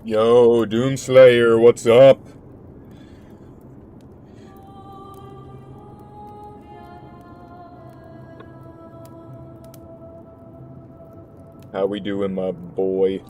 Yo, Doomslayer, what's up? How we doing, my boy?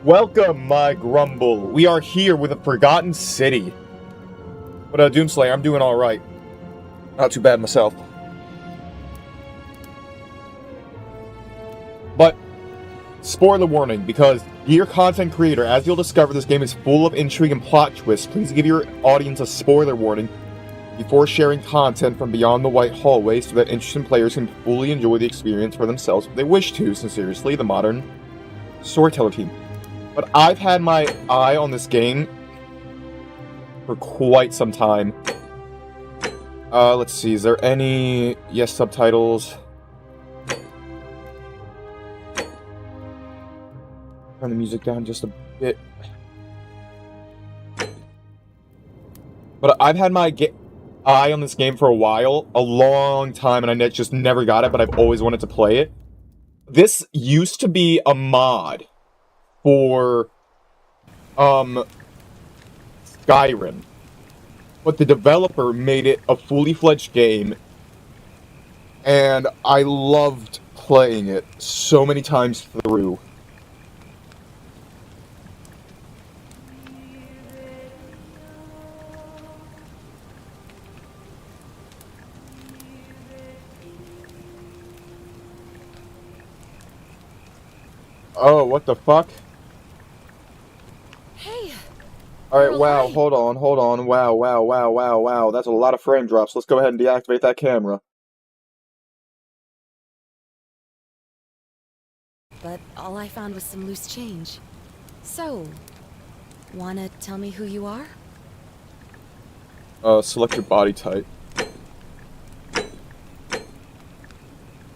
Welcome, my grumble. We are here with a forgotten city. But Doomslayer, I'm doing alright. Not too bad myself. But, spoiler warning, because dear content creator, as you'll discover, this game is full of intrigue and plot twists. Please give your audience a spoiler warning before sharing content from beyond the white hallway so that interested players can fully enjoy the experience for themselves if they wish to. Sincerely, the modern storyteller team. But I've had my eye on this game for quite some time. Let's see, is there any... Yes, subtitles. Turn the music down just a bit. But I've had my eye on this game for a while, a long time, and I just never got it, but I've always wanted to play it. This used to be a mod for Skyrim, but the developer made it a fully fledged game, and I loved playing it so many times through. Oh, what the fuck? Alright, wow, hold on. Wow. That's a lot of frame drops. Let's go ahead and deactivate that camera. But all I found was some loose change. So, wanna tell me who you are? Select your body type.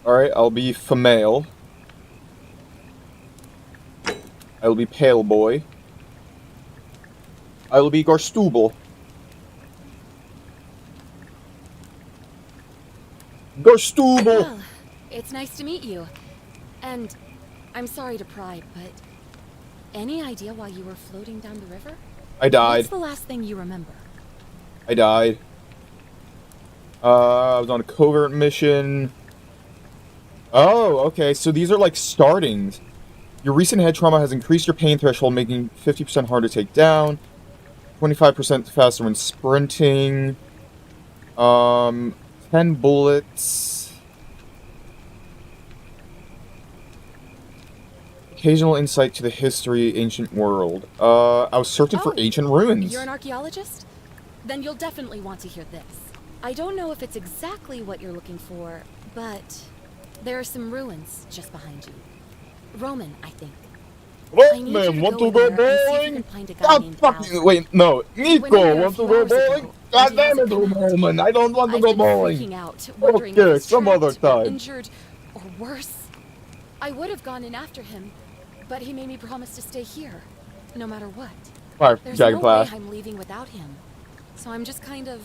Alright, I'll be female. I'll be pale boy. I will be Garstubel. Garstubel! Well, it's nice to meet you. And I'm sorry to pry, but any idea why you were floating down the river? I died. What's the last thing you remember? I died. I was on a covert mission. Oh, okay, so these are like startings. Your recent head trauma has increased your pain threshold, making 50% harder to take down. 25% faster when sprinting. 10 bullets. Occasional insight to the history, ancient world. I was searching for ancient ruins. You're an archaeologist? Then you'll definitely want to hear this. I don't know if it's exactly what you're looking for, but there are some ruins just behind you. Roman, I think. Roman, want to go bowling? God fucking wait, no. Nico, want to go bowling? God damn it, Roman, I don't want to go bowling. Okay, some other time. Injured or worse. I would have gone in after him, but he made me promise to stay here, no matter what. Alright, There's no way Dragonflash. I'm leaving without him, so I'm just kind of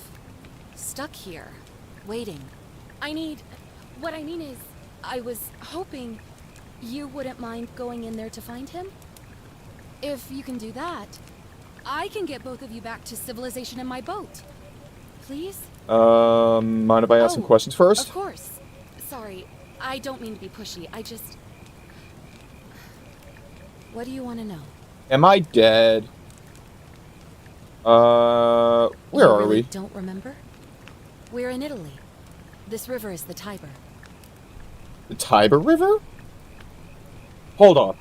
stuck here, waiting. What I mean is, I was hoping you wouldn't mind going in there to find him? If you can do that, I can get both of you back to civilization in my boat. Please? Mind if I ask some questions first? Of course. Sorry, I don't mean to be pushy. I just... What do you want to know? Am I dead? Where You are really we? don't remember? We're in Italy. This river is the Tiber. The Tiber River? Hold on.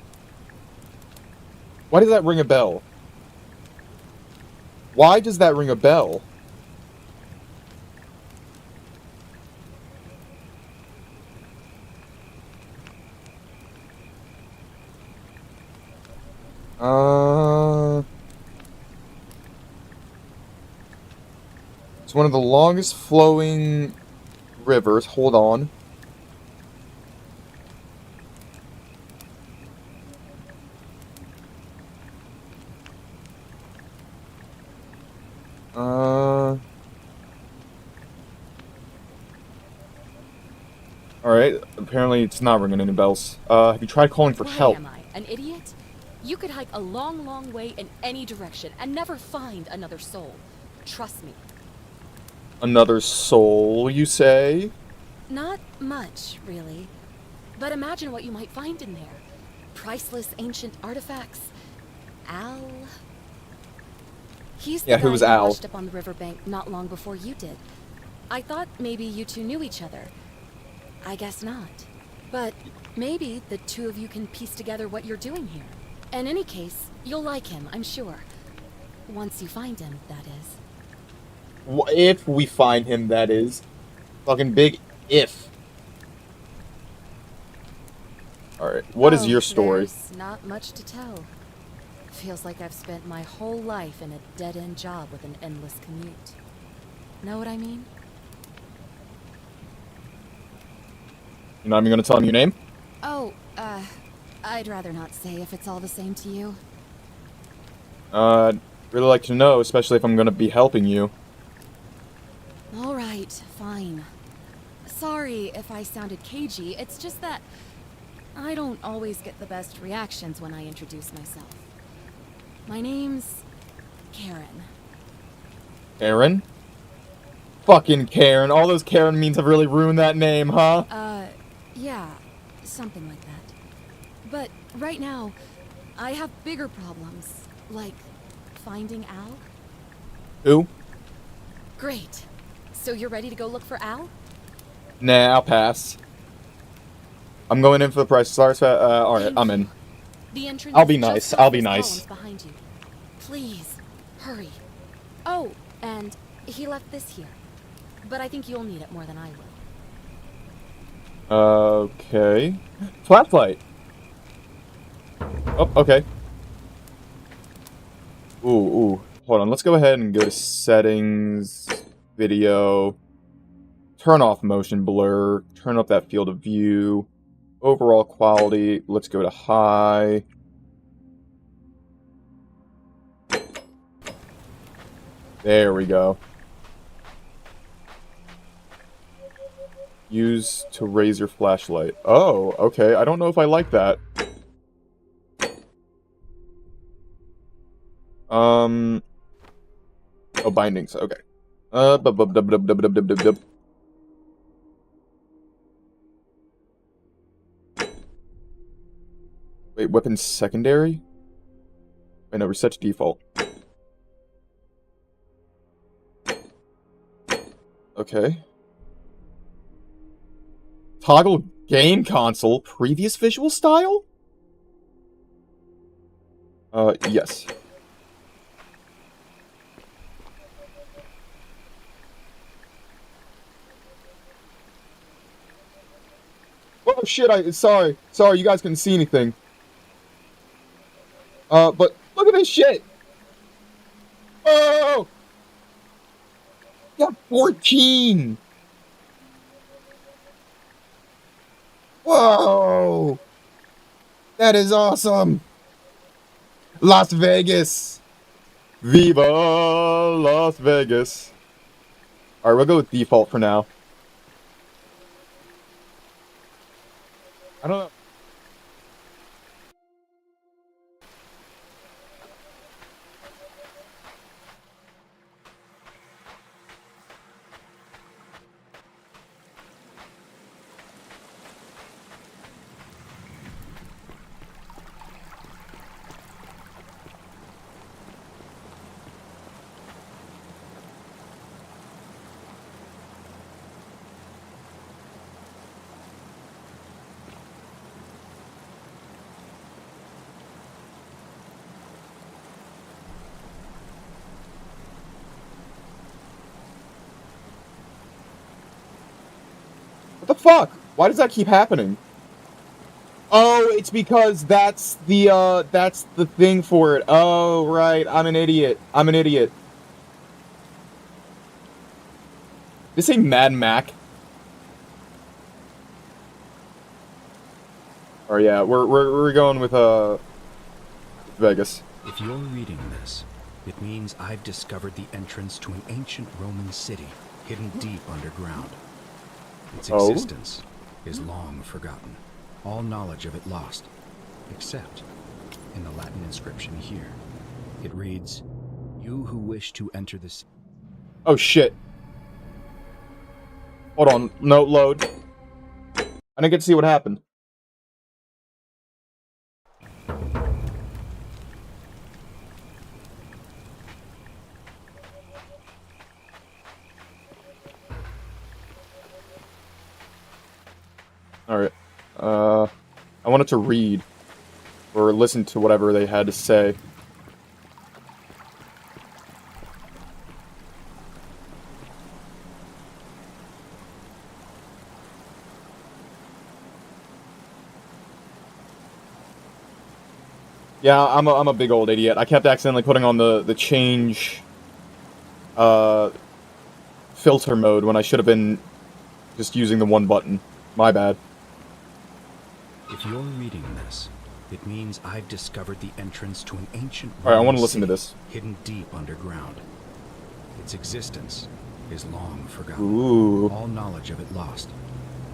Why does that ring a bell? Why does that ring a bell? It's one of the longest flowing rivers. Hold on. Alright, apparently it's not ringing any bells. Have you tried calling for help? Am I, an idiot? You could hike a long, long way in any direction and never find another soul. Trust me. Another soul, you say? Not much, really. But imagine what you might find in there. Priceless ancient artifacts. Al... He's the Yeah, guy who's who Al? washed up on the riverbank not long before you did. I thought maybe you two knew each other. I guess not. But maybe the two of you can piece together what you're doing here. In any case, you'll like him, I'm sure. Once you find him, that is. If we find him, that is. Fucking big if. Alright, what is your story? There's not much to tell. Feels like I've spent my whole life in a dead-end job with an endless commute. Know what I mean? You're not even gonna tell him your name? Oh, I'd rather not say if it's all the same to you. I'd really like to know, especially if I'm gonna be helping you. Alright, fine. Sorry if I sounded cagey, it's just that I don't always get the best reactions when I introduce myself. My name's Karen. Karen? Fucking Karen. All those Karen memes have really ruined that name, huh? Yeah, something like that. But right now, I have bigger problems, like finding Al. Who? Great. So you're ready to go look for Al? Nah, I'll pass. I'm going in for the price. Sorry, alright, I'm in. The entrance I'll be is just nice, past I'll be those nice. columns behind you. Please, hurry. Oh, and he left this here. But I think you'll need it more than I will. Okay. Flashlight. Oh, okay. Ooh. Hold on, let's go ahead and go to settings, video, turn off motion blur, turn up that field of view, overall quality, let's go to high. There we go. Use to raise your flashlight. Oh, okay, I don't know if I like that. Oh, bindings, okay. Wait, weapons secondary? Wait, no, reset to default. Okay. Toggle game console, previous visual style? Yes. Oh shit, sorry, you guys couldn't see anything. But look at this shit! Oh! Got 14! Whoa! That is awesome! Las Vegas! Viva Las Vegas! Alright, we'll go with default for now. I don't know. What the fuck? Why does that keep happening? Oh, it's because that's the thing for it. Oh, right. I'm an idiot. I'm an idiot. This ain't Mad Mac. Oh yeah, we're going with Vegas. If you're reading this, it means I've discovered the entrance to an ancient Roman city hidden deep underground. Its existence is long forgotten, all knowledge of it lost, except in the Latin inscription here. It reads, "You who wish to enter the city." Oh shit. Hold on, no, load. I didn't get to see what happened. Alright. I wanted to read or listen to whatever they had to say. Yeah, I'm a big old idiot. I kept accidentally putting on the change filter mode when I should have been just using the one button. My bad. If you're reading this, it means I've discovered the entrance to an ancient Alright, I want Roman to listen to city this. hidden deep underground. Its existence is long forgotten. Ooh. All knowledge of it lost,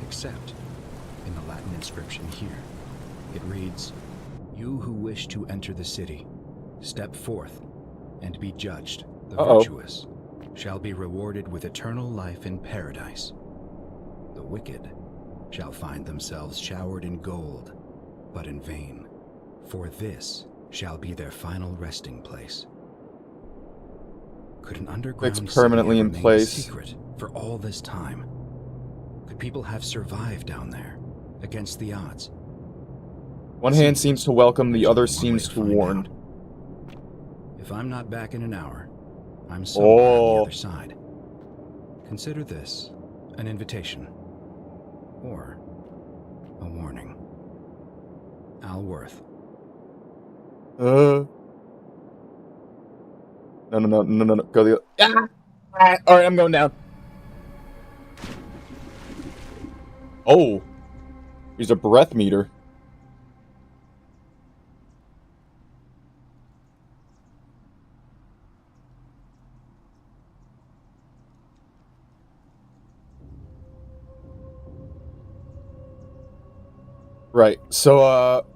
except in the Latin inscription here. It reads, "You who wish to enter the city, step forth and be judged. The virtuous shall be rewarded with eternal life in paradise. The wicked shall find themselves showered in gold, but in vain, for this shall be their final resting place." Could an underground Fixed permanently city in remain place. secret for all this time? Could people have survived down there against the odds? One hand seems to welcome, the There's other only one seems way to find warn. out. If I'm not back in an hour, I'm somewhere on the other side. Consider this an invitation or a warning. Al Worth. No. Go the other. Alright, I'm going down. Oh. Here's a breath meter. Right, so,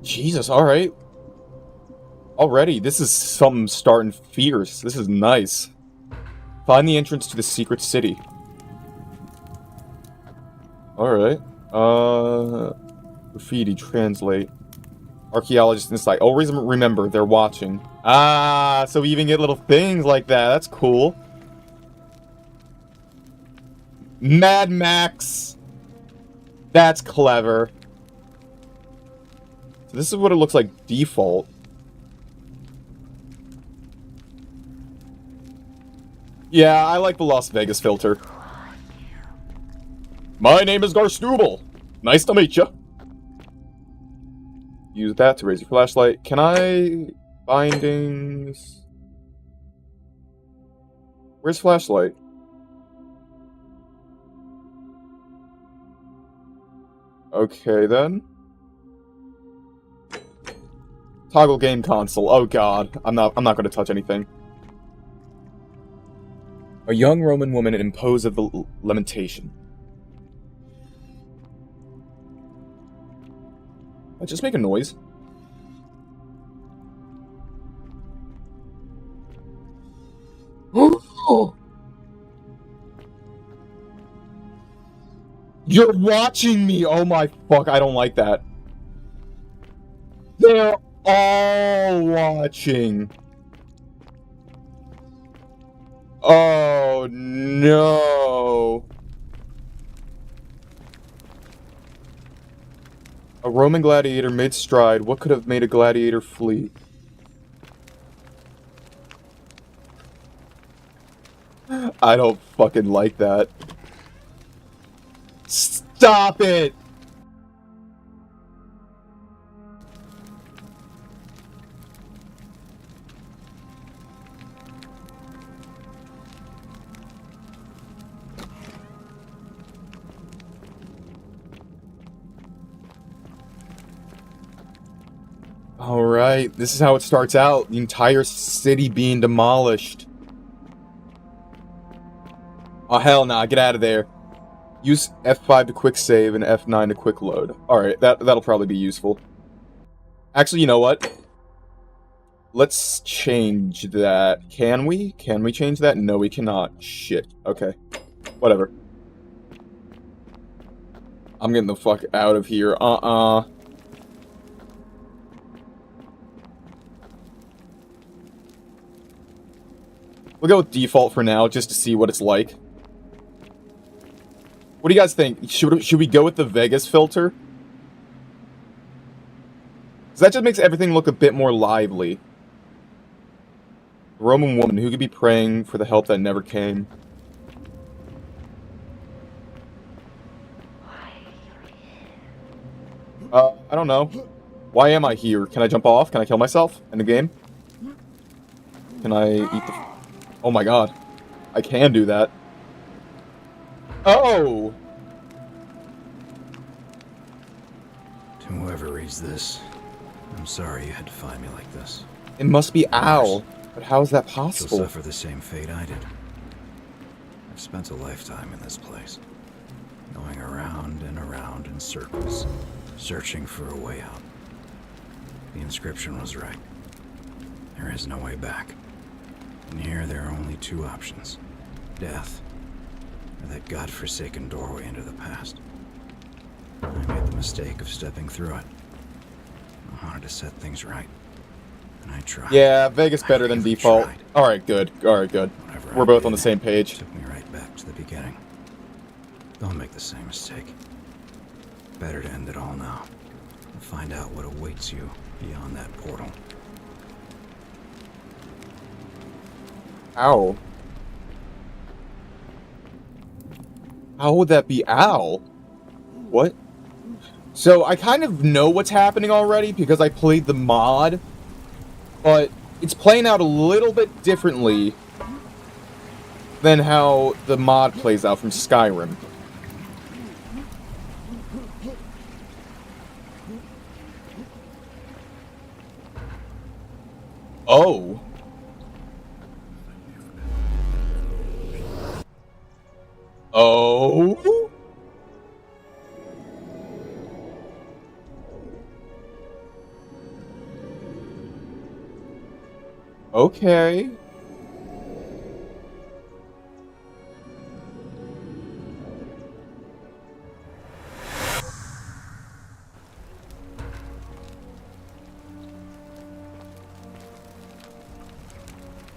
Jesus, alright. Already, this is something starting fierce. This is nice. Find the entrance to the secret city. Alright. Graffiti, translate. Archaeologist insight. Always remember, they're watching. Ah, so we even get little things like that. That's cool. Mad Max. That's clever. So this is what it looks like default. Yeah, I like the Las Vegas filter. My name is Garstubel. Nice to meet you. Use that to raise your flashlight. Can I... Bindings... Where's flashlight? Okay, then. Toggle game console. Oh god. I'm not gonna touch anything. A young Roman woman imposed of the lamentation. I just make a noise. You're watching me! Oh my fuck, I don't like that. They're all watching. Oh no. A Roman gladiator mid-stride. What could have made a gladiator flee? I don't fucking like that. Stop it! Alright, this is how it starts out. The entire city being demolished. Oh, hell nah, get out of there. Use F5 to quick save and F9 to quick load. Alright, that'll probably be useful. Actually, you know what? Let's change that. Can we? Can we change that? No, we cannot. Shit. Okay. Whatever. I'm getting the fuck out of here. We'll go with default for now, just to see what it's like. What do you guys think? Should we go with the Vegas filter? Because that just makes everything look a bit more lively. Roman woman who could be praying for the help that never came. I don't know. Why am I here? Can I jump off? Can I kill myself in the game? Can I eat the... Oh my god. I can do that. Oh! To whoever reads this, I'm sorry you had to find me like this. It must be Al. But how is that You'll possible? suffer the same fate I did. I've spent a lifetime in this place, going around and around in circles, searching for a way out. The inscription was right. There is no way back. And here there are only two options. Death, or that godforsaken doorway into the past. I made the mistake of stepping through it. I wanted to set things right. And I tried. Yeah, Vegas better than really default. tried. Alright, good. Alright, good. Whatever We're I both on the did, same page. Took me right back to the beginning. Don't make the same mistake. Better to end it all now. And find out what awaits you beyond that portal. Ow. How would that be Al? What? So, I kind of know what's happening already because I played the mod, but it's playing out a little bit differently than how the mod plays out from Skyrim. Oh. Oh? Okay.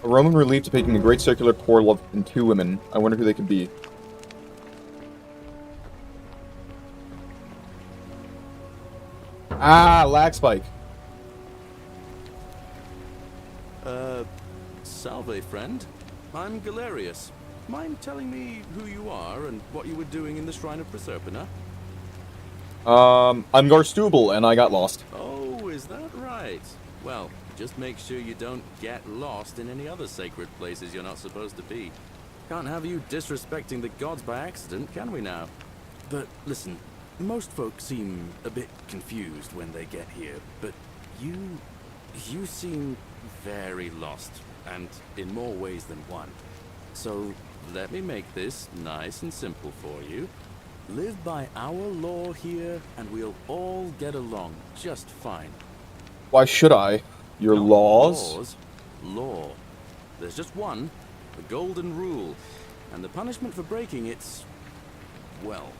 A Roman relief depicting a great circular portal and two women. I wonder who they could be. Ah, lag spike. Salve, friend. I'm Galerius. Mind telling me who you are and what you were doing in the Shrine of Proserpina? I'm Garstubel, and I got lost. Oh, is that right? Well, just make sure you don't get lost in any other sacred places you're not supposed to be. Can't have you disrespecting the gods by accident, can we now? But listen, most folks seem a bit confused when they get here, but you seem very lost, and in more ways than one. So, let me make this nice and simple for you. Live by our law here, and we'll all get along just fine. Why should I? Your Not laws? laws, law. There's just one, the golden rule, and the punishment for breaking it's, well,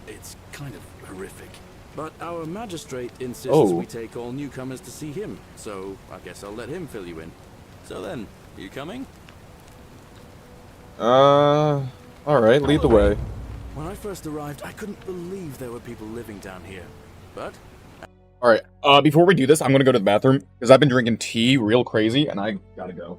it's kind of horrific. But our magistrate insists we take all newcomers to see him, so I guess I'll let him fill you in. So then, you coming? Alright, lead the way. When I first arrived, I couldn't believe there were people living down here. But Alright, before we do this, I'm gonna go to the bathroom, because I've been drinking tea real crazy, and I gotta go.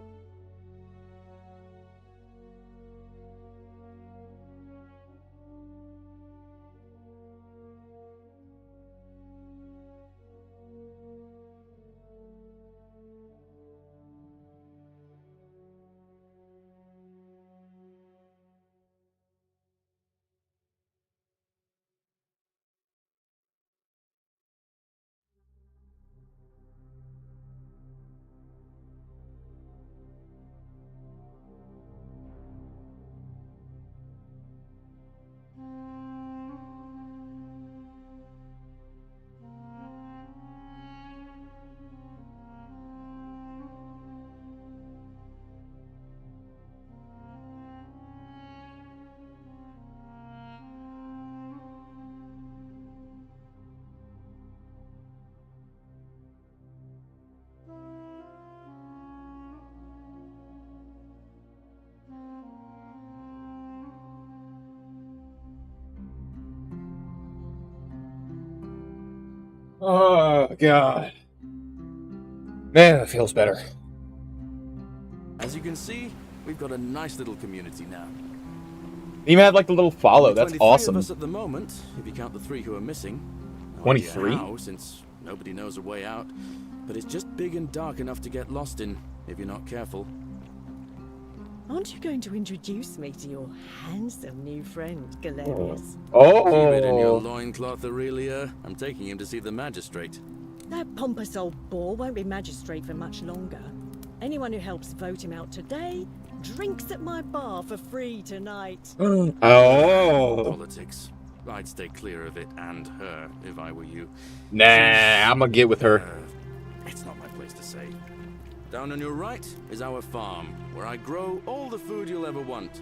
Oh, God. Man, that feels better. As you can see, we've got a nice little community now. You even had like the little follow. Only That's 23 awesome. of us at the moment, if you count the 3 who are missing. No 23? idea how, since nobody knows a way out. But it's just big and dark enough to get lost in, if you're not careful. Aren't you going to introduce me to your handsome new friend, Galerius? Keep it in your Oh. loincloth, Aurelia. I'm taking him to see the magistrate. That pompous old bore won't be magistrate for much longer. Anyone who helps vote him out today drinks at my bar for free tonight. Oh. Politics. I'd stay clear of it and her, if I were you. Nah, I'm gonna get with her. It's not my place to say. Down on your right is our farm, where I grow all the food you'll ever want.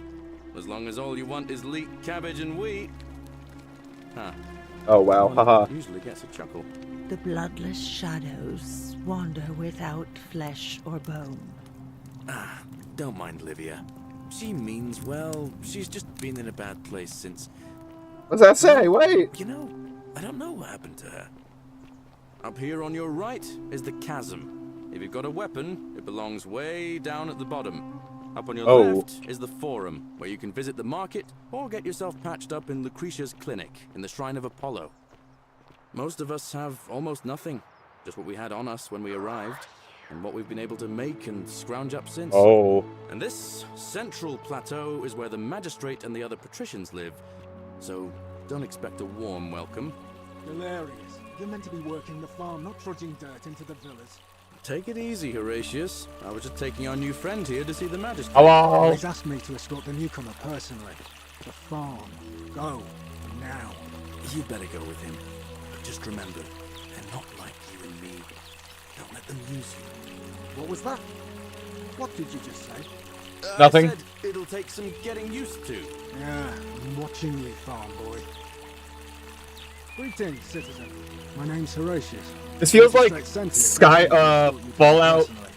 As long as all you want is leek, cabbage, and wheat. Huh. Oh, wow. One Haha. usually gets a chuckle. The bloodless shadows wander without flesh or bone. Don't mind Livia. She means well. She's just been in a bad place since... What's that say? Wait. You know, I don't know what happened to her. Up here on your right is the chasm. If you've got a weapon, it belongs way down at the bottom. Up on your left is the forum, where you can visit the market or get yourself patched up in Lucretia's clinic in the Shrine of Apollo. Most of us have almost nothing, just what we had on us when we arrived, and what we've been able to make and scrounge up since. Oh. And this central plateau is where the magistrate and the other patricians live, so don't expect a warm welcome. Hilarious. You're meant to be working the farm, not trudging dirt into the villas. Take it easy, Horatius. I was just taking our new friend here to see the magistrate. Hello. He's asked me to escort the newcomer personally. The farm. Go. Now. You better go with him. But just remember, they're not like you and me. Don't let them use you. What was that? What did you just say? Nothing. I said it'll take some getting used to. Yeah, I'm watching you, farm boy. Greetings, citizen. My name's Horatius. This feels like Magistrate Sky, Sentius recommended me to Fallout personally.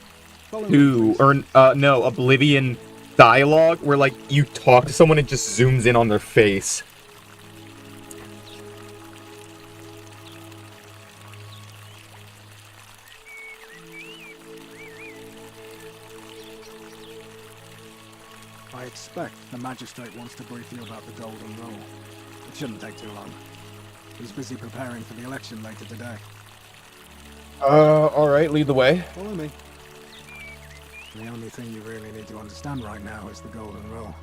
Follow me, 2, please. or, no, Oblivion dialogue, where, like, you talk to someone and it just zooms in on their face. I expect the magistrate wants to brief you about the golden rule. It shouldn't take too long. He's busy preparing for the election later today. Alright, lead the way. Follow me. The only thing you really need to understand right now is the golden rule.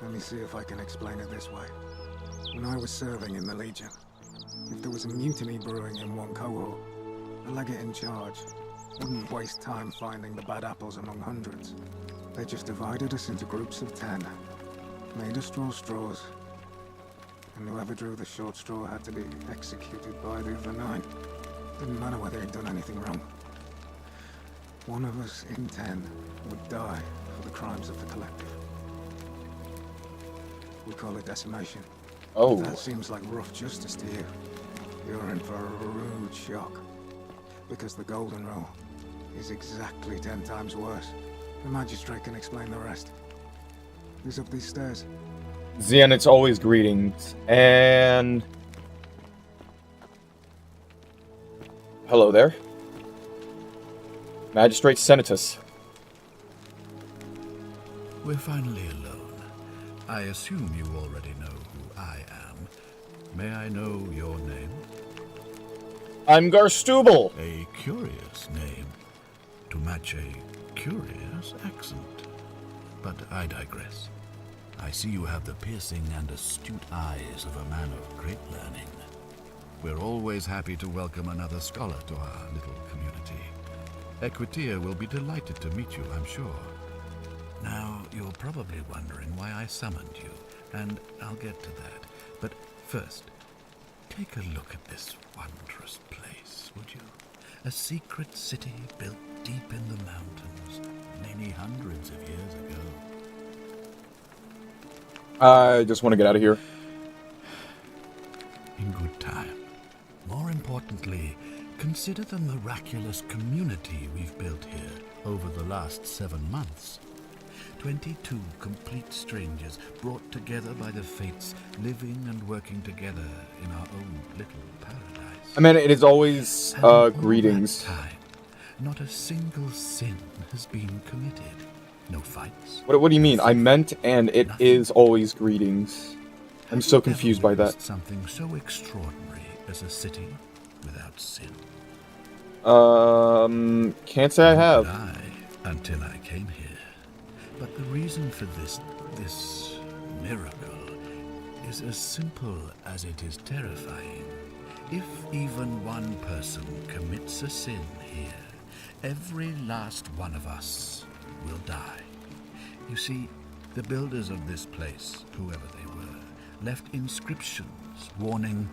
Let me see if I can explain it this way. When I was serving in the Legion, if there was a mutiny brewing in one cohort, the legate in charge wouldn't waste time finding the bad apples among hundreds. They just divided us into groups of 10, made us draw straws, and whoever drew the short straw had to be executed by the other 9. Didn't matter whether he'd done anything wrong. One of us in 10 would die for the crimes of the collective. We call it decimation. Oh. If that seems like rough justice to you, you're in for a rude shock. Because the golden rule is exactly 10 times worse. The magistrate can explain the rest. Who's up these stairs? Zen, it's always greetings. And... hello there. Magistrate Senatus. We're finally alone. I assume you already know who I am. May I know your name? I'm Garstubel. A curious name to match a curious accent. But I digress. I see you have the piercing and astute eyes of a man of great learning. We're always happy to welcome another scholar to our little community. Equitia will be delighted to meet you, I'm sure. Now, you're probably wondering why I summoned you, and I'll get to that. But first, take a look at this wondrous place, would you? A secret city built deep in the mountains, many hundreds of years ago. I just want to get out of here. In good time. More importantly, consider the miraculous community we've built here over the last 7 months. 22 complete strangers brought together by the fates, living and working together in our own little paradise. I mean, it is always, And in all greetings. that time, not a single sin has been committed. No fights. What do you mean? I meant, and it is always greetings. I'm so confused by that. Something so extraordinary as a city without sin. Can't say I have. Nor did I, until I came here. But the reason for this miracle is as simple as it is terrifying. If even one person commits a sin here, every last one of us will die. You see, the builders of this place, whoever they were, left inscriptions warning,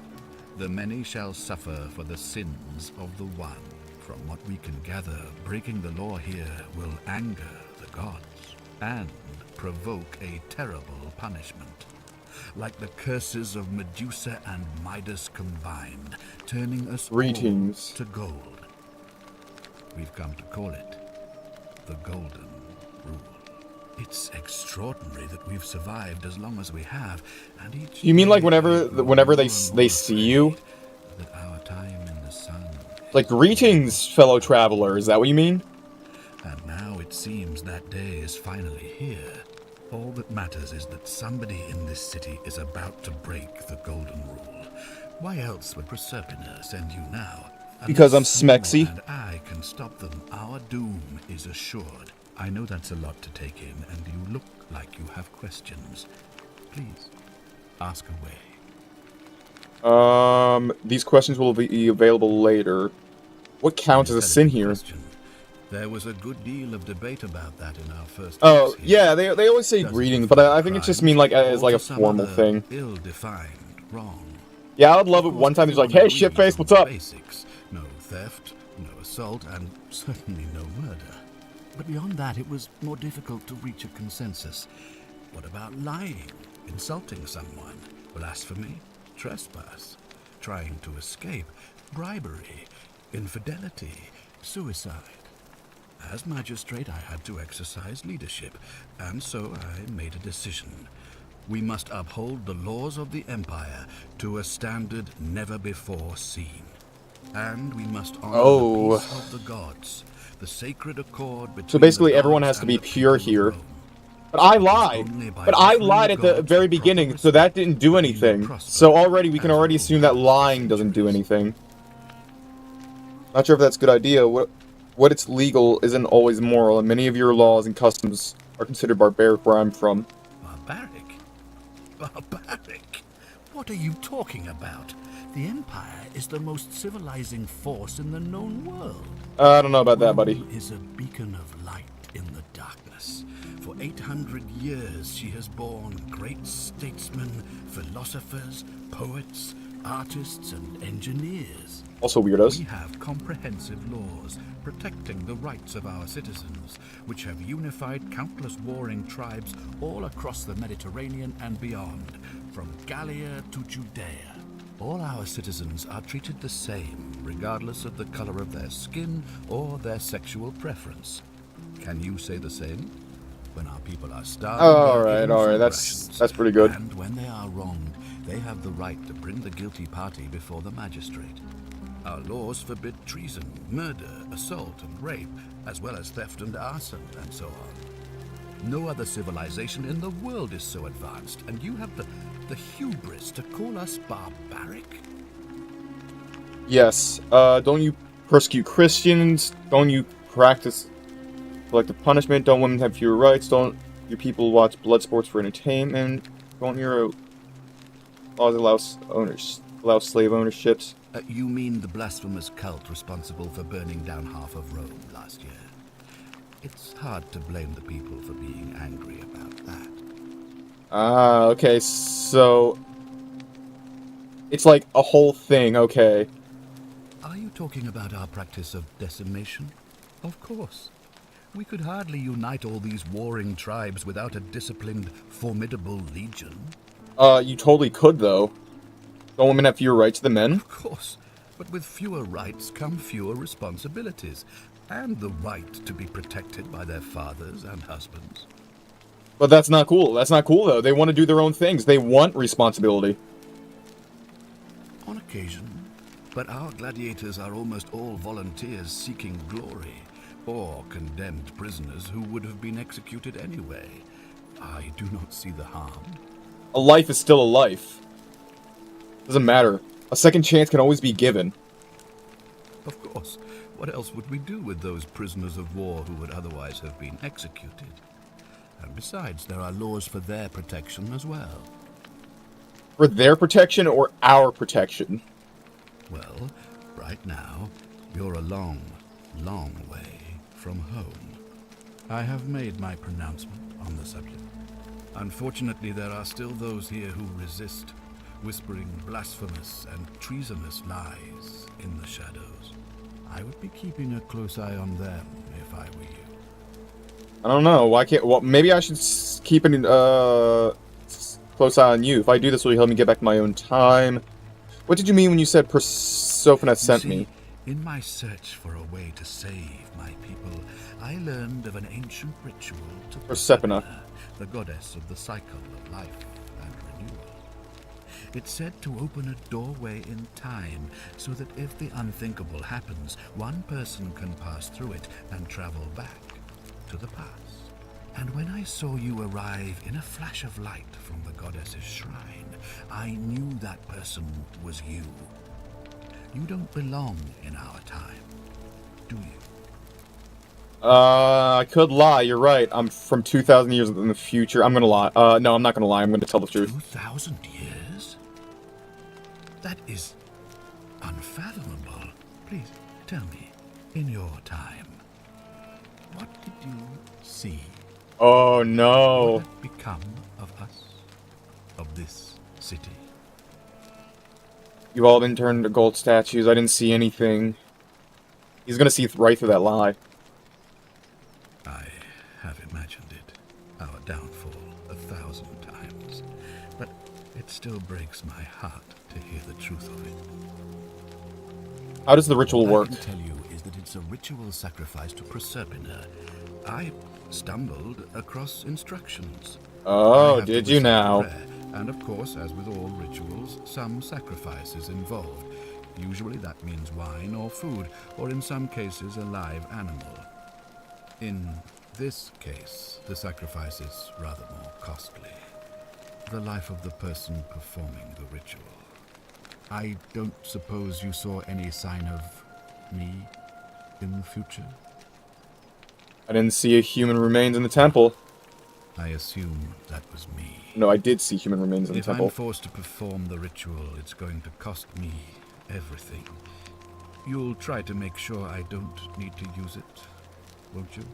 "The many shall suffer for the sins of the one." From what we can gather, breaking the law here will anger the gods and provoke a terrible punishment. Like the curses of Medusa and Midas combined, turning us Greetings. all to gold. We've come to call it the Golden Rule. It's extraordinary that we've survived as long as we have, and each You mean like day whenever I grow whenever they more and they more see you? afraid that our time in the sun Like, greetings, fellow traveler. Is that what you mean? And now it seems that day is finally here. All that matters is that somebody in this city is about to break the Golden Rule. Why else would Proserpina send you now? Because I'm Unless you smexy. and I can stop them, our doom is assured. I know that's a lot to take in, and you look like you have questions. Please, ask away. These questions will be available later. What counts as a sin here? Question. There was a good deal of debate about that in our first. Oh, case here. yeah, they always say Does it greetings, refer but I to think it just crime mean like as or like to a some formal other thing. Ill-defined wrong. Yeah, I would love it Of one course, time he's like, everyone "Hey, agrees shitface, on what's the up?" Basics. No theft, no assault, and certainly no murder. But beyond that, it was more difficult to reach a consensus. What about lying, insulting someone, blasphemy, trespass, trying to escape, bribery, infidelity, suicide? As magistrate, I had to exercise leadership, and so I made a decision. We must uphold the laws of the Empire to a standard never before seen. And we must honor the peace of the gods, the sacred accord between So basically the everyone gods has to and be the pure people of here. Rome. But I It is lied. only by But I offering lied the at the gods very proper beginning, so that didn't do respect that we may anything. prosper So already we can as already assume that rulers for lying doesn't do centuries. anything. Not sure if that's a good idea. What it's legal isn't always moral, and many of your laws and customs are considered barbaric where I'm from. Barbaric? Barbaric? What are you talking about? The Empire is the most civilizing force in the known world. I don't know about that, buddy. Rome is a beacon of light in the darkness. For 800 years, she has borne great statesmen, philosophers, poets, artists, and engineers. Also weirdos. We have comprehensive laws protecting the rights of our citizens, which have unified countless warring tribes all across the Mediterranean and beyond, from Gallia to Judea. All our citizens are treated the same, regardless of the color of their skin or their sexual preference. Can you say the same? When our people are starving, Alright, that's pretty good. And when they are wronged, they have the right to bring the guilty party before the magistrate. Our laws forbid treason, murder, assault, and rape, as well as theft and arson, and so on. No other civilization in the world is so advanced, and you have the hubris to call us barbaric? Yes. Don't you persecute Christians? Don't you practice collective punishment? Don't women have fewer rights? Don't your people watch blood sports for entertainment? Don't your laws allow slave ownerships? You mean the blasphemous cult responsible for burning down half of Rome last year? It's hard to blame the people for being angry about that. Ah, okay, so it's like a whole thing, okay. Are you talking about our practice of decimation? Of course. We could hardly unite all these warring tribes without a disciplined, formidable legion. You totally could, though. Don't women have fewer rights than men? Of course, but with fewer rights come fewer responsibilities, and the right to be protected by their fathers and husbands. But that's not cool. That's not cool, though. They want to do their own things. They want responsibility. On occasion, But our gladiators are almost all volunteers seeking glory, or condemned prisoners who would have been executed anyway. I do not see the harm. A life is still a life. Doesn't matter. A second chance can always be given. Of course. What else would we do with those prisoners of war who would otherwise have been executed? And besides, there are laws for their protection as well. For their protection or our protection? Well, right now, you're a long, long way from home. I have made my pronouncement on the subject. Unfortunately, there are still those here who resist, whispering blasphemous and treasonous lies in the shadows. I would be keeping a close eye on them if I were you. I don't know. Why can't... Well, maybe I should keep an close eye on you. If I do this, will you help me get back to my own time? What did you mean when you said Persephone sent me? In my search for a way to save my people, I learned of an ancient ritual to Persephone, the goddess of the cycle of life and renewal. It's said to open a doorway in time, so that if the unthinkable happens, one person can pass through it and travel back to the past. And when I saw you arrive in a flash of light from the goddess's shrine, I knew that person was you. You don't belong in our time, do you? I could lie. You're right. I'm from 2,000 years in the future. I'm gonna lie. No, I'm not gonna lie. I'm gonna tell the truth. 2,000 years? That is unfathomable. Please, tell me, in your time, what did you see? Oh, no. What had become of us? Of this city? You've all been turned into gold statues. I didn't see anything. He's gonna see right through that lie. I have imagined it, our downfall, 1,000 times. But it still breaks my heart to hear the truth of it. How does the ritual work? What I can tell you is that it's a ritual sacrifice to Proserpine. I stumbled across instructions. Oh, did you now? Prayer, and of course, as with all rituals, some sacrifice is involved. Usually that means wine or food, or in some cases a live animal. In this case, the sacrifice is rather more costly. The life of the person performing the ritual. I don't suppose you saw any sign of me in the future? I didn't see a human remains in the temple. I assume that was me. No, I did see human remains in the If temple. I'm forced to perform the ritual, it's going to cost me everything. You'll try to make sure I don't need to use it, won't you?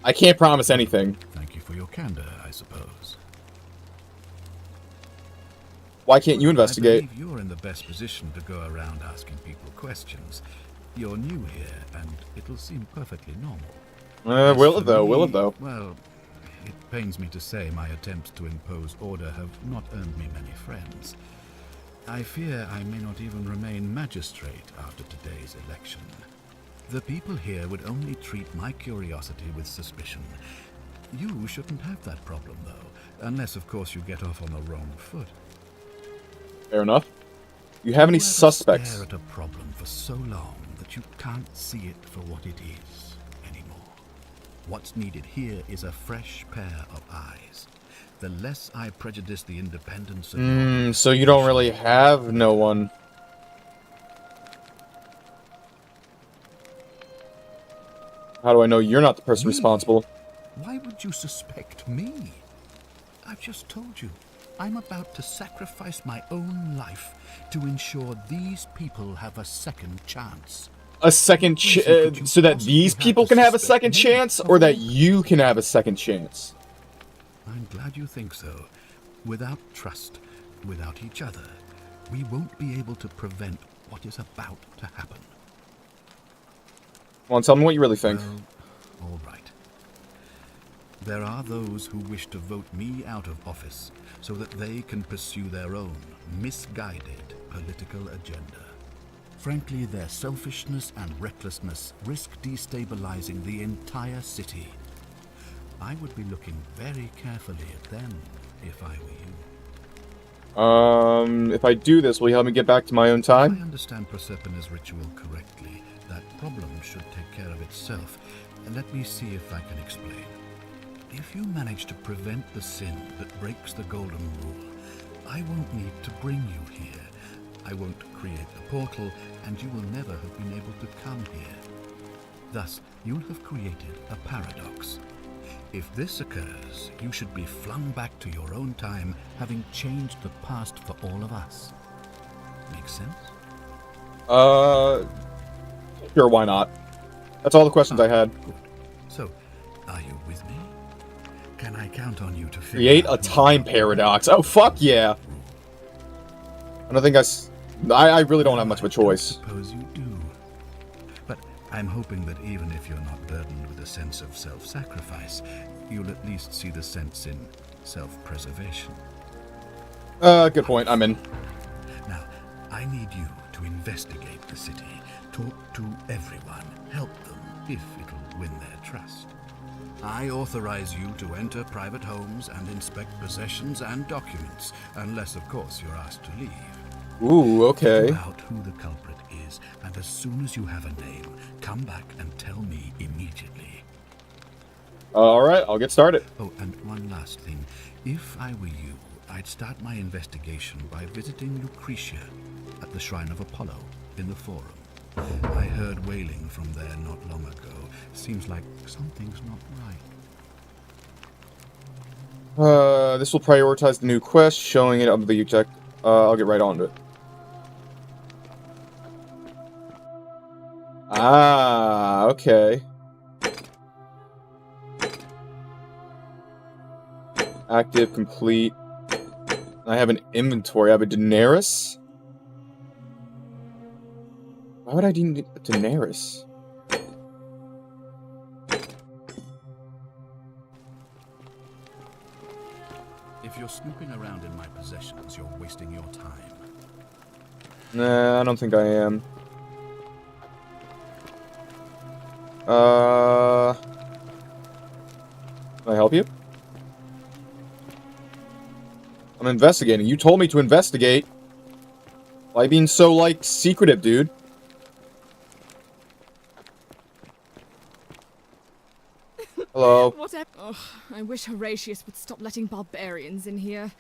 I can't promise anything. Thank you for your candor, I suppose. Why can't you investigate? I believe you're in the best position to go around asking people questions. You're new here, and it'll seem perfectly normal. Will it though? Will it though? Well, it pains me to say my attempts to impose order have not earned me many friends. I fear I may not even remain magistrate after today's election. The people here would only treat my curiosity with suspicion. You shouldn't have that problem, though, unless, of course, you get off on the wrong foot. Fair enough. You have any You ever suspects? stare at a problem for so long that you can't see it for what it is anymore. What's needed here is a fresh pair of eyes. The less I prejudice the independence of So you don't really have no one. How do I know you're not the person Me? responsible? Why would you suspect me? I've just told you. I'm about to sacrifice my own life to ensure these people have a second chance. A second so that these people can have a second chance, or that you can have a second chance? I'm glad you think so. Without trust, without each other, we won't be able to prevent what is about to happen. Come on, tell me what you really think. Well, all right. There are those who wish to vote me out of office so that they can pursue their own misguided political agenda. Frankly, their selfishness and recklessness risk destabilizing the entire city. I would be looking very carefully at them if I were you. If I do this, will you help me get back to my own If I time? understand Prosperna's ritual correctly, that problem should take care of itself. Let me see if I can explain. If you manage to prevent the sin that breaks the Golden Rule, I won't need to bring you here. I won't create the portal, and you will never have been able to come here. Thus, you'll have created a paradox. If this occurs, you should be flung back to your own time, having changed the past for all of us. Make sense? Sure, why not? That's all the questions I had. Good. So, are you with me? Can I count on you to Create figure a out time paradox. Oh, fuck yeah! I don't think I really don't have much of a choice. Suppose you do. But I'm hoping that even if you're not burdened with a sense of self-sacrifice, you'll at least see the sense in self-preservation. Good point. I'm in. Now, I need you to investigate the city, talk to everyone, help them if it'll win their trust. I authorize you to enter private homes and inspect possessions and documents, unless, of course, you're asked to leave. Ooh, okay. Figure out who the culprit is, and as soon as you have a name, come back and tell me immediately. Alright, I'll get started. Oh, and one last thing. If I were you, I'd start my investigation by visiting Lucretia at the Shrine of Apollo in the Forum. I heard wailing from there not long ago. Seems like something's not right. This will prioritize the new quest, showing it up the object. I'll get right on to it. Ah, okay. Active, complete. I have an inventory. I have a Daenerys. Why would I need a Daenerys? If you're snooping around in my possessions, you're wasting your time. Nah, I don't think I am. Can I help you? I'm investigating. You told me to investigate. Why being so, like, secretive, dude? Hello. Whatever. Oh, I wish Horatius would stop letting barbarians in here.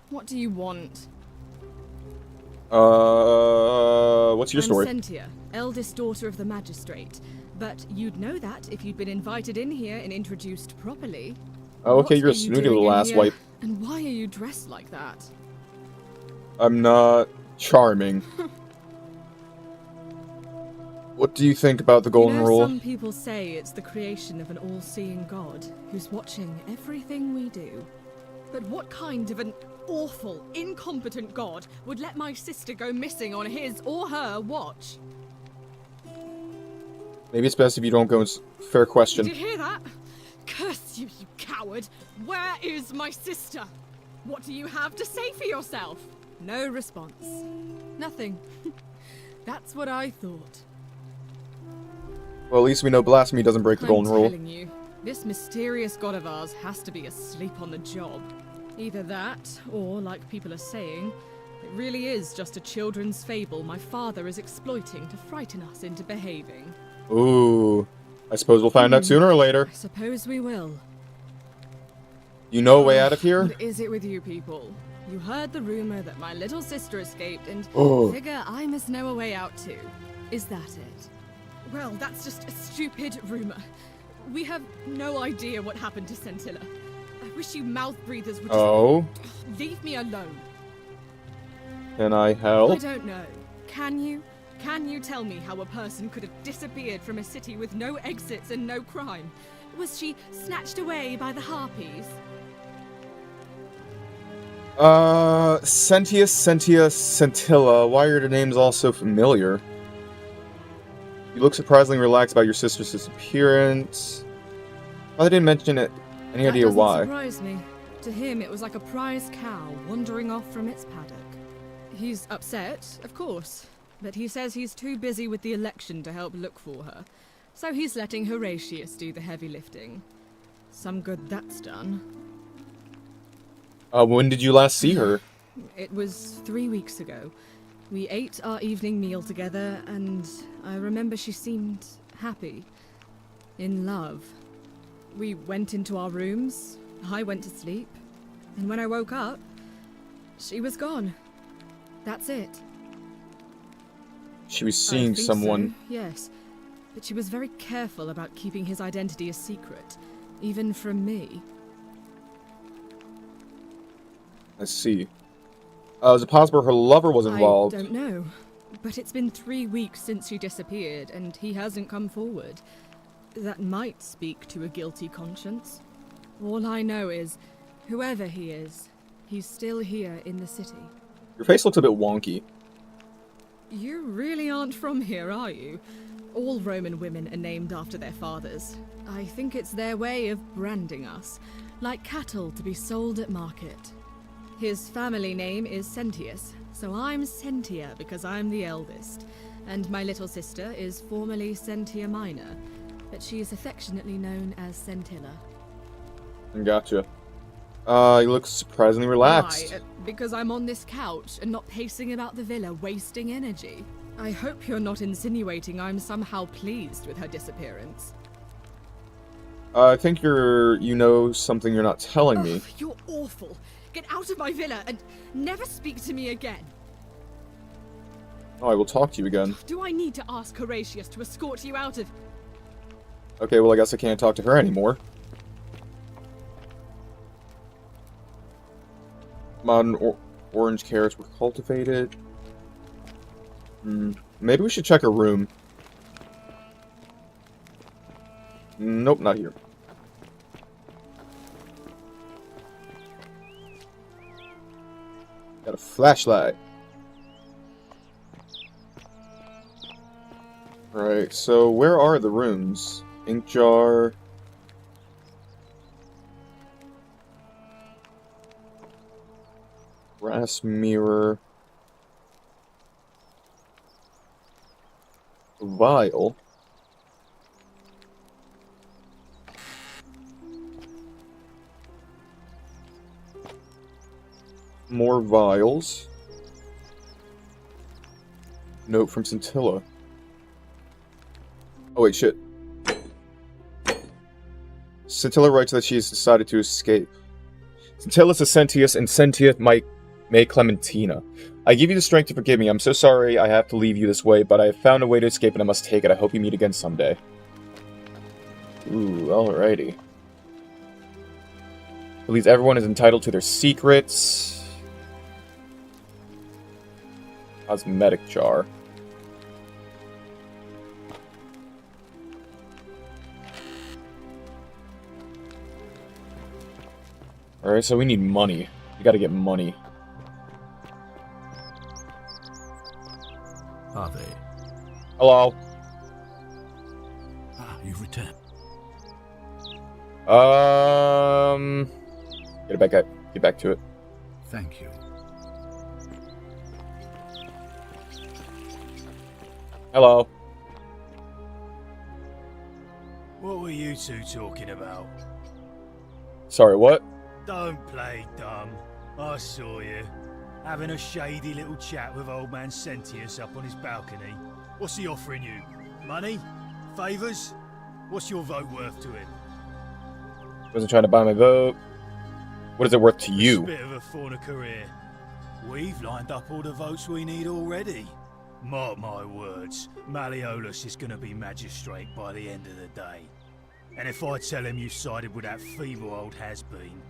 What do you want? What's your I'm story? Sentia, eldest daughter of the magistrate. But you'd know that if you'd been invited in here and introduced properly. Oh, okay, What you're a are you snooty doing little in ass here? wipe. And why are you dressed like that? I'm not charming. What do you think about the Golden you know, Rule? some people say it's the creation of an all-seeing God who's watching everything we do. But what kind of an awful, incompetent God would let my sister go missing on his or her watch? Maybe it's best if you don't go. Fair question. Did you hear that? Curse you, you coward! Where is my sister? What do you have to say for yourself? No response. Nothing. That's what I thought. Well, at least we know blasphemy doesn't break the Golden I'm Rule. telling you, this mysterious god of ours has to be asleep on the job. Either that, or, like people are saying, it really is just a children's fable my father is exploiting to frighten us into behaving. Ooh. I suppose we'll find out sooner or later. I suppose we will. You know a way out of here? What is it with you people? You heard the rumor that my little sister escaped and Oh. figure I must know a way out too. Is that it? Well, that's just a stupid rumor. We have no idea what happened to Scintilla. I wish you mouth breathers would just Oh. leave me alone. Can I I help? don't know. Can you? Can you tell me how a person could have disappeared from a city with no exits and no crime? Was she snatched away by the harpies? Sentia, Scintilla. Why are your names all so familiar? You look surprisingly relaxed about your sister's disappearance. Oh, they didn't mention it. Any idea That why? doesn't surprise me. To him, it was like a prize cow wandering off from its paddock. He's upset, of course, but he says he's too busy with the election to help look for her. So he's letting Horatius do the heavy lifting. Some good that's done. When did you last see her? It was 3 weeks ago. We ate our evening meal together, and I remember she seemed happy. In love. We went into our rooms, I went to sleep, and when I woke up, she was gone. That's it. She was I seeing think someone. so, yes. But she was very careful about keeping his identity a secret, even from me. I see. Is it possible her lover was involved? I don't know. But it's been 3 weeks since she disappeared, and he hasn't come forward. That might speak to a guilty conscience. All I know is, whoever he is, he's still here in the city. Your face looks a bit wonky. You really aren't from here, are you? All Roman women are named after their fathers. I think it's their way of branding us, like cattle to be sold at market. His family name is Sentius, so I'm Sentia because I'm the eldest, and my little sister is formerly Sentia Minor, but she is affectionately known as Sentilla. Gotcha. You look surprisingly relaxed. Why? Because I'm on this couch and not pacing about the villa, wasting energy. I hope you're not insinuating I'm somehow pleased with her disappearance. I think you know something you're not telling me. You're awful. Get out of my villa and never speak to me again. Oh, I will talk to you again. Do I need to ask Horatius to escort you out of... Okay, well I guess I can't talk to her anymore. Modern orange carrots were cultivated. Maybe we should check her room. Nope, not here. Got a flashlight. Right, so where are the rooms? Ink jar. Brass mirror. Vial. More vials. Note from Scintilla. Oh wait, shit. Scintilla writes that she has decided to escape. Scintilla to Sentius and Sentia May Clementina. I give you the strength to forgive me. I'm so sorry I have to leave you this way, but I have found a way to escape and I must take it. I hope you meet again someday. Ooh, alrighty. Believes everyone is entitled to their secrets. Cosmetic jar. Alright, so we need money. We gotta get money. Are they? Hello. Ah, you've returned. Get back to it. Thank you. Hello. What were you two talking about? Sorry, what? Don't play dumb. I saw you. Having a shady little chat with old man Sentius up on his balcony. What's he offering you? Money? Favours? What's your vote worth to him? Wasn't trying to buy my vote. What is it worth to you? It's a bit of a fauna career. We've lined up all the votes we need already. Mark my words, Malleolus is going to be magistrate by the end of the day. And if I tell him you sided with that feeble old has-been,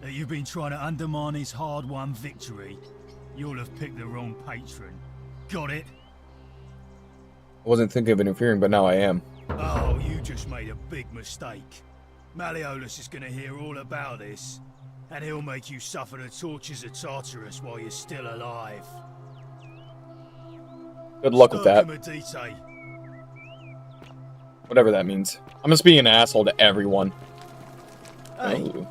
that you've been trying to undermine his hard-won victory, you'll have picked the wrong patron. Got it? I wasn't thinking of interfering, but now I am. Oh, you just made a big mistake. Malleolus is going to hear all about this, and he'll make you suffer the tortures of Tartarus while you're still alive. Good luck with that. Medite. Whatever that means. I'm just being an asshole to everyone. Hey, Ooh.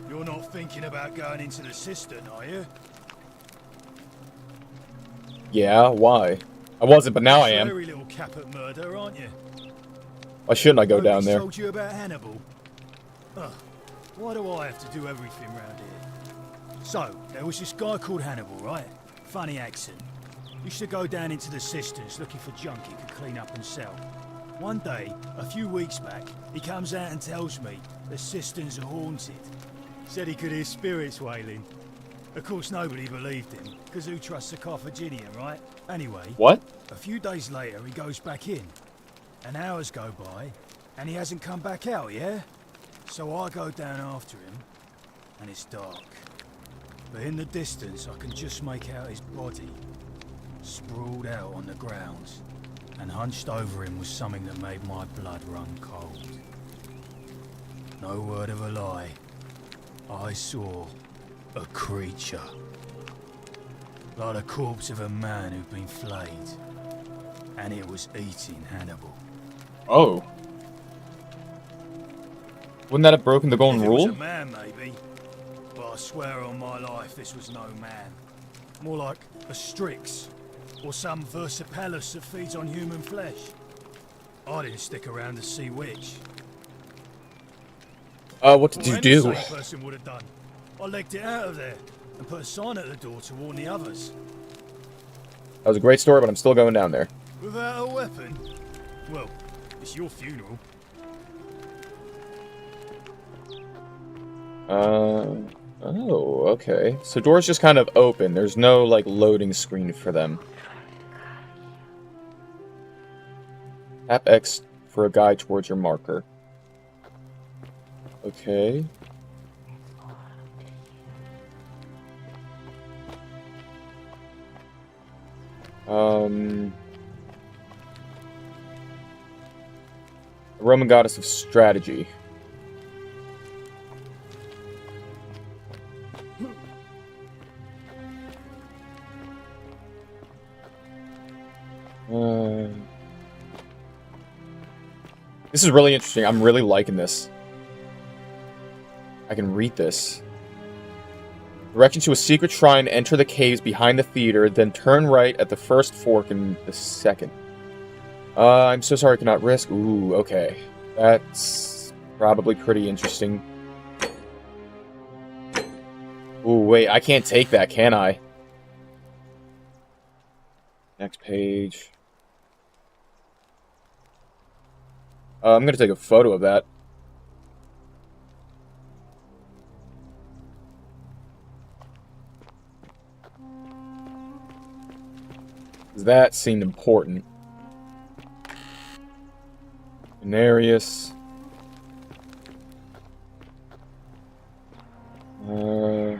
you're not thinking about going into the cistern, are you? Yeah, why? I wasn't, but now I am. Very little cap at murder, aren't you? Why shouldn't I go Nobody down there? Told you about Hannibal. Ugh, why do I have to do everything round here? So, there was this guy called Hannibal, right? Funny accent. Used to go down into the cisterns looking for junk he could clean up and sell. One day, a few weeks back, he comes out and tells me the cisterns are haunted. Said he could hear spirits wailing. Of course, nobody believed him, because who trusts a Carthaginian, right? Anyway, What? a few days later, he goes back in. And hours go by, and he hasn't come back out, yeah? So I go down after him, and it's dark. But in the distance, I can just make out his body, sprawled out on the ground, and hunched over him was something that made my blood run cold. No word of a lie, I saw a creature. Like the corpse of a man who'd been flayed, and it was eating Hannibal. Oh. Wouldn't that have broken the golden If it was rule? a man, maybe. But I swear on my life, this was no man. More like a Strix, or some Versipelus that feeds on human flesh. I didn't stick around to see which. What did you Any do? sane person would have done. I legged it out of there and put a sign at the door to warn the others. That was a great story, but I'm still going down there. Without a weapon? Well, it's your funeral. Oh, okay. So doors just kind of open. There's no, like, loading screen for them. Tap X for a guide towards your marker. Okay. Roman goddess of strategy. This is really interesting. I'm really liking this. I can read this. Direction to a secret shrine. Enter the caves behind the theater, then turn right at the first fork in the second. I'm so sorry I cannot risk. Ooh, okay. That's probably pretty interesting. Ooh, wait. I can't take that, can I? Next page. I'm going to take a photo of that. That seemed important. Venarius. Oh,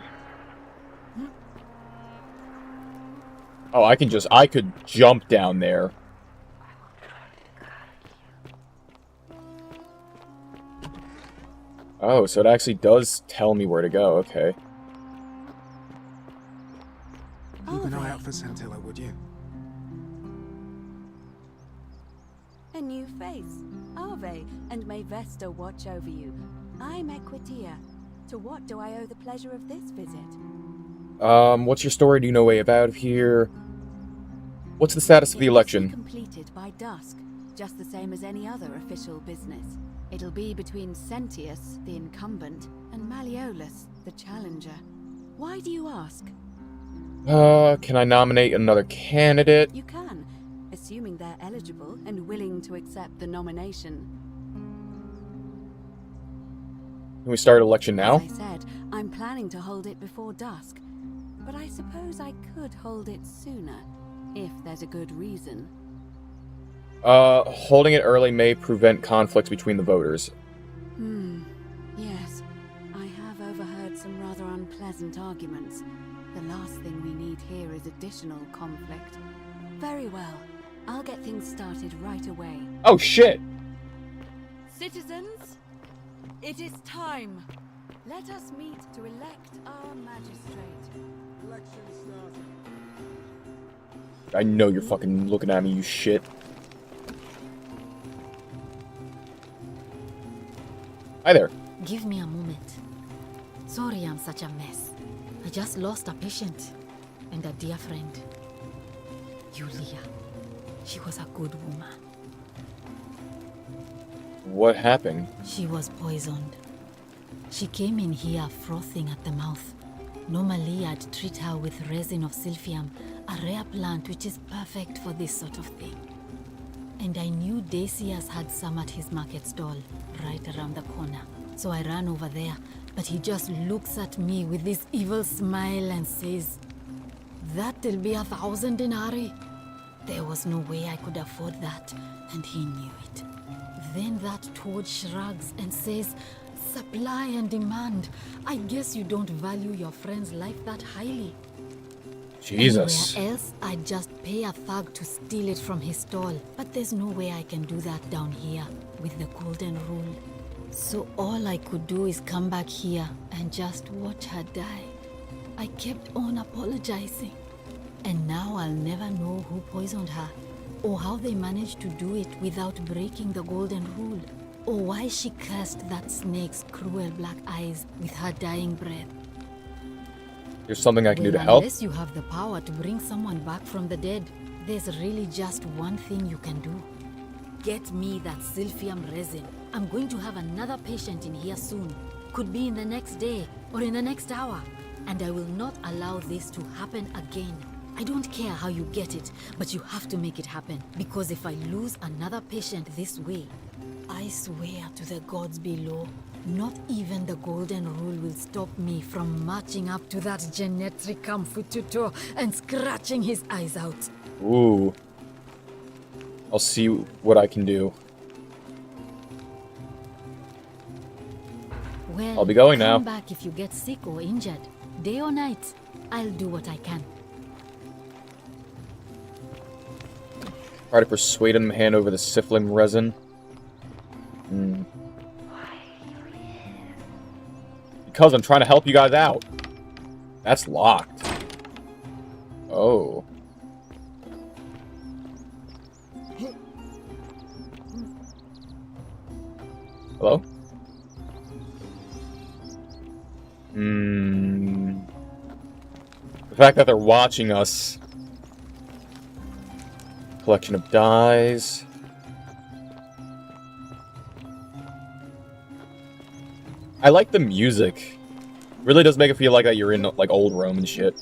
I could jump down there. Oh, so it actually does tell me where to go, okay. Keep an eye out for Scintilla, would you? A new face. Ave, and may Vesta watch over you. I'm Equitia. To what do I owe the pleasure of this visit? What's your story? Do you know way about here? What's the status of the election? It must be completed by dusk, just the same as any other official business. It'll be between Sentius, the incumbent, and Malleolus, the challenger. Why do you ask? Can I nominate another candidate? You can, assuming they're eligible and willing to accept the nomination. Can we start election now? As I said, I'm planning to hold it before dusk, but I suppose I could hold it sooner, if there's a good reason. Holding it early may prevent conflicts between the voters. Yes. I have overheard some rather unpleasant arguments. The last thing we need here is additional conflict. Very well. I'll get things started right away. Oh, shit! Citizens, it is time. Let us meet to elect our magistrate. Election started. I know you're fucking looking at me, you shit. Hi there. Give me a moment. Sorry I'm such a mess. I just lost a patient and a dear friend. Julia. She was a good woman. What happened? She was poisoned. She came in here frothing at the mouth. Normally, I'd treat her with resin of silphium, a rare plant which is perfect for this sort of thing. And I knew Decius had some at his market stall, right around the corner. So I ran over there, but he just looks at me with this evil smile and says, "That'll be 1,000 denarii." There was no way I could afford that, and he knew it. Then that toad shrugs and says, "Supply and demand. I guess you don't value your friend's life that highly." Jesus. Anywhere else, I'd just pay a thug to steal it from his stall. But there's no way I can do that down here with the golden rule. So all I could do is come back here and just watch her die. I kept on apologizing. And now I'll never know who poisoned her, or how they managed to do it without breaking the golden rule, or why she cursed that snake's cruel black eyes with her dying breath. There's something I can do to help? Unless you have the power to bring someone back from the dead, there's really just one thing you can do. Get me that silphium resin. I'm going to have another patient in here soon. Could be in the next day, or in the next hour. And I will not allow this to happen again. I don't care how you get it, but you have to make it happen. Because if I lose another patient this way, I swear to the gods below, not even the golden rule will stop me from marching up to that genetricum fututo and scratching his eyes out. Ooh. I'll see what I can do. Well, I'll be going now. Come back if you get sick or injured. Day or night, I'll do what I can. Try to persuade him to hand over the silphium resin. Because I'm trying to help you guys out. That's locked. Oh. Hello? The fact that they're watching us. Collection of dies. I like the music. Really does make it feel like that you're in like old Rome and shit.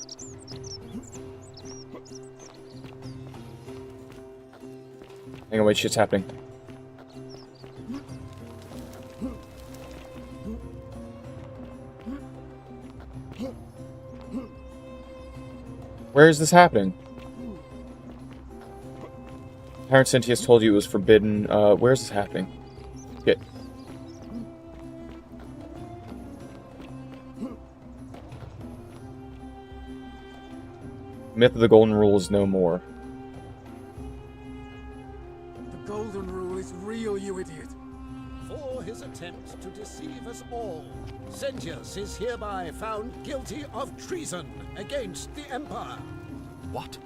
Hang on, wait, shit's happening. Where is this happening? Parent Sentius told you it was forbidden. Where is this happening? Get. Myth of the Golden Rule is no more. The Golden Rule is real, you idiot. For his attempt to deceive us all, Sentius is hereby found guilty of treason against the Empire. What?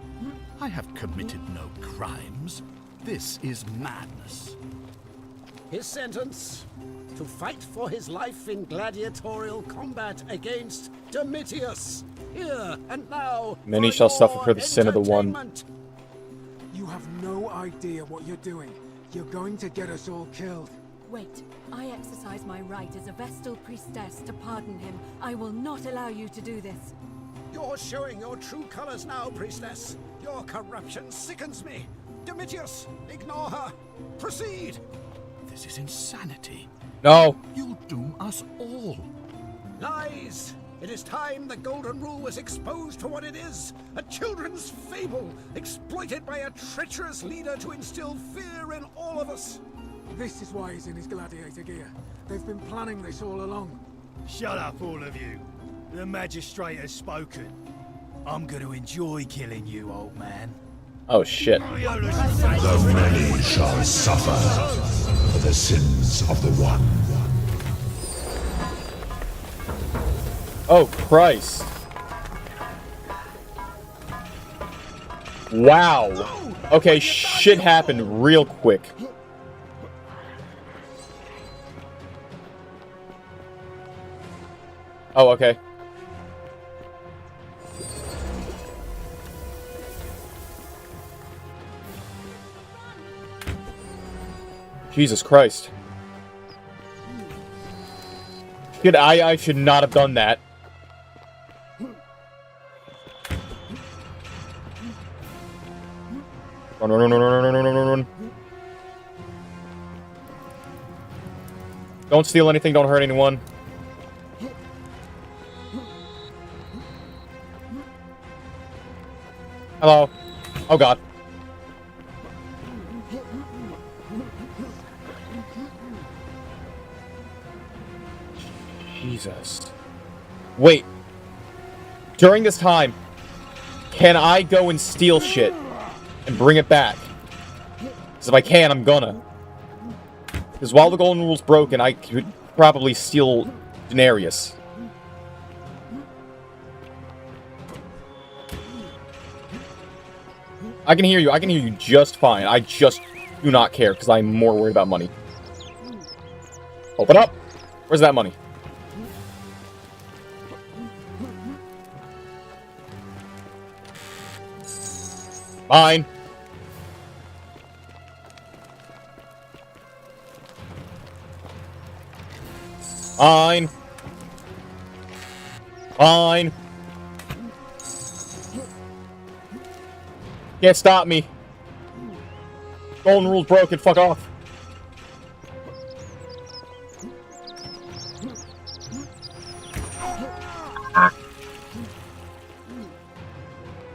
I have committed no crimes. This is madness. His sentence: to fight for his life in gladiatorial combat against Domitius. Here and now. Many shall suffer for the sin of the one. You have no idea what you're doing. You're going to get us all killed. Wait, I exercise my right as a Vestal priestess to pardon him. I will not allow you to do this. You're showing your true colors now, priestess. Your corruption sickens me. Domitius, ignore her. Proceed. This is insanity. No. You'll doom us all. Lies. It is time the Golden Rule was exposed for what it is. A children's fable, exploited by a treacherous leader to instill fear in all of us. This is why he's in his gladiator gear. They've been planning this all along. Shut up, all of you. The magistrate has spoken. I'm going to enjoy killing you, old man. Oh, shit. The many shall suffer for the sins of the one. Oh, Christ. Wow. Okay, shit happened real quick. Oh, okay. Jesus Christ. I should not have done that. Run, run, run, run, run, run, run, run, run. Don't steal anything, don't hurt anyone. Hello. Oh god. Jesus. Wait. During this time, can I go and steal shit and bring it back? Because if I can, I'm gonna. Because while the golden rule's broken, I could probably steal denarius. I can hear you. I can hear you just fine. I just do not care because I'm more worried about money. Open up. Where's that money? Mine. Mine. Mine. Can't stop me. Golden rule's broken. Fuck off.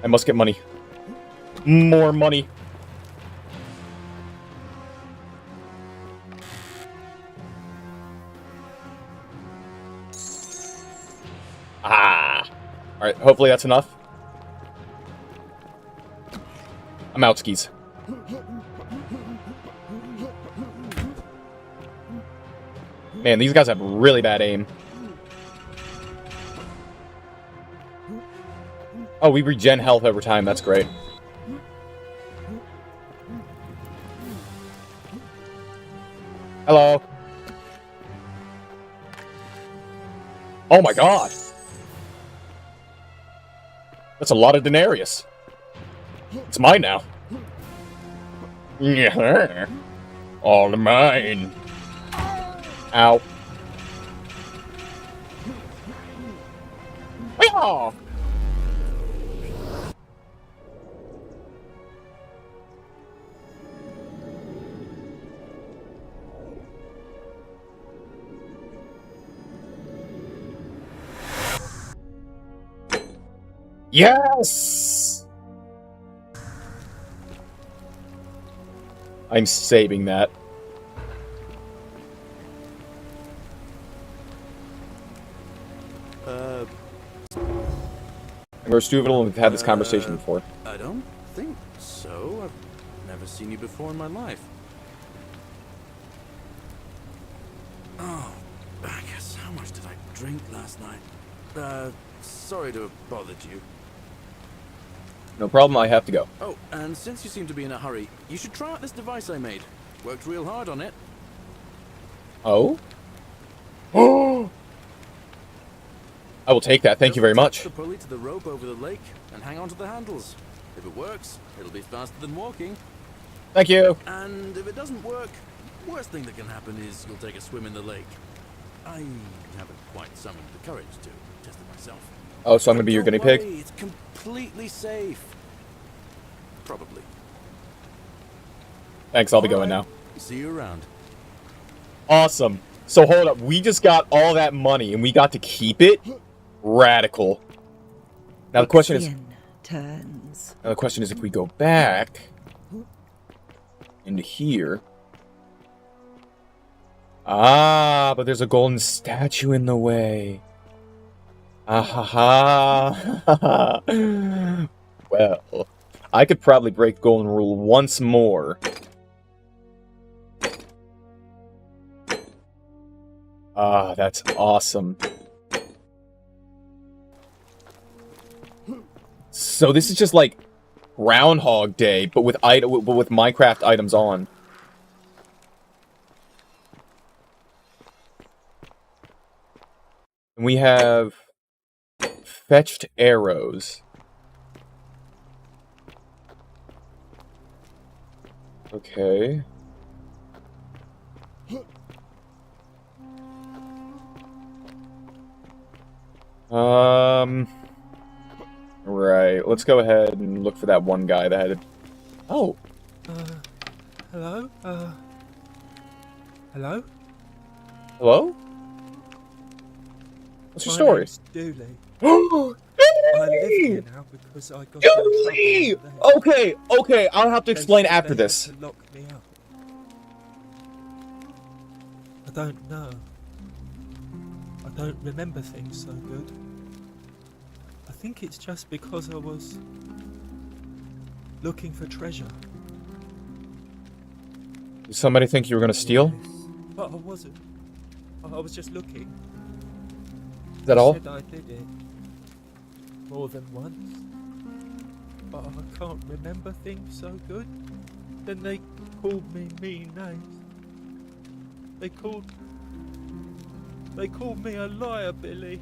I must get money. More money. Ah. Alright, hopefully that's enough. I'm out skis. Man, these guys have really bad aim. Oh, we regen health over time. That's great. Hello. Oh my god. That's a lot of denarius. It's mine now. Yeah. All mine. Ow. Oh. Yes! I'm saving that. We're stupid and we've had this conversation before. I don't think so. I've never seen you before in my life. Oh, I guess how much did I drink last night? Sorry to have bothered you. No problem, I have to go. Oh, and since you seem to be in a hurry, you should try out this device I made. Worked real hard on it. Oh? Oh! I will take that, thank you very much. The pulley to the rope over the lake and hang on to the handles. If it works, it'll be faster than walking. Thank you. And if it doesn't work, worst thing that can happen is you'll take a swim in the lake. I haven't quite summoned the courage to test it myself. Oh, so I'm gonna be your guinea pig? It's completely safe. Probably. Thanks, I'll be going now. See you around. Awesome. So hold up, we just got all that money and we got to keep it? Radical. Now the question is... turns. Now the question is if we go back... into here... Ah, but there's a golden statue in the way. Ah ha ha. Well, I could probably break the golden rule once more. Ah, that's awesome. So this is just like Groundhog Day, but with Minecraft items on. And we have fetched arrows. Okay. Right, let's go ahead and look for that one guy that had... Oh, Hello? Hello? Hello? What's your My story? name's Dooley. I live here now because I got Dooley! in trouble. Okay, I'll have to explain after this. They had to lock me up. I don't know. I don't remember things so good. I think it's just because I was looking for treasure. Did somebody think you were gonna steal? But I wasn't. I was just looking. Is that all? I said I did it more than once, but I can't remember things so good. Then they called me mean names. They called me a liar, Billy.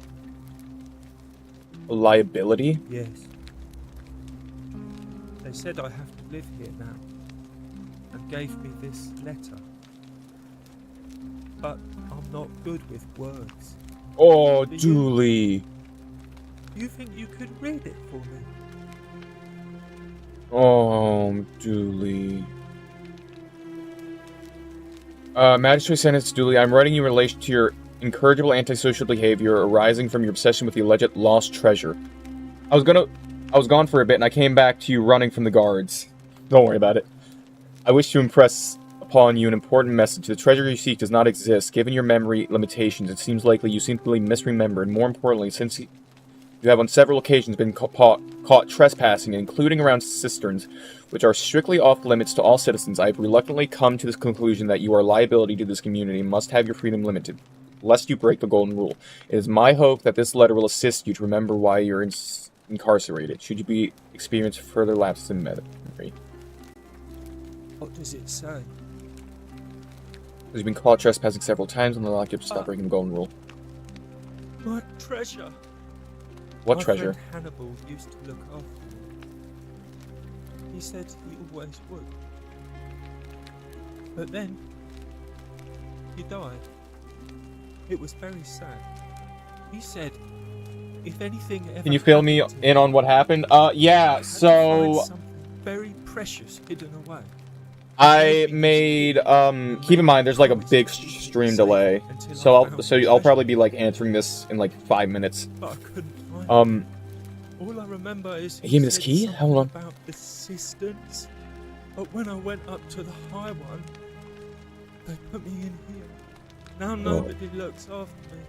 A liability? Yes. They said I have to live here now, and gave me this letter. But I'm not good with words. Oh, Dooley. You think you could read it for me? Oh, Dooley. Magistrate sentence, Dooley. I'm writing you in relation to your incorrigible antisocial behavior arising from your obsession with the alleged lost treasure. I was gone for a bit and I came back to you running from the guards. Don't worry about it. I wish to impress upon you an important message. The treasure you seek does not exist. Given your memory limitations, it seems likely you simply misremember, and more importantly, since you have on several occasions been caught trespassing, including around cisterns, which are strictly off limits to all citizens, I have reluctantly come to this conclusion that you are a liability to this community and must have your freedom limited, lest you break the golden rule. It is my hope that this letter will assist you to remember why you're incarcerated, should you experience further lapses in memory. What does it say? You've been caught trespassing several times and the lock-up to stop breaking the golden rule. My treasure. What My treasure? friend Hannibal used to look after me. He said he always would. But then, he died. It was very sad. He said, if anything ever Can you fill me in on what happened? Yeah, so something very precious hidden away. I made keep in mind there's like a big stream delay. So I'll probably be like answering this in like 5 minutes. But I couldn't find all I remember is he gave me this key? Hold on. About the cisterns. But when I went up to the high one, they put me in here. Now nobody looks after me.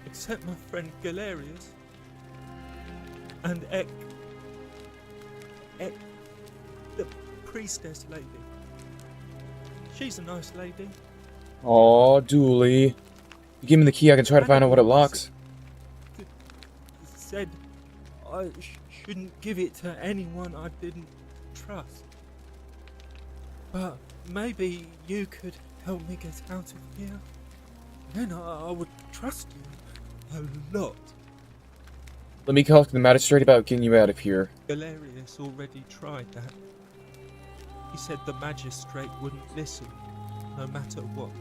Except my friend Galerius. And Ek, the priestess lady. She's a nice lady. Oh, Dooley. You give me the key, I can try to find out what it locks. Said I shouldn't give it to anyone I didn't trust. But maybe you could help me get out of here. Then I would trust you a lot. Let me talk to the magistrate about getting you out of here. Galerius already tried that. He said the magistrate wouldn't listen, no matter what.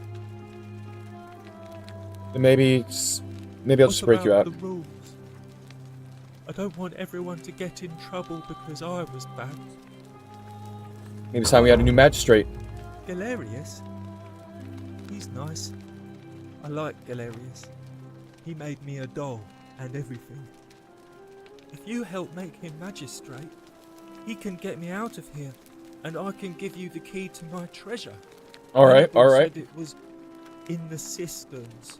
Then maybe I'll just break you out. The rules? I don't want everyone to get in trouble because I was bad. Maybe it's time we had a new magistrate. Galerius? He's nice. I like Galerius. He made me a doll and everything. If you help make him magistrate, he can get me out of here, and I can give you the key to my treasure. Alright. Said it was in the cisterns.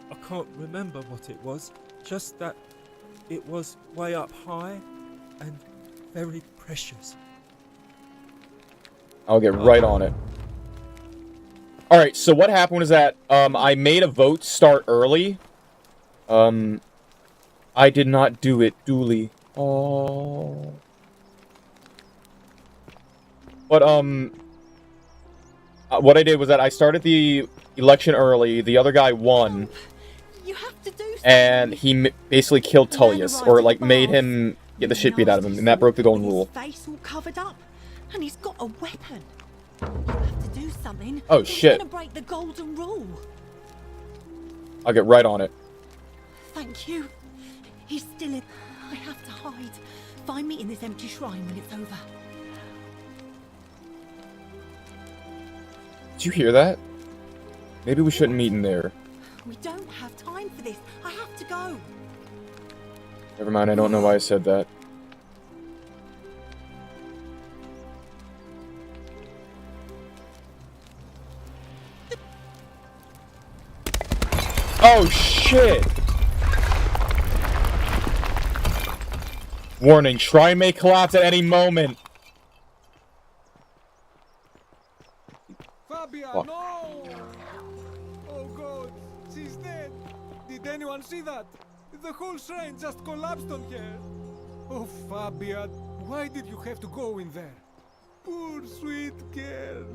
I can't remember what it was, just that it was way up high and very precious. I'll get right on it. Alright, so what happened was that, I made a vote start early. I did not do it, Dooley. Oh. But, what I did was that I started the election early, the other guy won. You have to do something. And he basically killed Tullius, or like made him get the shit beat out of him, and that broke the golden rule. His face all covered up, and he's got a weapon. You have to do something. Oh shit. It's gonna break the golden rule. I'll get right on it. Thank you. He's still in. I have to hide. Find me in this empty shrine when it's over. Did you hear that? Maybe we shouldn't meet in there. We don't have time for this. I have to go. Never mind, I don't know why I said that. Oh, shit! Warning, shrine may collapse at any moment. Fabia, Fuck. no! Oh god, she's dead. Did anyone see that? The whole shrine just collapsed on her. Oh, Fabia, why did you have to go in there? Poor sweet girl.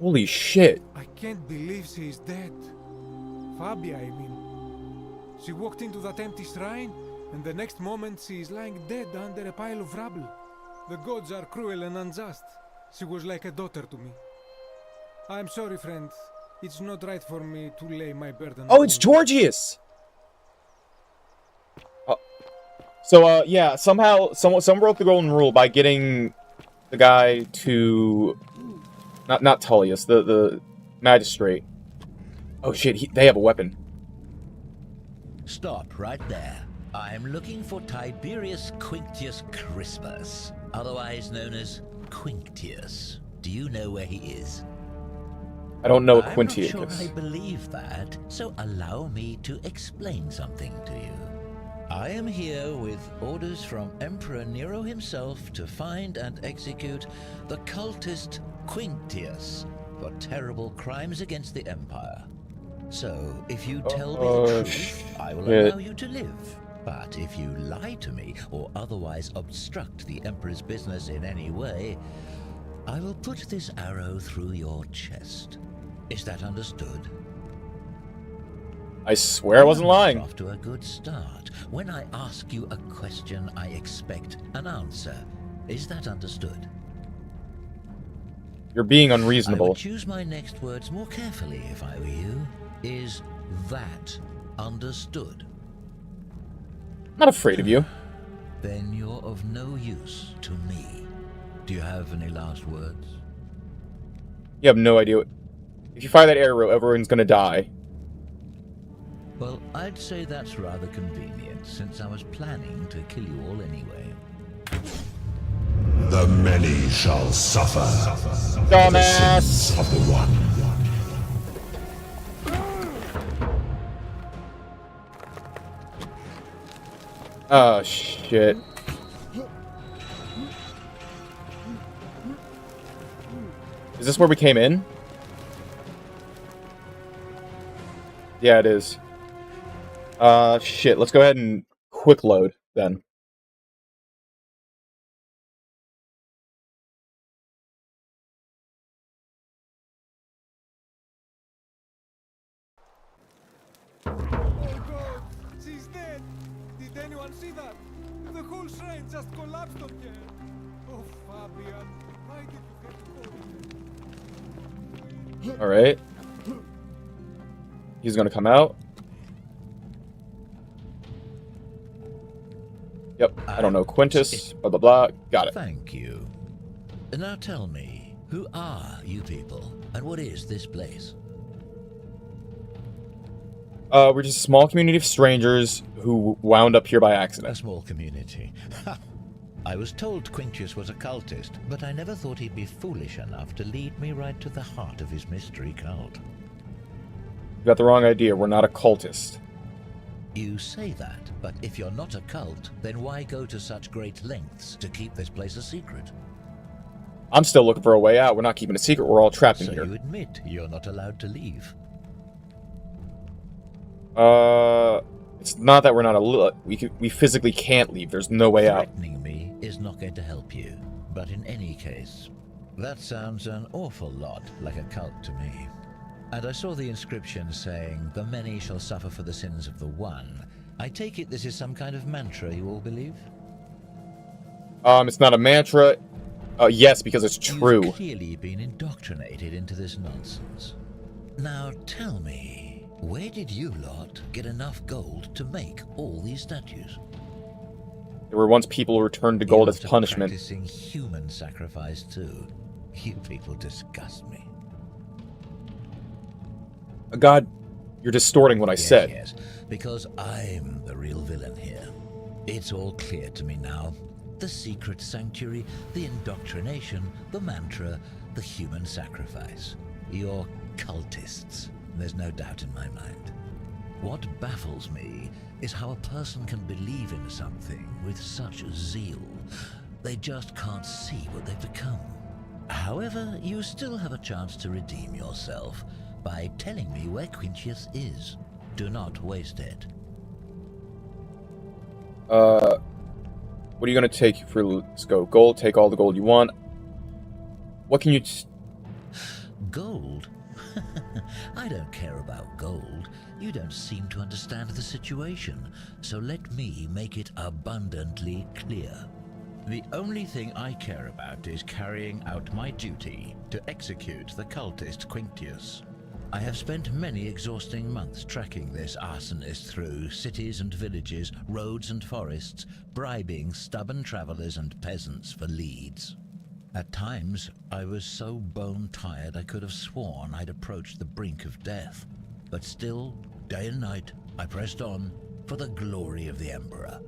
Holy shit. I can't believe she is dead. Fabia, I mean. She walked into that empty shrine, and the next moment she is lying dead under a pile of rubble. The gods are cruel and unjust. She was like a daughter to me. I'm sorry, friend. It's not right for me to lay my burden. Oh, it's Georgius! So, yeah, somehow, someone broke the golden rule by getting the guy to... Not Tullius, the magistrate. Oh shit, they have a weapon. Stop right there. I'm looking for Tiberius Quinctius Crispus, otherwise known as Quinctius. Do you know where he is? I don't know what Quintius I'm not is. sure I believe that, so allow me to explain something to you. I am here with orders from Emperor Nero himself to find and execute the cultist Quinctius for terrible crimes against the Empire. So, if you tell me the truth, I will allow you to live. But if you lie to me or otherwise obstruct the Emperor's business in any way, I will put this arrow through your chest. Is that understood? I swear I wasn't lying. Off to a good start. When I ask you a question, I expect an answer. Is that understood? You're being I unreasonable. would choose my next words more carefully if I were you. Is that understood? I'm not afraid of you. Then you're of no use to me. Do you have any last words? You have no idea what... If you fire that arrow, everyone's gonna die. Well, I'd say that's rather convenient, since I was planning to kill you all anyway. The many shall suffer for the Dumbass. sins of the one. Oh, shit. Is this where we came in? Yeah, it is. Shit, let's go ahead and quick load, then. Oh god, she's dead. Did anyone see that? The whole shrine just collapsed on her. Oh, Fabian, why did you have to go in there? Alright. He's gonna come out. Yep, I don't know. Quintus, blah blah blah. Got it. Thank you. Now tell me, who are you people, and what is this place? We're just a small community of strangers who wound up here by accident. A small community. I was told Quinctius was a cultist, but I never thought he'd be foolish enough to lead me right to the heart of his mystery cult. You got the wrong idea. We're not a cultist. You say that, but if you're not a cult, then why go to such great lengths to keep this place a secret? I'm still looking for a way out. We're not keeping a secret. We're all trapped in So here. you admit you're not allowed to leave? It's not that we're not we physically can't leave. There's no way out. Threatening me is not going to help you. But in any case, that sounds an awful lot like a cult to me. And I saw the inscription saying, "The many shall suffer for the sins of the one." I take it this is some kind of mantra you all believe? It's not a mantra. Yes, because it's true. You've clearly been indoctrinated into this nonsense. Now tell me, where did you lot get enough gold to make all these statues? There were once people who returned to gold as punishment. Practicing human sacrifice too. You people disgust me. God, you're distorting what I said. Yes, because I'm the real villain here. It's all clear to me now. The secret sanctuary, the indoctrination, the mantra, the human sacrifice. You're cultists. There's no doubt in my mind. What baffles me is how a person can believe in something with such zeal. They just can't see what they've become. However, you still have a chance to redeem yourself by telling me where Quintius is. Do not waste it. What are you gonna take for? Let's go. Gold. Take all the gold you want. What can you? Gold? I don't care about gold. You don't seem to understand the situation, so let me make it abundantly clear. The only thing I care about is carrying out my duty to execute the cultist Quintius. I have spent many exhausting months tracking this arsonist through cities and villages, roads and forests, bribing stubborn travelers and peasants for leads. At times, I was so bone-tired I could have sworn I'd approached the brink of death. But still, day and night, I pressed on for the glory of the Emperor.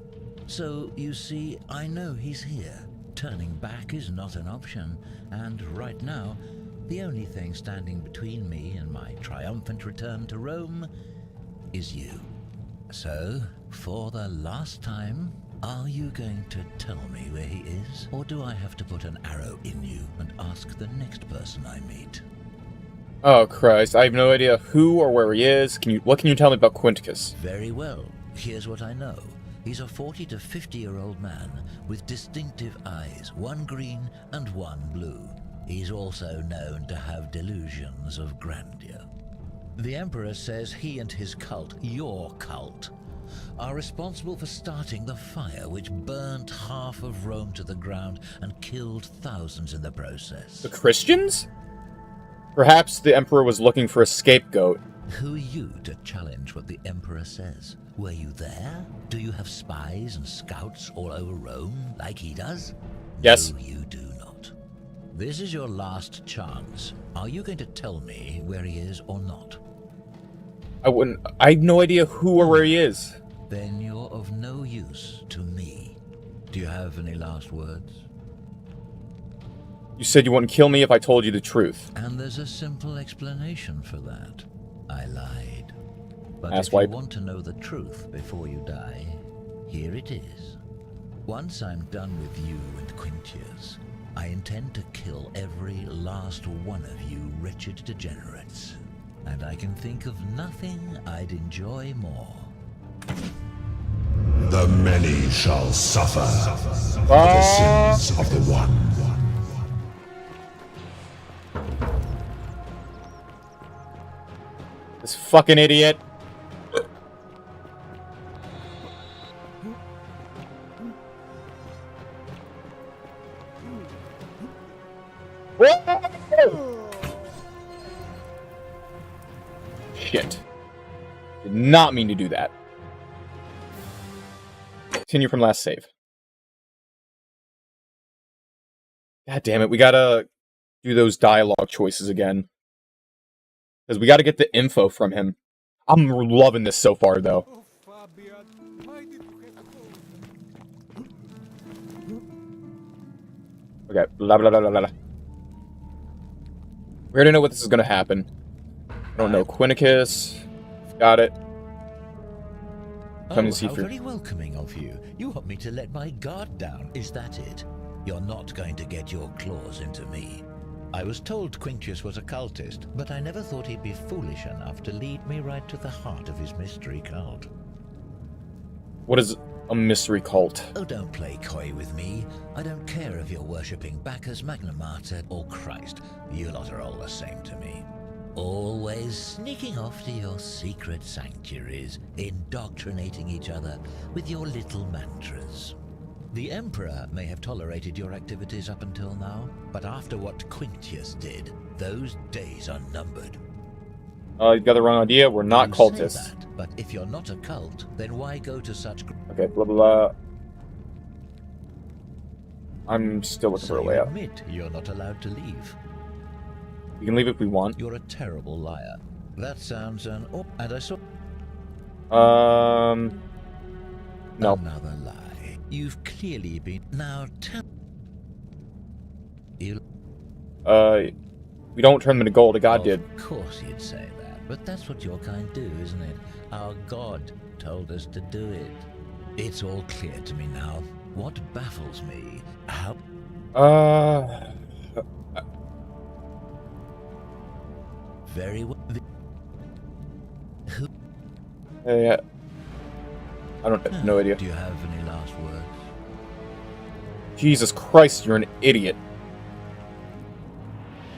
So, you see, I know he's here. Turning back is not an option, and right now, the only thing standing between me and my triumphant return to Rome is you. So, for the last time, are you going to tell me where he is? Or do I have to put an arrow in you and ask the next person I meet? Oh Christ, I have no idea who or where he is. What can you tell me about Quinticus? Very well. Here's what I know. He's a 40 to 50-year-old man with distinctive eyes, one green and one blue. He's also known to have delusions of grandeur. The Emperor says he and his cult, your cult, are responsible for starting the fire which burnt half of Rome to the ground and killed thousands in the process. The Christians? Perhaps the Emperor was looking for a scapegoat. Who are you to challenge what the Emperor says? Were you there? Do you have spies and scouts all over Rome like he does? Yes. No, you do not. This is your last chance. Are you going to tell me where he is or not? I have no idea who or where he is. Then you're of no use to me. Do you have any last words? You said you wouldn't kill me if I told you the truth. And there's a simple explanation for that. I lied. But Asswipe. if you want to know the truth before you die, here it is. Once I'm done with you and Quintius, I intend to kill every last one of you wretched degenerates. And I can think of nothing I'd enjoy more. The many shall suffer for the sins of the one. This fucking idiot. Shit. Did not mean to do that. Continue from last save. God damn it, we gotta do those dialogue choices again. Because we gotta get the info from him. I'm loving this so far, though. Okay, blah blah blah blah blah. We already know what this is gonna happen. I don't know. Quinticus. Got it. Come to see how very welcoming of you. You want me to let my guard down, is that it? You're not going to get your claws into me. I was told Quintius was a cultist, but I never thought he'd be foolish enough to lead me right to the heart of his mystery cult. What is a mystery cult? Oh, don't play coy with me. I don't care if you're worshipping Bacchus, Magna Mater, or Christ. You lot are all the same to me. Always sneaking off to your secret sanctuaries, indoctrinating each other with your little mantras. The Emperor may have tolerated your activities up until now, but after what Quintius did, those days are numbered. You got the wrong idea. We're not You cultists. say that, but if you're not a cult, then why go to such... Okay, blah blah blah. I'm still looking for a So way you out. admit you're not allowed to leave. We can leave if we want. You're a terrible liar. That sounds an... Oh, and I saw... No. Another lie. You've clearly been... Now tell... You... We don't turn them into gold. A god did. Of course you'd say that, but that's what your kind do, isn't it? Our god told us to do it. It's all clear to me now. What baffles me... How... Very well... Who... Yeah. I don't have no idea. Do you have any last words? Jesus Christ, you're an idiot.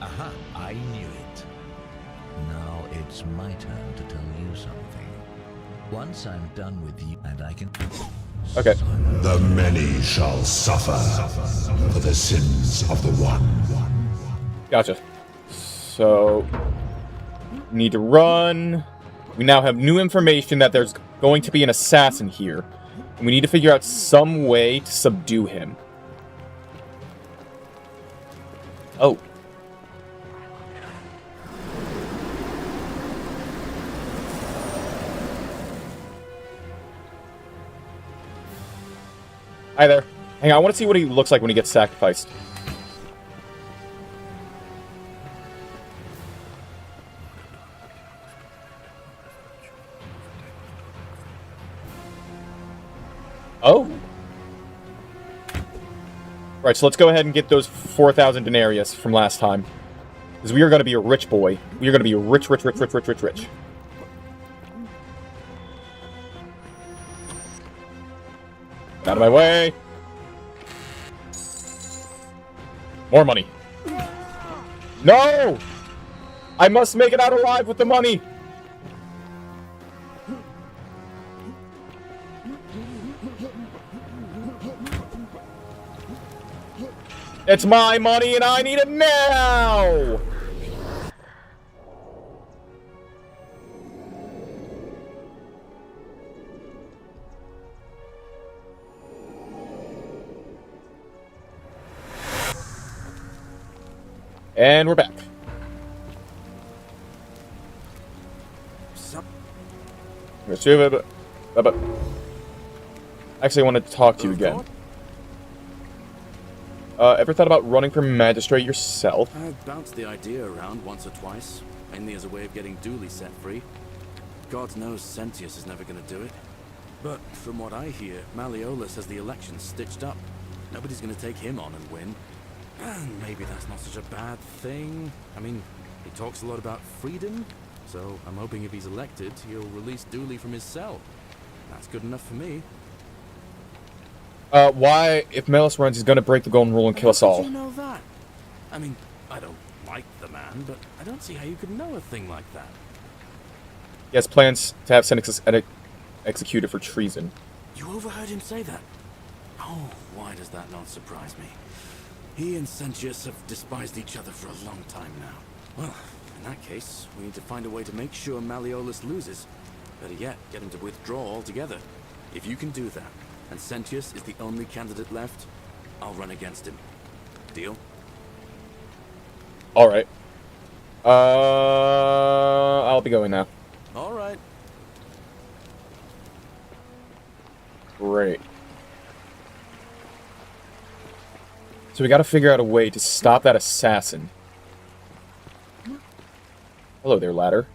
Aha, I knew it. Now it's my turn to tell you something. Once I'm done with you and I can... Okay. The many shall suffer for the sins of the one. Gotcha. So... need to run. We now have new information that there's going to be an assassin here. And we need to figure out some way to subdue him. Oh. Hi there. Hang on, I want to see what he looks like when he gets sacrificed. Oh. Right, so let's go ahead and get those 4,000 denarius from last time. Because we are going to be a rich boy. We are going to be rich, rich, rich, rich, rich, rich, rich. Out of my way. More money. No! I must make it out alive with the money. It's my money and I need it now! And we're back. Actually, I wanted to talk to you again. Ever thought about running for magistrate yourself? I've bounced the idea around once or twice, mainly as a way of getting Dooley set free. God knows Sentius is never going to do it. But from what I hear, Malleolus has the election stitched up. Nobody's going to take him on and win. And maybe that's not such a bad thing. I mean, he talks a lot about freedom, so I'm hoping if he's elected, he'll release Dooley from his cell. That's good enough for me. Why, if Melis runs, he's gonna break the golden rule and kill us all? How did you know that? I mean, I don't like the man, but I don't see how you could know a thing like that. He has plans to have Senex executed for treason. You overheard him say that? Oh, why does that not surprise me? He and Sentius have despised each other for a long time now. Well, in that case, we need to find a way to make sure Malleolus loses. Better yet, get him to withdraw altogether. If you can do that, and Sentius is the only candidate left, I'll run against him. Deal? Alright. I'll be going now. Alright. Great. So we gotta figure out a way to stop that assassin. Hello there, ladder.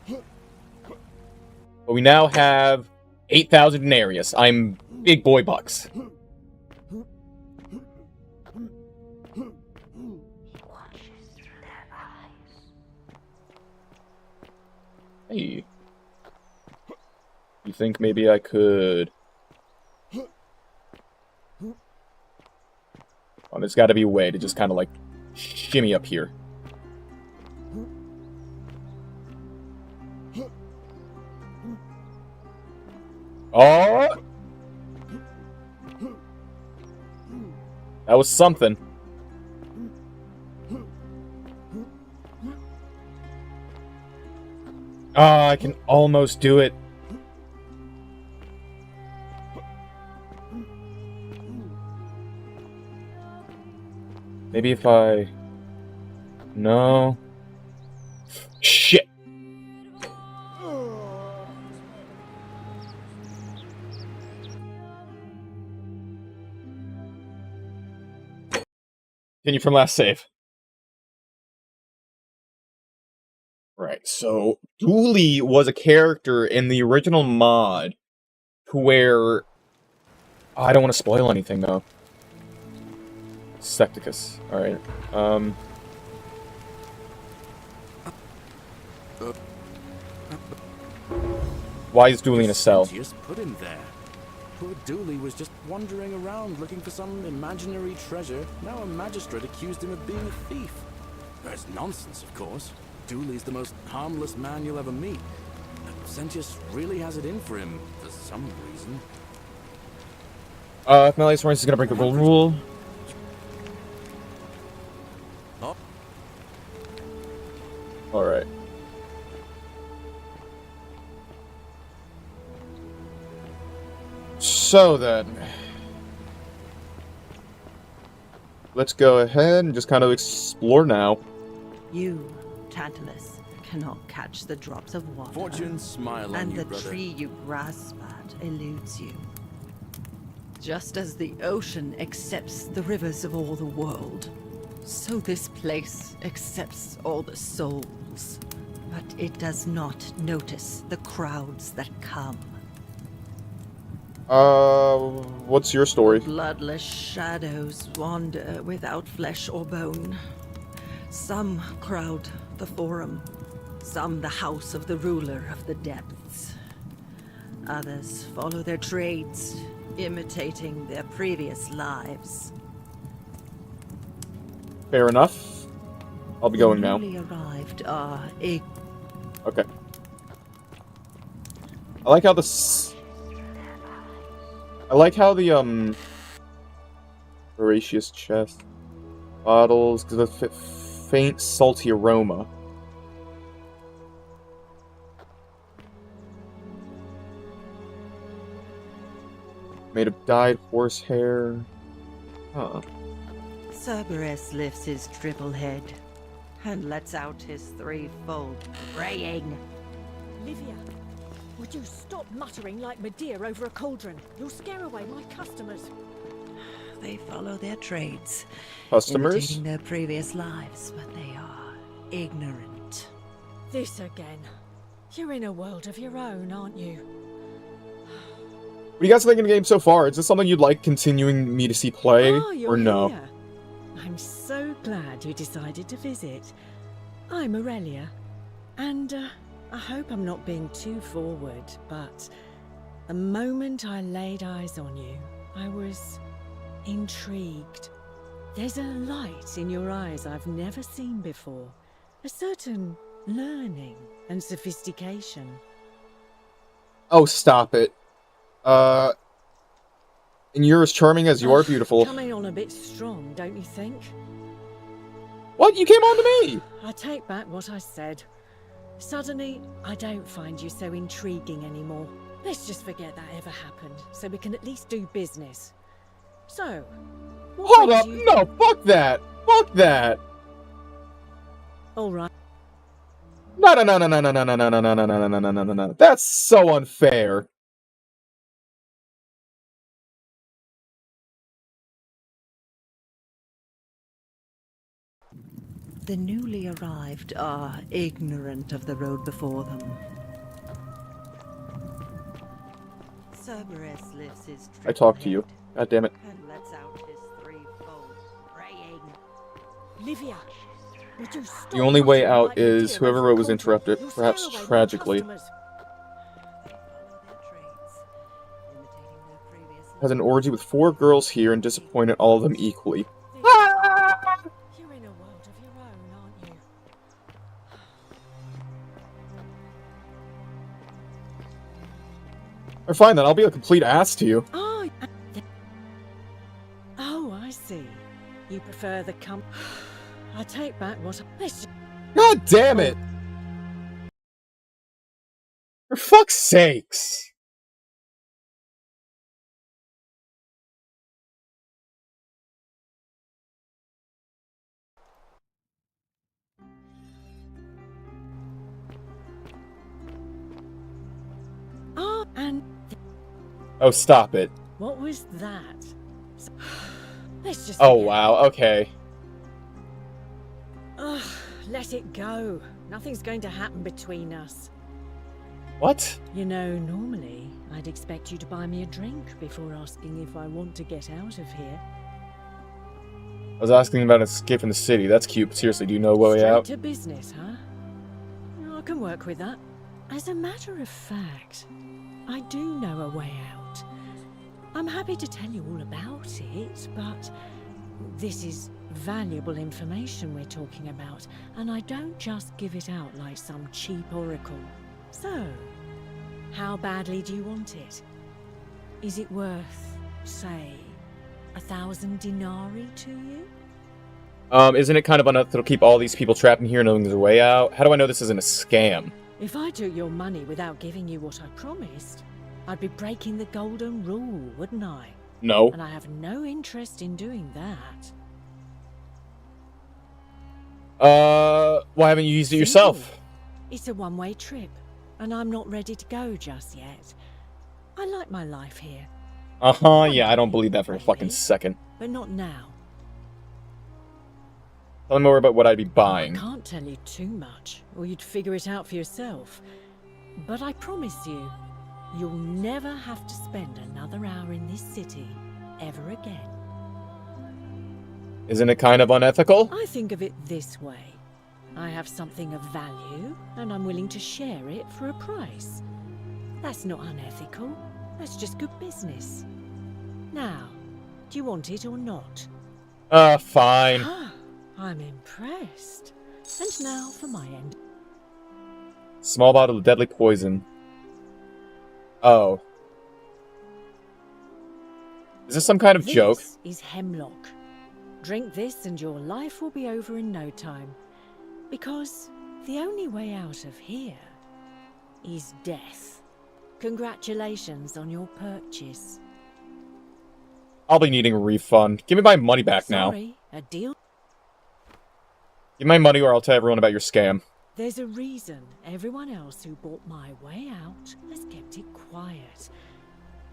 But we now have 8,000 denarius. I'm big boy bucks. Hey. You think maybe I could... Oh, there's gotta be a way to just kind of like shimmy up here. Oh! That was something. Ah, I can almost do it. Maybe if I... No. Shit! Continue from last save. Right, so Dooley was a character in the original mod where... I don't want to spoil anything, though. Septicus. Alright. Why is Dooley in a cell? Just put him there. Poor Dooley was just wandering around looking for some imaginary treasure. Now a magistrate accused him of being a thief. That's nonsense, of course. Dooley's the most harmless man you'll ever meet. But Sentius really has it in for him, for some reason. If Malleus Royce is gonna break the gold rule. Oh. Alright. So then, let's go ahead and just kind of explore now. You, Tantalus, cannot catch the drops of water. Fortune smile on and you, the brother. tree you grasp at eludes you. Just as the ocean accepts the rivers of all the world, so this place accepts all the souls. But it does not notice the crowds that come. What's your story? Bloodless shadows wander without flesh or bone. Some crowd the forum, some the house of the ruler of the depths. Others follow their trades, imitating their previous lives. Fair enough. I'll be going now. Newly arrived are a... Okay. I like how the voracious chest bottles because of the faint salty aroma. Made of dyed horsehair. Huh. Cerberus lifts his triple head and lets out his threefold braying. Livia, would you stop muttering like Medea over a cauldron? You'll scare away my customers. They follow their trades, Customers? imitating their previous lives, but they are ignorant. This again. You're in a world of your own, aren't you? What do you guys think of the game so far? Is this something you'd like continuing me to see play, You're or no? here. I'm so glad you decided to visit. I'm Aurelia, and I hope I'm not being too forward, but the moment I laid eyes on you, I was intrigued. There's a light in your eyes I've never seen before, a certain learning and sophistication. Oh, stop it. And you're as charming as you are beautiful. Coming on a bit strong, don't you think? What? You came on to me! I take back what I said. Suddenly, I don't find you so intriguing anymore. Let's just forget that ever happened, so we can at least do business. So, Hold up! No, fuck that! Fuck that! Alright. No, no, no, no, no, no, no, no, no, no, no, no, no, no, no, no, no, no. That's so unfair. The newly arrived are ignorant of the road before them. Cerberus lifts his I talk to you. God damn it. and lets out his threefold braying. Livia, would you stop The only way muttering out like is Medea whoever over a was cauldron? interrupted, You'll perhaps scare away my tragically, customers. has an orgy with 4 girls here and disappointed all of them equally. You're in a world of your own, aren't you? Or fine then, I'll be a complete ass to you. Oh, I see. You prefer the I take back what Let's God damn it! For fuck's sakes! And Oh, stop it. what was that? Let's just. Oh, forget wow. Okay. Ugh, let it go. Nothing's going to happen between us. What? You know, normally I'd expect you to buy me a drink before asking if I want to get out of here. I was asking about escaping the city. That's cute, but seriously, do you know a way Straight out? to business, huh? I can work with that. As a matter of fact, I do know a way out. I'm happy to tell you all about it, but this is valuable information we're talking about, and I don't just give it out like some cheap oracle. So, how badly do you want it? Is it worth, say, 1,000 denarii to you? Isn't it kind of unethical to keep all these people trapped in here knowing there's a way out? How do I know this isn't a scam? If I took your money without giving you what I promised, I'd be breaking the golden rule, wouldn't I? No. And I have no interest in doing that. Why haven't you used it yourself? It's a one-way trip, and I'm not ready to go just yet. I like my life here, Yeah, I don't believe that for a fucking second. but not now. Tell me more about what I'd be buying. I can't tell you too much, or you'd figure it out for yourself. But I promise you, you'll never have to spend another hour in this city ever again. Isn't it kind of unethical? I think of it this way. I have something of value, and I'm willing to share it for a price. That's not unethical. That's just good business. Now, do you want it or not? Fine. I'm impressed. And now for my end. Small bottle of deadly poison. Oh. Is this some kind of joke? This is hemlock. Drink this and your life will be over in no time. Because the only way out of here is death. Congratulations on your purchase. I'll be needing a refund. Give me my money back now. Sorry, a deal? Give my money or I'll tell everyone about your scam. There's a reason everyone else who bought my way out has kept it quiet.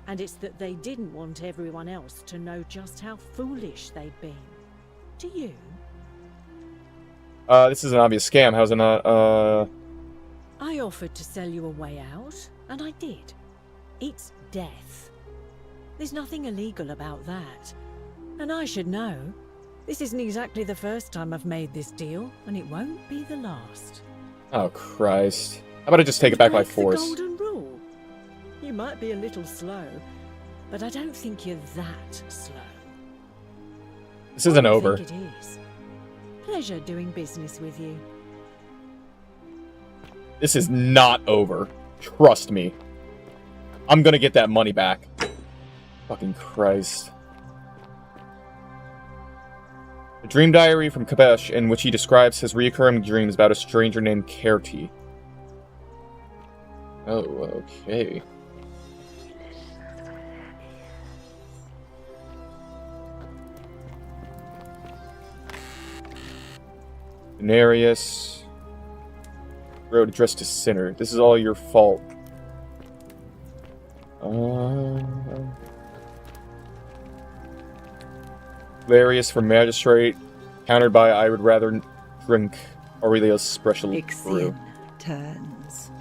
And it's that they didn't want everyone else to know just how foolish they'd been. Do you? This is an obvious scam. How's it not, I offered to sell you a way out, and I did. It's death. There's nothing illegal about that. And I should know. This isn't exactly the first time I've made this deal, and it won't be the last. Oh, Christ. How about I just take it back by Break force? The golden rule. You might be a little slow, but I don't think you're that slow. This isn't I over. think it is. Pleasure doing business with you. This is not over. Trust me. I'm gonna get that money back. Fucking Christ. A dream diary from Kabesh in which he describes his recurring dreams about a stranger named Kerti. Oh, okay. Denarius. Road addressed to Sinner. This is all your fault. Valerius for Magistrate. Countered by I would rather drink Aurelia's special brew. Ixion turns.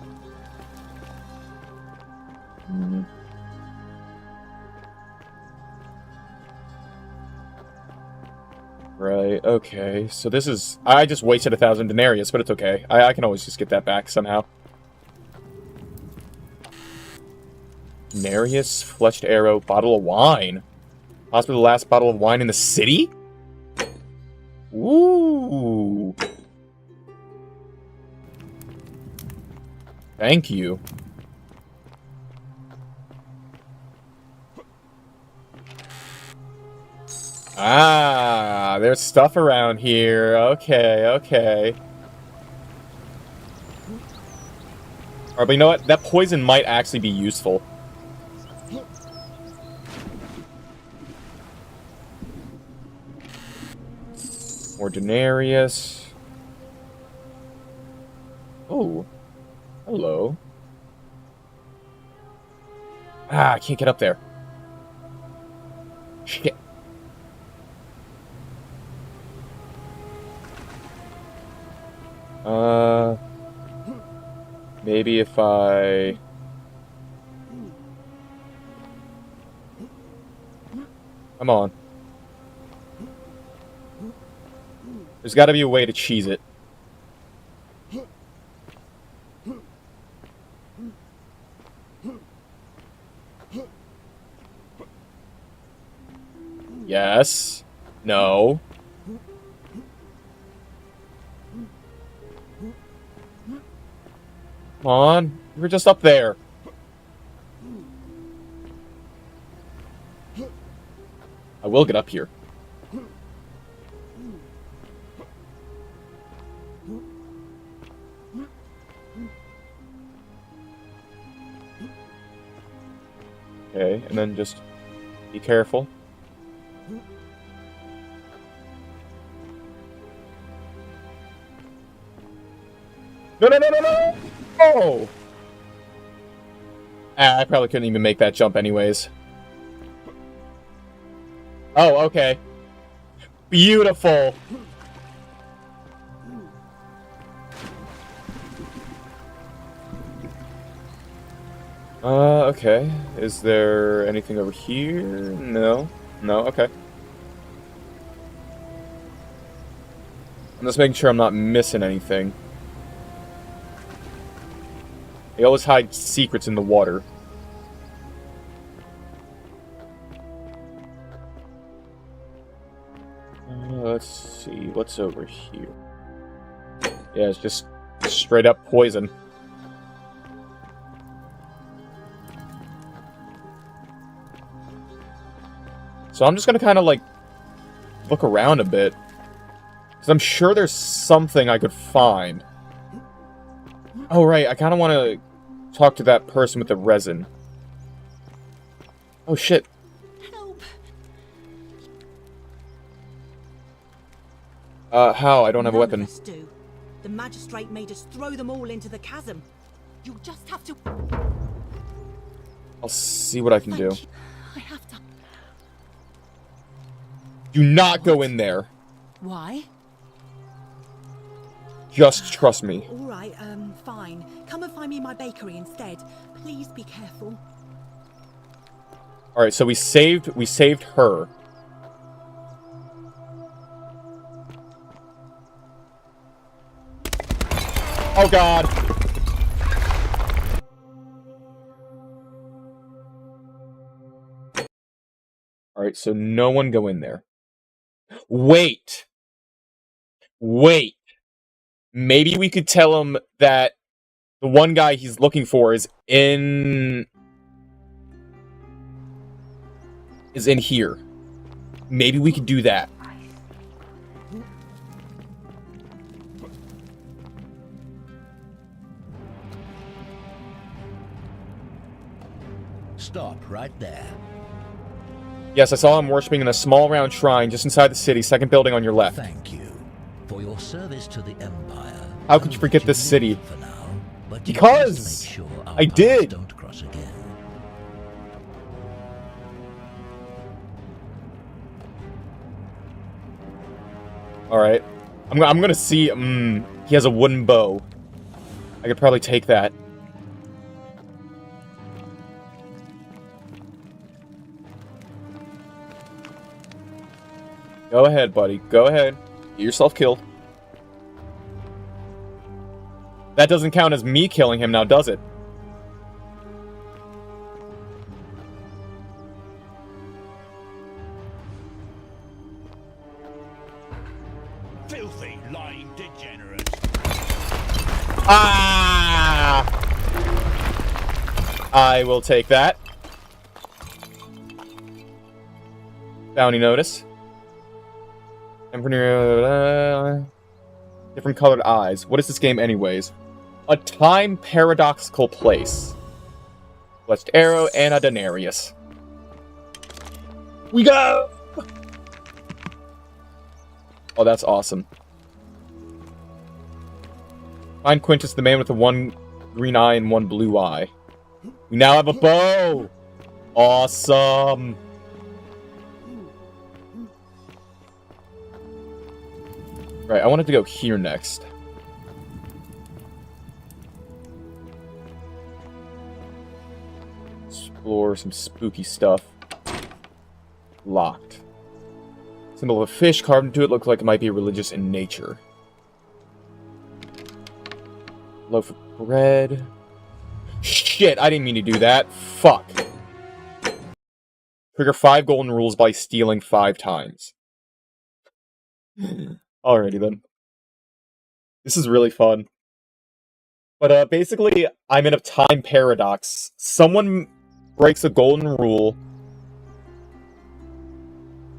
Right, okay. So this is... I just wasted 1,000 denarius, but it's okay. I can always just get that back somehow. Denarius, fleshed arrow, bottle of wine. Possibly the last bottle of wine in the city? Ooh. Thank you. Ah, there's stuff around here. Okay, okay. Alright, but you know what? That poison might actually be useful. More denarius. Oh. Hello. Ah, I can't get up there. Shit. Maybe if I... Come on. There's gotta be a way to cheese it. Yes. No. Come on. You were just up there. I will get up here. Okay, and then just be careful. No, no, no, no, no! Oh! Ah, I probably couldn't even make that jump anyways. Oh, okay. Beautiful! Okay. Is there anything over here? No. No, okay. I'm just making sure I'm not missing anything. They always hide secrets in the water. Let's see, what's over here? Yeah, it's just straight up poison. So I'm just gonna kind of like look around a bit, because I'm sure there's something I could find. Oh right, I kind of want to talk to that person with the resin. Oh shit. Help. How? I don't have a weapon. None of us do. The magistrate made us throw them all into the chasm. You'll just have to... I'll see what I can do. I have to... Do not go in there. Why? Just trust me. All right, fine. Come and find me in my bakery instead. Please be careful. All right, so we saved her. Oh god. All right, so no one go in there. Wait. Wait. Maybe we could tell him that the one guy he's looking for is in here. Maybe we could do that. Stop right there. Yes, I saw him worshipping in a small round shrine just inside the city, second building on your left. Thank you for your service to the Empire. How could you forget this city? For now, but because make sure our I did. Don't cross again. All right, I'm gonna see. He has a wooden bow. I could probably take that. Go ahead, buddy. Go ahead. Get yourself killed. That doesn't count as me killing him now, does it? Filthy, lying degenerate. Ah! I will take that. Bounty notice. Different colored eyes. What is this game anyways? A time paradoxical place. Blessed arrow and a denarius. We go! Oh, that's awesome. Find Quintus, the man with the one green eye and one blue eye. We now have a bow! Awesome. Right, I wanted to go here next. Explore some spooky stuff. Locked. Symbol of a fish carved into it, looks like it might be religious in nature. Loaf of bread. Shit, I didn't mean to do that. Fuck. Trigger 5 golden rules by stealing 5 times. Alrighty then. This is really fun. But basically, I'm in a time paradox. Someone breaks a golden rule,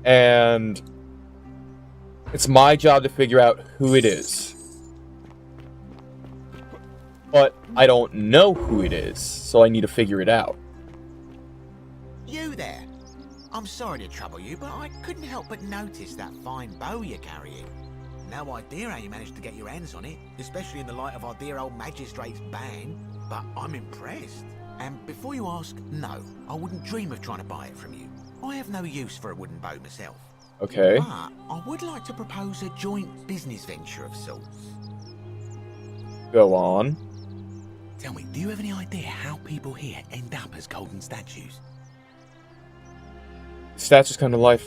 and it's my job to figure out who it is. But I don't know who it is, so I need to figure it out. You there? I'm sorry to trouble you, but I couldn't help but notice that fine bow you're carrying. No idea how you managed to get your hands on it, especially in the light of our dear old magistrate's ban, but I'm impressed. And before you ask, no, I wouldn't dream of trying to buy it from you. I have no use for a wooden bow myself. Okay. But I would like to propose a joint business venture of sorts. Go on. Tell me, do you have any idea how people here end up as golden statues? Statues come to life,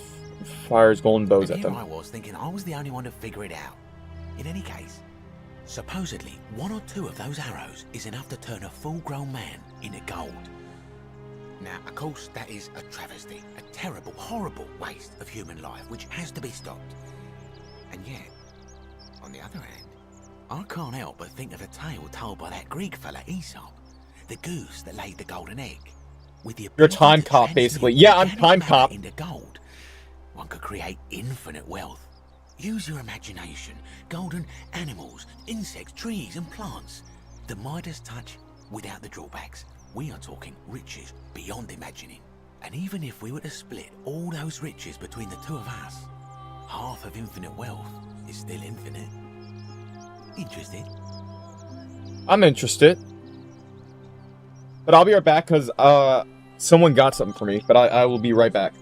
fires golden bows at Here them. I was thinking I was the only one to figure it out. In any case, supposedly 1 or 2 of those arrows is enough to turn a full-grown man into gold. Now, of course, that is a travesty, a terrible, horrible waste of human life, which has to be stopped. And yet, on the other hand, I can't help but think of a tale told by that Greek fella Aesop, the goose that laid the golden egg. With the You're a time cop, basically. Yeah, I'm time cop. Into gold, one could create infinite wealth. Use your imagination. Golden animals, insects, trees, and plants. The Midas touch without the drawbacks. We are talking riches beyond imagining. And even if we were to split all those riches between the 2 of us, half of infinite wealth is still infinite. Interested? I'm interested. But I'll be right back, because, someone got something for me. But I will be right back.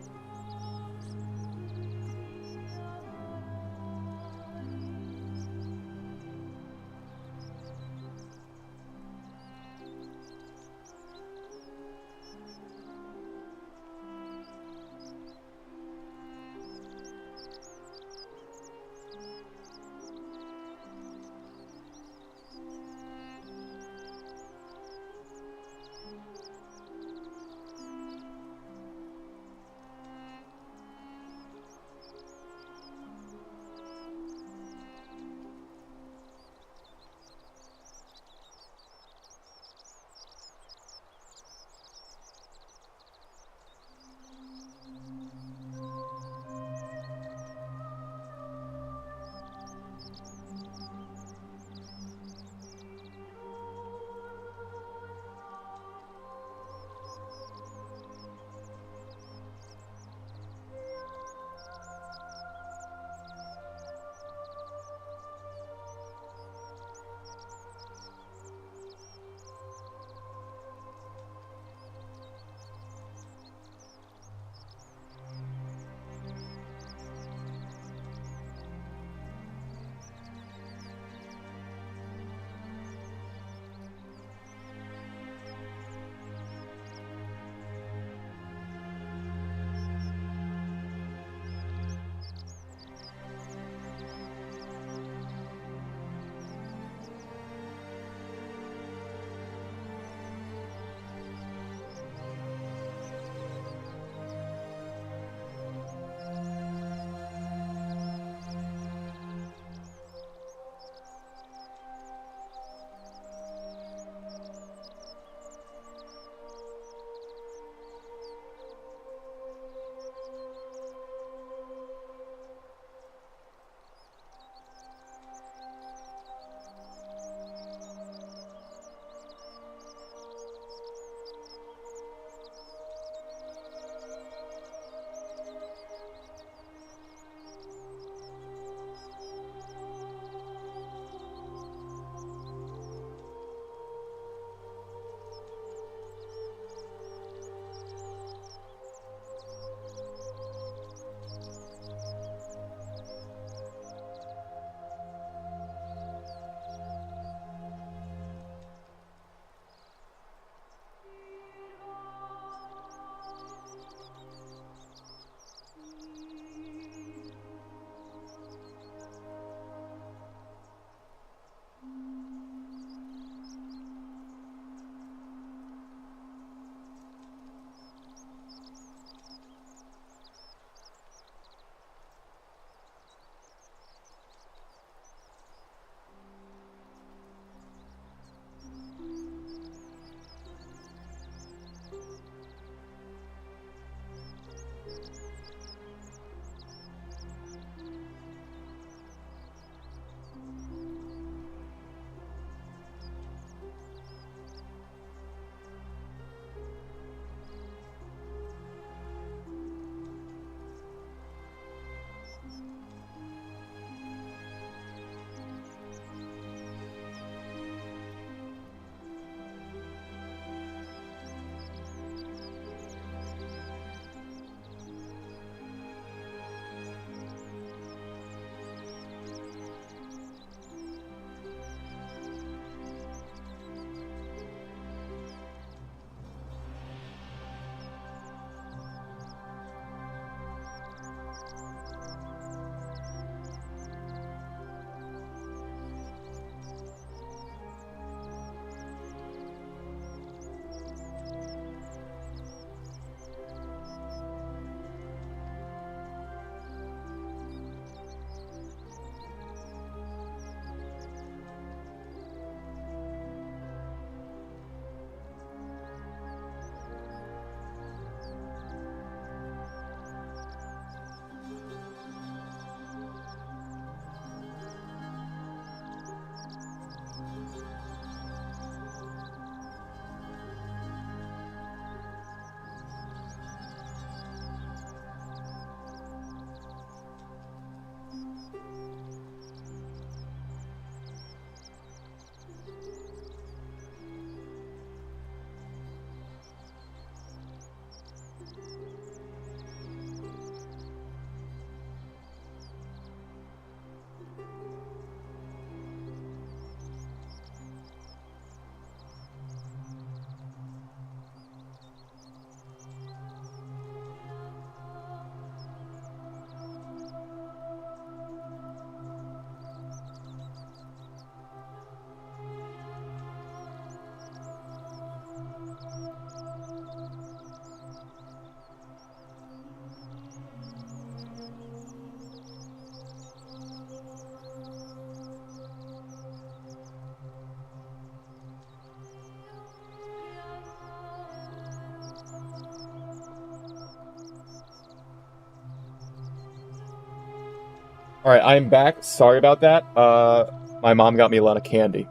Alright, I'm back. Sorry about that. My mom got me a lot of candy.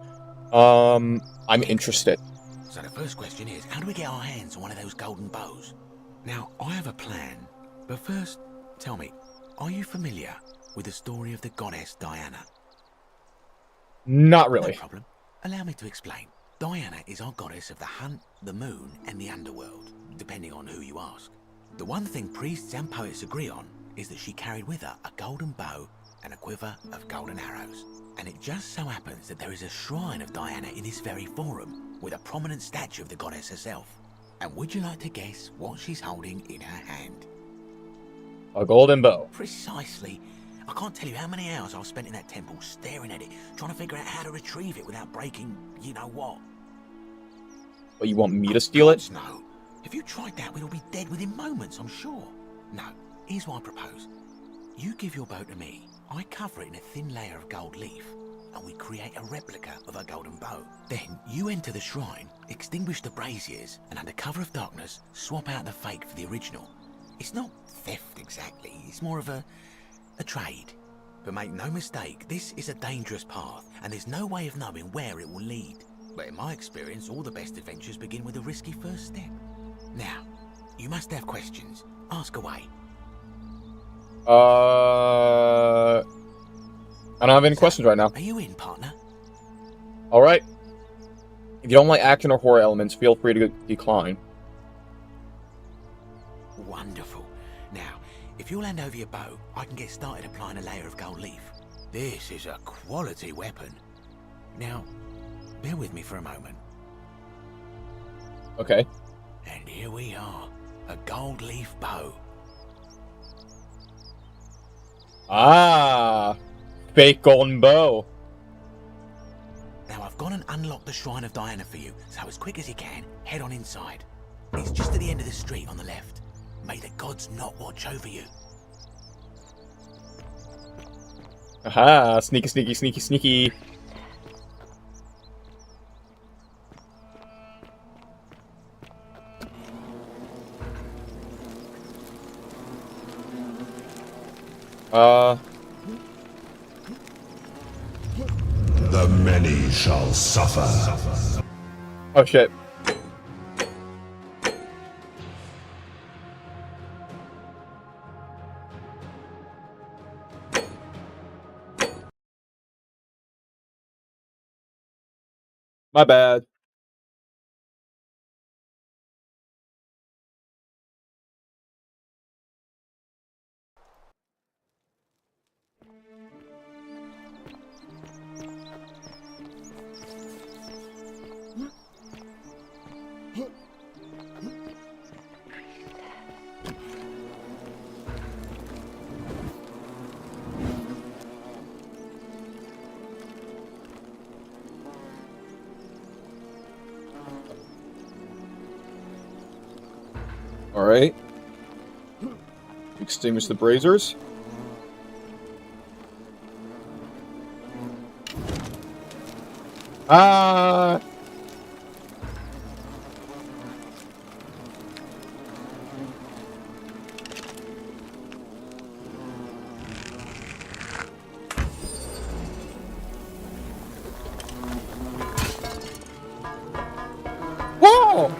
I'm interested. So the first question is, how do we get our hands on one of those golden bows? Now, I have a plan, but first, tell me, are you familiar with the story of the goddess Diana? Not really. No problem. Allow me to explain. Diana is our goddess of the hunt, the moon, and the underworld, depending on who you ask. The one thing priests and poets agree on is that she carried with her a golden bow and a quiver of golden arrows. And it just so happens that there is a shrine of Diana in this very forum, with a prominent statue of the goddess herself. And would you like to guess what she's holding in her hand? A golden bow. Precisely. I can't tell you how many hours I've spent in that temple staring at it, trying to figure out how to retrieve it without breaking you-know-what. But you want me to steal it? No. If you tried that, we'd all be dead within moments, I'm sure. No. Here's what I propose. You give your bow to me, I cover it in a thin layer of gold leaf, and we create a replica of a golden bow. Then you enter the shrine, extinguish the braziers, and under cover of darkness, swap out the fake for the original. It's not theft exactly, it's more of a trade. But make no mistake, this is a dangerous path, and there's no way of knowing where it will lead. But in my experience, all the best adventures begin with a risky first step. Now, you must have questions. Ask away. I don't have any questions right now. Are you in, partner? Alright. If you don't like action or horror elements, feel free to decline. Wonderful. Now, if you'll hand over your bow, I can get started applying a layer of gold leaf. This is a quality weapon. Now, bear with me for a moment. Okay. And here we are, a gold leaf bow. Ah, fake golden bow. Now I've gone and unlocked the Shrine of Diana for you, so as quick as you can, head on inside. It's just at the end of the street on the left. May the gods not watch over you. Aha, sneaky, sneaky, sneaky, sneaky. The many shall suffer. Oh shit. My bad. Alright. Extinguish the braziers. Ah! Whoa!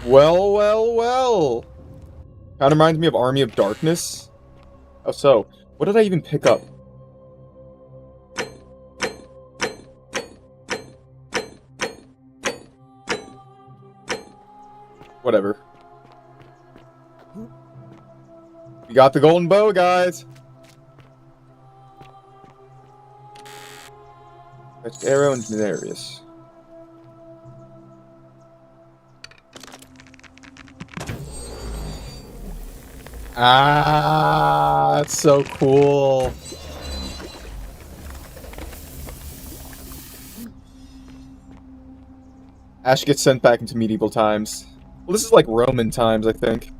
Well, well, well. Kind of reminds me of Army of Darkness. Oh, so, what did I even pick up? Whatever. We got the golden bow, guys. That's arrow and Denarius. Ah, that's so cool. Ash gets sent back into medieval times. Well, this is like Roman times, I think.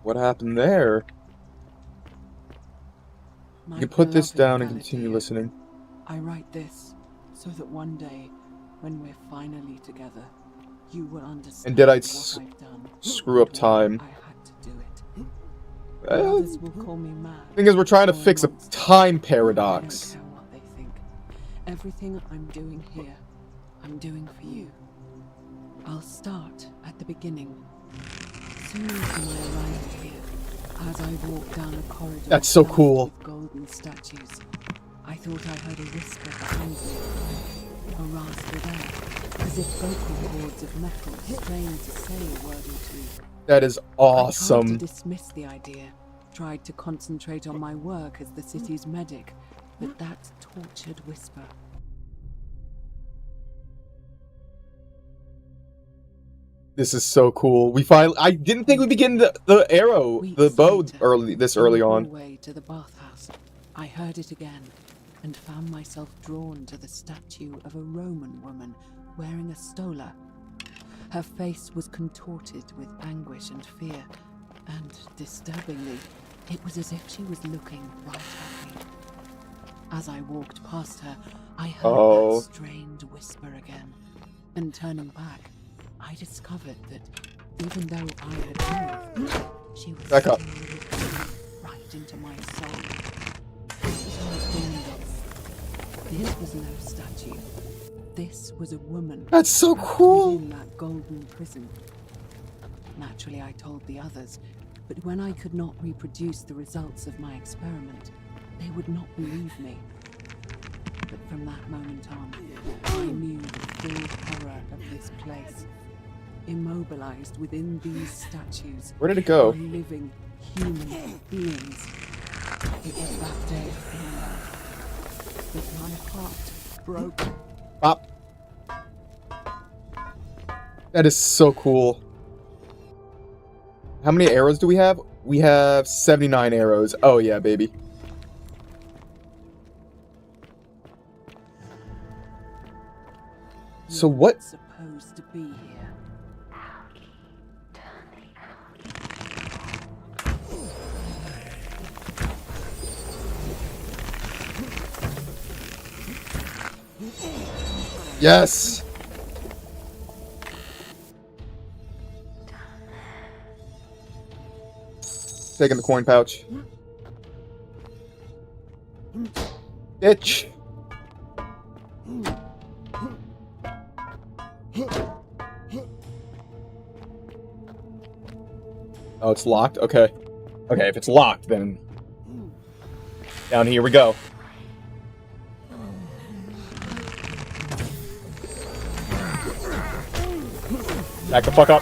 What happened there? You can put this down and continue listening. I write this so that one day, when we're finally together, you will understand. And did I what I've done. screw up time? I had to do it. Others will call me mad. Thing is, we're trying to fix a time paradox. I don't care what they think. Everything I'm doing here, I'm doing for you. I'll start at the beginning. Soon after my arrival here, as I walked down a corridor. That's so cool. With golden statues, I thought I heard a whisper behind me, a rasp without, as if vocal cords of metal strained to say a word or two. That is awesome. I tried to dismiss the idea, tried to concentrate on my work as the city's medic, but that tortured whisper. This is so cool. We finally. I didn't think we'd begin the arrow, the bow early on. Way to the bathhouse, I heard it again, and found myself drawn to the statue of a Roman woman wearing a stola. Her face was contorted with anguish and fear, and disturbingly, it was as if she was looking right at me. As I walked past her, I heard that strained whisper again, and turning back, I discovered that even though I had moved, she was back up. Right into my soul. This was how it dawned on me. This was no statue. This was a woman. That's so cool. In that golden prison. Naturally, I told the others, but when I could not reproduce the results of my experiment, they would not believe me. But from that moment on, I knew the full horror of this place. Immobilized within these statues. Where did it go? Are living human beings. It was that day that my heart broke. Pop. That is so cool. How many arrows do we have? We have 79 arrows. Oh yeah, baby. So what? Supposed to be here. Yes. Taking the coin pouch. Bitch. Oh, it's locked? Okay. Okay, if it's locked, then... Down here we go. Back the fuck up.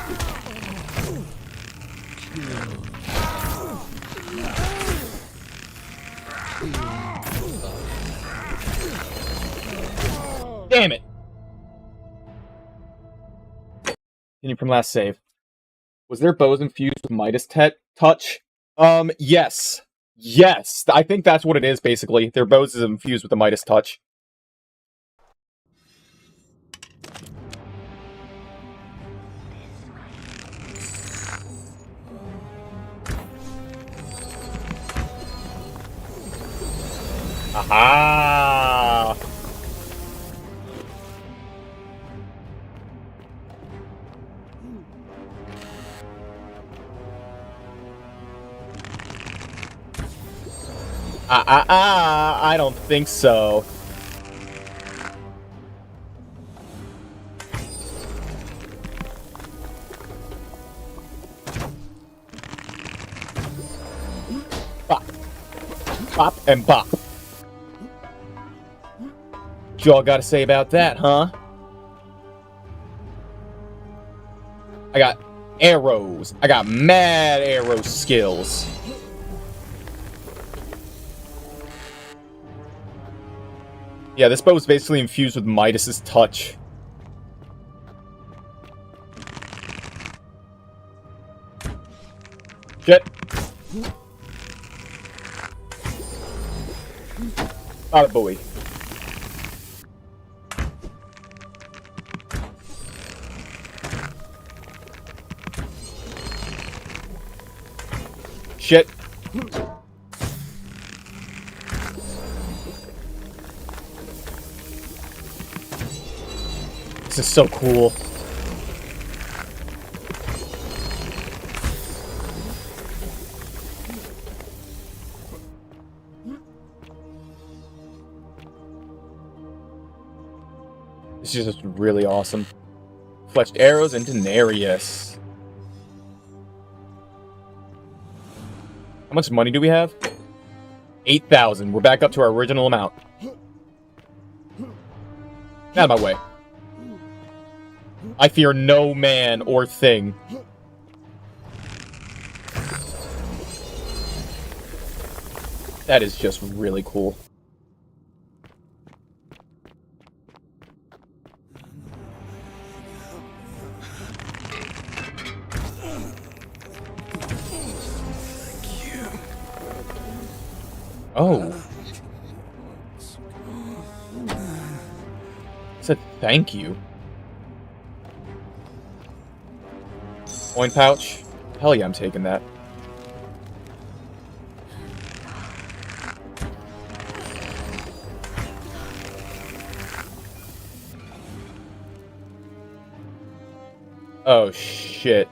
Damn it! Continue from last save. Was their bows infused with Midas touch? Yes. Yes! I think that's what it is, basically. Their bows is infused with the Midas touch. Aha! I don't think so. Bop. Bop and bop. What y'all gotta say about that, huh? I got arrows. I got mad arrow skills. Yeah, this bow is basically infused with Midas's touch. Shit. Bada boy. Shit. This is so cool. This is just really awesome. Fletched arrows into Nereus. How much money do we have? 8,000. We're back up to our original amount. Out of my way. I fear no man or thing. That is just really cool. Oh. Said thank you. Coin pouch? Hell yeah, I'm taking that. Oh shit.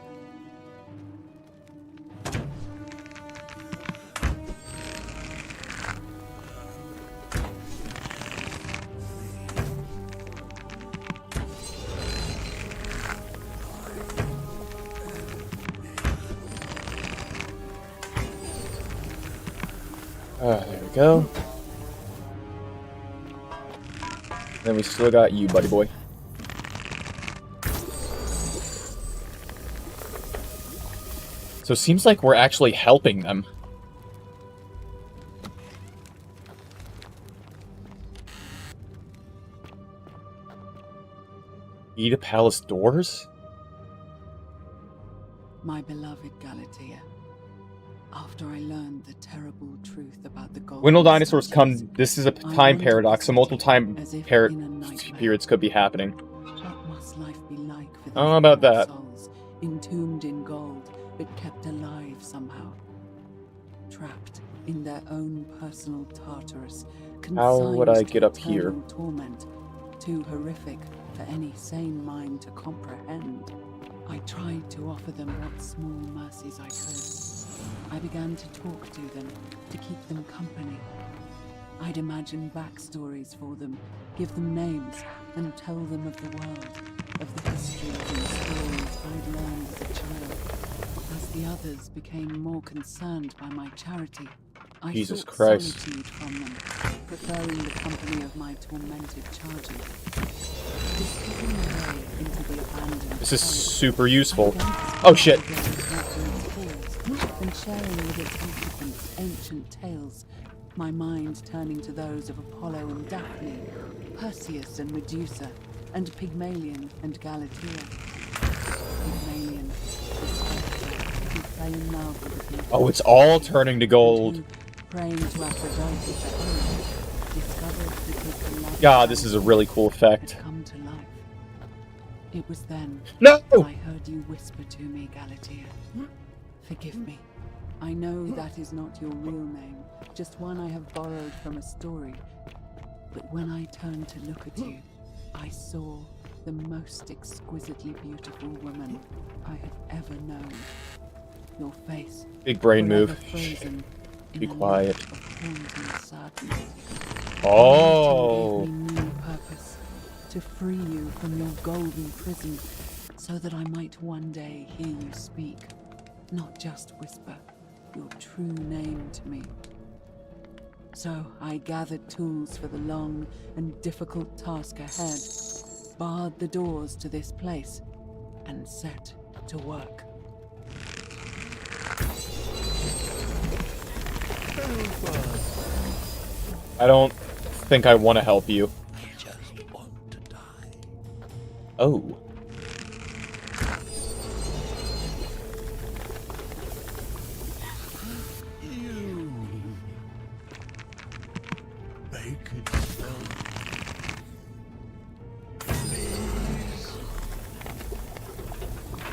There we go. Then we still got you, buddy boy. So it seems like we're actually helping them. Key to palace doors? My beloved Galatea, after I learned the terrible truth about the gold... When will dinosaurs come? This is a time paradox, so multiple time periods could be happening. What must life be like for I don't know about that. souls, entombed in gold, but kept alive somehow? Trapped in their own personal Tartarus, How would I consigned get to up here? eternal torment, too horrific for any sane mind to comprehend. I tried to offer them what small mercies I could. I began to talk to them, to keep them company. I'd imagine backstories for them, give them names, and tell them of the world, of the histories and stories I'd learned as a child. As the others became more concerned by my charity, I Jesus sought Christ. solitude from them, preferring the company of my tormented charges. Discovering a way into the abandoned This is forest, super useful. Oh shit. and sharing with its occupants ancient tales, my mind turning to those of Apollo and Daphne, Perseus and Medusa, and Pygmalion and Galatea. Pygmalion, the spectre who fell in love with the Oh, it's all turning to gold. praying to Aphrodite for aid, discovered that his beloved God, this is a really cool effect. had come to life. It was then No! I heard you whisper to me, Galatea. Forgive me. I know that is not your real name, just one I have borrowed from a story. But when I turned to look at you, I saw the most exquisitely beautiful woman I have ever known. Your face, Big brain forever move. frozen in Be a quiet. night of haunting sadness. Oh. You gave me new purpose, to free you from your golden prison, so that I might one day hear you speak, not just whisper your true name to me. So I gathered tools for the long and difficult task ahead, barred the doors to this place, and set to work. I don't think I want to help you. Oh.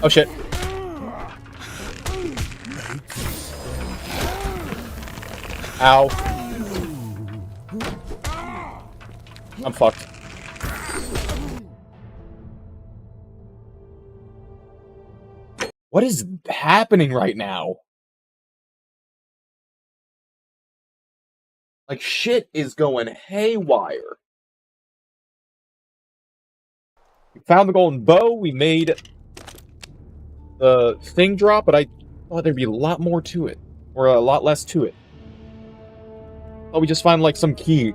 Oh shit. Ow. I'm fucked. What is happening right now? Like, shit is going haywire. We found the golden bow, we made the thing drop, but I thought there'd be a lot more to it. Or a lot less to it. Oh, we just found, like, some key.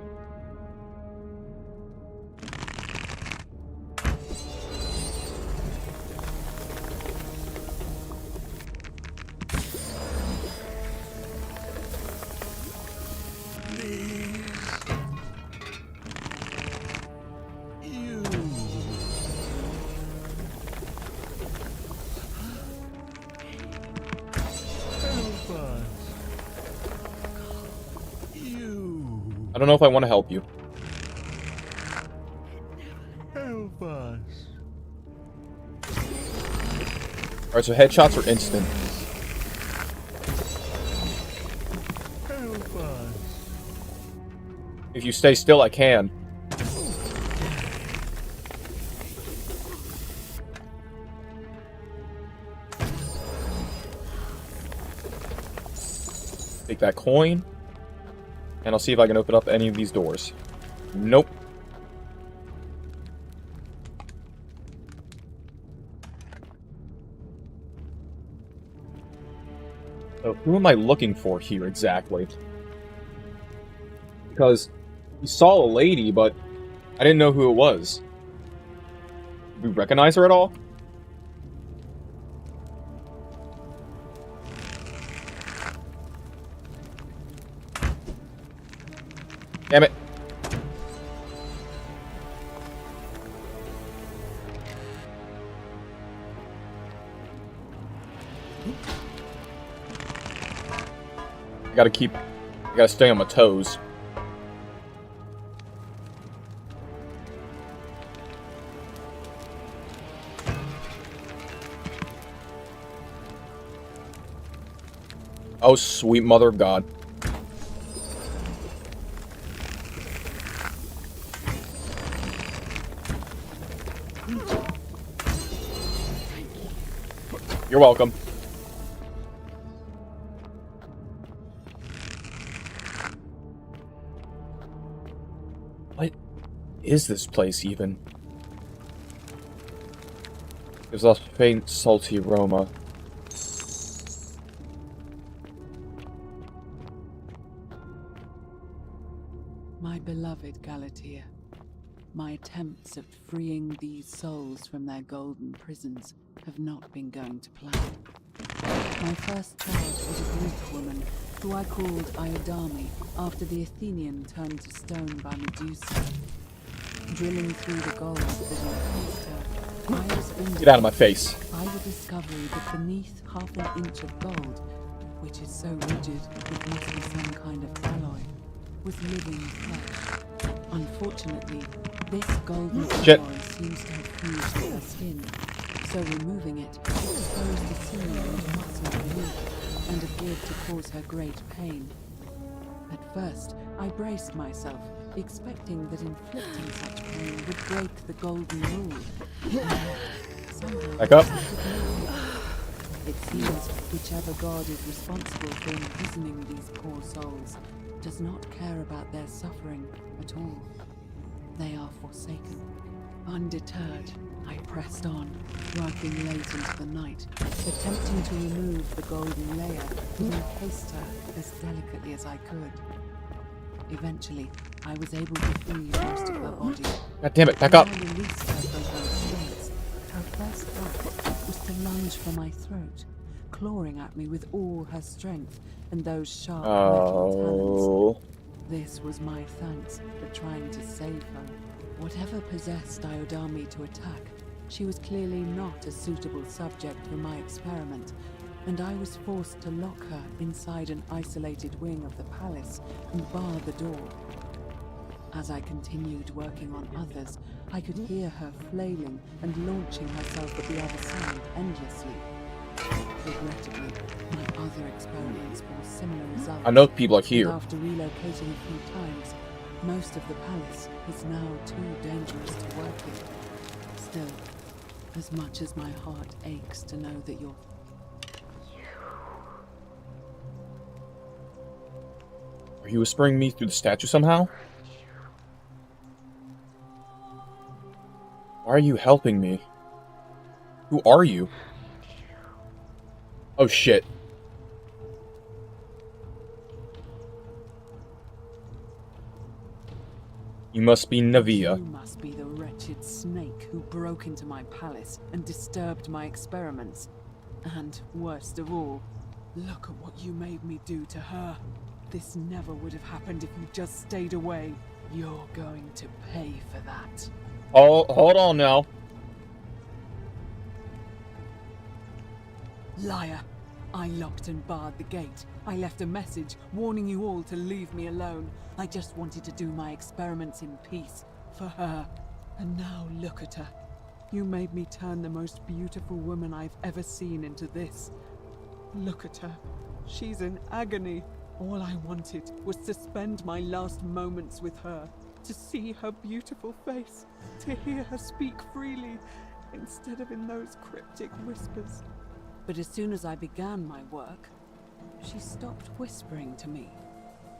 I don't know if I want to help you. Help us. Alright, so headshots are instant. Help us. If you stay still, I can. Take that coin. And I'll see if I can open up any of these doors. Nope. So who am I looking for here exactly? Because we saw a lady, but I didn't know who it was. Did we recognize her at all? Damn it. I gotta stay on my toes. Oh, sweet mother of God. You're welcome. What is this place even? Gives off a faint, salty aroma. My beloved Galatea, my attempts at freeing these souls from their golden prisons have not been going to plan. My first charge was a Greek woman, who I called Iodame, after the Athenian turned to stone by Medusa. Drilling through the gold that encased her, I was vindicated Get out of my face. by the discovery that beneath half an inch of gold, which is so rigid it must be some kind of alloy, was living flesh. Unfortunately, this golden alloy seems to have fused with her skin, so removing it exposed the sinew and muscle beneath, and appeared to cause her great pain. At first, I braced myself, expecting that inflicting such pain would break the golden rule. Somehow, Back up. it seems whichever god is responsible for imprisoning these poor souls does not care about their suffering at all. They are forsaken. Undeterred, I pressed on, working late into the night, attempting to remove the golden layer that encased her as delicately as I could. Eventually, I was able to free most of her body. God damn it, back up. When I released her from her restraints, her first act was to lunge for my throat, clawing at me with all her strength and those sharp metal talons. This was my thanks for trying to save her. Whatever possessed Iodame to attack, she was clearly not a suitable subject for my experiment, and I was forced to lock her inside an isolated wing of the palace and bar the door. As I continued working on others, I could hear her flailing and launching herself at the other side endlessly. Regrettably, my other experiments bore similar results. I know people are here. And after relocating a few times, most of the palace is now too dangerous to work in. Still, as much as my heart aches to know that your Are you whispering me through the statue somehow? Why are you helping me? Who are you? Oh shit. You must be Navia. You must be the wretched snake who broke into my palace and disturbed my experiments. And worst of all, look at what you made me do to her. This never would have happened if you just stayed away. You're going to pay for that. Oh, hold on now. Liar. I locked and barred the gate. I left a message warning you all to leave me alone. I just wanted to do my experiments in peace, for her. And now look at her. You made me turn the most beautiful woman I've ever seen into this. Look at her. She's in agony. All I wanted was to spend my last moments with her, to see her beautiful face, to hear her speak freely, instead of in those cryptic whispers. But as soon as I began my work, she stopped whispering to me.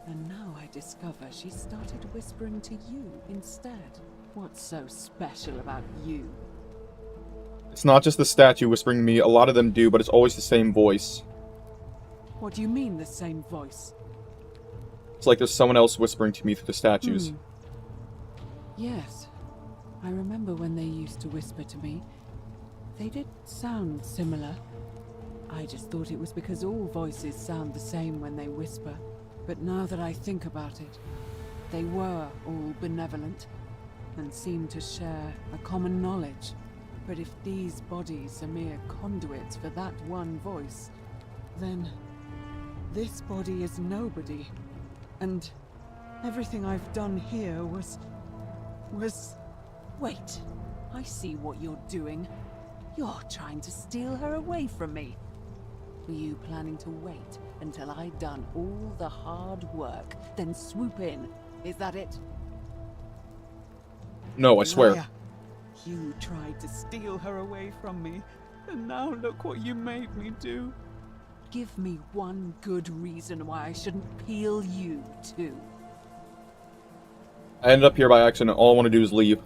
And now I discover she started whispering to you instead. What's so special about you? It's not just the statue whispering to me, a lot of them do, but it's always the same voice. What do you mean, the same voice? It's like there's someone else whispering to me through the statues. Yes. I remember when they used to whisper to me. They did sound similar. I just thought it was because all voices sound the same when they whisper. But now that I think about it, they were all benevolent and seemed to share a common knowledge. But if these bodies are mere conduits for that one voice, then this body is nobody. And everything I've done here was... Wait, I see what you're doing. You're trying to steal her away from me. Were you planning to wait until I'd done all the hard work, then swoop in? Is that it? No, I swear. Liar. You tried to steal her away from me, and now look what you made me do. Give me one good reason why I shouldn't peel you too. I ended up here by accident. All I want to do is leave.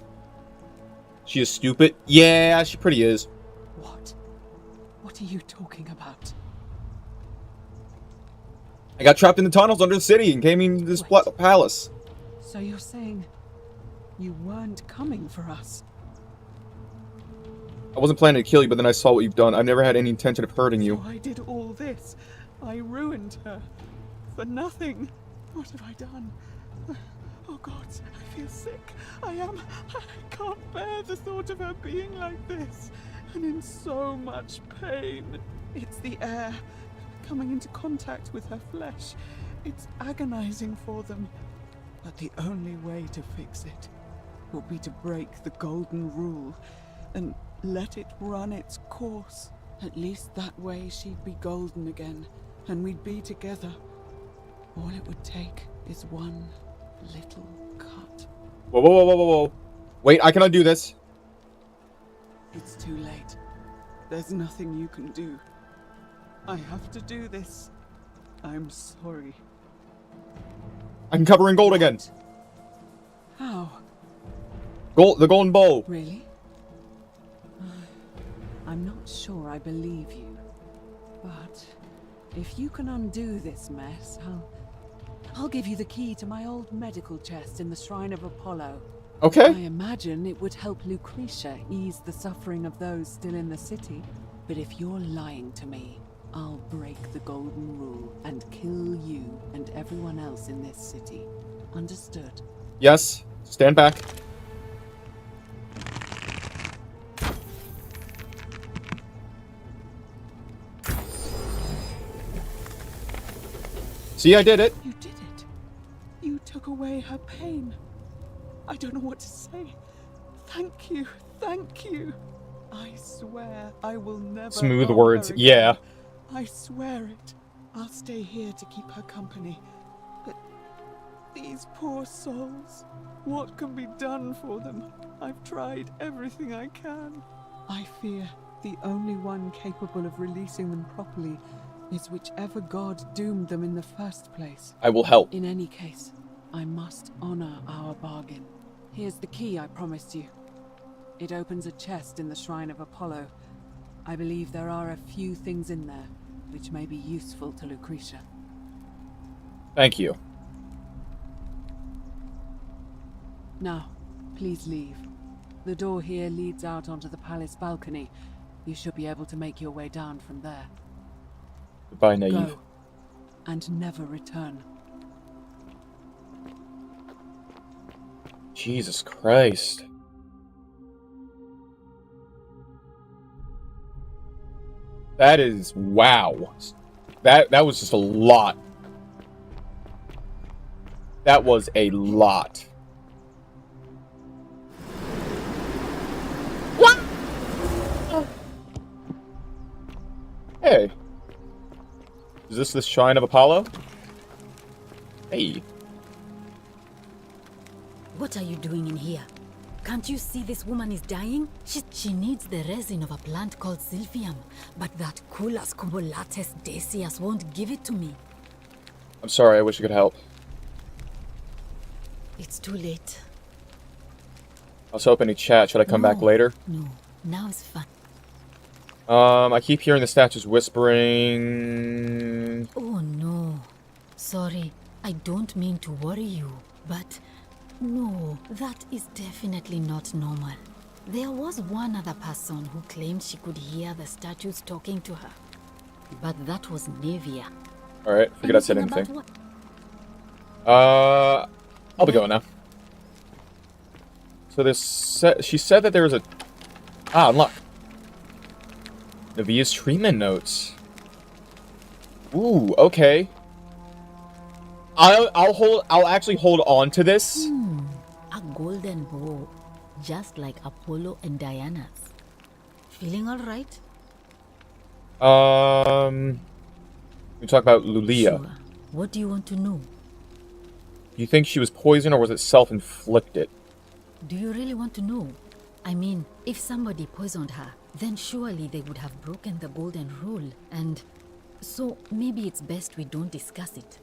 She is stupid? Yeah, she pretty is. What? What are you talking about? I got trapped in the tunnels under the city and came into this palace. So you're saying you weren't coming for us? I wasn't planning to kill you, but then I saw what you've done. I've never had any intention of hurting you. So I did all this. I ruined her. For nothing. What have I done? Oh God, I feel sick. I can't bear the thought of her being like this. And in so much pain. It's the air. Coming into contact with her flesh. It's agonizing for them. But the only way to fix it will be to break the golden rule and let it run its course. At least that way she'd be golden again, and we'd be together. All it would take is one little cut. Whoa, whoa, whoa, whoa, whoa, whoa. Wait, I can undo this. It's too late. There's nothing you can do. I have to do this. I'm sorry. I can cover in gold again. How? Gold, the golden bowl. Really? I'm not sure I believe you. But if you can undo this mess, I'll give you the key to my old medical chest in the Shrine of Apollo. Okay. I imagine it would help Lucretia ease the suffering of those still in the city. But if you're lying to me, I'll break the golden rule and kill you and everyone else in this city. Understood? Yes. Stand back. See, I did it. You did it. You took away her pain. I don't know what to say. Thank you. Thank you. I swear I will never Smooth harm words. her again. Yeah. I swear it. I'll stay here to keep her company. But these poor souls, what can be done for them? I've tried everything I can. I fear the only one capable of releasing them properly is whichever god doomed them in the first place. I will help. In any case, I must honor our bargain. Here's the key I promised you. It opens a chest in the Shrine of Apollo. I believe there are a few things in there which may be useful to Lucretia. Thank you. Now, please leave. The door here leads out onto the palace balcony. You should be able to make your way down from there. Goodbye, naive. Go, and never return. Jesus Christ. That is... wow. That was just a lot. That was a lot. What? Hey. Is this the Shrine of Apollo? Hey. What are you doing in here? Can't you see this woman is dying? She needs the resin of a plant called silphium, but that Culus cumulatus decius won't give it to me. I'm sorry, I wish I could help. It's too late. I was hoping to chat. Should I come back later? No, now it's fine. I keep hearing the statues whispering... Oh no. Sorry, I don't mean to worry you, but... no, that is definitely not normal. There was one other person who claimed she could hear the statues talking to her. But that was Nevia. Alright, forget I said anything. I'll be going now. So she said that there was a... ah, unlock. Nevia's treatment notes. Ooh, okay. I'll actually hold on to this. A golden bow, just like Apollo and Diana's. Feeling all right? We talk about Lulia. Sure. What do you want to know? Do you think she was poisoned or was it self-inflicted? Do you really want to know? I mean, if somebody poisoned her, then surely they would have broken the golden rule, and so maybe it's best we don't discuss it.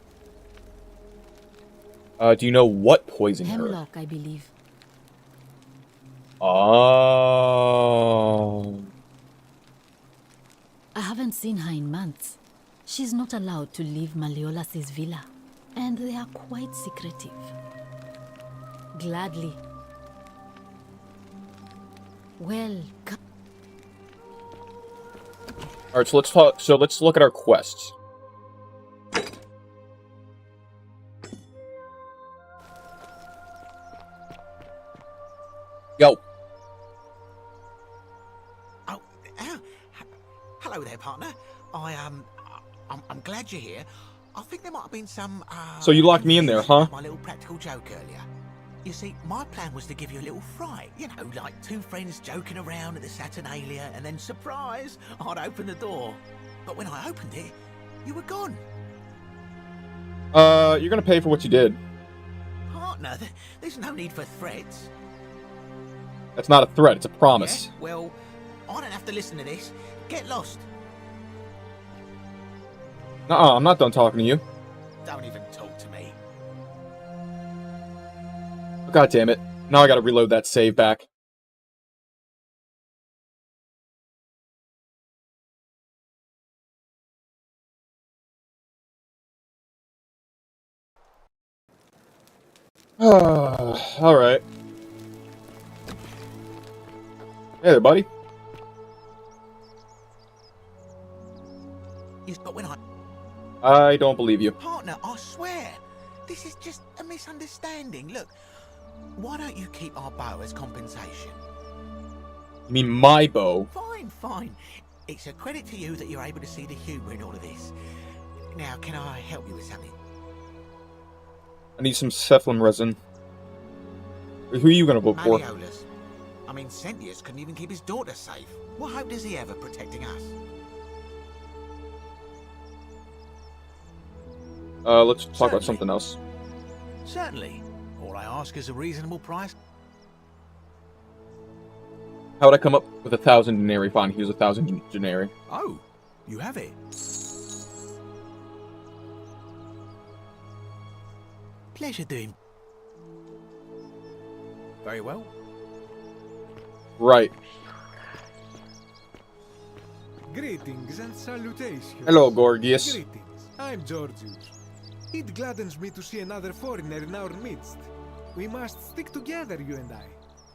Do you know what poisoned her? Hemlock, I believe. Oh. I haven't seen her in months. She's not allowed to leave Malleolas's villa, and they are quite secretive. Gladly. Well, Alright, so let's talk. So let's look at our quests. Yo. Oh, hello there, partner. I'm glad you're here. I think there might have been some. So you locked me in there, huh? My little practical joke earlier. You see, my plan was to give you a little fright. You know, like two friends joking around at the Saturnalia, and then surprise, I'd open the door. But when I opened it, you were gone. You're gonna pay for what you did. Partner, there's no need for threats. That's not a threat, it's a promise. Yeah? Well, I don't have to listen to this. Get lost. Nuh-uh, I'm not done talking to you. Don't even talk to me. Oh, God damn it. Now I gotta reload that save back. Alright. Hey there, buddy. Yes, but when I don't believe you. Partner, I swear, this is just a misunderstanding. Look, why don't you keep our bow as compensation? You mean my bow? Fine, fine. It's a credit to you that you're able to see the humour in all of this. Now, can I help you with something? I need some cephalum resin. Who are you gonna vote for? Malleolus. I mean, Sentius couldn't even keep his daughter safe. What hope does he have of protecting us? Let's talk about something else. Certainly. All I ask is a reasonable price. How would I come up with 1,000 denarii? Fine, here's 1,000 denarii. Oh, you have it. pleasure doing. Very well. Right. Greetings and salutations. Hello, Gorgias. Greetings. I'm Georgius. It gladdens me to see another foreigner in our midst. We must stick together, you and I.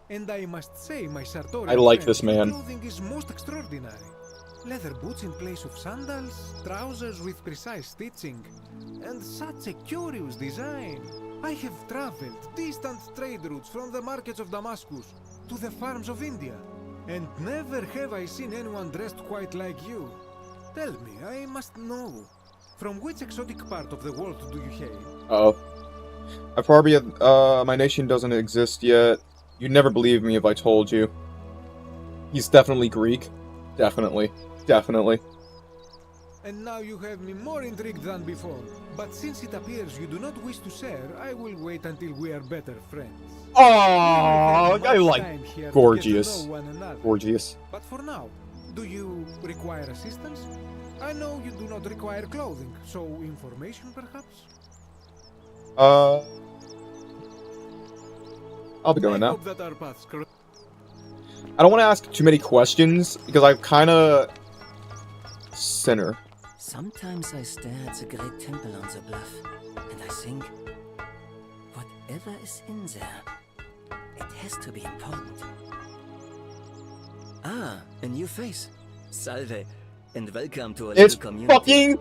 And I must say, my Sartorian I like friend, this man. your clothing is most extraordinary. Leather boots in place of sandals, trousers with precise stitching, and such a curious design. I have traveled distant trade routes from the markets of Damascus to the farms of India, and never have I seen anyone dressed quite like you. Tell me, I must know, from which exotic part of the world do you hail? Uh-oh. I probably, my nation doesn't exist yet. You'd never believe me if I told you. He's definitely Greek. Definitely. Definitely. And now you have me more intrigued than before. But since it appears you do not wish to share, I will wait until we are better friends. Oh, I like Gorgias. Gorgias. But for now, do you require assistance? I know you do not require clothing, so information perhaps? I'll be going I now. hope that our paths cross. I don't want to ask too many questions, because I'm kinda... sinner. Sometimes I stare at the great temple on the bluff, and I think, whatever is in there, it has to be important. Ah, a new face. Salve, and welcome to our It's little community. fucking...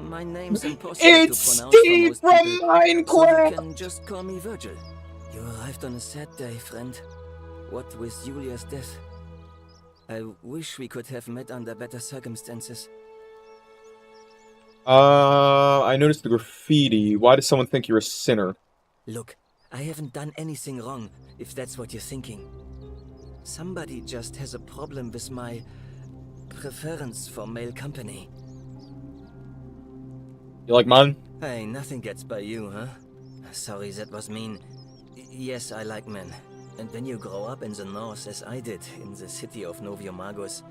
My name's impossible It's to pronounce Steve for most from people, Minecraft! so you can just call me Virgil. You arrived on a sad day, friend. What with Julia's death? I wish we could have met under better circumstances. I noticed the graffiti. Why does someone think you're a sinner? Look, I haven't done anything wrong, if that's what you're thinking. Somebody just has a problem with my preference for male company. You like mine? Hey, nothing gets by you, huh? Sorry, that was mean. Yes, I like men. And when you grow up in the north, as I did, in the city of Noviomagus,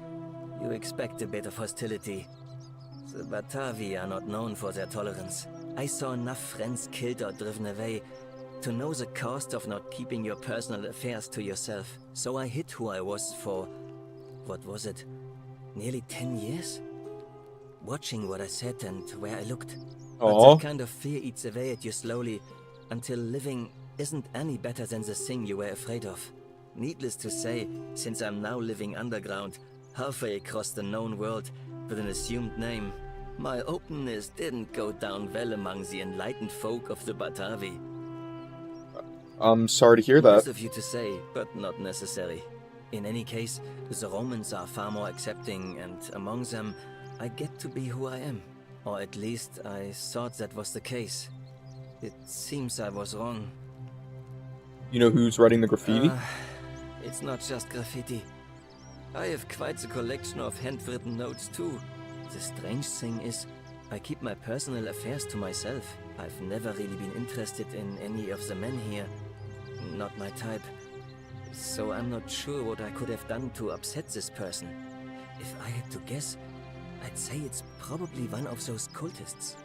you expect a bit of hostility. The Batavi are not known for their tolerance. I saw enough friends killed or driven away to know the cost of not keeping your personal affairs to yourself. So I hid who I was for, what was it, nearly 10 years? Watching what I said and where I looked. But that kind of fear eats away at you slowly, until living isn't any better than the thing you were afraid of. Needless to say, since I'm now living underground, halfway across the known world, with an assumed name, my openness didn't go down well among the enlightened folk of the Batavi. I'm sorry to hear that. Nice of you to say, but not necessary. In any case, the Romans are far more accepting, and among them, I get to be who I am. Or at least, I thought that was the case. It seems I was wrong. You know who's writing the graffiti? It's not just graffiti. I have quite a collection of handwritten notes too. The strange thing is, I keep my personal affairs to myself. I've never really been interested in any of the men here. Not my type. So I'm not sure what I could have done to upset this person. If I had to guess, I'd say it's probably one of those cultists.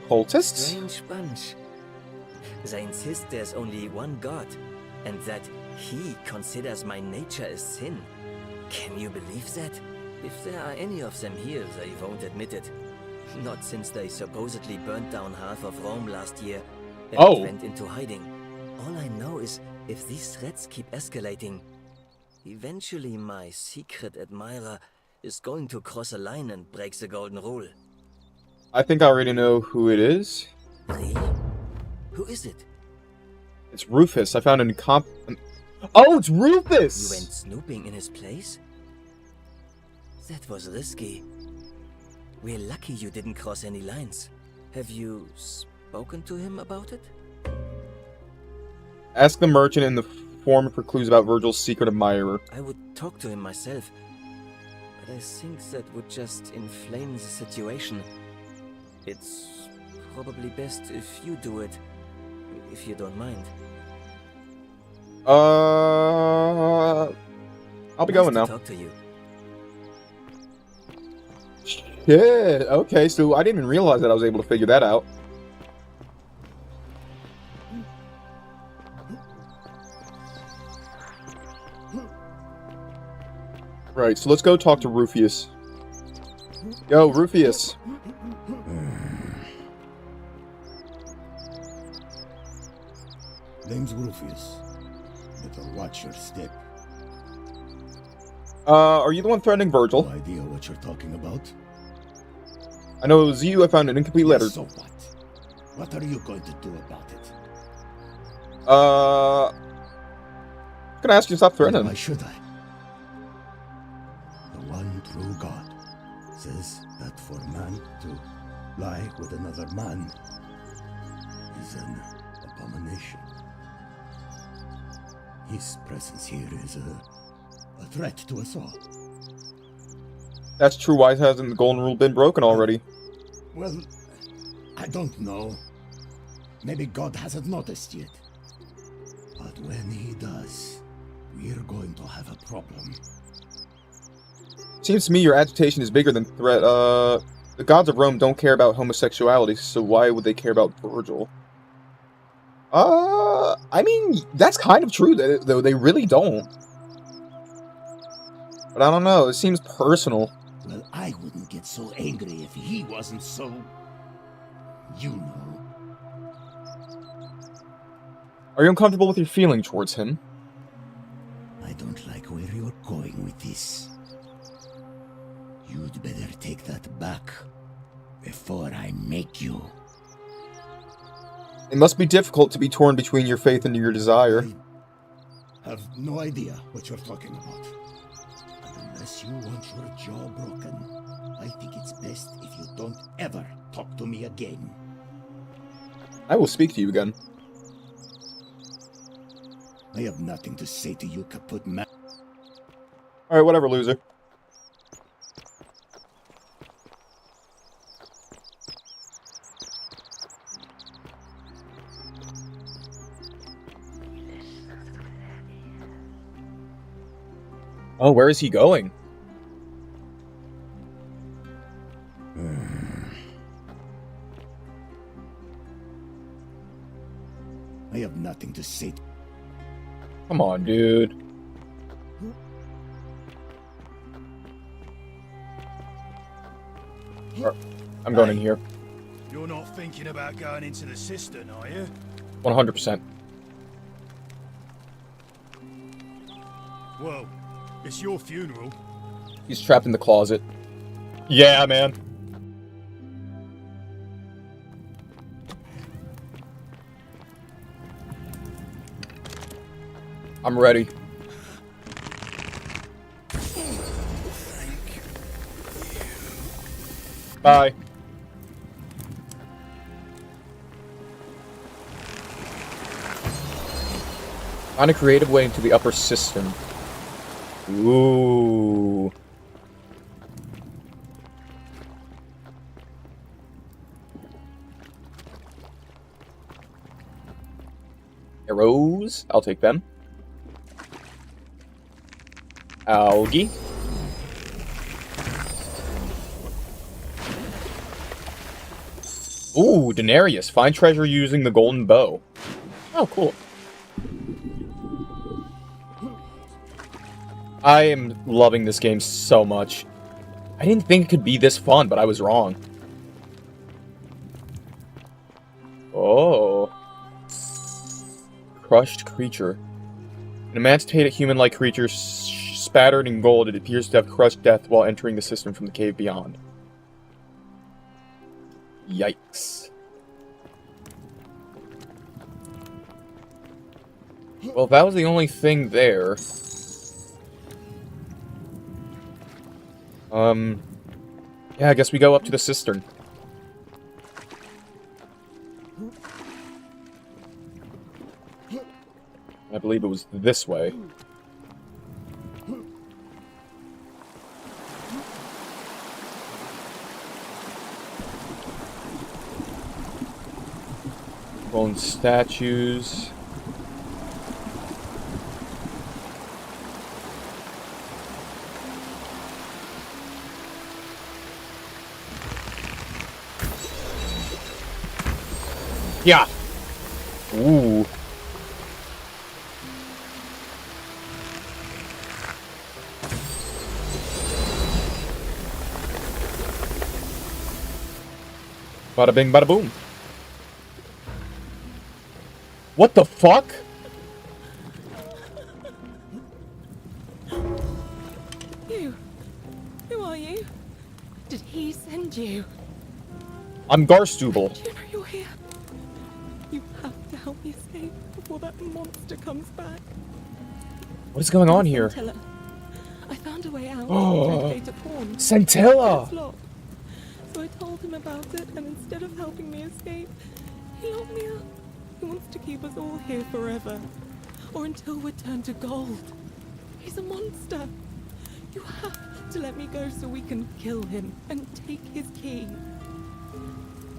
Cultists? Strange bunch. They insist there's only one god, and that he considers my nature a sin. Can you believe that? If there are any of them here, they won't admit it. Not since they supposedly burnt down half of Rome last year and went into hiding. All I know is, if these threats keep escalating, eventually my secret admirer is going to cross a line and break the golden rule. I think I already know who it is. Really? Who is it? It's Rufus. I found an Oh, it's Rufus! You went snooping in his place? That was risky. We're lucky you didn't cross any lines. Have you spoken to him about it? Ask the merchant in the forum for clues about Virgil's secret admirer. I would talk to him myself, but I think that would just inflame the situation. It's probably best if you do it, if you don't mind. I'll be going now. Talk to you. Yeah, okay, so I didn't even realize that I was able to figure that out. Right, so let's go talk to Rufius. Yo, Rufius. Name's Rufius. Better watch your step. Are you the one threatening Virgil? No idea what you're talking about. I know it was you. I found an incomplete letter. So what? What are you going to do about it? I'm gonna ask you to stop threatening. Why should I? The one true God says that for man to lie with another man is an abomination. His presence here is a threat to us all. That's true. Why hasn't the golden rule been broken already? Well, I don't know. Maybe God hasn't noticed yet. But when he does, we're going to have a problem. Seems to me your agitation is bigger than threat. The gods of Rome don't care about homosexuality, so why would they care about Virgil? I mean, that's kind of true, though. They really don't. But I don't know, it seems personal. Well, I wouldn't get so angry if he wasn't so... you know. Are you uncomfortable with your feeling towards him? I don't like where you're going with this. You'd better take that back before I make you. It must be difficult to be torn between your faith and your desire. I have no idea what you're talking about. And unless you want your jaw broken, I think it's best if you don't ever talk to me again. I will speak to you again. I have nothing to say to you, kaput man. Alright, whatever, loser. Oh, where is he going? I have nothing to say. Come on, dude. I'm going in here. You're not thinking about going into the cistern, are you? 100%. Well, it's your funeral. He's trapped in the closet. Yeah, man. I'm ready. Bye. Find a creative way into the upper cistern. Ooh. Arrows. I'll take them. Algae. Ooh, Denarius. Find treasure using the golden bow. Oh, cool. I am loving this game so much. I didn't think it could be this fun, but I was wrong. Oh. Crushed creature. An emancipated human-like creature spattered in gold. It appears to have crushed death while entering the cistern from the cave beyond. Yikes. Well, that was the only thing there. Yeah, I guess we go up to the cistern. I believe it was this way. Bone statues. Yeah. Ooh. Bada bing, bada boom. What the fuck? You. Who are you? Did he send you? I'm Garstubel. Do you know you're here? You have to help me escape before that monster comes back. What is going on here? Scintilla. I found a way out Oh, through the gate of pawn. Scintilla! It's locked. So I told him about it, and instead of helping me escape, he locked me up. He wants to keep us all here forever. Or until we're turned to gold. He's a monster. You have to let me go so we can kill him and take his key.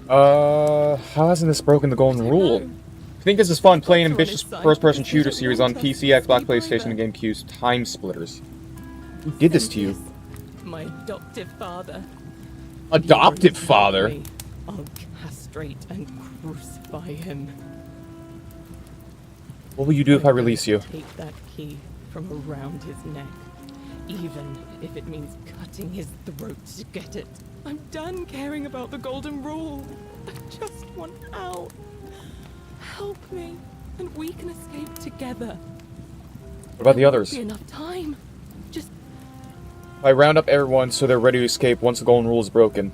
How hasn't this broken the golden rule? I think this is fun playing ambitious first-person shooter series on PC, Xbox, PlayStation, and GameCube's Time Splitters. Who did this to you? My adoptive father. Adoptive father? I'll castrate and crucify him. What will you do if I release you? Take that key from around his neck, even if it means cutting his throat to get it. I'm done caring about the golden rule. I just want out. Help me, and we can escape together. What about the others? There won't be enough time. Just I round up everyone so they're ready to escape once the golden rule is broken.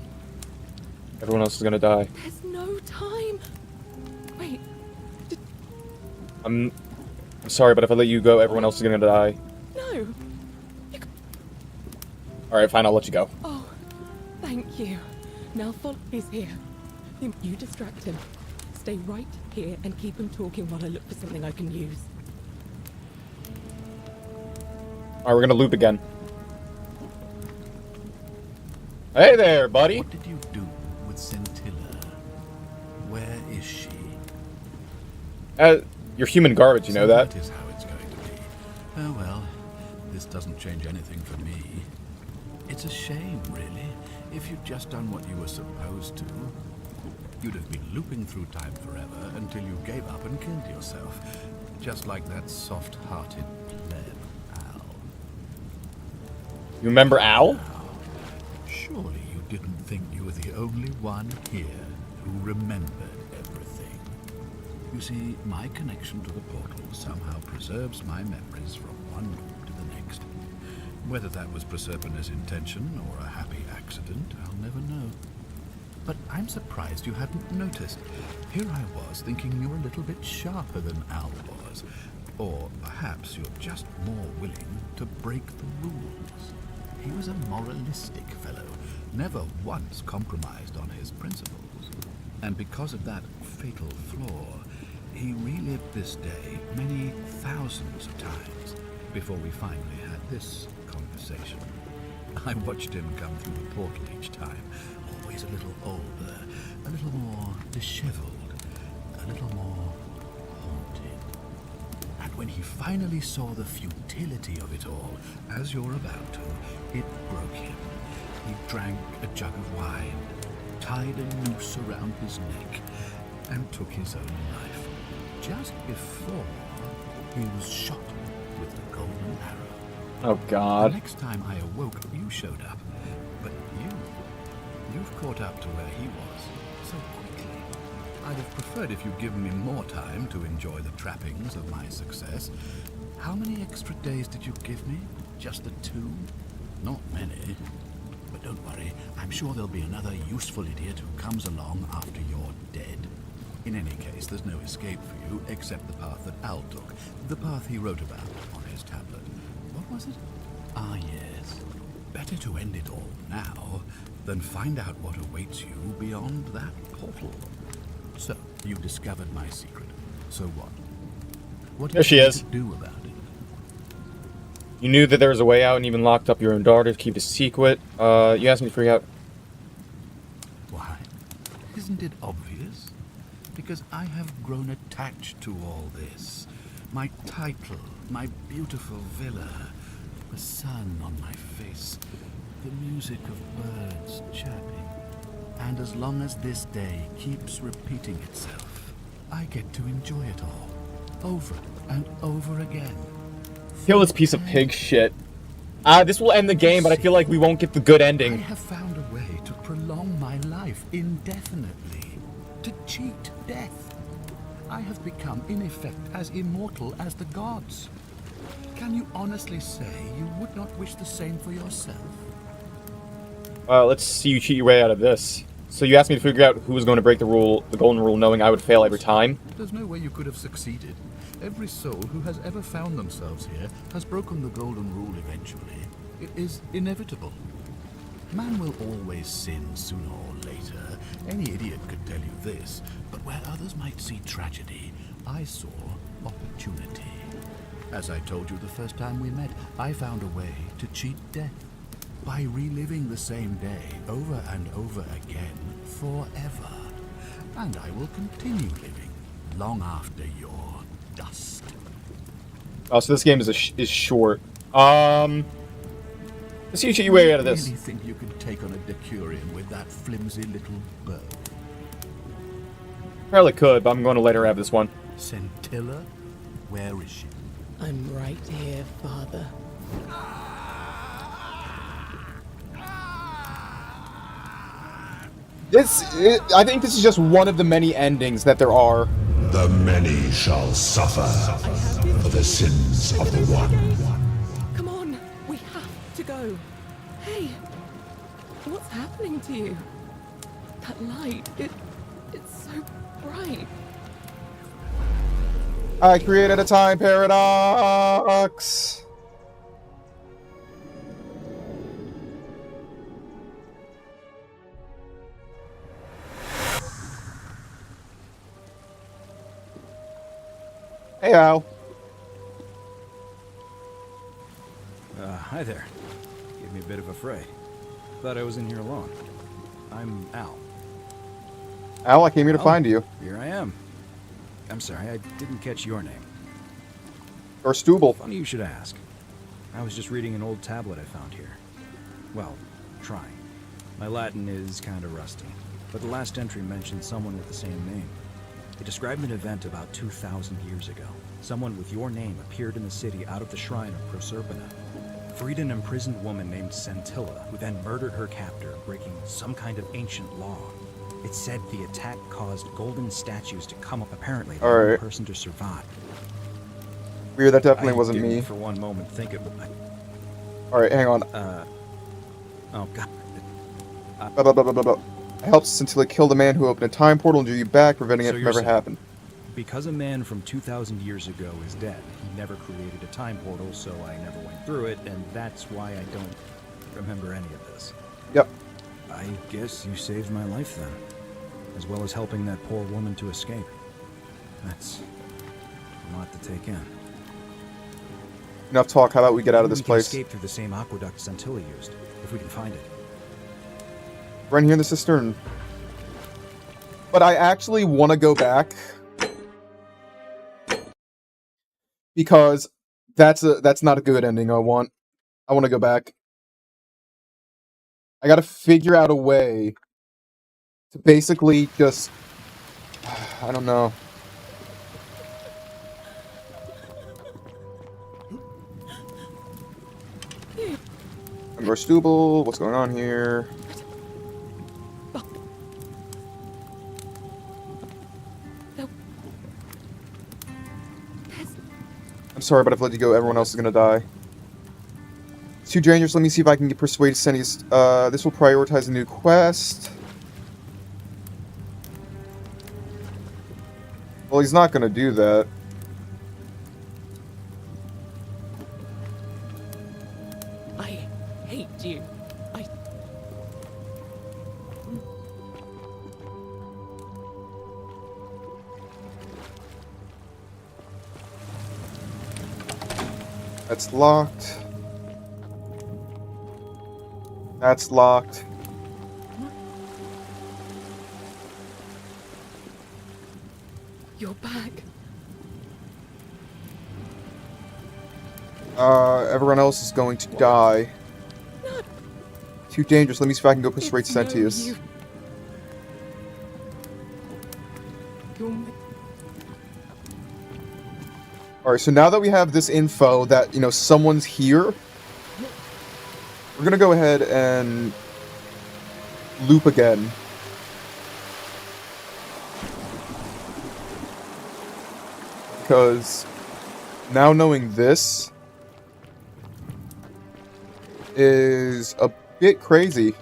Everyone else is gonna die. there's no time. Wait, I'm sorry, but if I let you go, everyone else is gonna die. no. Alright, fine, I'll let you go. Oh, thank you. Now follow. He's here. You distract him. Stay right here and keep him talking while I look for something I can use. Alright, we're gonna loop again. Hey there, buddy! What did you do with Scintilla? Where is she? You're human garbage, you know that? That is how it's going to be. Oh well, this doesn't change anything for me. It's a shame, really. If you'd just done what you were supposed to, you'd have been looping through time forever until you gave up and killed yourself. Just like that soft-hearted pleb, Al. You remember Al? Surely you didn't think you were the only one here who remembered everything. You see, my connection to the portal somehow preserves my memories from one loop to the next. Whether that was Proserpina's intention or a happy accident, I'll never know. But I'm surprised you hadn't noticed. Here I was thinking you were a little bit sharper than Al was. Or perhaps you're just more willing to break the rules. He was a moralistic fellow, never once compromised on his principles. And because of that fatal flaw, he relived this day many thousands of times before we finally had this conversation. I watched him come through the portal each time, always a little older, a little more disheveled, a little more haunted. And when he finally saw the futility of it all, as you're about to, it broke him. He drank a jug of wine, tied a noose around his neck, and took his own life, just before he was shot with the golden arrow. Oh, God. The next time I awoke, you showed up. But you've caught up to where he was so quickly. I'd have preferred if you'd given me more time to enjoy the trappings of my success. How many extra days did you give me? Just the 2? Not many. But don't worry, I'm sure there'll be another useful idiot who comes along after you're dead. In any case, there's no escape for you except the path that Al took, the path he wrote about on his tablet. What was it? Ah, yes. Better to end it all now than find out what awaits you beyond that portal. So, you discovered my secret. So what? What There she is. to do about it? You knew that there was a way out and even locked up your own daughter to keep a secret. You asked me to figure out... Why? Isn't it obvious? Because I have grown attached to all this. My title, my beautiful villa, the sun on my face, the music of birds chirping. And as long as this day keeps repeating itself, I get to enjoy it all, over and over again. Kill this piece of pig shit. This will end the game, but I feel like we won't get the good ending. I have found a way to prolong my life indefinitely, to cheat death. I have become, in effect, as immortal as the gods. Can you honestly say you would not wish the same for yourself? Let's see you cheat your way out of this. So you asked me to figure out who was going to break the rule, the golden rule, knowing I would fail every time? There's no way you could have succeeded. Every soul who has ever found themselves here has broken the golden rule eventually. It is inevitable. Man will always sin sooner or later. Any idiot could tell you this, but where others might see tragedy, I saw opportunity. As I told you the first time we met, I found a way to cheat death. By reliving the same day over and over again, forever. And I will continue living long after your dust. Oh, so this game is short. Let's see you cheat your way out of this. Do you really think you can take on a Decurion with that flimsy little bow? Probably could, but I'm going to let her have this one. Scintilla? Where is she? I'm right here, Father. I think this is just one of the many endings that there are. The many shall suffer for the sins of the one. Come on, we have to go. Hey, what's happening to you? That light, it's so bright. I created a time paradox. Hey, Al. Hi there. Gave me a bit of a fray. Thought I was in here alone. I'm Al. Al, I came here to find you. Here I am. I'm sorry, I didn't catch your name. Or Stubble. Funny you should ask. I was just reading an old tablet I found here. Well, trying. My Latin is kinda rusty, but the last entry mentioned someone with the same name. It described an event about 2,000 years ago. Someone with your name appeared in the city out of the shrine of Proserpina. Freed an imprisoned woman named Scintilla, who then murdered her captor, breaking some kind of ancient law. It said the attack caused golden statues to come up, apparently the only person to survive. Weird, that definitely wasn't didn't me. for one moment think it would. Alright, hang on. Oh god. I helped Scintilla kill the man who opened a time portal and drew you back, preventing it from ever happening. Because a man from 2,000 years ago is dead, he never created a time portal, so I never went through it, and that's why I don't remember any of this. Yep. I guess you saved my life then, as well as helping that poor woman to escape. That's a lot to take in. Enough talk, how about we get out of this We can place? escape through the same aqueduct Scintilla used, if we can find it. Right here in the cistern. But I actually want to go back. Because that's not a good ending I want. I want to go back. I gotta figure out a way to basically just... I don't know. Ember Stubble, what's going on here? I'm sorry, but I've let you go. Everyone else is gonna die. It's too dangerous. Let me see if I can persuade Sennius. This will prioritize a new quest. Well, he's not gonna do that. I hate you. That's locked. That's locked. You're back. Everyone else is going to die. Too dangerous. Let me see if I can go persuade Sentius. Alright, so now that we have this info that, you know, someone's here, we're gonna go ahead and loop again. because now knowing this is a bit crazy.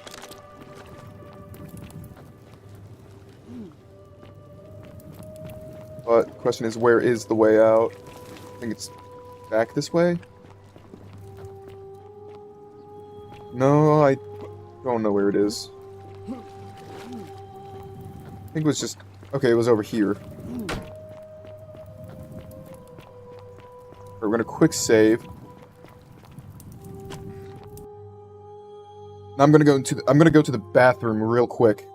But the question is, where is the way out? I think it's back this way? No, I don't know where it is. I think it was just... Okay, it was over here. We're gonna quick save. Now I'm gonna go to the bathroom real quick.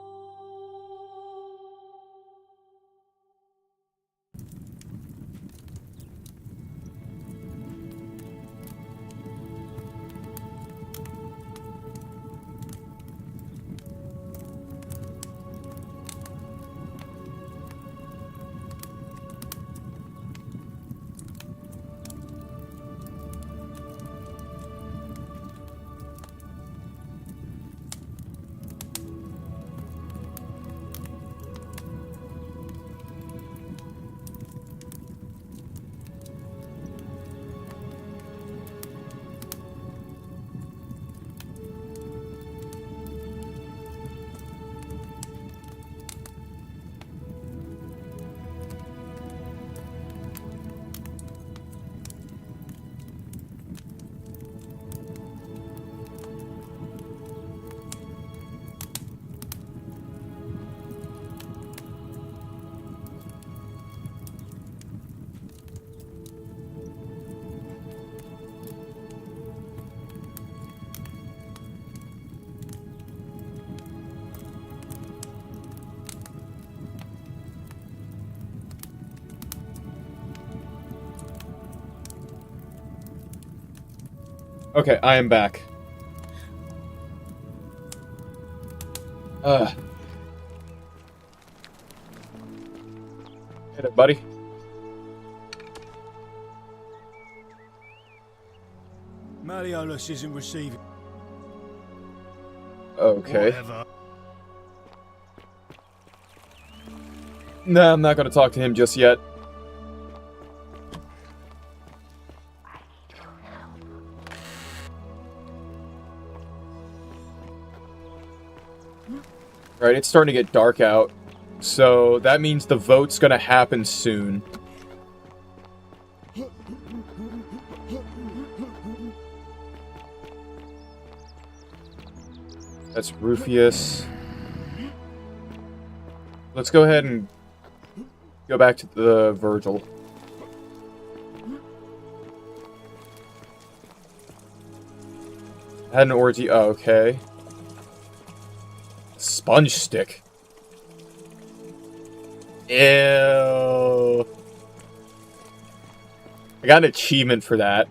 Okay, I am back. Hit it, buddy. Malleolus isn't receiving. Okay. Whatever. Nah, I'm not gonna talk to him just yet. Right, it's starting to get dark out, so that means the vote's gonna happen soon. That's Rufius. Let's go ahead and go back to the Virgil. Had an orgy. Oh, okay. Sponge stick. Ew. I got an achievement for that.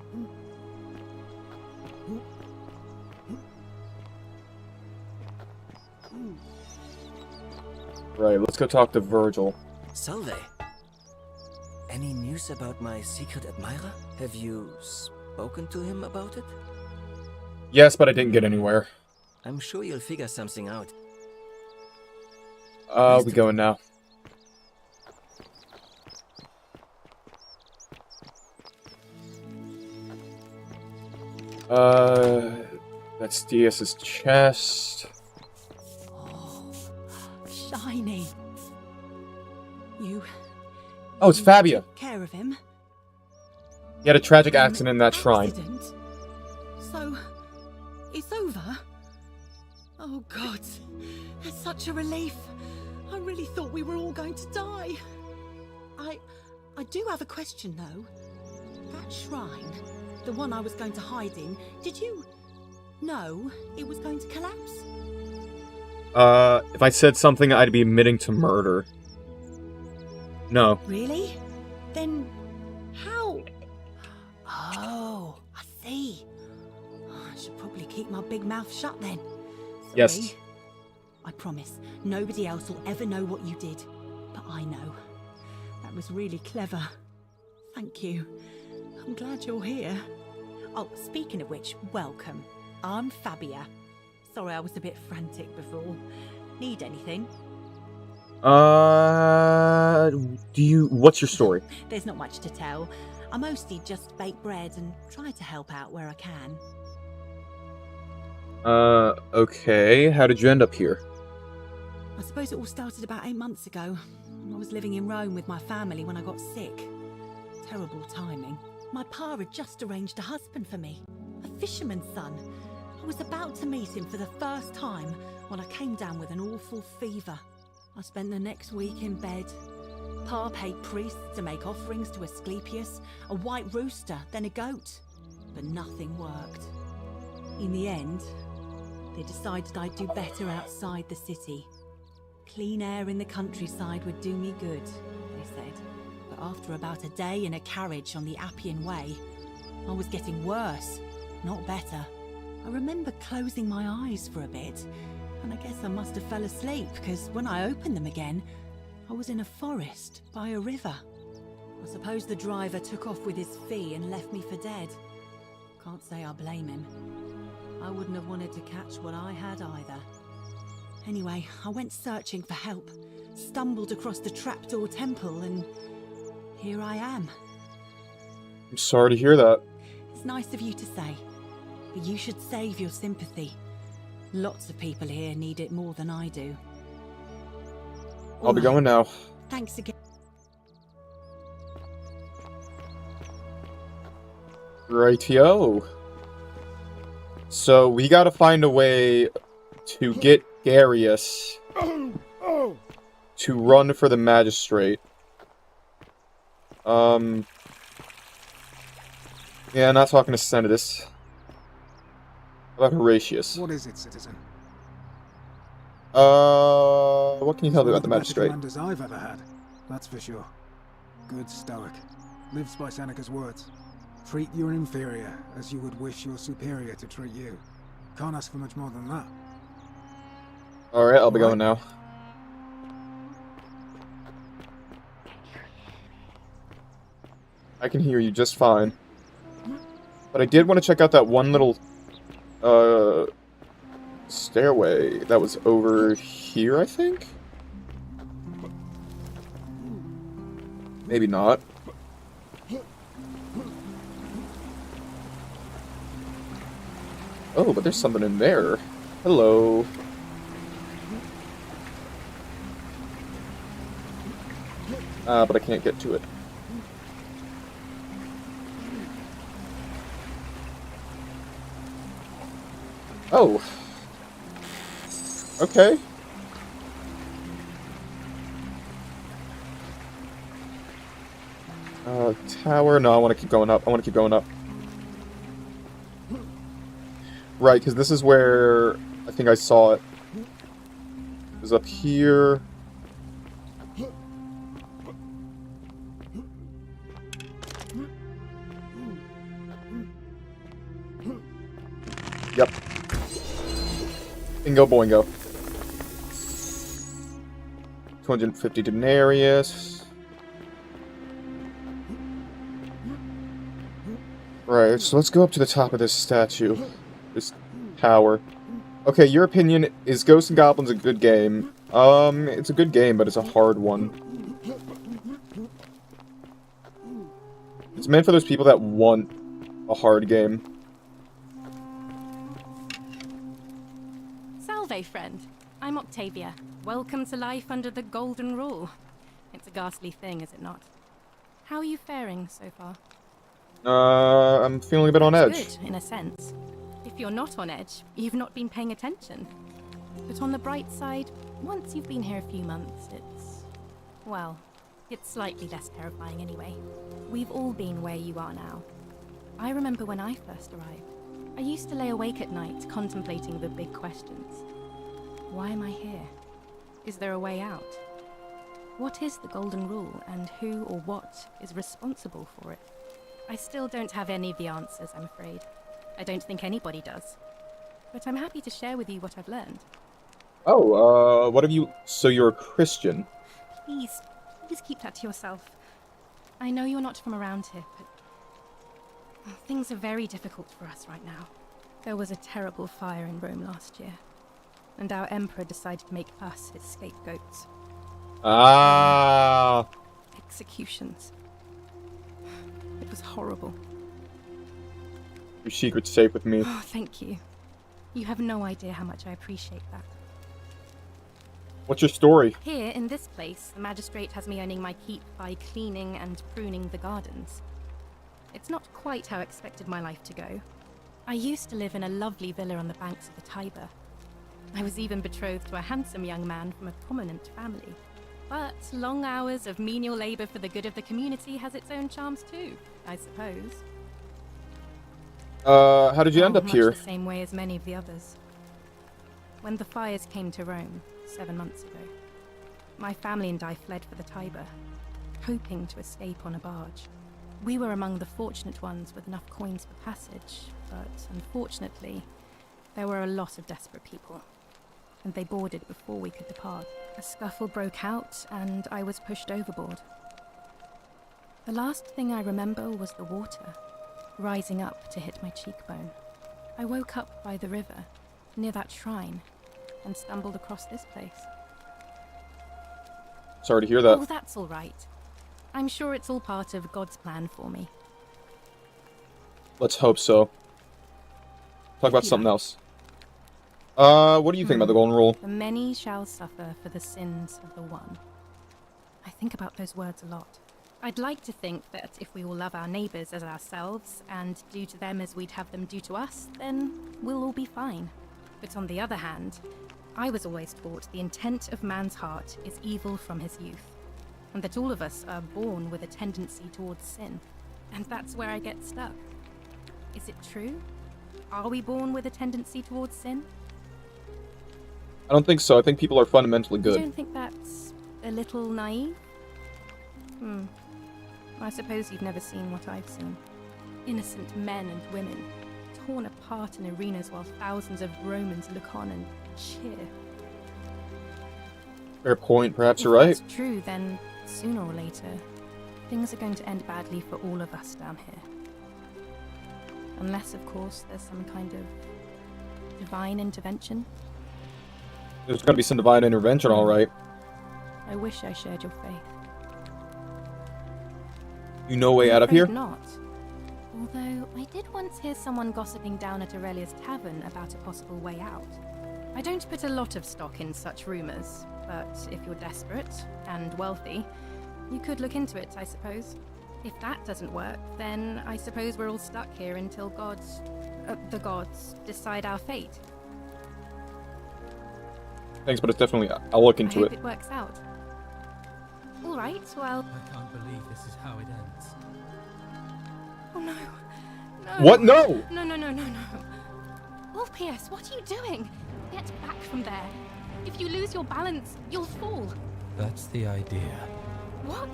Right, let's go talk to Virgil. Salve. Any news about my secret admirer? Have you spoken to him about it? Yes, but I didn't get anywhere. I'm sure you'll figure something out. We going now. That's DS's chest. Oh, shiny. You... Oh, it's Fabia. took care of him. He had a tragic accident in that shrine. Accident? So, it's over? Oh God, it's such a relief. I really thought we were all going to die. I do have a question though. That shrine, the one I was going to hide in, did you know it was going to collapse? If I said something, I'd be admitting to murder. No. Really? Then how? Oh, I see. I should probably keep my big mouth shut then. Sorry. Yes. I promise, nobody else will ever know what you did. But I know. That was really clever. Thank you. I'm glad you're here. Oh, speaking of which, welcome. I'm Fabia. Sorry I was a bit frantic before. Need anything? What's your story? There's not much to tell. I mostly just bake bread and try to help out where I can. Okay. How did you end up here? I suppose it all started about 8 months ago. I was living in Rome with my family when I got sick. Terrible timing. My pa had just arranged a husband for me, a fisherman's son. I was about to meet him for the first time when I came down with an awful fever. I spent the next week in bed. Pa paid priests to make offerings to Asclepius, a white rooster, then a goat. But nothing worked. In the end, they decided I'd do better outside the city. Clean air in the countryside would do me good, they said. But after about a day in a carriage on the Appian Way, I was getting worse, not better. I remember closing my eyes for a bit, and I guess I must have fell asleep, because when I opened them again, I was in a forest by a river. I suppose the driver took off with his fee and left me for dead. Can't say I blame him. I wouldn't have wanted to catch what I had either. Anyway, I went searching for help, stumbled across the trapdoor temple, and here I am. I'm sorry to hear that. It's nice of you to say, but you should save your sympathy. Lots of people here need it more than I do. I'll be going now. Thanks again. Rightio. So we gotta find a way to get Darius to run for the magistrate. Yeah, not talking to Senatus. How about Horatius? What is it, citizen? What can you tell me about the magistrate? Commanders I've ever had, that's for sure. Good stoic. Lives by Seneca's words. Treat your inferior as you would wish your superior to treat you. Can't ask for much more than that. Alright, I'll be going now. I can hear you just fine. But I did want to check out that one little, stairway that was over here, I think? Maybe not. Oh, but there's something in there. Hello. But I can't get to it. Oh. Okay. Tower? No, I want to keep going up. I want to keep going up. Right, because this is where I think I saw it. It was up here. Yep. Bingo boingo. 250 denarius. Right, so let's go up to the top of this statue. This tower. Okay, your opinion, is Ghosts and Goblins a good game? It's a good game, but it's a hard one. It's meant for those people that want a hard game. Salve, friend. I'm Octavia. Welcome to life under the Golden Rule. It's a ghastly thing, is it not? How are you faring so far? I'm feeling a bit on edge. Good, in a sense. If you're not on edge, you've not been paying attention. But on the bright side, once you've been here a few months, well, it's slightly less terrifying anyway. We've all been where you are now. I remember when I first arrived. I used to lay awake at night contemplating the big questions. Why am I here? Is there a way out? What is the Golden Rule, and who or what is responsible for it? I still don't have any of the answers, I'm afraid. I don't think anybody does. But I'm happy to share with you what I've learned. Oh, what have you... So you're a Christian? Please keep that to yourself. I know you're not from around here, but... things are very difficult for us right now. There was a terrible fire in Rome last year, and our emperor decided to make us his scapegoats. Ah. Executions. It was horrible. Your secret's safe with me. Oh, thank you. You have no idea how much I appreciate that. What's your story? Here, in this place, the magistrate has me earning my keep by cleaning and pruning the gardens. It's not quite how I expected my life to go. I used to live in a lovely villa on the banks of the Tiber. I was even betrothed to a handsome young man from a prominent family. But long hours of menial labor for the good of the community has its own charms too, I suppose. How did you end up much here? The same way as many of the others. When the fires came to Rome 7 months ago, my family and I fled for the Tiber, hoping to escape on a barge. We were among the fortunate ones with enough coins for passage, but unfortunately, there were a lot of desperate people, and they boarded before we could depart. A scuffle broke out, and I was pushed overboard. The last thing I remember was the water, rising up to hit my cheekbone. I woke up by the river, near that shrine, and stumbled across this place. Sorry to hear that. Oh, that's all right. I'm sure it's all part of God's plan for me. Let's hope so. Talk about something else. What do you think about the golden rule? The many shall suffer for the sins of the one. I think about those words a lot. I'd like to think that if we all love our neighbours as ourselves, and do to them as we'd have them do to us, then we'll all be fine. But on the other hand, I was always taught the intent of man's heart is evil from his youth, and that all of us are born with a tendency towards sin. And that's where I get stuck. Is it true? Are we born with a tendency towards sin? I don't think so. I think people are fundamentally You good. don't think that's a little naive? I suppose you've never seen what I've seen. Innocent men and women, torn apart in arenas while thousands of Romans look on and cheer. Fair point. Perhaps you're If right. that's true, then sooner or later, things are going to end badly for all of us down here. Unless, of course, there's some kind of divine intervention. There's gonna be some divine intervention, all right. I wish I shared your faith. You know a way out of here? Afraid not. Although, I did once hear someone gossiping down at Aurelia's tavern about a possible way out. I don't put a lot of stock in such rumors, but if you're desperate and wealthy, you could look into it, I suppose. If that doesn't work, then I suppose we're all stuck here until the gods decide our fate. Thanks, but it's definitely... I'll look into I hope it. it works out. All right, well... I can't believe this is how it ends. Oh no. No. What? No! No. Orpheus, what are you doing? Get back from there. If you lose your balance, you'll fall. That's the idea. What?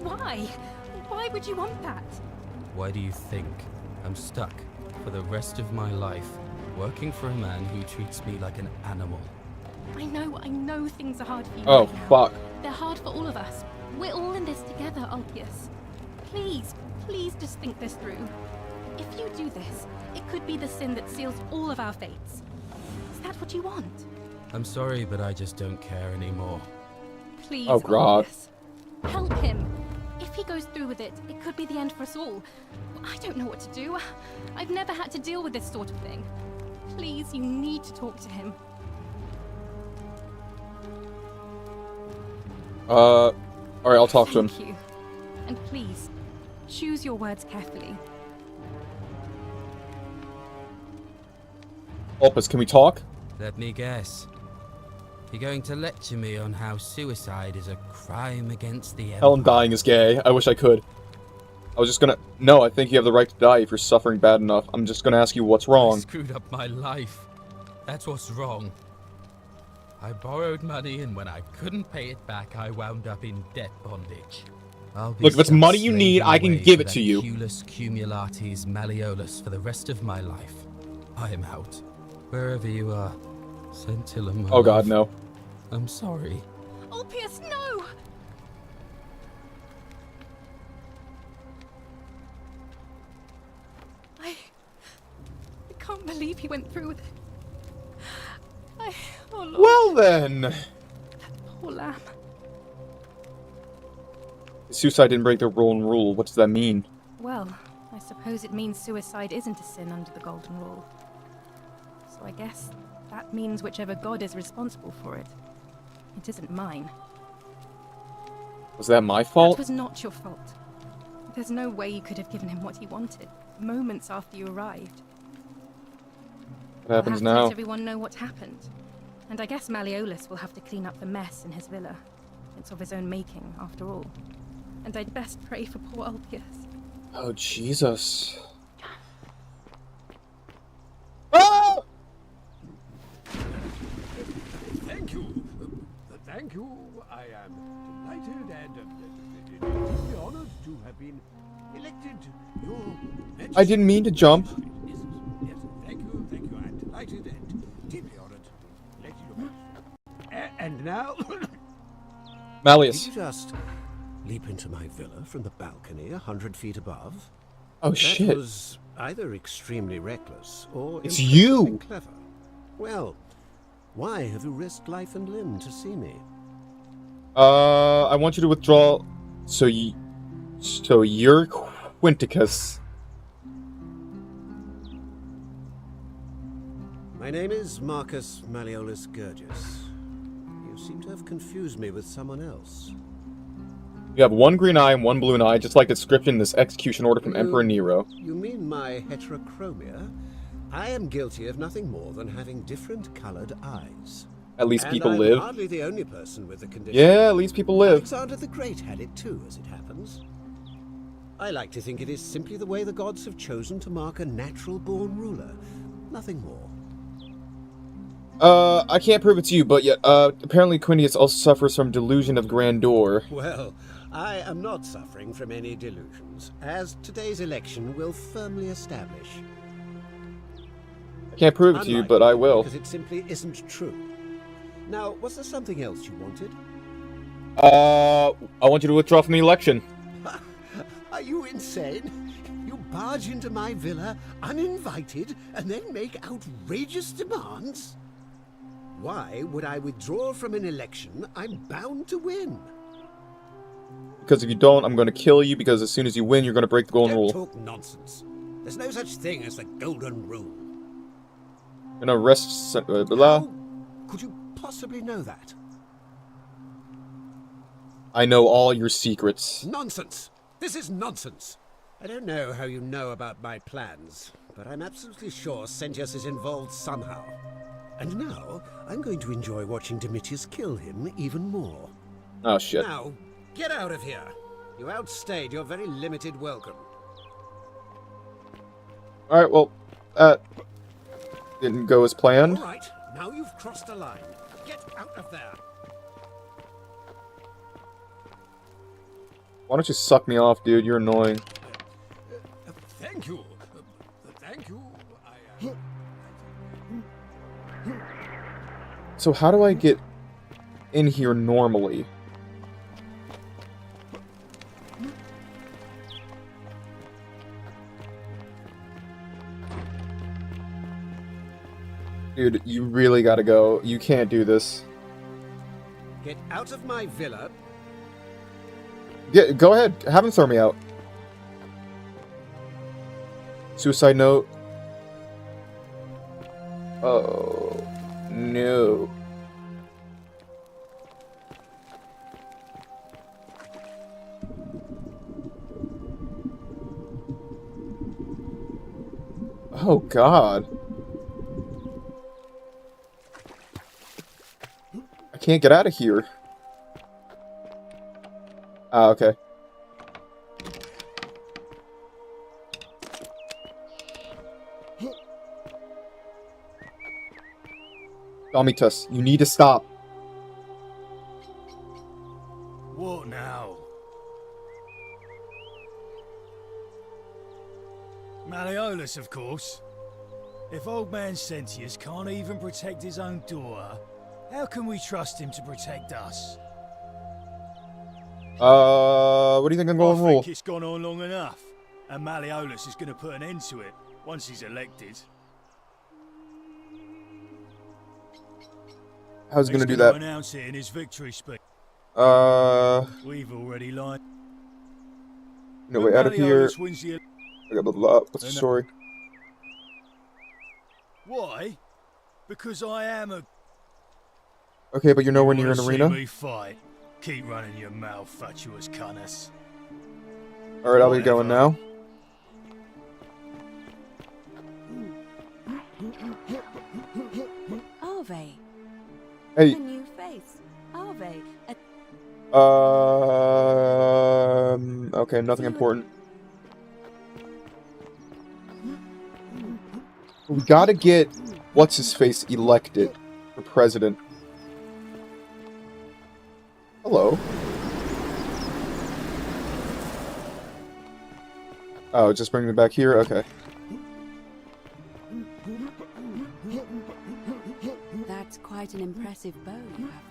Why? Why would you want that? Why do you think I'm stuck for the rest of my life working for a man who treats me like an animal? I know things are hard for you Oh, right now. fuck. They're hard for all of us. We're all in this together, Ulpius. Please just think this through. If you do this, it could be the sin that seals all of our fates. Is that what you want? I'm sorry, but I just don't care anymore. Please, Oh, God. Ulpius. Help him. If he goes through with it, it could be the end for us all. I don't know what to do. I've never had to deal with this sort of thing. Please, you need to talk to him. Alright, I'll talk to him. Thank you. And please, choose your words carefully. Opus, can we talk? Let me guess. You're going to lecture me on how suicide is a crime against the Empire. Helen dying is gay. I wish I could. I was just gonna... No, I think you have the right to die if you're suffering bad enough. I'm just gonna ask you what's I wrong. screwed up my life. That's what's wrong. I borrowed money, and when I couldn't pay it back, I wound up in debt bondage. I'll be Look, if it's stuck money you need, slaving I can away give for it to that you. Culus Cumulatis Malleolus for the rest of my life. I am out. Wherever you are, Scintillum. Oh god, no. I'm sorry. Ulpius, no! I can't believe he went through with it. Oh Lord. Well then. Poor lamb. suicide didn't break the golden rule. What does that mean? Well, I suppose it means suicide isn't a sin under the Golden Rule. So I guess that means whichever god is responsible for it. It isn't mine. Was that my fault? That was not your fault. There's no way you could have given him what he wanted, moments after you arrived. What happens We'll have to now? let everyone know what happened. And I guess Malleolus will have to clean up the mess in his villa. It's of his own making, after all. And I'd best pray for poor Ulpius. Oh, Jesus. Ah! Thank you. Thank you. I am delighted and deeply honored to have been elected your Majesty. I didn't mean to jump. Yes, thank you. I'm delighted and deeply honored to elect you your Majesty. And now... Malleus. Did you just leap into my villa from the balcony 100 feet above? Oh, that shit. That was either extremely reckless or It's you! impressively clever. Well, why have you risked life and limb to see me? I want you to withdraw. So you're Quinticus. My name is Marcus Malleolus Gurgis. You seem to have confused me with someone else. You have one green eye and one blue eye, just like the description in this execution order from Emperor Nero. You mean my heterochromia? I am guilty of nothing more than having different colored eyes. At least And people I'm live. hardly the only person with the condition. Yeah, at least people live. Alexander the Great had it too, as it happens. I like to think it is simply the way the gods have chosen to mark a natural-born ruler. Nothing more. I can't prove it's you, but yet, apparently Quintius also suffers from delusion of grandeur. Well, I am not suffering from any delusions, as today's election will firmly establish. I can't prove it to you, but I will. Because it simply isn't true. Now, was there something else you wanted? I want you to withdraw from the election. Are you insane? You barge into my villa uninvited and then make outrageous demands? Why would I withdraw from an election I'm bound to win? Because if you don't, I'm going to kill you, because as soon as you win, you're going to break the golden rule. Talk nonsense. There's no such thing as the golden rule. I'm going to arrest... blah. Could you possibly know that? I know all your secrets. Nonsense! This is nonsense! I don't know how you know about my plans, but I'm absolutely sure Sentius is involved somehow. And now, I'm going to enjoy watching Domitius kill him even more. Oh, shit. Now, get out of here! You outstayed your very limited welcome. Alright, well, didn't go as planned. All right, now you've crossed the line. Get out of there! Why don't you suck me off, dude? You're annoying. Thank you. Thank you. So how do I get in here normally? Dude, you really gotta go. You can't do this. Get out of my villa. Yeah, go ahead. Have him throw me out. Suicide note. Oh, no. Oh, God. I can't get out of here. Ah, okay. Domitus, you need to stop. What now? Malleolus, of course. If old man Sentius can't even protect his own daughter, how can we trust him to protect us? What do you think I'm going to I rule? think it's gone on long enough, and Malleolus is going to put an end to it once he's elected. How's he going to do gonna that? Announce it in his victory speech. Uh... We've already lied. No way out of here. I got blah blah. What's the story? Why? Because I am a... Okay, but you're nowhere near an See arena. me fight? Keep running your mouth, fatuous cunners. Alright, I'll be going now. Arve. Hey. A new face. Arve. Okay, nothing important. We gotta get what's-his-face elected for president. Hello. Oh, just bring me back here? Okay. That's quite an impressive bow you have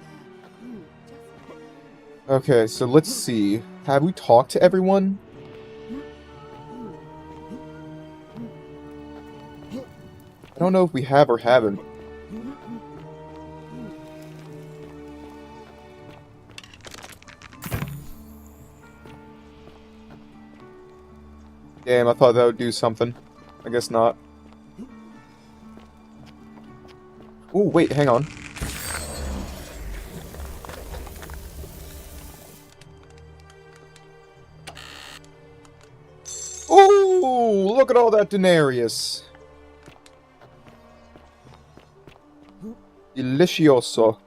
there. Okay, so let's see. Have we talked to everyone? I don't know if we have or haven't. Damn, I thought that would do something. I guess not. Oh, wait, hang on. Oh, look at all that denarius. Delicioso.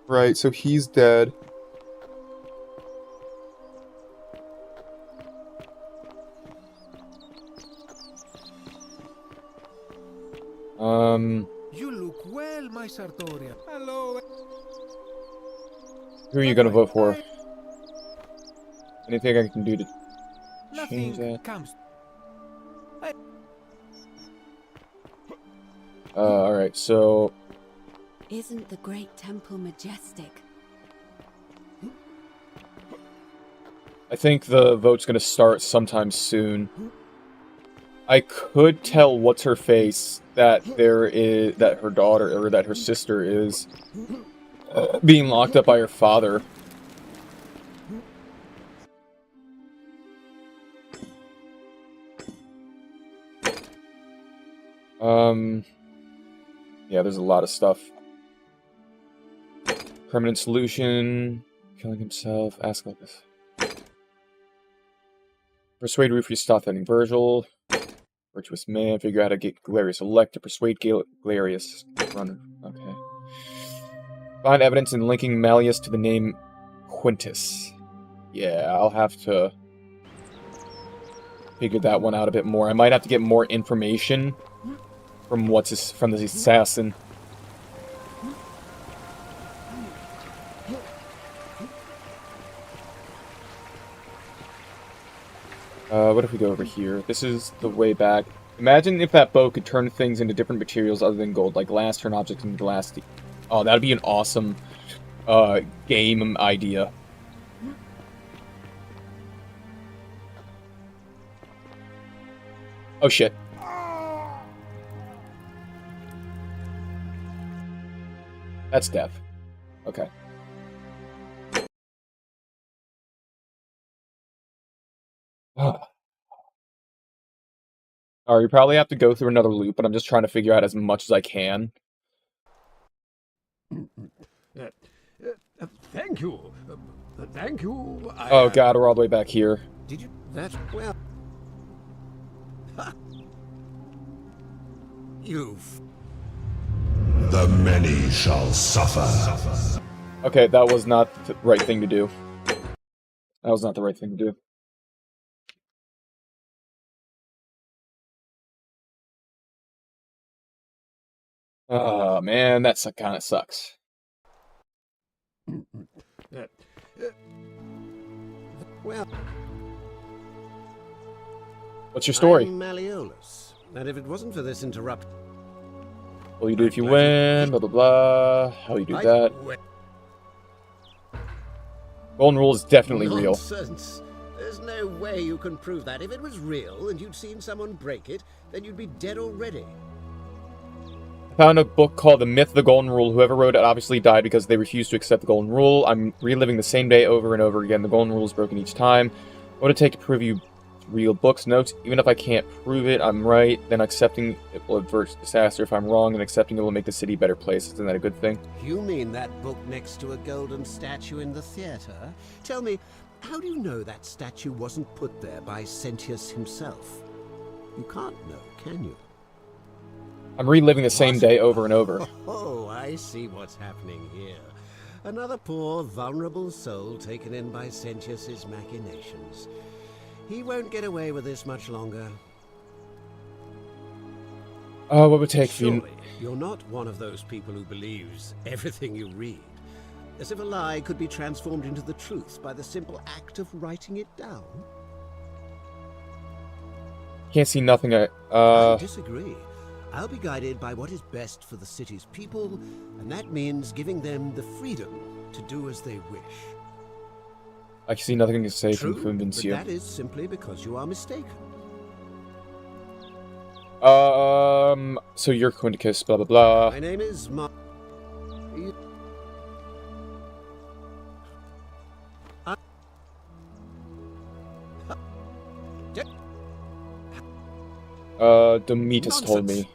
Right, so he's dead. You look well, my Sartoria. Hello. Who are you gonna vote for? Anything I can do to change that? Alright, so... Isn't the great temple majestic? I think the vote's gonna start sometime soon. I could tell what's her face that that her daughter or that her sister is being locked up by her father. Yeah, there's a lot of stuff. Permanent solution, killing himself, ask like this. Persuade Rufus to stop threatening Virgil. Virtuous man, figure out how to get Galerius elected. Persuade Galerius. Runner. Okay. Find evidence in linking Malleus to the name Quintus. Yeah, I'll have to figure that one out a bit more. I might have to get more information from from the assassin. What if we go over here? This is the way back. Imagine if that bow could turn things into different materials other than gold, like glass, turn objects into glass. Oh, that'd be an awesome game idea. Oh shit. That's death. Okay. Alright, you probably have to go through another loop, but I'm just trying to figure out as much as I can. Thank you. Thank you. Oh god, we're all the way back here. Did you... That... Well... You've... The many shall suffer. Okay, that was not the right thing to do. That was not the right thing to do. Oh man, that kind of sucks. Well... What's your story? I'm Malleolus, and if it wasn't for this interrupt... What you do if you win, blah blah blah, how you do that. Golden Rule is definitely real. Nonsense. There's no way you can prove that. If it was real and you'd seen someone break it, then you'd be dead already. Found a book called The Myth of the Golden Rule. Whoever wrote it obviously died because they refused to accept the Golden Rule. I'm reliving the same day over and over again. The Golden Rule is broken each time. What would it take to prove you real books? Notes, even if I can't prove it, I'm right, then accepting it will avert disaster. If I'm wrong, then accepting it will make the city a better place. Isn't that a good thing? You mean that book next to a golden statue in the theater? Tell me, how do you know that statue wasn't put there by Sentius himself? You can't know, can you? I'm reliving the same day over and over. Oh, I see what's happening here. Another poor, vulnerable soul taken in by Sentius's machinations. He won't get away with this much longer. What would it take for you? Surely, you're not one of those people who believes everything you read. As if a lie could be transformed into the truth by the simple act of writing it down. Can't see nothing. I disagree. I'll be guided by what is best for the city's people, and that means giving them the freedom to do as they wish. I see nothing to say True, to convince but you. that is simply because you are mistaken. So you're going to kiss, blah, blah, blah. My name is Demetus told me.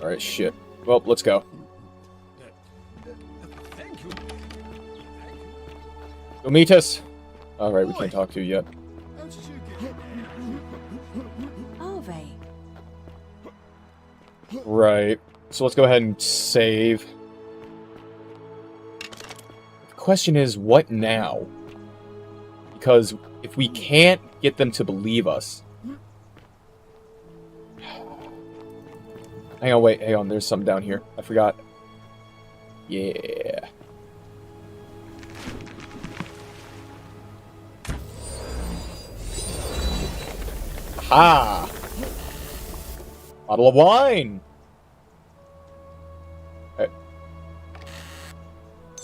Alright, shit. Well, let's go. Thank you. Demetus! Alright, we can't talk to you yet. How did you get Ave. Right. So let's go ahead and save. The question is, what now? Because if we can't get them to believe us... Hang on, wait, hang on, there's something down here. I forgot. Yeah. Ha! Bottle of wine! Alright.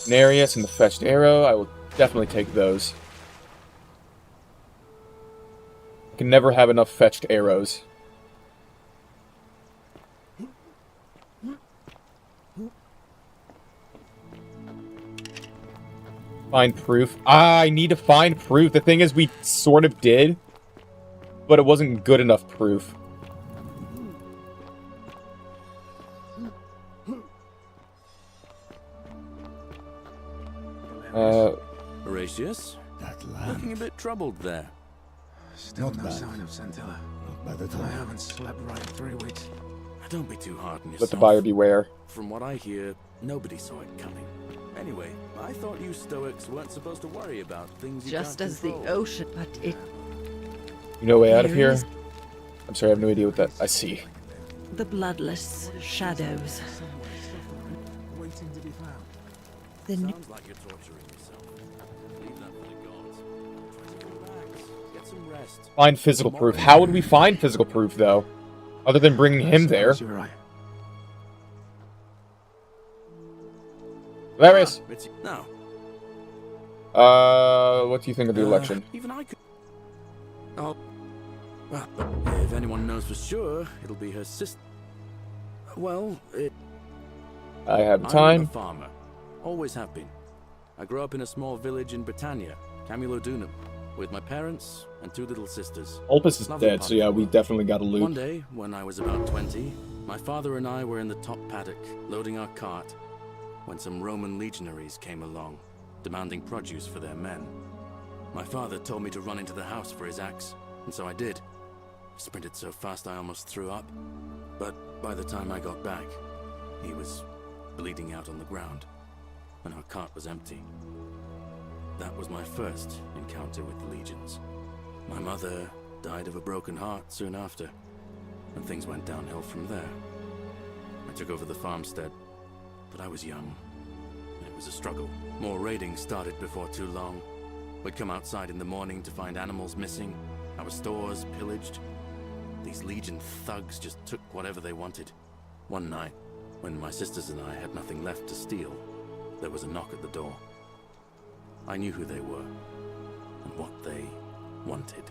Narius and the fetched arrow. I will definitely take those. I can never have enough fetched arrows. Find proof. I need to find proof. The thing is, we sort of did, but it wasn't good enough proof. Horatius? Looking a bit troubled there. Still no sign of Scintilla. By the time I haven't slept right in 3 weeks. Don't be too hard on yourself. Let the buyer beware. From what I hear, nobody saw it coming. Anyway, I thought you Stoics weren't supposed to worry about things you Just can't as the control. ocean, but it... You know a way out of There here? is- I'm sorry, I have no idea what that... I see. The bloodless shadows. Waiting to be found. The new... Sounds like you're torturing yourself. Leave that for the gods. Try to relax. Get some rest. Find physical proof. How would we find physical proof, though? Other than bringing him there. You're right. Valerius! No. What do you think of the election? Even I could... Oh. Well, if anyone knows for sure, it'll be her sister. Well, I have I'm a time. farmer. Always have been. I grew up in a small village in Britannia, Camulodunum, with my parents and 2 little sisters. Ulpus is Lovely dead, part so of yeah, the we world. definitely got a loot. One day, when I was about 20, my father and I were in the top paddock, loading our cart, when some Roman legionaries came along, demanding produce for their men. My father told me to run into the house for his axe, and so I did. I sprinted so fast I almost threw up, but by the time I got back, he was bleeding out on the ground, and our cart was empty. That was my first encounter with the legions. My mother died of a broken heart soon after, and things went downhill from there. I took over the farmstead, but I was young. It was a struggle. More raiding started before too long. We'd come outside in the morning to find animals missing, our stores pillaged. These Legion thugs just took whatever they wanted. One night, when my sisters and I had nothing left to steal, there was a knock at the door. I knew who they were, and what they wanted.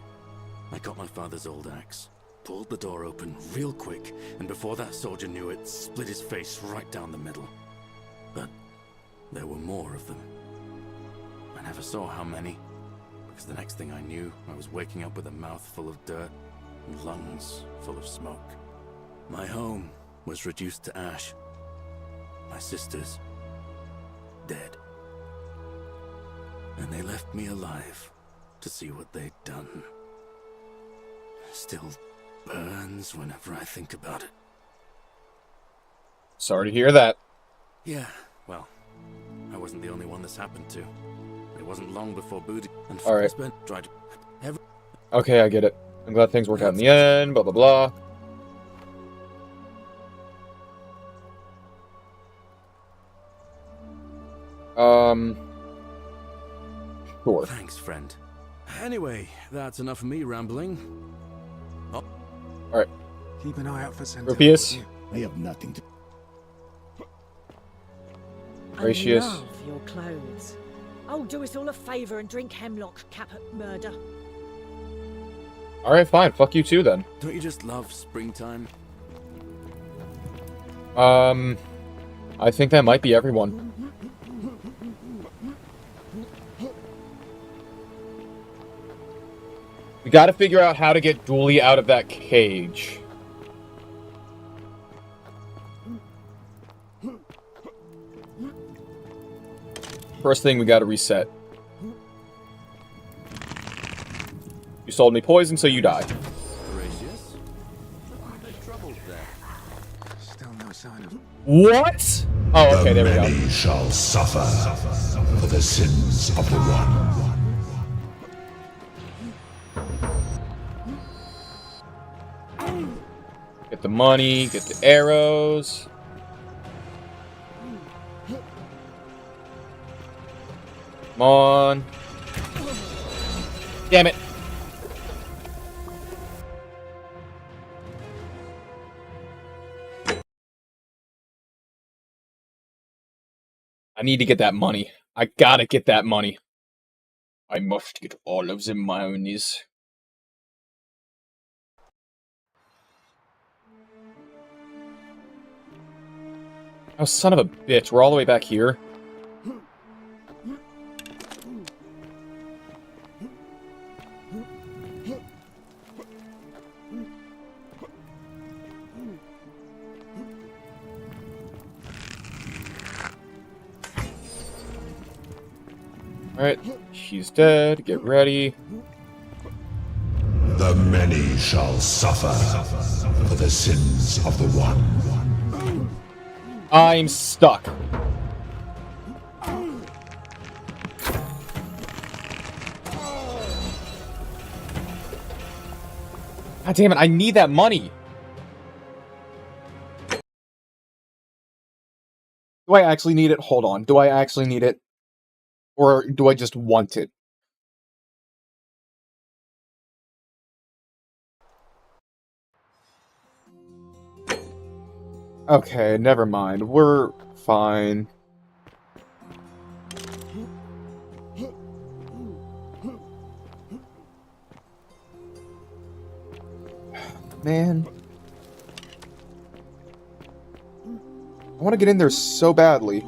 I got my father's old axe, pulled the door open real quick, and before that soldier knew it, split his face right down the middle. But there were more of them. I never saw how many, because the next thing I knew, I was waking up with a mouth full of dirt and lungs full of smoke. My home was reduced to ash. My sisters, dead. And they left me alive to see what they'd done. Still burns whenever I think about it. Sorry to hear that. Yeah, well, I wasn't the only one this happened to. It wasn't long before Booty and Alright. Frisbee tried to... Okay, I get it. I'm glad things worked out in the end, blah blah blah. Sure. Thanks, friend. Anyway, that's enough of me rambling. Oh. Alright. Keep an eye out for Centella. Rupius. I have nothing to... Gracious. I love your clothes. Oh, do us all a favour and drink hemlock cap at murder. Alright, fine. Fuck you too, then. Don't you just love springtime? I think that might be everyone. We gotta figure out how to get Dooley out of that cage. First thing, we gotta reset. You sold me poison, so you die. Gracious? Trouble there. Still no sign of... What? Oh, okay, there we go. The many shall suffer for the sins of the one. Get the money, get the arrows. Come on. Damn it. I need to get that money. I gotta get that money. I must get all of the monies. Oh, son of a bitch. We're all the way back here. Alright, she's dead. Get ready. The many shall suffer for the sins of the one. I'm stuck. God damn it, I need that money. Do I actually need it? Hold on. Do I actually need it? Or do I just want it? Okay, never mind. We're fine. Man. I want to get in there so badly.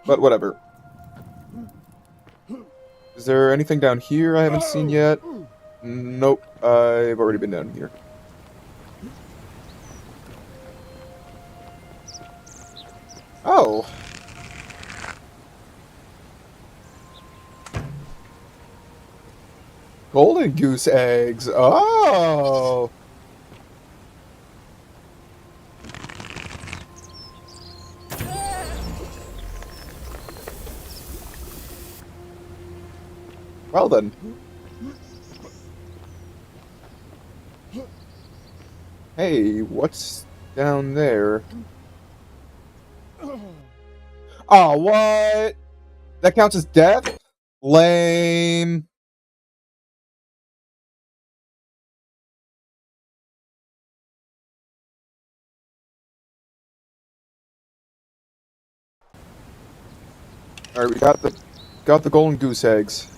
But whatever. Is there anything down here I haven't seen yet? Nope, I've already been down here. Oh. Golden goose eggs. Oh. Well then. Hey, what's down there? Oh, what? That counts as death? Lame. Alright, we got the got the golden goose eggs.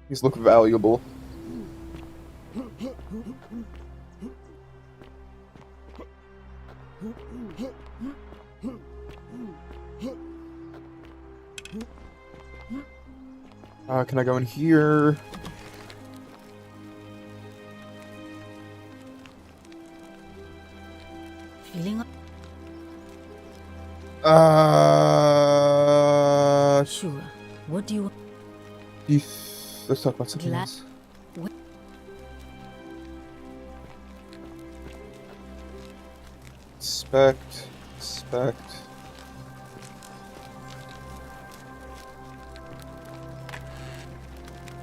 These look valuable. Can I go in here? Feeling. Sure. What do you? Let's talk about something else. Inspect.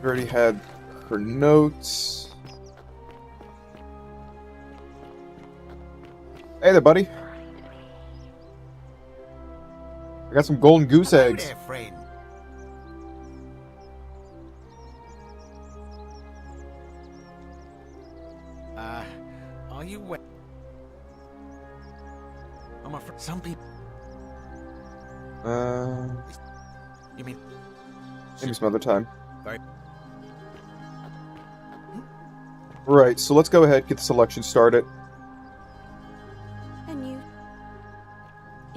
We already had her notes. Hey there, buddy. I got some golden goose eggs. There, friend. Are you wet? I'm afraid some people. You mean? Maybe some other time. Right. Right, so let's go ahead, get the selection started. And you...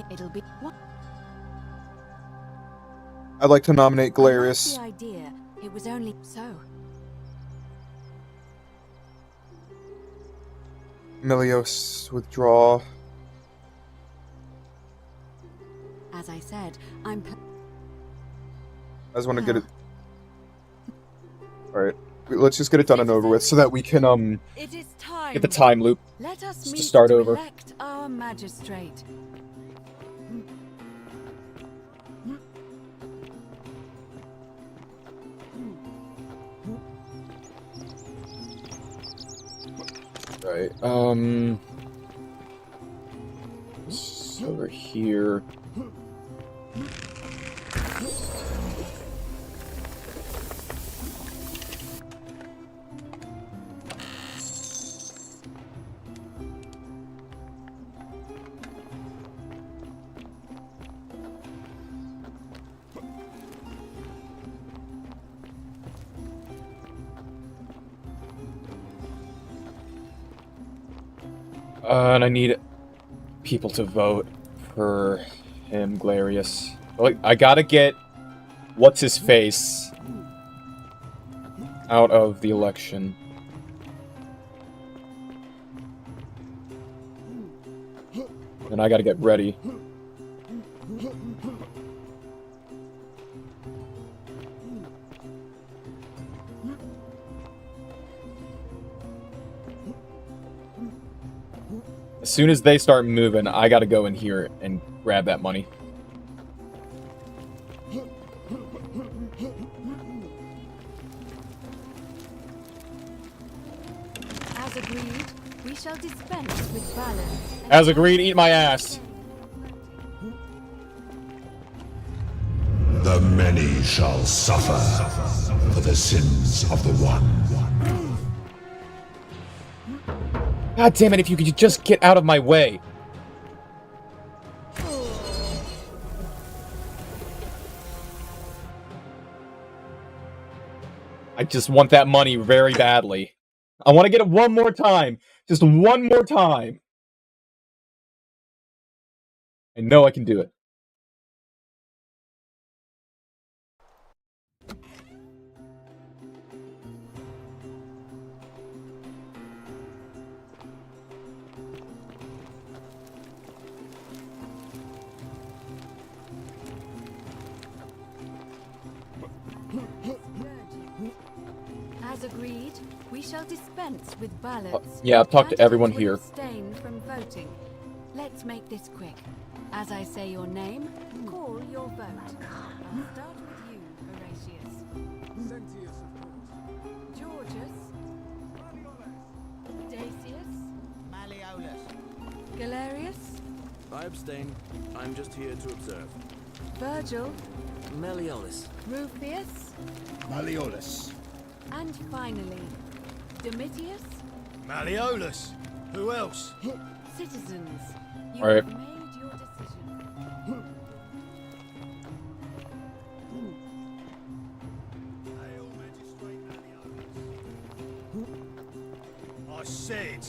It'll be... What? I'd like to nominate I Galerius. liked the idea. It was only... So... Melios, withdraw. As I said, I'm... I just want to get it... Alright, let's just get it done and over with so that we can, It is time. get the time loop Let us just meet to start to over. elect our magistrate. Right, over here. And I need people to vote for him, Galerius. Like, I gotta get what's-his-face out of the election. And I gotta get ready. As soon as they start moving, I gotta go in here and grab that money. As agreed, we shall dispense with balance. As agreed, eat my ass. The many shall suffer for the sins of the one. God damn it, if you could just get out of my way. I just want that money very badly. I want to get it one more time. Just one more time. I know I can do it. As agreed, we shall dispense with ballots. Yeah, I've talked to everyone here. Abstain from voting. Let's make this quick. As I say your name, call your vote. I'll start with you, Horatius. Sentius, of course. Georgius. Dacius. Malleolus. Galerius. I abstain. I'm just here to observe. Virgil. Malleolus. Rufius. Malleolus. And finally, Domitius. Malleolus. Who else? Citizens, you All right. have made your decision. I said,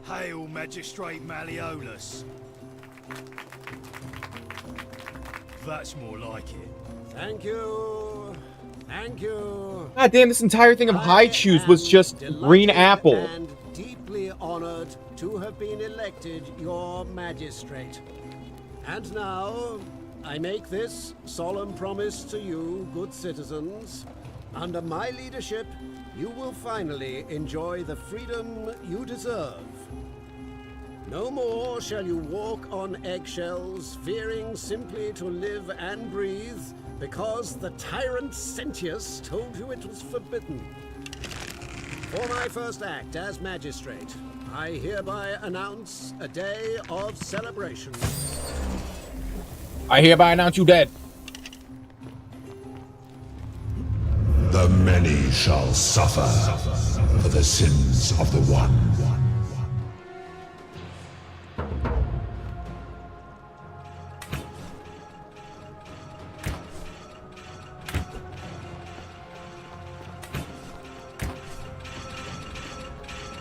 hail Magistrate Malleolus. That's more like it. Thank you. Thank you. God damn, this entire thing of high chews was just green apple. And deeply honored to have been elected your magistrate. And now, I make this solemn promise to you, good citizens. Under my leadership, you will finally enjoy the freedom you deserve. No more shall you walk on eggshells, fearing simply to live and breathe, because the tyrant Sentius told you it was forbidden. For my first act as magistrate, I hereby announce a day of celebration. I hereby announce you dead. The many shall suffer for the sins of the one.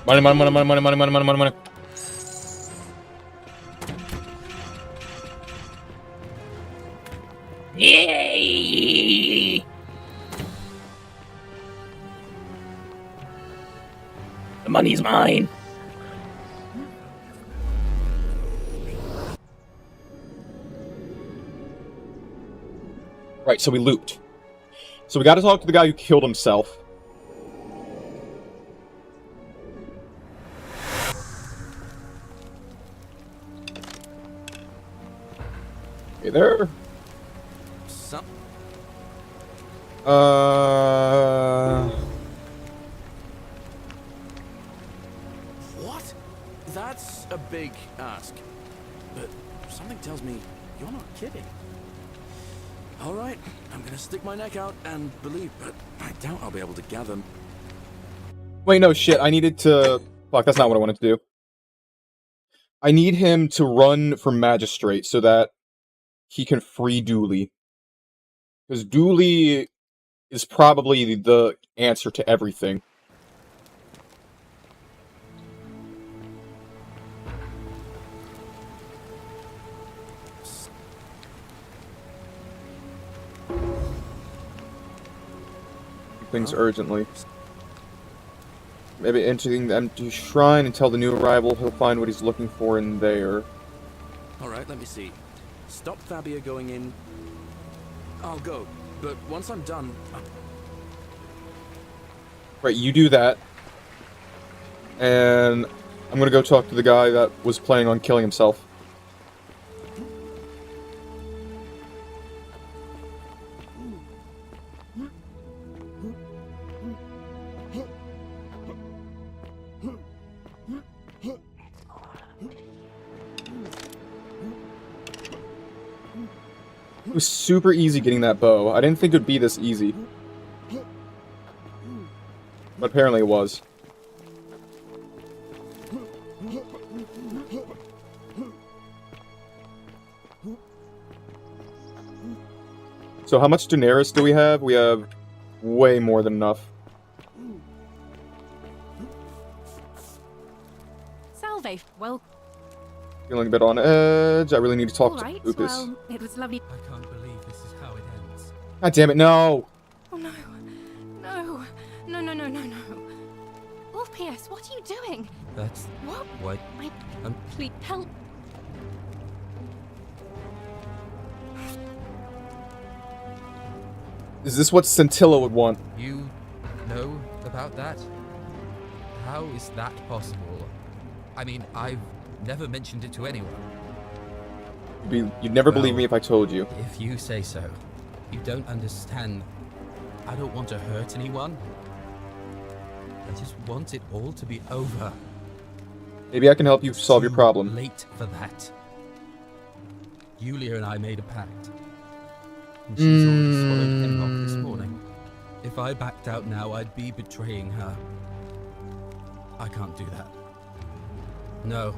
Money, money, money, money, money, money, money, money, money, money. Yay! The money's mine. Right, so we looped. So we gotta talk to the guy who killed himself. Hey there. What? That's a big ask. But something tells me you're not kidding. Alright, I'm gonna stick my neck out and believe, but I doubt I'll be able to gather. Wait, no, shit, I needed to... Fuck, that's not what I wanted to do. I need him to run for magistrate so that he can free Dooley. Because Dooley is probably the answer to everything. Things urgently. Maybe entering the empty shrine and tell the new arrival he'll find what he's looking for in there. Alright, let me see. Stop Fabia going in. I'll go, but once I'm done... Right, you do that. And I'm gonna go talk to the guy that was planning on killing himself. It was super easy getting that bow. I didn't think it would be this easy. But apparently it was. So how much Daenerys do we have? We have way more than enough. Salve, well... Feeling a bit on edge. I really need to talk Alright, to Lucas. well, it was lovely... I can't believe this is how it ends. God damn it, no! Oh no. No. No, no, no, no, no. Orpheus, what are you doing? That's... What? What? My... Please, help. Is this what Scintilla would want? You know about that? How is that possible? I mean, I've never mentioned it to anyone. You'd never believe me if I told you. If you say so. You don't understand. I don't want to hurt anyone. I just want it all to be over. Maybe I can help you solve your problem. Late for that. Yulia and I made a pact. And she's already swallowed hemlock this morning. If I backed out now, I'd be betraying her. I can't do that. No.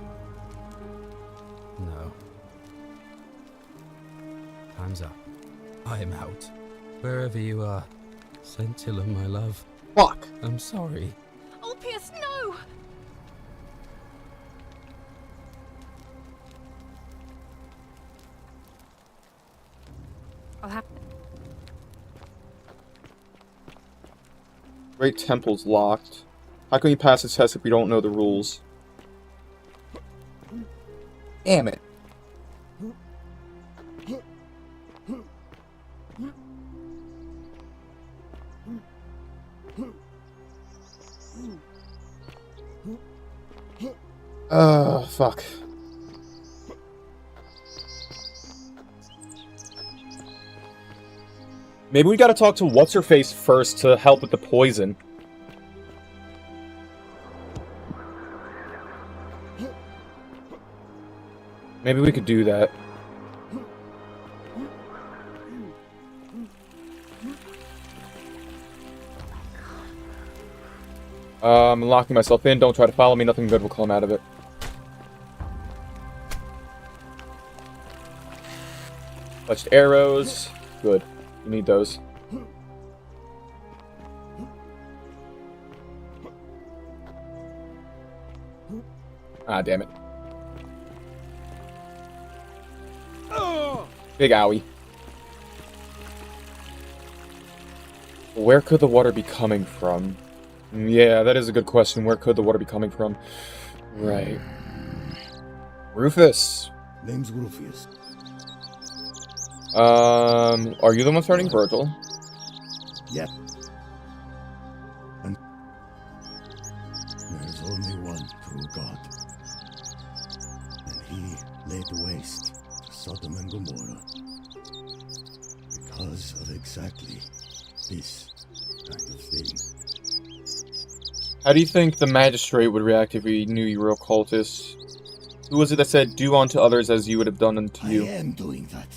No. Time's up. I am out. Wherever you are, Scintilla, my love. Fuck. I'm sorry. Oh, Pierce, no! I'll have. Great Temple's locked. How can we pass the test if we don't know the rules? Damn it. Fuck. Maybe we gotta talk to What's-Her-Face first to help with the poison. Maybe we could do that. I'm locking myself in. Don't try to follow me. Nothing good will come out of it. Fletched arrows. Good. You need those. Ah, damn it. Big owie. Where could the water be coming from? Yeah, that is a good question. Where could the water be coming from? Right. Rufus. Name's Rufus. Are you the one starting Virgil? Yep. And there's only one true God. And he laid waste to Sodom and Gomorrah because of exactly this kind of thing. How do you think the magistrate would react if he knew you were a cultist? Who was it that said, "Do unto others as you would have done unto you"? I am doing that.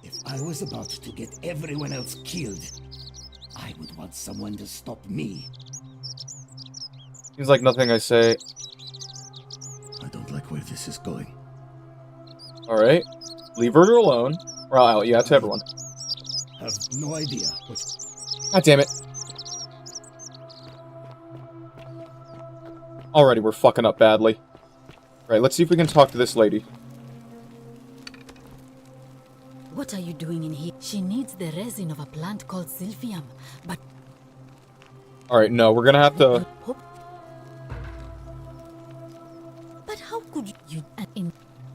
If I was about to get everyone else killed, I would want someone to stop me. Seems like nothing I say. I don't like where this is going. Alright. Leave Virgil alone. Or I'll out you out to everyone. Have no idea what... God damn it. Already, we're fucking up badly. Right, let's see if we can talk to this lady. What are you doing in here? She needs the resin of a plant called Silphium, but... Alright, no, we're gonna have to... But how could you...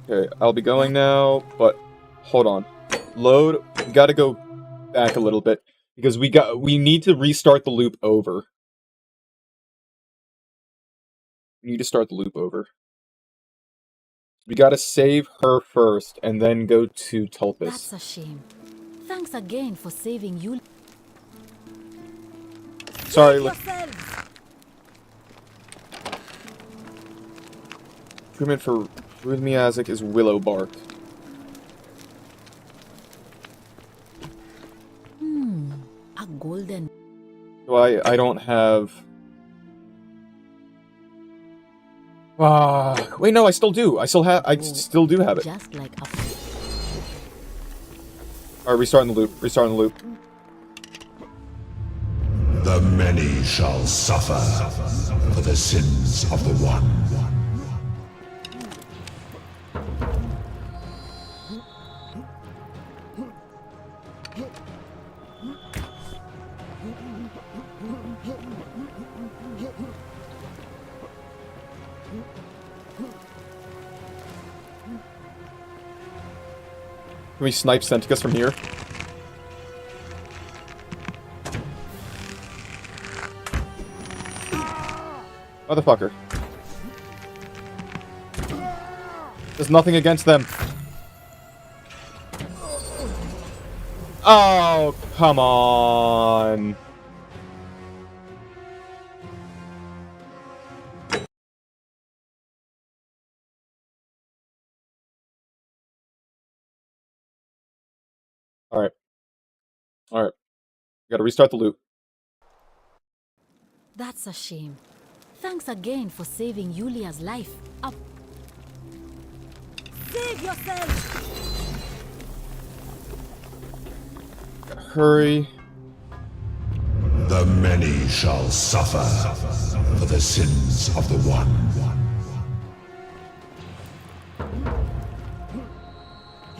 Okay, I'll be going now, but... Hold on. Load, we gotta go back a little bit. Because we need to restart the loop over. We need to start the loop over. We gotta save her first, and then go to Tulpus. That's a shame. Thanks again for saving you. Sorry, treatment for Rhythmiazic is willow bark. A golden... So I don't have... wait, no, I still do. I still do have it. Just like a... Alright, restarting the loop. Restarting the loop. The many shall suffer for the sins of the one. Can we snipe Senticus from here? Motherfucker. There's nothing against them. Oh, come on. Alright. Alright. Gotta restart the loop. That's a shame. Thanks again for saving Yulia's life. Up. Save yourself! Hurry. The many shall suffer for the sins of the one.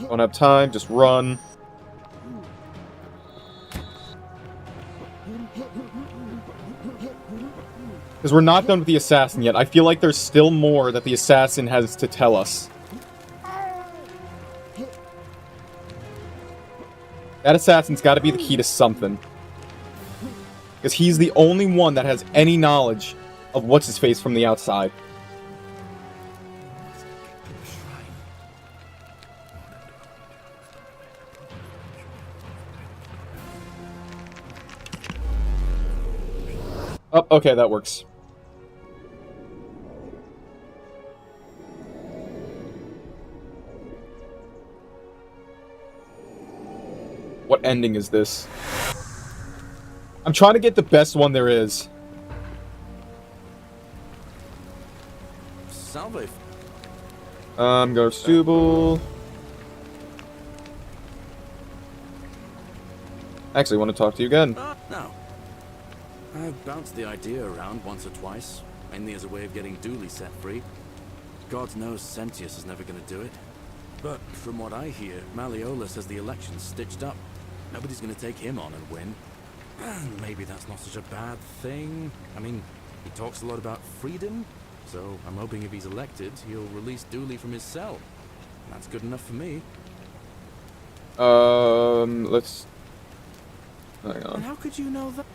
Don't have time, just run. Because we're not done with the assassin yet. I feel like there's still more that the assassin has to tell us. That assassin's got to be the key to something. Because he's the only one that has any knowledge of what's-his-face from the outside. Oh, okay, that works. What ending is this? I'm trying to get the best one there is. Salve. Go Stubble. Actually, I want to talk to you again. No. I've bounced the idea around once or twice, mainly as a way of getting Dooley set free. God knows Sentius is never going to do it. But from what I hear, Malleolus has the election stitched up. Nobody's going to take him on and win. And maybe that's not such a bad thing. I mean, he talks a lot about freedom, so I'm hoping if he's elected, he'll release Dooley from his cell. That's good enough for me. Let's... Hang on. And how could you know that?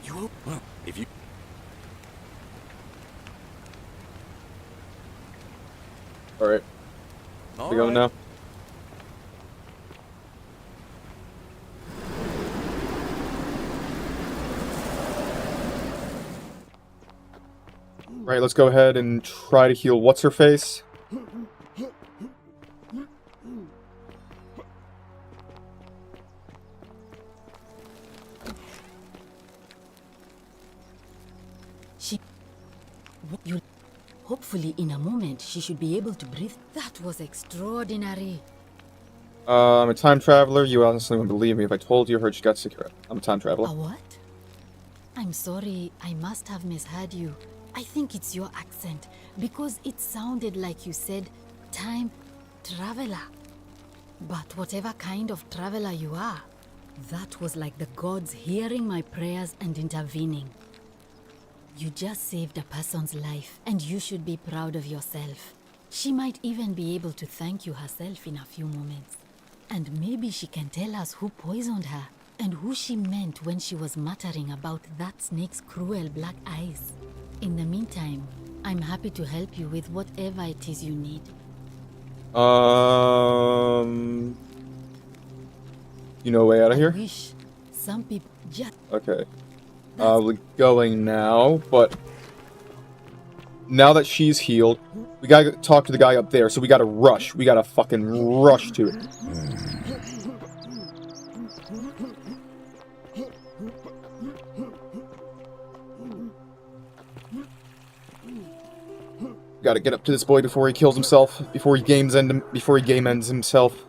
You... Well, if you... Alright. We going now? Right, let's go ahead and try to heal what's-her-face. Hopefully, in a moment, she should be able to breathe. That was extraordinary. I'm a time traveler. You honestly wouldn't believe me if I told you I heard she got sick. I'm a time traveler. A what? I'm sorry, I must have misheard you. I think it's your accent, because it sounded like you said, time traveler. But whatever kind of traveler you are, that was like the gods hearing my prayers and intervening. You just saved a person's life, and you should be proud of yourself. She might even be able to thank you herself in a few moments. And maybe she can tell us who poisoned her, and who she meant when she was muttering about that snake's cruel black eyes. In the meantime, I'm happy to help you with whatever it is you need. You know a way out of here? I wish some people just... Okay. We're going now, but... Now that she's healed, we gotta talk to the guy up there, so we gotta rush. We gotta fucking rush to it. Gotta get up to this boy before he kills himself, before he game ends himself.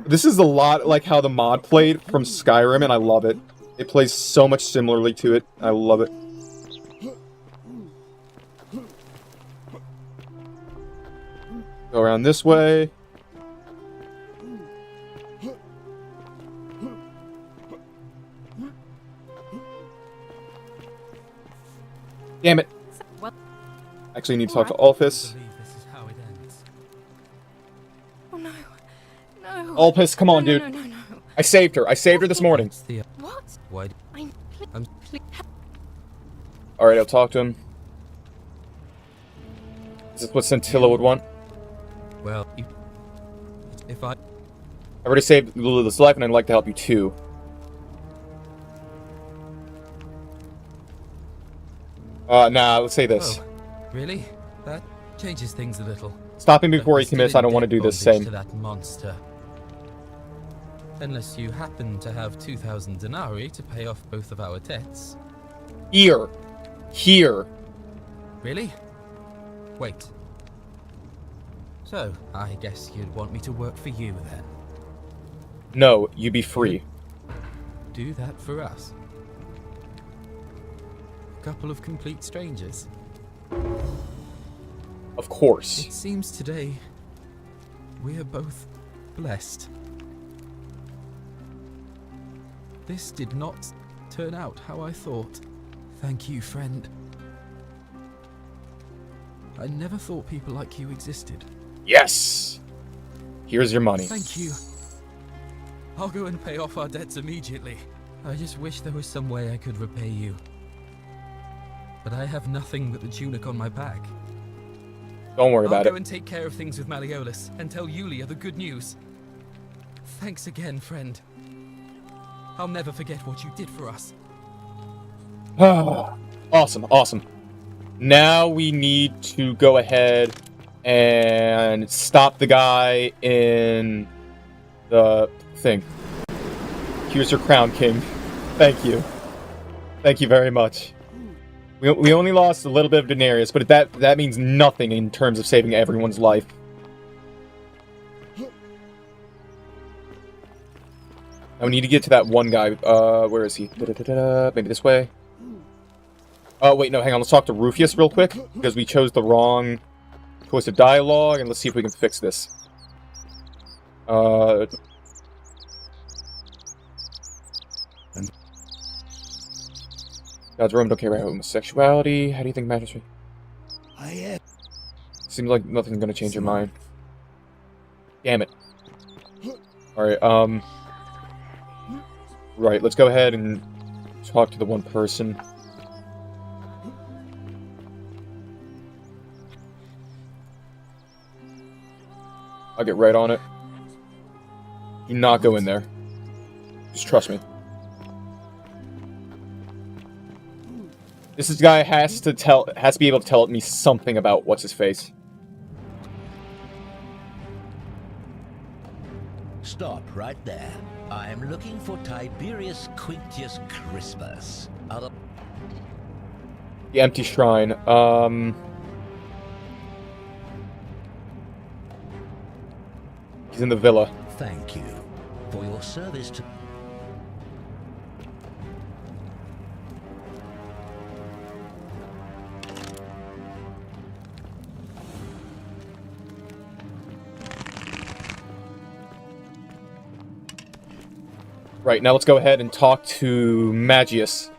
This is a lot like how the mod played from Skyrim, and I love it. It plays so much similarly to it. I love it. Go around this way. Damn it. Actually, need to talk to Ulfis. Oh no. No. Ulfis, come on, dude. No. I saved her. I saved her this morning. What? Why? I'm Alright, I'll talk to him. Is this what Scintilla would want? Well, if I already saved Lulu's life, and I'd like to help you too. Nah, let's say this. Oh, really? That changes things a little. Stop him before he commits. I don't want to do this same. To that monster. Unless you happen to have 2,000 denarii to pay off both of our debts. Here. Here. Really? Wait. So, I guess you'd want me to work for you then? No, you be free. Do that for us. A couple of complete strangers. Of course. It seems today we are both blessed. This did not turn out how I thought. Thank you, friend. I never thought people like you existed. Yes! Here's your money. Thank you. I'll go and pay off our debts immediately. I just wish there was some way I could repay you. But I have nothing but the tunic on my back. Don't worry about I'll go it. and take care of things with Malleolus and tell Yulia the good news. Thanks again, friend. I'll never forget what you did for us. Awesome, awesome. Now we need to go ahead and stop the guy in the thing. Here's your crown, King. Thank you. Thank you very much. We only lost a little bit of denarius, but that means nothing in terms of saving everyone's life. Now we need to get to that one guy. Where is he? Maybe this way? Oh, wait, no, hang on. Let's talk to Rufius real quick, because we chose the wrong choice of dialogue, and let's see if we can fix this. God's Rome don't care about homosexuality. How do you think matters? Seems like nothing's gonna change your mind. Damn it. Alright, right, let's go ahead and talk to the one person. I'll get right on it. Do not go in there. Just trust me. This guy has to be able to tell me something about what's his face. Stop right there. I am looking for Tiberius Quintius Crispus. The empty shrine. He's in the villa. Thank you for your service to... Right, now let's go ahead and talk to Magius.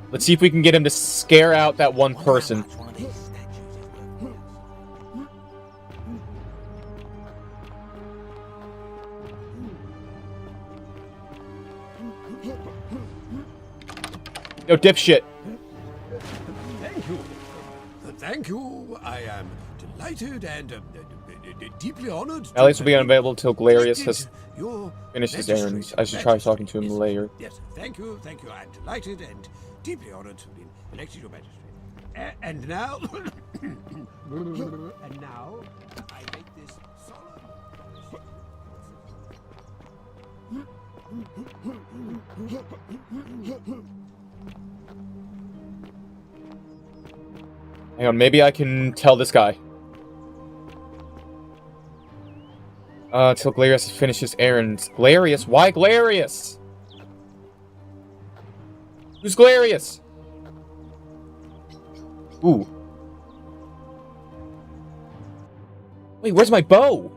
Let's see if we can get him to scare out that one person. Yo, dipshit. Thank you. Thank you. I am delighted and deeply honored. Alex will be unavailable until Galerius has Your finished his errands. I should try talking to him later. Yes, thank you. I'm delighted and deeply honored to be elected your magistrate. And now, I make this solemn. Hang on, maybe I can tell this guy. Till Galerius has finished his errands. Galerius? Why Galerius? Who's Galerius? Ooh. Wait, where's my bow?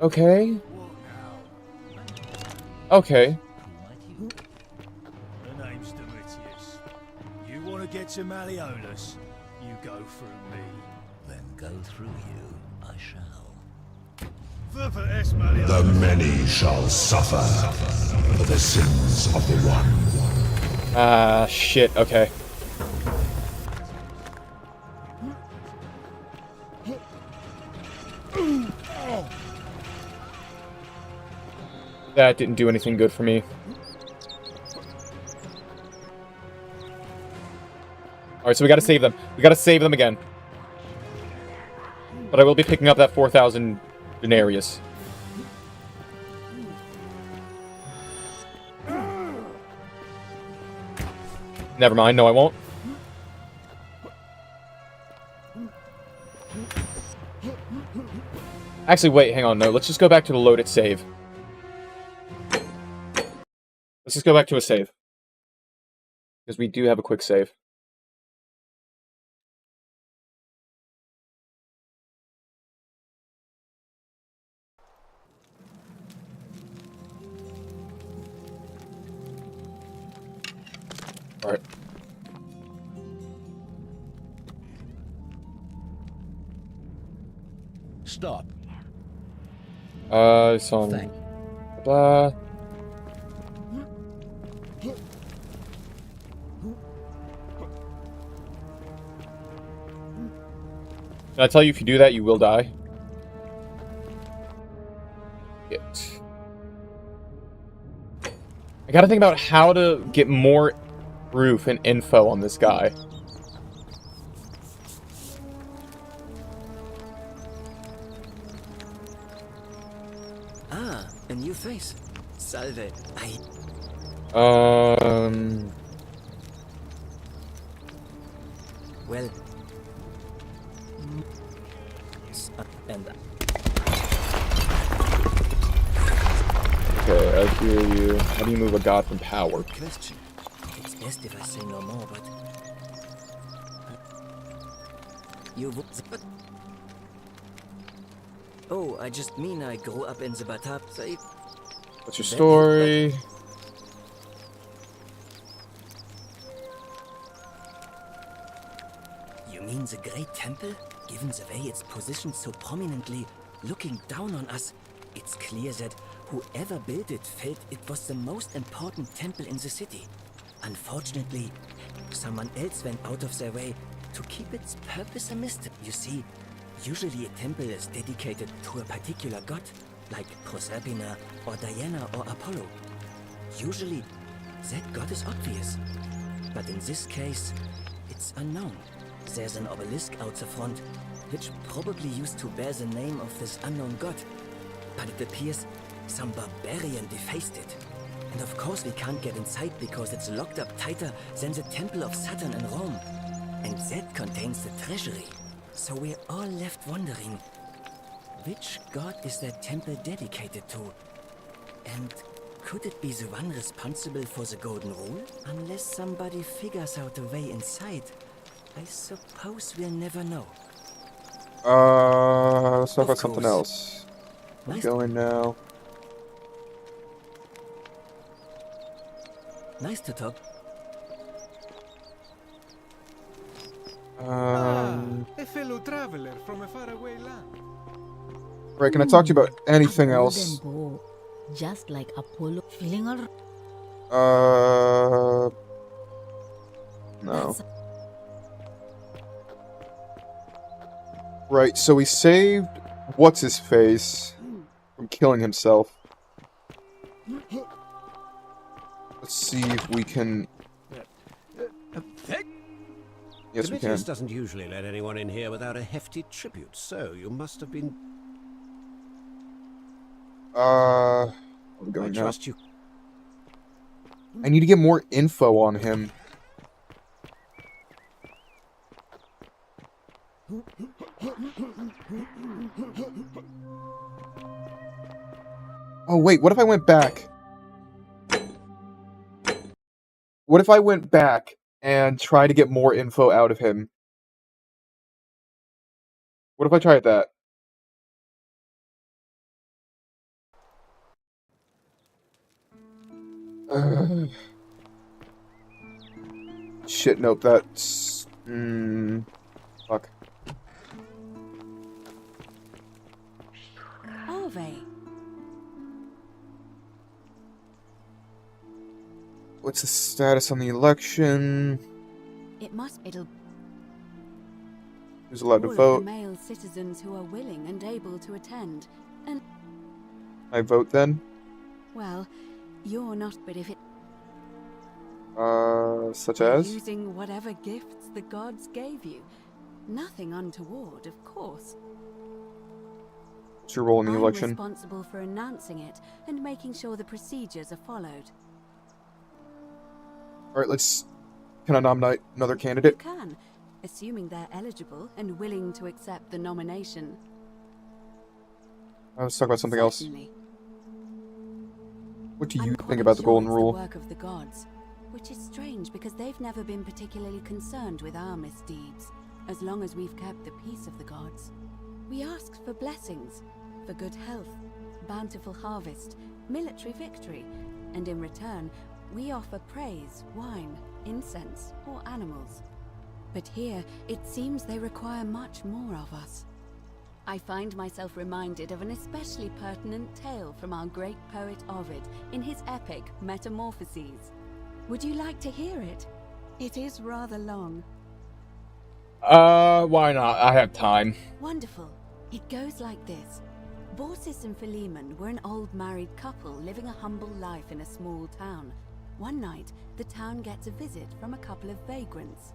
Okay. Okay. The name's Domitius. You want to get to Malleolus? You go through me. Then go through you, I shall. The many shall suffer for the sins of the one. Ah, shit, okay. That didn't do anything good for me. Alright, so we gotta save them. We gotta save them again. Come But I will be picking up that 4,000 denarius. Never mind, no I won't. Actually, wait, hang on, no, let's just go back to the loaded save. Let's just go back to a save. Because we do have a quick save. Alright. Stop. It's on... Blah. Can I tell you if you do that, you will die? Shit. I gotta think about how to get more proof and info on this guy. Ah, a new face. Salve. Well. And... Okay, I hear you. How do you move a god from power? Good question. It's best if I say no more, but... You would... Oh, I just mean I grew up in the Batap. What's your story? You mean the Great Temple? Given the way it's positioned so prominently, looking down on us, it's clear that whoever built it felt it was the most important temple in the city. Unfortunately, someone else went out of their way to keep its purpose a mystery. You see, usually a temple is dedicated to a particular god, like Proserpina or Diana or Apollo. Usually, that god is obvious. But in this case, it's unknown. There's an obelisk out the front, which probably used to bear the name of this unknown god. But it appears some barbarian defaced it. And of course we can't get inside because it's locked up tighter than the Temple of Saturn in Rome. And that contains the treasury. So we're all left wondering, which god is that temple dedicated to? And could it be the one responsible for the Golden Rule? Unless somebody figures out a way inside, I suppose we'll never know. Let's talk about something else. I'm going now. Nice to talk. A fellow traveler from a faraway land. Right, can I talk to you about anything else? Bow, just like Apollo. Feeling all... No. Right, so we saved what's-his-face from killing himself. Let's see if we can... Yes, we can. Comitius doesn't usually let anyone in here without a hefty tribute, so you must have been... I'm going I now. trust you. I need to get more info on him. Oh wait, what if I went back? What if I went back and tried to get more info out of him? What if I tried that? Shit, nope, that's... fuck. Are they? What's the status on the election? It'll... Who's allowed to all of vote? the male citizens who are willing and able to attend. And, I vote then? well, you're not, but if it... Such by as? using whatever gifts the gods gave you. Nothing untoward, of course. What's your role in the I'm election? responsible for announcing it and making sure the procedures are followed. Alright, can I nominate another candidate? You can, assuming they're eligible and willing to accept the nomination. Let's talk about something else. Certainly. What do I'm you quite think about the sure Golden it's Rule? the work of the gods, which is strange because they've never been particularly concerned with our misdeeds, as long as we've kept the peace of the gods. We ask for blessings, for good health, bountiful harvest, military victory, and in return, we offer praise, wine, incense, or animals. But here, it seems they require much more of us. I find myself reminded of an especially pertinent tale from our great poet Ovid in his epic Metamorphoses. Would you like to hear it? It is rather long. Why not? I have time. Wonderful. It goes like this. Baucis and Philemon were an old married couple living a humble life in a small town. One night, the town gets a visit from a couple of vagrants.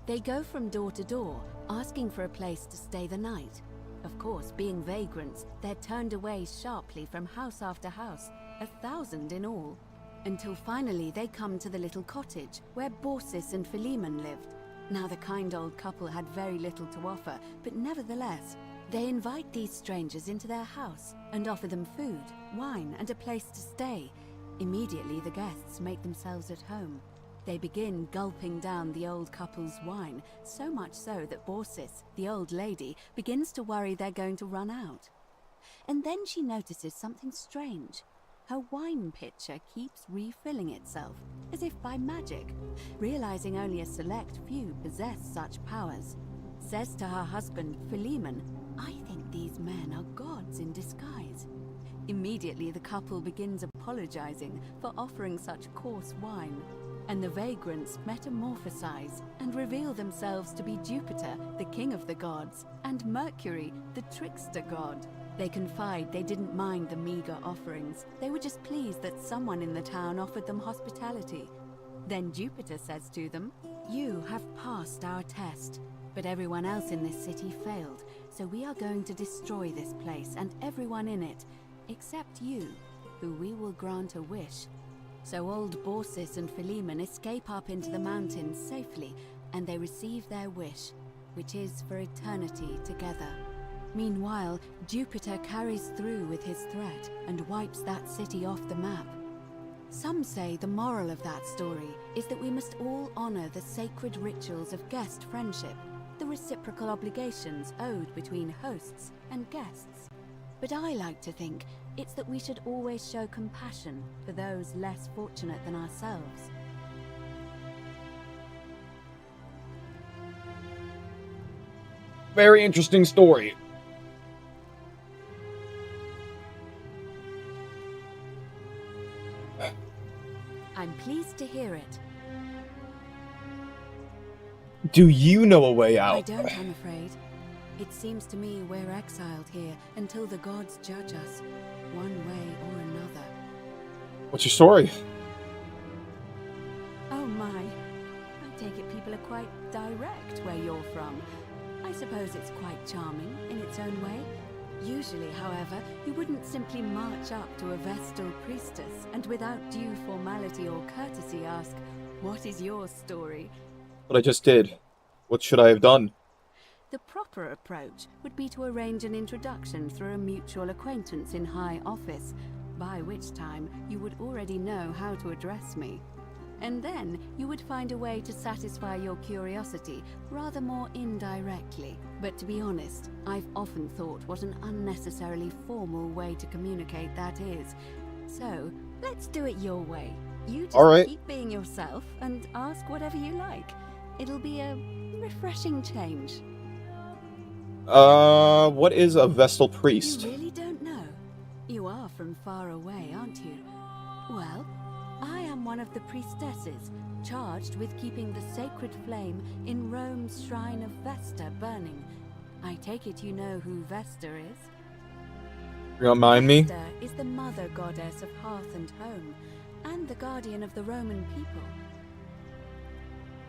They go from door to door, asking for a place to stay the night. Of course, being vagrants, they're turned away sharply from house after house, 1,000 in all, until finally they come to the little cottage where Baucis and Philemon lived. Now the kind old couple had very little to offer, but nevertheless, they invite these strangers into their house and offer them food, wine, and a place to stay. Immediately the guests make themselves at home. They begin gulping down the old couple's wine, so much so that Baucis, the old lady, begins to worry they're going to run out. And then she notices something strange. Her wine pitcher keeps refilling itself, as if by magic. Realizing only a select few possess such powers, says to her husband, Philemon, "I think these men are gods in disguise." Immediately the couple begins apologizing for offering such coarse wine, and the vagrants metamorphosize and reveal themselves to be Jupiter, the king of the gods, and Mercury, the trickster god. They confide they didn't mind the meager offerings. They were just pleased that someone in the town offered them hospitality. Then Jupiter says to them, "You have passed our test, but everyone else in this city failed, so we are going to destroy this place and everyone in it, except you, who we will grant a wish." So old Baucis and Philemon escape up into the mountains safely, and they receive their wish, which is for eternity together. Meanwhile, Jupiter carries through with his threat and wipes that city off the map. Some say the moral of that story is that we must all honor the sacred rituals of guest friendship, the reciprocal obligations owed between hosts and guests. But I like to think it's that we should always show compassion for those less fortunate than ourselves. Very interesting story. I'm pleased to hear it. Do you know a way I out? don't, I'm afraid. It seems to me we're exiled here until the gods judge us, one way or another. What's your story? Oh my. I take it people are quite direct where you're from. I suppose it's quite charming in its own way. Usually, however, you wouldn't simply march up to a Vestal priestess and without due formality or courtesy ask, "What is your story?" What I just did. What should I have done? The proper approach would be to arrange an introduction through a mutual acquaintance in high office, by which time you would already know how to address me. And then you would find a way to satisfy your curiosity rather more indirectly. But to be honest, I've often thought what an unnecessarily formal way to communicate that is. So, let's do it your way. You just keep being yourself and ask whatever you like. It'll be a refreshing change. What is a Vestal priest? You really don't know? You are from far away, aren't you? Well, I am one of the priestesses, charged with keeping the sacred flame in Rome's shrine of Vesta burning. I take it you know who Vesta is? You don't mind me? Vesta is the mother goddess of hearth and home, and the guardian of the Roman people.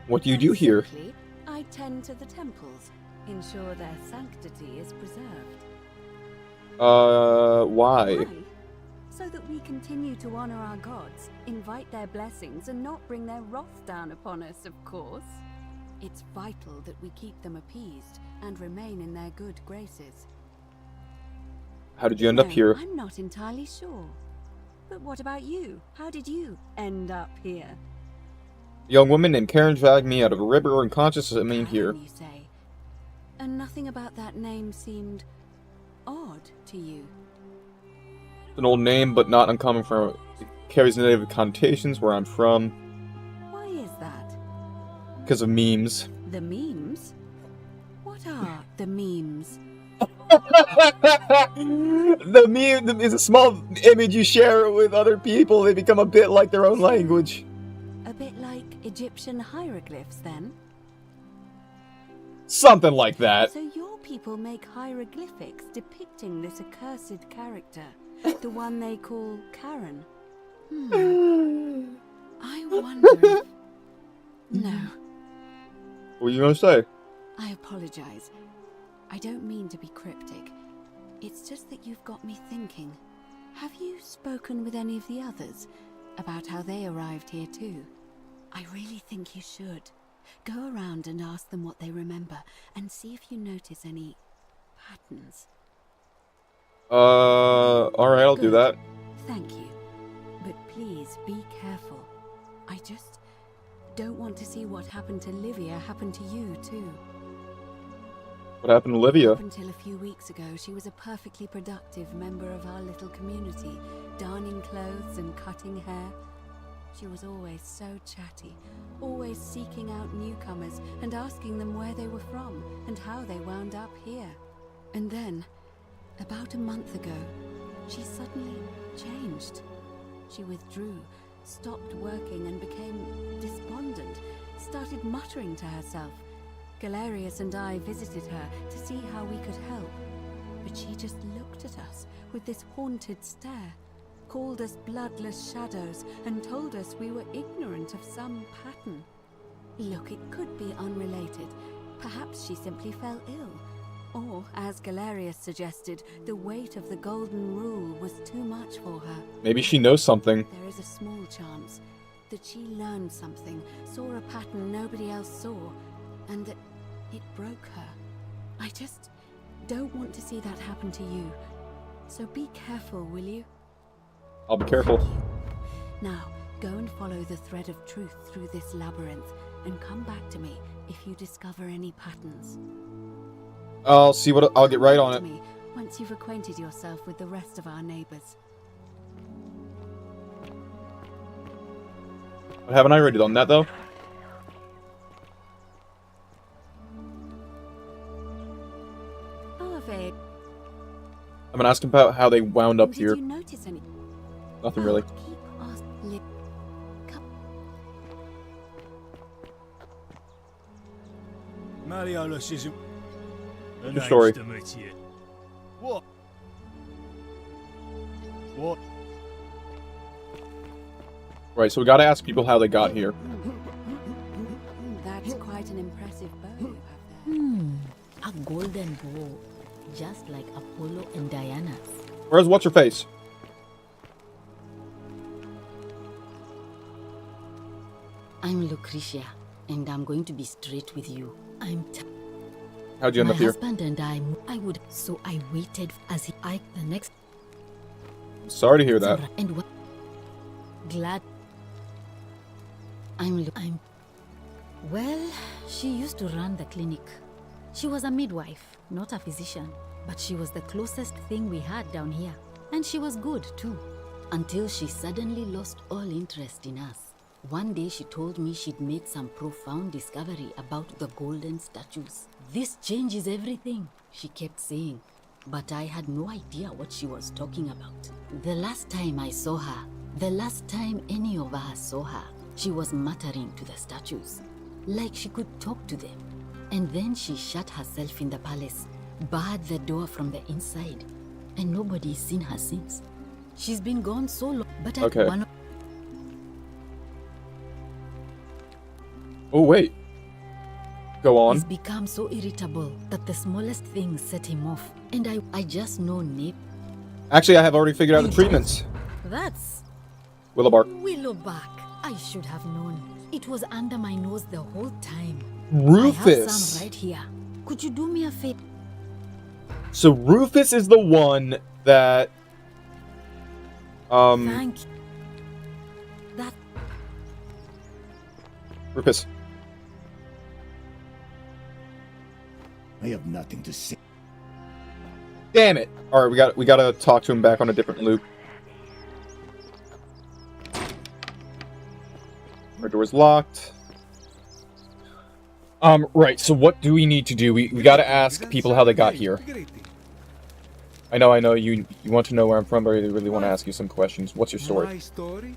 What do you do here? Simply, I tend to the temples, ensure their sanctity is preserved. Why? So that we continue to honor our gods, invite their blessings, and not bring their wrath down upon us, of course. It's vital that we keep them appeased and remain in their good graces. How did you end up here? I'm not entirely sure. But what about you? How did you end up here? A young woman named Karen dragged me out of a river unconscious and me here. You say? And nothing about that name seemed odd to you. It's an old name, but not uncommon for it carries negative connotations where I'm from. Why is that? Because of memes. The memes? What are the memes? The meme is a small image you share with other people. They become a bit like their own language. A bit like Egyptian hieroglyphs, then? Something like that. So your people make hieroglyphics depicting this accursed character, the one they call Karen. I wonder if... No. What are you gonna say? I apologize. I don't mean to be cryptic. It's just that you've got me thinking. Have you spoken with any of the others about how they arrived here too? I really think you should. Go around and ask them what they remember and see if you notice any patterns. Alright, I'll do that. Thank you. But please be careful. I just don't want to see what happened to Livia happen to you too. What happened to Livia? Up until a few weeks ago, she was a perfectly productive member of our little community, darning clothes and cutting hair. She was always so chatty, always seeking out newcomers and asking them where they were from and how they wound up here. And then, about a month ago, she suddenly changed. She withdrew, stopped working and became despondent, started muttering to herself. Galerius and I visited her to see how we could help, but she just looked at us with this haunted stare, called us bloodless shadows, and told us we were ignorant of some pattern. Look, it could be unrelated. Perhaps she simply fell ill. Or, as Galerius suggested, the weight of the Golden Rule was too much for her. Maybe she knows something. There is a small chance that she learned something, saw a pattern nobody else saw, and that it broke her. I just don't want to see that happen to you. So be careful, will you? I'll be careful. Now, go and follow the thread of truth through this labyrinth, and come back to me if you discover any patterns. I'll see what I'll get right on it. Me once you've acquainted yourself with the rest of our neighbors. Haven't I already done that though? I'm gonna ask him about how they wound up here. Did you notice any? Nothing really. Malleolus isn't an Your story. Domitian. What? What? Right, so we gotta ask people how they got here. That's quite an impressive bow you have there. A golden bow, just like Apollo and Diana's. Where's what's-her-face? I'm Lucretia, and I'm going to be straight with you. How'd you end up here? My husband and I would, so I waited as he the next. Sorry to hear that. And what? Glad. Well, she used to run the clinic. She was a midwife, not a physician, but she was the closest thing we had down here. And she was good, too, until she suddenly lost all interest in us. One day she told me she'd made some profound discovery about the golden statues. This changes everything, she kept saying. But I had no idea what she was talking about. The last time I saw her, the last time any of us saw her, she was muttering to the statues, like she could talk to them. And then she shut herself in the palace, barred the door from the inside, and nobody's seen her since. She's been gone so long, but at one. Oh, wait. Go on. He's become so irritable that the smallest things set him off. And I just know Nip. Actually, I have already figured out the treatments. That's... Willowbark. Willowbark. I should have known. It was under my nose the whole time. Rufus. I have some right here. Could you do me a favor? So Rufus is the one that... Thank you. That... Rufus. I have nothing to say. Damn it! Alright, we gotta talk to him back on a different loop. Our door's locked. Right, so what do we need to do? We gotta ask people how they got here. I know, you want to know where I'm from, but I really want to ask you some questions. What's your story? My story?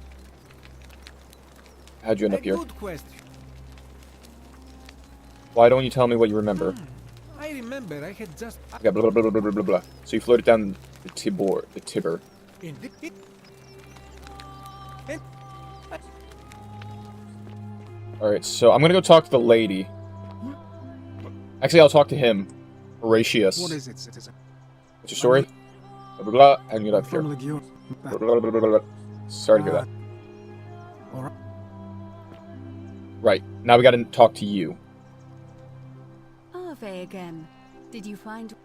How'd you end up here? Good question. Why don't you tell me what you remember? I remember I had just... Okay, blah, blah, blah, blah, blah, blah, blah. So you floated down the Tiber. Alright, so I'm gonna go talk to the lady. Actually, I'll talk to him. Horatius. What is it, citizen? What's your story? Blah, blah, blah. How did you get up here? Blah, blah, blah, blah, blah, blah. Sorry to hear that. Alright. Right, now we gotta talk to you. Ave again. Did you find...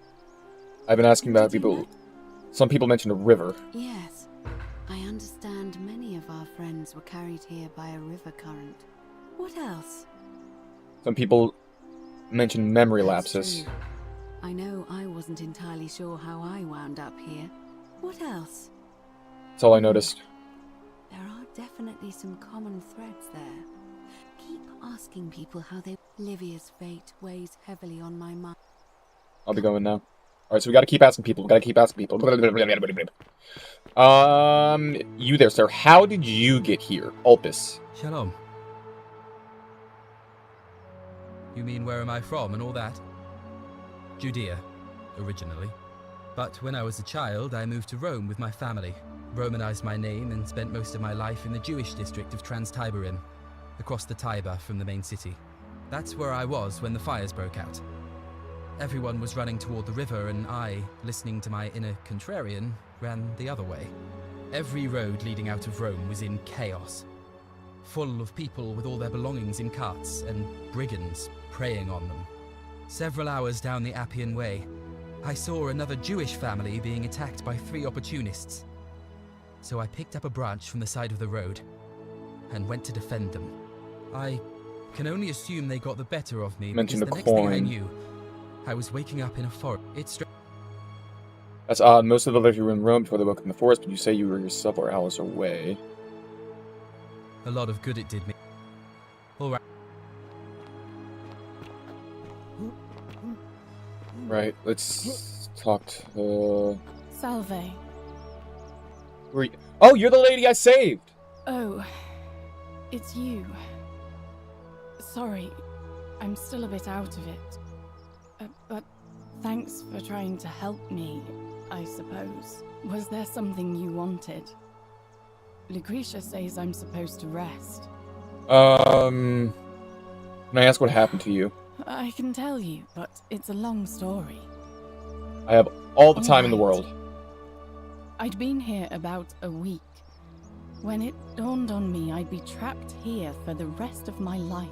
I've been asking about people. Some people mentioned a river. Yes. I understand many of our friends were carried here by a river current. What else? Some people mentioned memory That's lapses. true. I know I wasn't entirely sure how I wound up here. What else? That's all I noticed. There are definitely some common threads there. Keep asking people how they... Livia's fate weighs heavily on my mind. I'll be going now. Alright, so we gotta keep asking people. You there, sir. How did you get here? Ulpus. Shalom. You mean where am I from and all that? Judea, originally. But when I was a child, I moved to Rome with my family, Romanized my name and spent most of my life in the Jewish district of Trans-Tiberim, across the Tiber from the main city. That's where I was when the fires broke out. Everyone was running toward the river and I, listening to my inner contrarian, ran the other way. Every road leading out of Rome was in chaos, full of people with all their belongings in carts and brigands preying on them. Several hours down the Appian Way, I saw another Jewish family being attacked by 3 opportunists. So I picked up a branch from the side of the road and went to defend them. I can only assume they got the better of me because the next thing I knew, I was waking up in a forest. That's odd. Most of the villagers were in Rome before they woke up in the forest, but you say you were yourself or Alice away. A lot of good it did me. Alright. Right, let's talk to... Salve. Who are you? Oh, you're the lady I saved! Oh, it's you. Sorry, I'm still a bit out of it. But thanks for trying to help me, I suppose. Was there something you wanted? Lucretia says I'm supposed to rest. Can I ask what happened to you? I can tell you, but it's a long story. I have all the time in the world. I'd been here about a week, when it dawned on me I'd be trapped here for the rest of my life.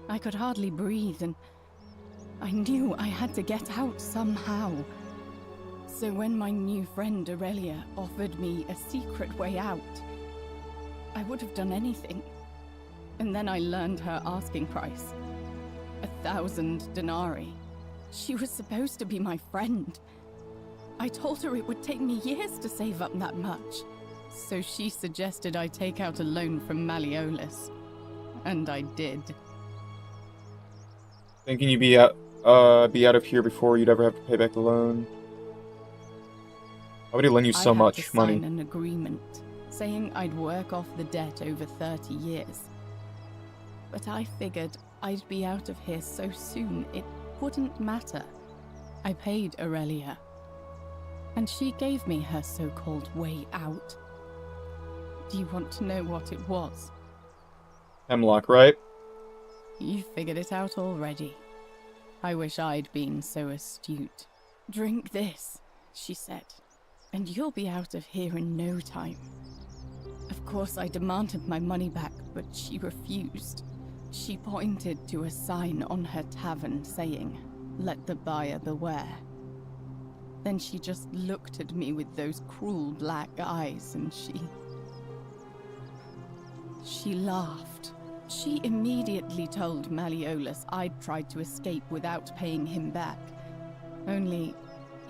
I could hardly breathe, and I knew I had to get out somehow. So when my new friend Aurelia offered me a secret way out, I would have done anything. And then I learned her asking price. 1,000 denarii. She was supposed to be my friend. I told her it would take me years to save up that much. So she suggested I take out a loan from Malleolus. And I did. Thinking you'd be out of here before you'd ever have to pay back the loan? Why would he lend you so much money? I had to sign an agreement, saying I'd work off the debt over 30 years. But I figured I'd be out of here so soon it wouldn't matter. I paid Aurelia, and she gave me her so-called way out. Do you want to know what it was? Hemlock, right? You figured it out already. I wish I'd been so astute. Drink this, she said, and you'll be out of here in no time. Of course, I demanded my money back, but she refused. She pointed to a sign on her tavern saying, "Let the buyer beware." Then she just looked at me with those cruel black eyes and she laughed. She immediately told Malleolus I'd tried to escape without paying him back. Only,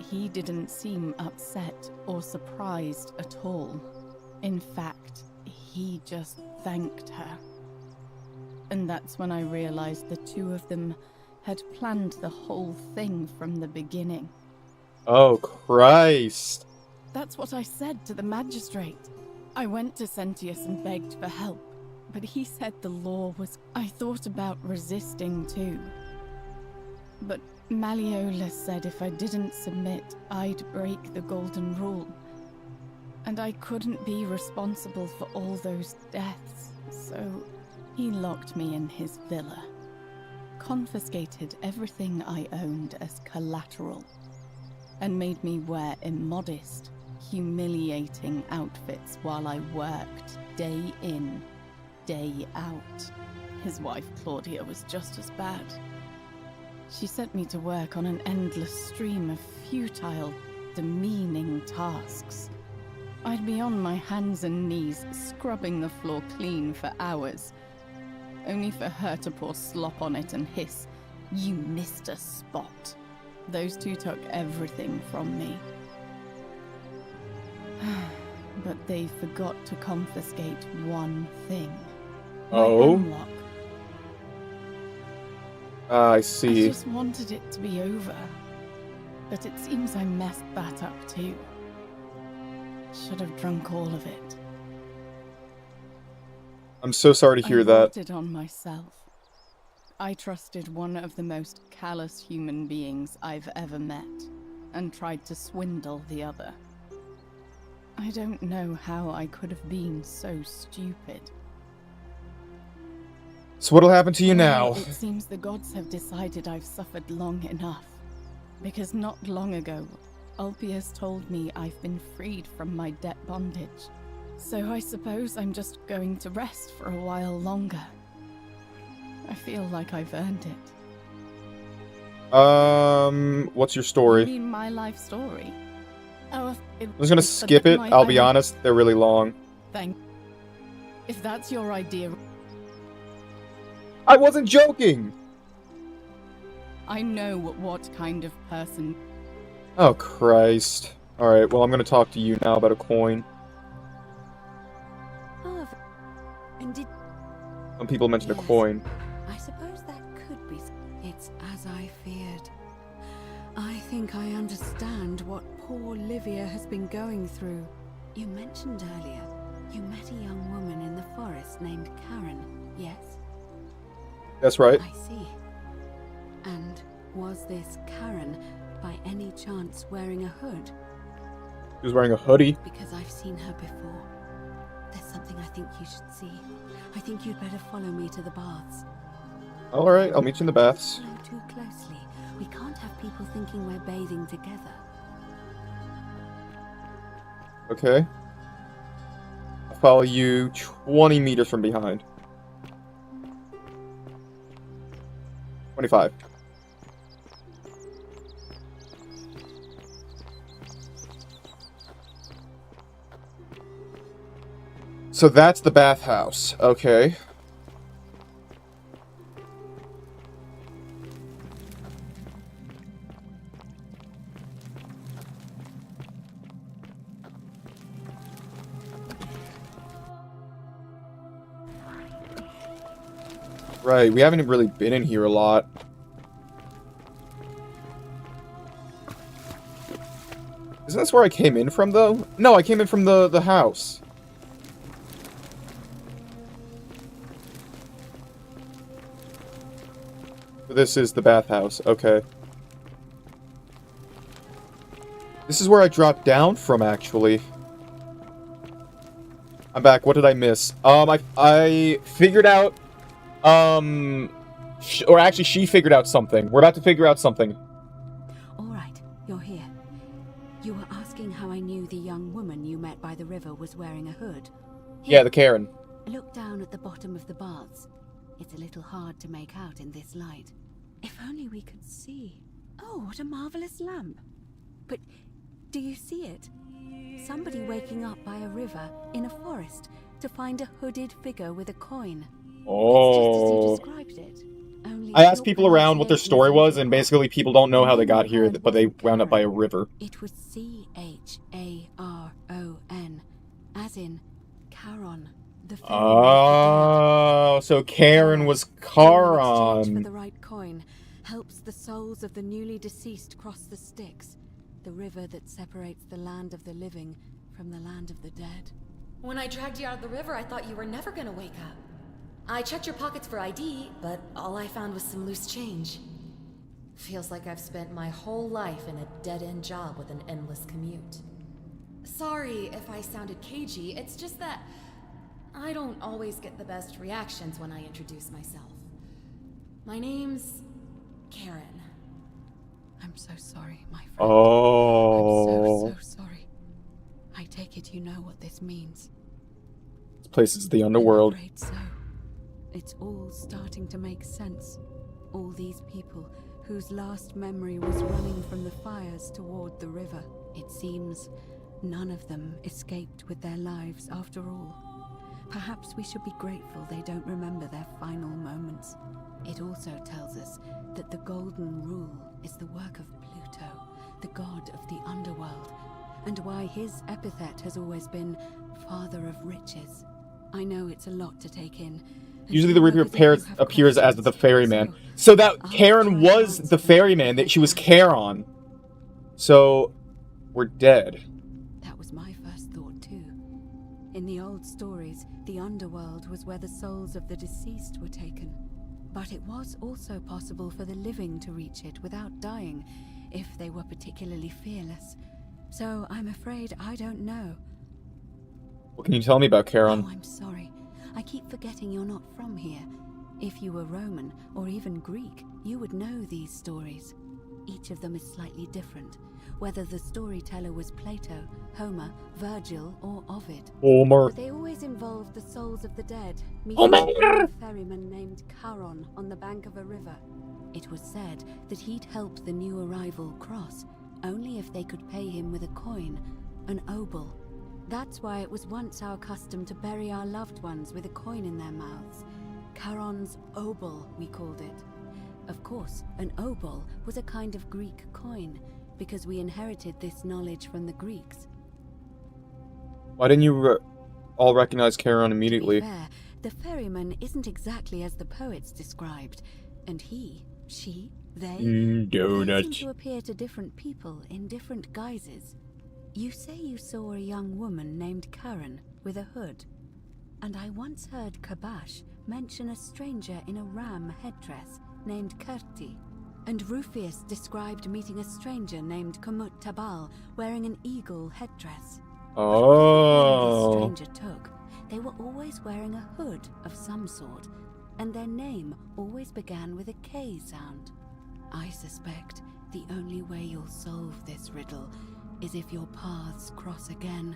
he didn't seem upset or surprised at all. In fact, he just thanked her. And that's when I realized the two of them had planned the whole thing from the beginning. Oh, Christ. That's what I said to the magistrate. I went to Sentius and begged for help, but he said the law was... I thought about resisting too. But Malleolus said if I didn't submit, I'd break the golden rule. And I couldn't be responsible for all those deaths, so he locked me in his villa. Confiscated everything I owned as collateral, and made me wear immodest, humiliating outfits while I worked day in, day out. His wife, Claudia, was just as bad. She sent me to work on an endless stream of futile, demeaning tasks. I'd be on my hands and knees, scrubbing the floor clean for hours, only for her to pour slop on it and hiss, "You missed a spot." Those two took everything from me. But they forgot to confiscate one thing. My hemlock. I see. I just wanted it to be over. But it seems I messed that up too. Should have drunk all of it. I'm so sorry to hear that. I brought it on myself. I trusted one of the most callous human beings I've ever met, and tried to swindle the other. I don't know how I could have been so stupid. So what'll happen to you now? It seems the gods have decided I've suffered long enough. Because not long ago, Ulpius told me I've been freed from my debt bondage. So I suppose I'm just going to rest for a while longer. I feel like I've earned it. What's your story? You mean my life story? Oh, I'm just gonna skip it. I'll be honest, they're really long. Thank. If that's your idea... I wasn't joking! I know what kind of person... Oh, Christ. Alright, well, I'm gonna talk to you now about a coin. Oh, and did... Some people mentioned a coin. I suppose that could be... It's as I feared. I think I understand what poor Livia has been going through. You mentioned earlier, you met a young woman in the forest named Karen, yes? That's right. I see. And was this Karen, by any chance, wearing a hood? She was wearing a hoodie. Because I've seen her before. There's something I think you should see. I think you'd better follow me to the baths. Alright, I'll meet you in the baths. Follow too closely. We can't have people thinking we're bathing together. Okay. I'll follow you 20 meters from behind. 25. So that's the bathhouse. Okay. Right, we haven't really been in here a lot. Isn't this where I came in from, though? No, I came in from the house. This is the bathhouse, okay. This is where I dropped down from, actually. I'm back. What did I miss? I figured out, Or actually, she figured out something. We're about to figure out something. All right, you're here. You were asking how I knew the young woman you met by the river was wearing a hood. Yeah, the Karen. Look down at the bottom of the baths. It's a little hard to make out in this light. If only we could see. Oh, what a marvelous lamp. But do you see it? Somebody waking up by a river in a forest to find a hooded figure with a coin. Oh. It's just as you described it. Only I asked people around what their story was, and basically people don't know how they got here, but they wound up by a river. It was C-H-A-R-O-N, as in Charon, the fairy. Oh, so Karen was For Charon. the right coin helps the souls of the newly deceased cross the Styx, the river that separates the land of the living from the land of the dead. When I dragged you out of the river, I thought you were never gonna wake up. I checked your pockets for ID, but all I found was some loose change. Feels like I've spent my whole life in a dead-end job with an endless commute. Sorry if I sounded cagey, it's just that I don't always get the best reactions when I introduce myself. My name's Karen. I'm so sorry, my friend. Oh. I'm so sorry. I take it you know what this means. This place is the underworld. I'm afraid so. It's all starting to make sense. All these people whose last memory was running from the fires toward the river. It seems none of them escaped with their lives after all. Perhaps we should be grateful they don't remember their final moments. It also tells us that the Golden Rule is the work of Pluto, the god of the underworld, and why his epithet has always been Father of Riches. I know it's a lot to take in. Usually the Reaper appears as the ferryman. So that Karen was the ferryman, that she was Charon. So, we're dead. That was my first thought too. In the old stories, the underworld was where the souls of the deceased were taken. But it was also possible for the living to reach it without dying, if they were particularly fearless. So I'm afraid I don't know. What can you tell me about Charon? Oh, I'm sorry. I keep forgetting you're not from here. If you were Roman, or even Greek, you would know these stories. Each of them is slightly different, whether the storyteller was Plato, Homer, Virgil, or Ovid. Homer. But they always involved the souls of the dead, meeting a ferryman named Charon on the bank of a river. It was said that he'd help the new arrival cross, only if they could pay him with a coin, an obol. That's why it was once our custom to bury our loved ones with a coin in their mouths. Charon's obol, we called it. Of course, an obol was a kind of Greek coin, because we inherited this knowledge from the Greeks. Why didn't you all recognize Charon immediately? To be fair, the ferryman isn't exactly as the poets described, and he, she, they seem to appear to different people in different guises. You say you saw a young woman named Karen with a hood, and I once heard Kabash mention a stranger in a ram headdress named Kerti, and Rufius described meeting a stranger named Kumut Tabal wearing an eagle headdress. Oh. The stranger took, they were always wearing a hood of some sort, and their name always began with a K sound. I suspect the only way you'll solve this riddle is if your paths cross again.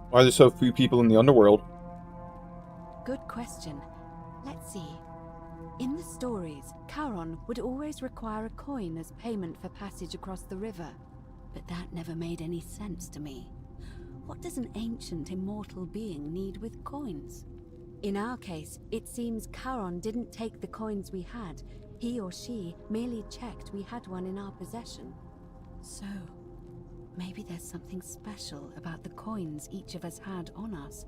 Why are there so few people in the underworld? Good question. Let's see. In the stories, Charon would always require a coin as payment for passage across the river, but that never made any sense to me. What does an ancient immortal being need with coins? In our case, it seems Charon didn't take the coins we had. He or she merely checked we had one in our possession. So, maybe there's something special about the coins each of us had on us.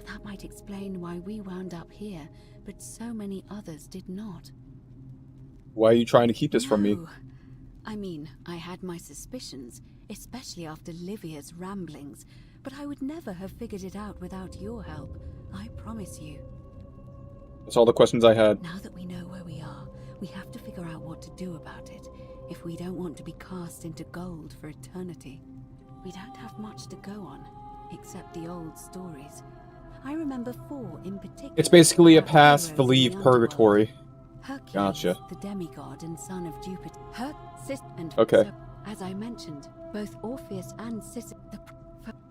That might explain why we wound up here, but so many others did not. Why are you trying to keep this from me? I mean, I had my suspicions, especially after Livia's ramblings, but I would never have figured it out without your help, I promise you. That's all the questions I had. Now that we know where we are, we have to figure out what to do about it, if we don't want to be cast into gold for eternity. We don't have much to go on, except the old stories. I remember 4 in particular. It's basically a pass to leave purgatory. Hercules, Gotcha. the demigod and son of Jupiter. And Okay. so, as I mentioned, both Orpheus and Sisyphus.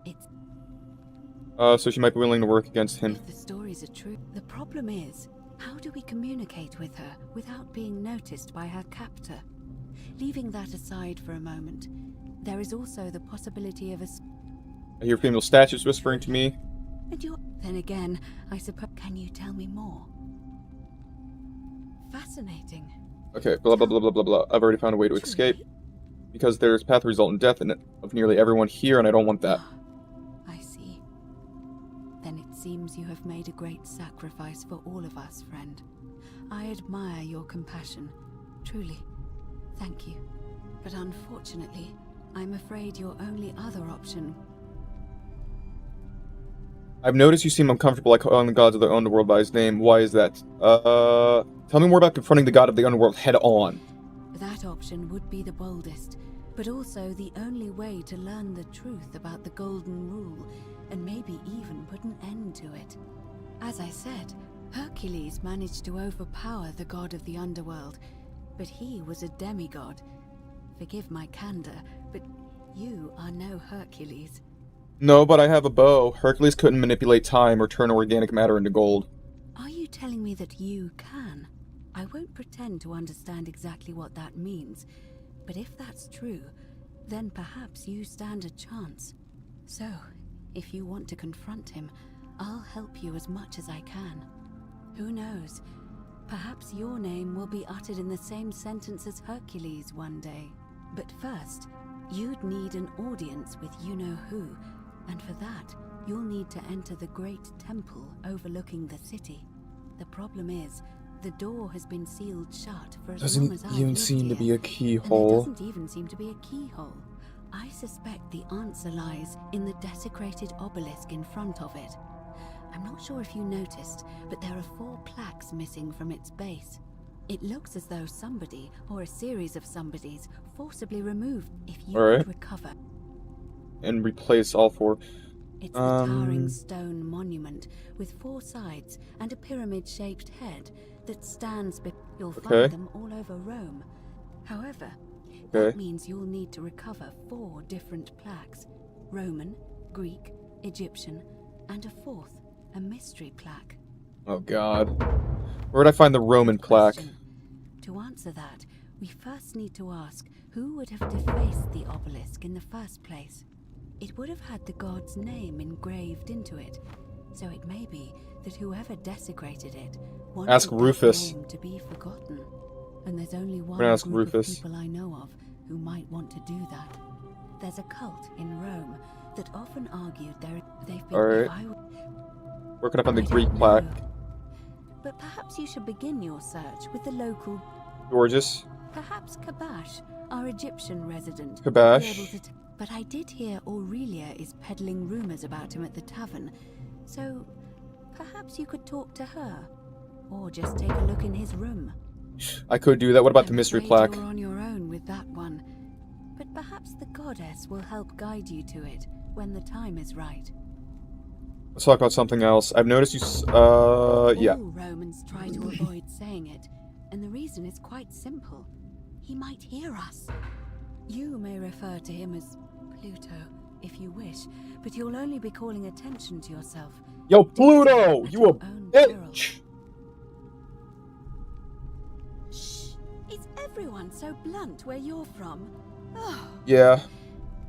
It's So she might be willing to work against him. if the stories are true. The problem is, how do we communicate with her without being noticed by her captor? Leaving that aside for a moment, there is also the possibility of a. I hear female statues whispering to me. And you. Then again, I suppose. Can you tell me more? Fascinating. Okay, blah blah blah blah blah blah. I've already found a way to escape. Because there's path to result in death of nearly everyone here, and I don't want that. I see. Then it seems you have made a great sacrifice for all of us, friend. I admire your compassion. Truly. Thank you. But unfortunately, I'm afraid your only other option. I've noticed you seem uncomfortable like calling the gods of the underworld by his name. Why is that? Tell me more about confronting the god of the underworld head on. That option would be the boldest, but also the only way to learn the truth about the Golden Rule, and maybe even put an end to it. As I said, Hercules managed to overpower the god of the underworld, but he was a demigod. Forgive my candor, but you are no Hercules. No, but I have a bow. Hercules couldn't manipulate time or turn organic matter into gold. Are you telling me that you can? I won't pretend to understand exactly what that means, but if that's true, then perhaps you stand a chance. So, if you want to confront him, I'll help you as much as I can. Who knows? Perhaps your name will be uttered in the same sentence as Hercules one day. But first, you'd need an audience with you-know-who, and for that, you'll need to enter the great temple overlooking the city. The problem is, the door has been sealed shut for as long as I've lived here. Doesn't even seem to be a And there keyhole. doesn't even seem to be a keyhole. I suspect the answer lies in the desecrated obelisk in front of it. I'm not sure if you noticed, but there are 4 plaques missing from its base. It looks as though somebody, or a series of somebodies, forcibly removed. If you could recover. And replace all 4. It's the towering stone monument with 4 sides and a pyramid-shaped head that stands. You'll find them all over Rome. However, that means you'll need to recover 4 different plaques: Roman, Greek, Egyptian, and a 4th, a mystery plaque. Oh god. Where'd I find the Roman plaque? To answer that, we first need to ask who would have defaced the obelisk in the first place. It would have had the god's name engraved into it, so it may be that whoever desecrated it wanted Ask that Rufus. name to be forgotten. And there's only one gonna ask group Rufus. of people I know of who might want to do that. There's a cult in Rome that often argued they've been. Alright. Where can I find the Greek plaque? But perhaps you should begin your search with the local. Gorgeous. Perhaps Kabash, our Egyptian resident. Kabash. would be able to but I did hear Aurelia is peddling rumors about him at the tavern, so perhaps you could talk to her, or just take a look in his room. I could do that. What about the mystery Afraid plaque? You're on your own with that one, but perhaps the goddess will help guide you to it when the time is right. Let's talk about something else. I've noticed you. Yeah. All Romans try to avoid saying it, and the reason is quite simple. He might hear us. You may refer to him as Pluto, if you wish, but you'll only be calling attention to yourself. Yo, Pluto! You a bitch! Shh! Is everyone so blunt where you're from? Oh. Yeah.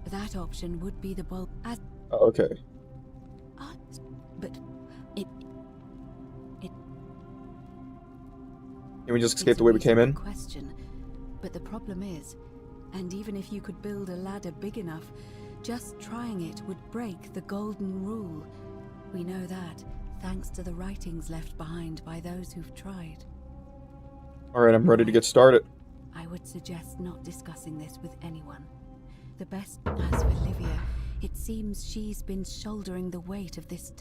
That option would be the bold as. Oh, okay. But it. Can we just escape the way we came in? Question, but the problem is, and even if you could build a ladder big enough, just trying it would break the Golden Rule. We know that, thanks to the writings left behind by those who've tried. Alright, I'm ready to get started. I would suggest not discussing this with anyone. The best. As for Livia, it seems she's been shouldering the weight of this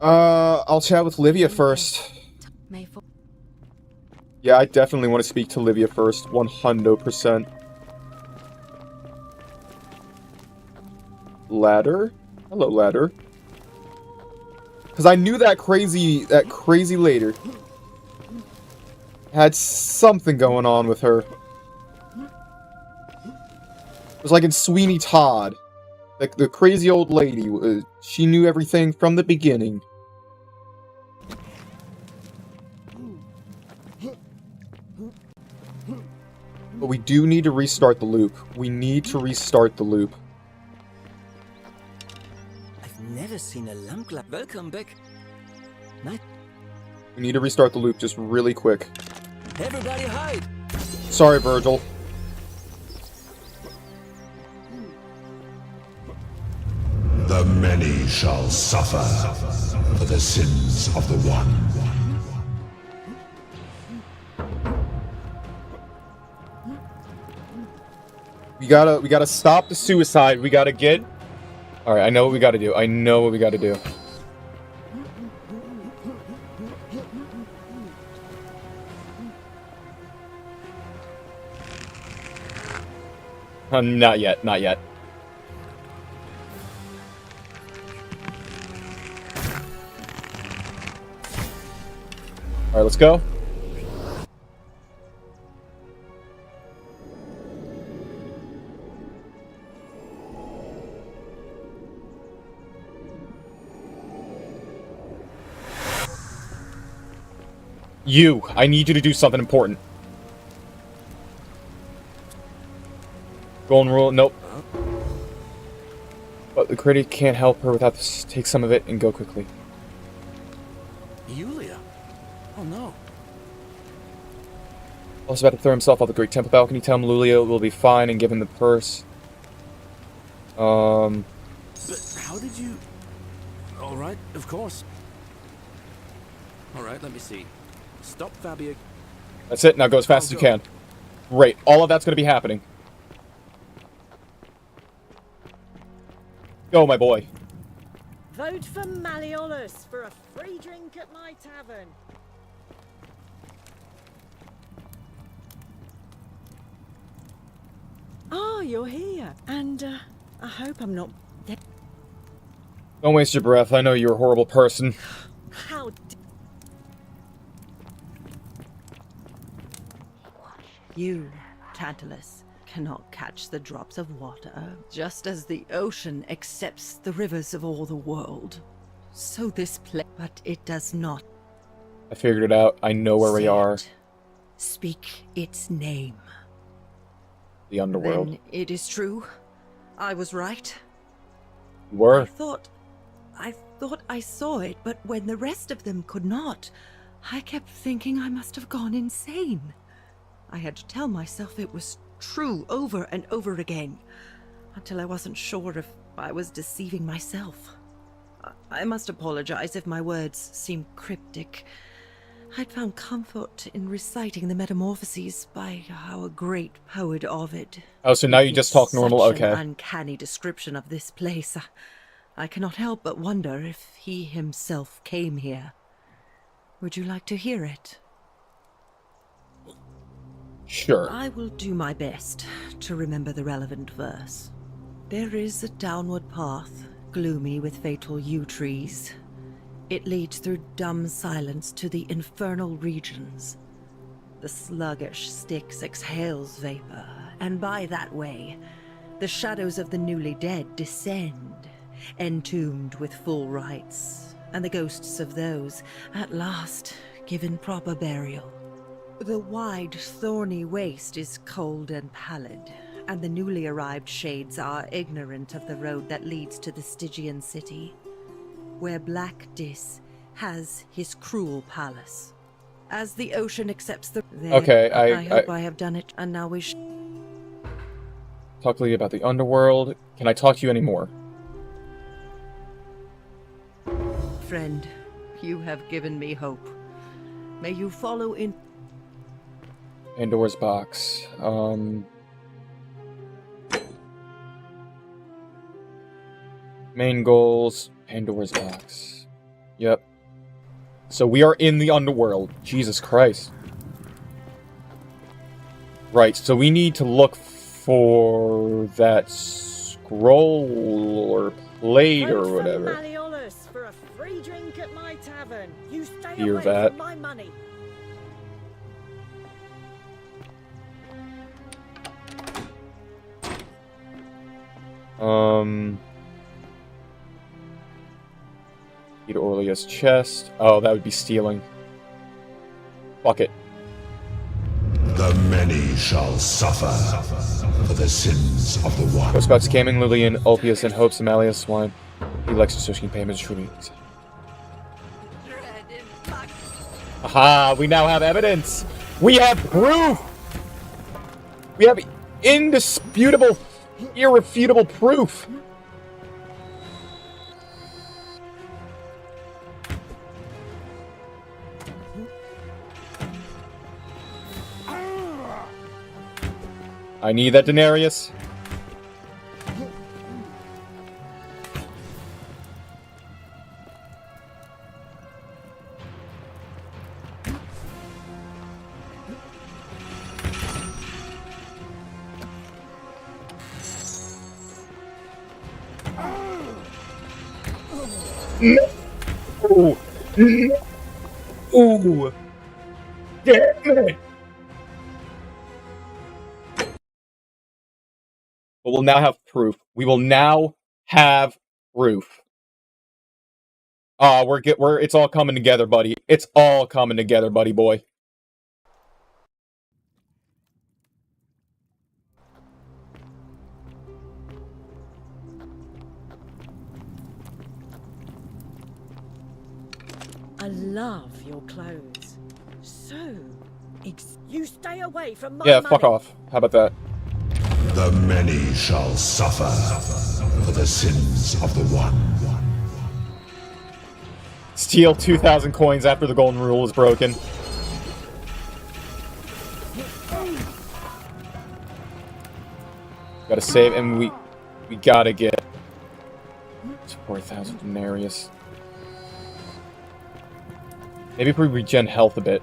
I'll chat with Livia first. Yeah, I definitely want to speak to Livia first, 100%. Ladder? Hello, ladder. Because I knew that crazy lady had something going on with her. It was like in Sweeney Todd. Like the crazy old lady, she knew everything from the beginning. But we do need to restart the loop. We need to restart the loop. I've never seen a lamp clap. Welcome back. Night. We need to restart the loop just really quick. Everybody hide! Sorry, Virgil. The many shall suffer for the sins of the one. We gotta stop the suicide. We gotta get... Alright, I know what we gotta do. I know what we gotta do. Not yet, not yet. Alright, let's go. I need you to do something important. Golden rule, nope. But the critic can't help her without this. Take some of it and go quickly. Yulia? Oh no. Also about to throw himself off the great temple balcony. Tell him Lulia will be fine and give him the purse. But how did you... Alright, of course. Alright, let me see. Stop Fabia. That's it, now go as fast as you can. Great, all of that's gonna be happening. Go, my boy. Vote for Malleolus for a free drink at my tavern. Oh, you're here. And, I hope I'm not... Don't waste your breath, I know you're a horrible person. How You, Tantalus, cannot catch the drops of water, just as the ocean accepts the rivers of all the world. So this place, but it does not. I figured it out, I know where we are. Speak its name. The underworld. Then it is true. I was right. You were. I thought I saw it, but when the rest of them could not, I kept thinking I must have gone insane. I had to tell myself it was true over and over again, until I wasn't sure if I was deceiving myself. I must apologize if my words seem cryptic. I'd found comfort in reciting the Metamorphoses by our great poet Ovid. Oh, so now you just talk normal? Such Okay. an uncanny description of this place. I cannot help but wonder if he himself came here. Would you like to hear it? Sure. I will do my best to remember the relevant verse. There is a downward path, gloomy with fatal yew trees. It leads through dumb silence to the infernal regions. The sluggish Styx exhales vapor, and by that way, the shadows of the newly dead descend, entombed with full rites, and the ghosts of those, at last, given proper burial. The wide, thorny waste is cold and pallid, and the newly arrived shades are ignorant of the road that leads to the Stygian city, where Black Dis has his cruel palace. As the ocean accepts the... Okay, I hope I have done it, and now we Talk to you about the underworld. Can I talk to you anymore? Friend, you have given me hope. May you follow in... Pandora's box. Main goals. Pandora's box. Yep. So we are in the underworld. Jesus Christ. Right, so we need to look for that scroll or plate or whatever. Malleolus for a free drink at Hear away that. from my money. Eat Orlia's chest. Oh, that would be stealing. Fuck it. The many shall suffer for the sins of the one. Goes about scamming Lillian, Ulpius, and hopes Amalia's swine. He likes associating payments, treating. Aha, we now have evidence! We have proof! We have indisputable, irrefutable proof! I need that denarius. No! No! Ooh! Damn it! But we'll now have proof. We will now have proof. It's all coming together, buddy. It's all coming together, buddy boy. I love your clothes. So, you stay away from my Yeah, money. fuck off. How about that? The many shall suffer for the sins of the one. Steal 2,000 coins after the golden rule is broken. Gotta save, and we gotta get 4,000 denarius. Maybe if we regen health a bit.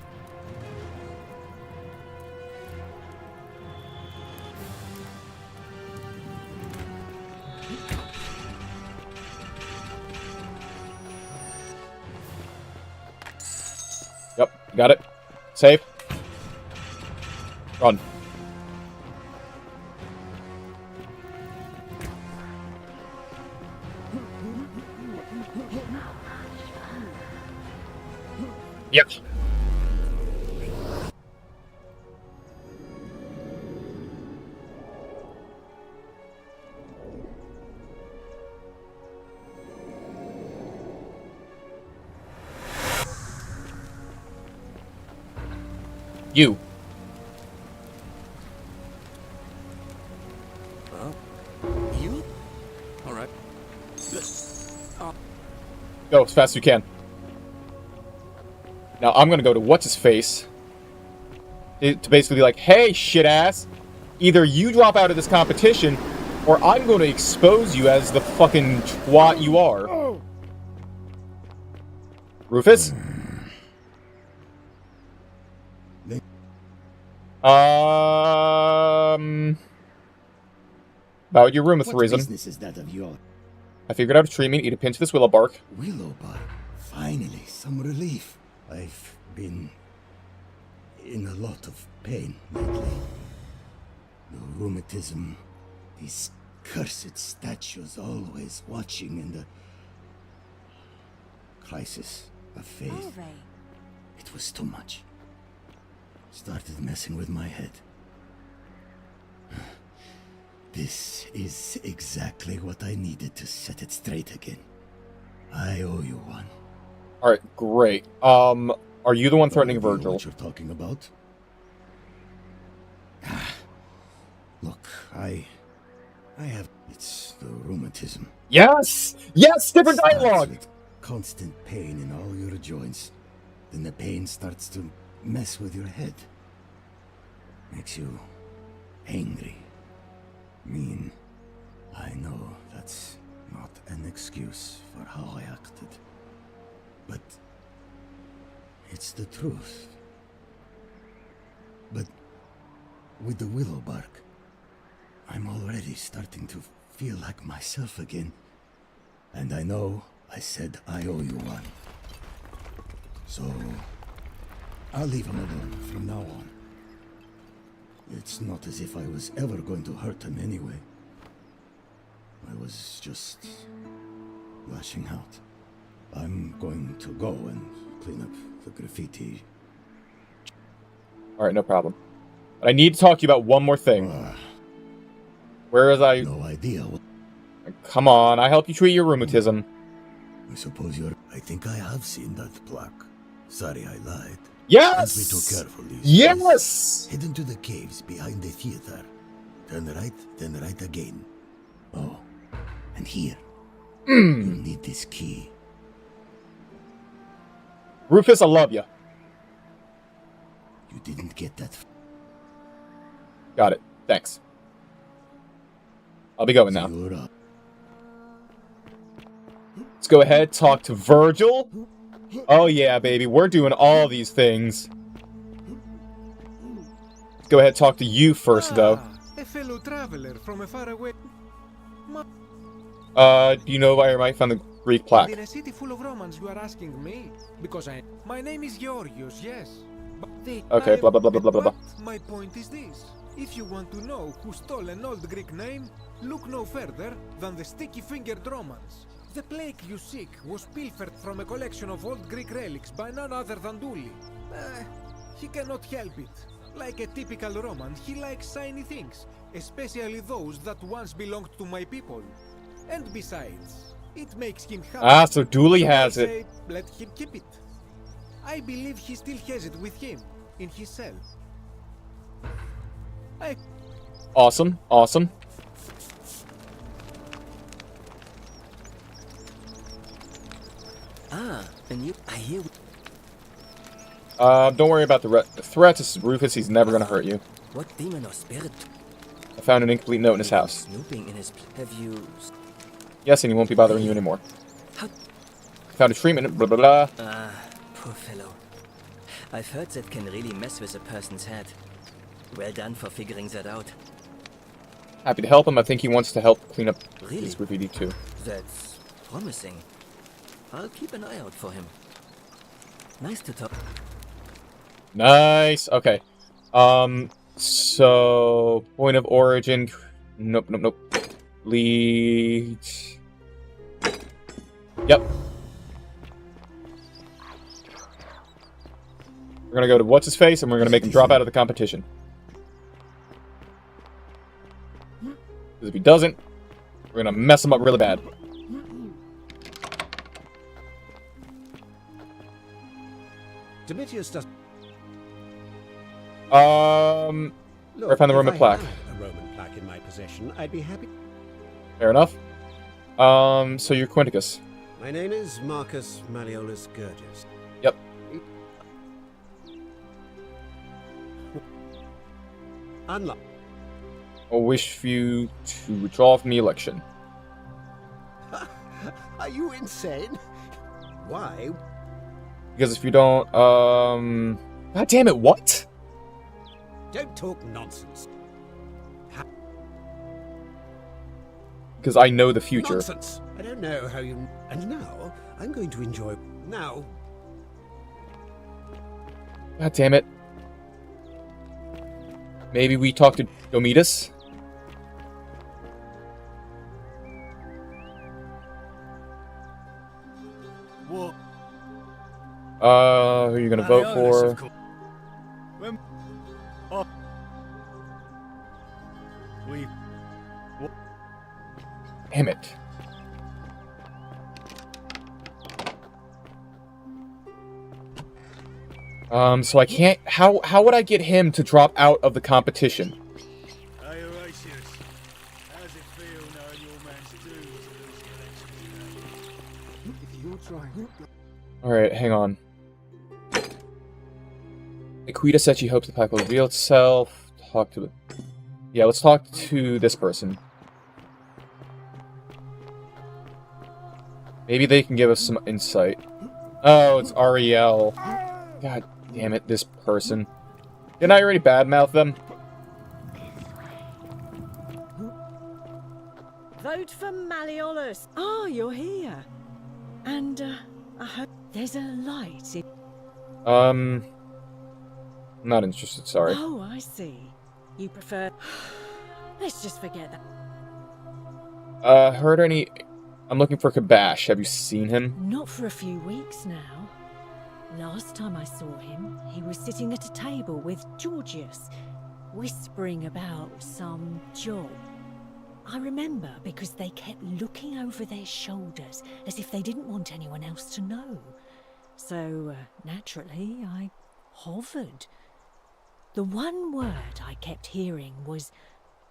Yep, got it. Save. Run. Yep. You. You? Alright. Go as fast as you can. Now I'm gonna go to what's-his-face to basically be like, hey, shit-ass, either you drop out of this competition, or I'm going to expose you as the fucking twat you are. Rufus? About your room, What Threesome. business is that of yours? I figured out a treatment, eat a pinch of this willow bark. Willow bark. Finally, some relief. I've been in a lot of pain lately. The rheumatism, these cursed statues always watching, and the crisis of faith. It was too much. Started messing with my head. This is exactly what I needed to set it straight again. I owe you one. Alright, great. Are you the one threatening Virgil? What you're talking about? Look, I have... It's the rheumatism. Yes! Yes! Different Starts dialogue! with constant pain in all your joints. Then the pain starts to mess with your head. Makes you angry. Mean. I know that's not an excuse for how I acted. But it's the truth. But with the willow bark, I'm already starting to feel like myself again. And I know I said I owe you one. So, I'll leave him alone from now on. It's not as if I was ever going to hurt him anyway. I was just lashing out. I'm going to go and clean up the graffiti. Alright, no problem. But I need to talk to you about one more thing. Whereas I... No idea what... Come on, I help you treat your rheumatism. I suppose you're... I think I have seen that plaque. Sorry, I lied. Yes! Be too careful these Yes! days. Head into the caves behind the theater. Turn right, then right again. Oh, and here. You'll need this key. Rufus, I love you. You didn't get that. Got it. Thanks. I'll be going now. Let's go ahead, talk to Virgil. Oh yeah, baby, we're doing all these things. Let's go ahead, talk to you first, though. A fellow traveler from a faraway... Do you know where I might find the Greek plaque? In a city full of Romans, you are asking me? Because my name is Georgios, yes. Okay, blah blah blah blah blah blah. My point is this. If you want to know who stole an old Greek name, look no further than the sticky-fingered Romans. The plaque you seek was pilfered from a collection of old Greek relics by none other than Dooley. He cannot help it. Like a typical Roman, he likes shiny things, especially those that once belonged to my people. And besides, it makes him happy. Ah, so Dooley has I it. say, let him keep it. I believe he still has it with him, in his cell. Awesome, awesome. Ah, and you... I hear... Don't worry about the threat to Rufus. He's never gonna hurt you. What demon or spirit? I found an incomplete note in his house. Snooping in his... Have you... Yes, and he won't be bothering you anymore. How... Found a treatment, blah blah blah. Ah, poor fellow. I've heard that can really mess with a person's head. Well done for figuring that out. Happy to help him. I think he wants to help clean up Really? his graffiti too. That's promising. I'll keep an eye out for him. Nice to talk. Nice. Okay. So point of origin. Nope. Nope. Nope. Lead. Yep. We're gonna go to what's his face, and we're gonna make him drop out of the competition. Because if he doesn't, we're gonna mess him up really bad. Domitius does. Where I find the Roman plaque. A Roman plaque in my possession, I'd be happy. Fair enough. So you're Quinticus. My name is Marcus Malleolus Gurgis. Yep. Unlock. I wish for you to withdraw from the election. Are you insane? Why? Because if you don't, God damn it, what? Don't talk nonsense. Because I know the future. Nonsense! I don't know how you... And now, I'm going to enjoy... Now... God damn it. Maybe we talk to Domitus? What? Who are you gonna vote for? Damn it. So I can't... How would I get him to drop out of the competition? Hey, Horatius. How's it feel knowing your man's doomed to lose the election today? If you try... Alright, hang on. Aquita said she hopes the pack will reveal itself. Talk to... Yeah, let's talk to this person. Maybe they can give us some insight. Oh, it's Ariel. God damn it, this person. Didn't I already badmouth them? Vote for Malleolus. Oh, you're here. And, I hope there's a light in... Not interested, sorry. Oh, I see. You prefer... Let's just forget that. Heard any... I'm looking for Kabash. Have you seen him? Not for a few weeks now. Last time I saw him, he was sitting at a table with Georgius, whispering about some job. I remember because they kept looking over their shoulders as if they didn't want anyone else to know. So, naturally, I hovered. The one word I kept hearing was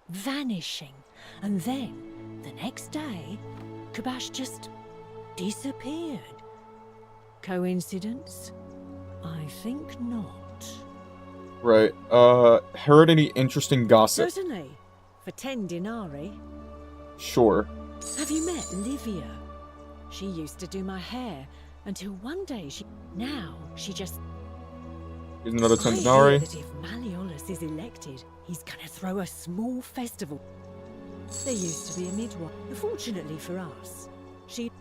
vanishing, and then, the next day, Kabash just disappeared. Coincidence? I think not. Right. Heard any interesting gossip? Certainly. For 10 denarii. Sure. Have you met Livia? She used to do my hair until one day now she just... Here's another 10 I denarii. hear that if Malleolus is elected, he's gonna throw a small festival. There used to be a midwife. Fortunately for us, she...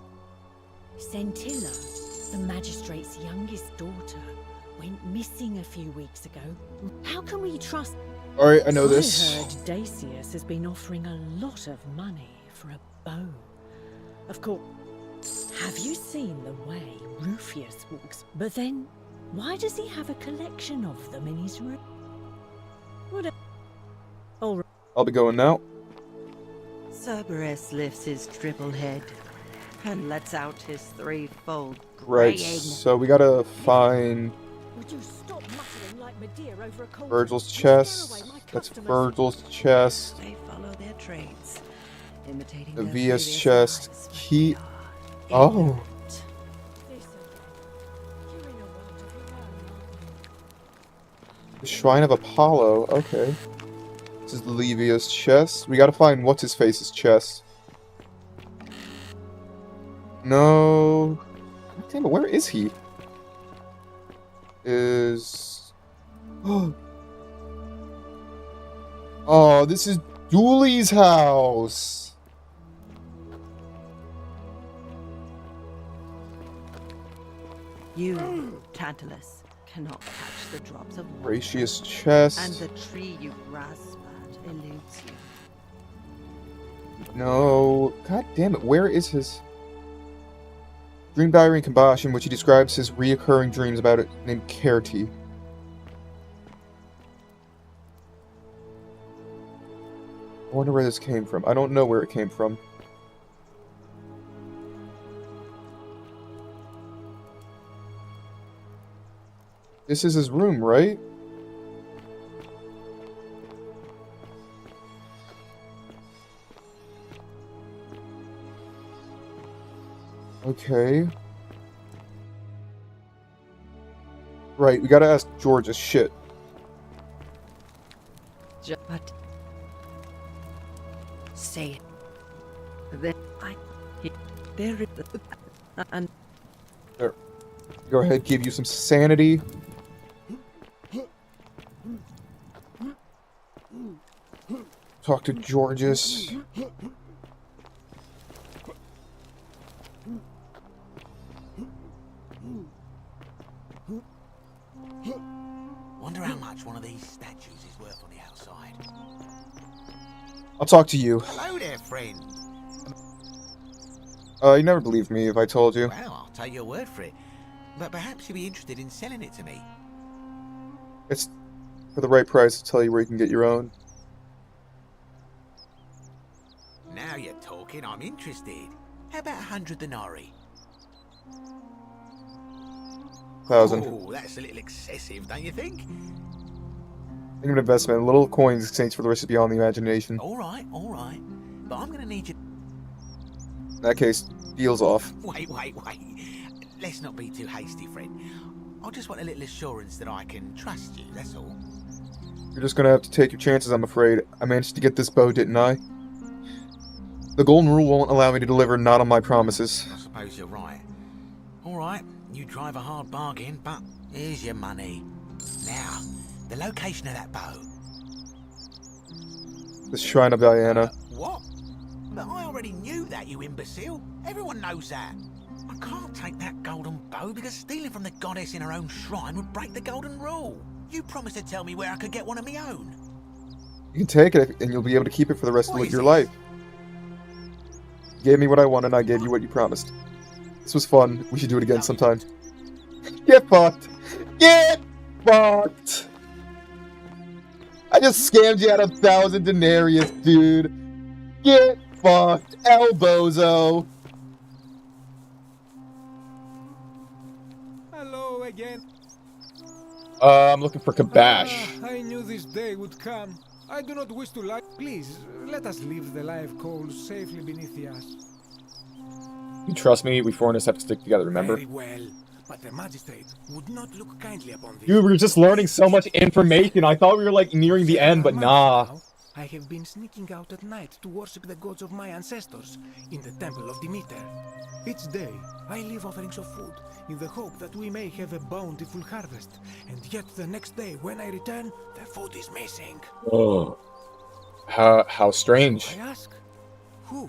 Centilla, the magistrate's youngest daughter, went missing a few weeks ago. How can we trust... Alright, I know this. I heard Dacius has been offering a lot of money for a bow. Of course, have you seen the way Rufius walks? But then, why does he have a collection of them in his room? What a... All right. I'll be going now. Cerberus lifts his triple head and lets out his threefold Right, braying. so we gotta find Would you stop muttering like Medea over a cold... Virgil's chest. That's Virgil's chest. They follow their trades, imitating The their Via's previous chest. lives. Key. Oh. The Shrine of Apollo. Okay. This is Livia's chest. We gotta find what's-his-face's chest. No. Damn it, where is he? Oh, this is Dooley's house. You, Tantalus, cannot catch the drops of water, Horatius' chest. and the tree you grasp at eludes you. No. God damn it, where is his... Dream Diary and Combustion, which he describes his reoccurring dreams about it, named Kerti. I wonder where this came from. I don't know where it came from. This is his room, right? Okay. Right, we gotta ask George's shit. But say it. Then there is and There. Go ahead, give you some sanity. Talk to Georges. Wonder how much one of these statues is worth on the outside. I'll talk to you. Hello there, friend. You never believed me if I told you. Well, I'll take your word for it. But perhaps you'd be interested in selling it to me. It's for the right price. I'll tell you where you can get your own. Now you're talking, I'm interested. How about 100 denarii? 1,000. Oh, that's a little excessive, don't you think? Think of an investment. Little coins exchange for the rest is beyond the imagination. All right. But I'm going to need you... In that case, deal's off. Wait. Let's not be too hasty, friend. I just want a little assurance that I can trust you, that's all. You're just gonna have to take your chances, I'm afraid. I managed to get this bow, didn't I? The golden rule won't allow me to deliver not on my promises. I suppose you're right. All right, you drive a hard bargain, but here's your money. Now, the location of that bow. The Shrine of Diana. What? But I already knew that, you imbecile. Everyone knows that. I can't take that golden bow because stealing from the goddess in her own shrine would break the golden rule. You promised to tell me where I could get one of my own. You can take it, and you'll be able to keep it for the rest of your life. You gave me what I wanted, and I gave you what you promised. This was fun. We should do it again sometime. Get fucked! Get fucked! I just scammed you out of 1,000 denarius, dude. Get fucked, Elbozo. Hello again. I'm looking for Kabash. I knew this day would come. I do not wish to lie. Please, let us leave the live coals safely beneath the ash. You trust me? We foreigners have to stick together, remember? Very well, but the magistrate would not look kindly upon this. Dude, we were just learning so much information. I thought we were, like, nearing the end, but nah. I have been sneaking out at night to worship the gods of my ancestors in the temple of Demeter. Each day, I leave offerings of food in the hope that we may have a bountiful harvest. And yet the next day, when I return, the food is missing. Oh. How strange. So I ask, who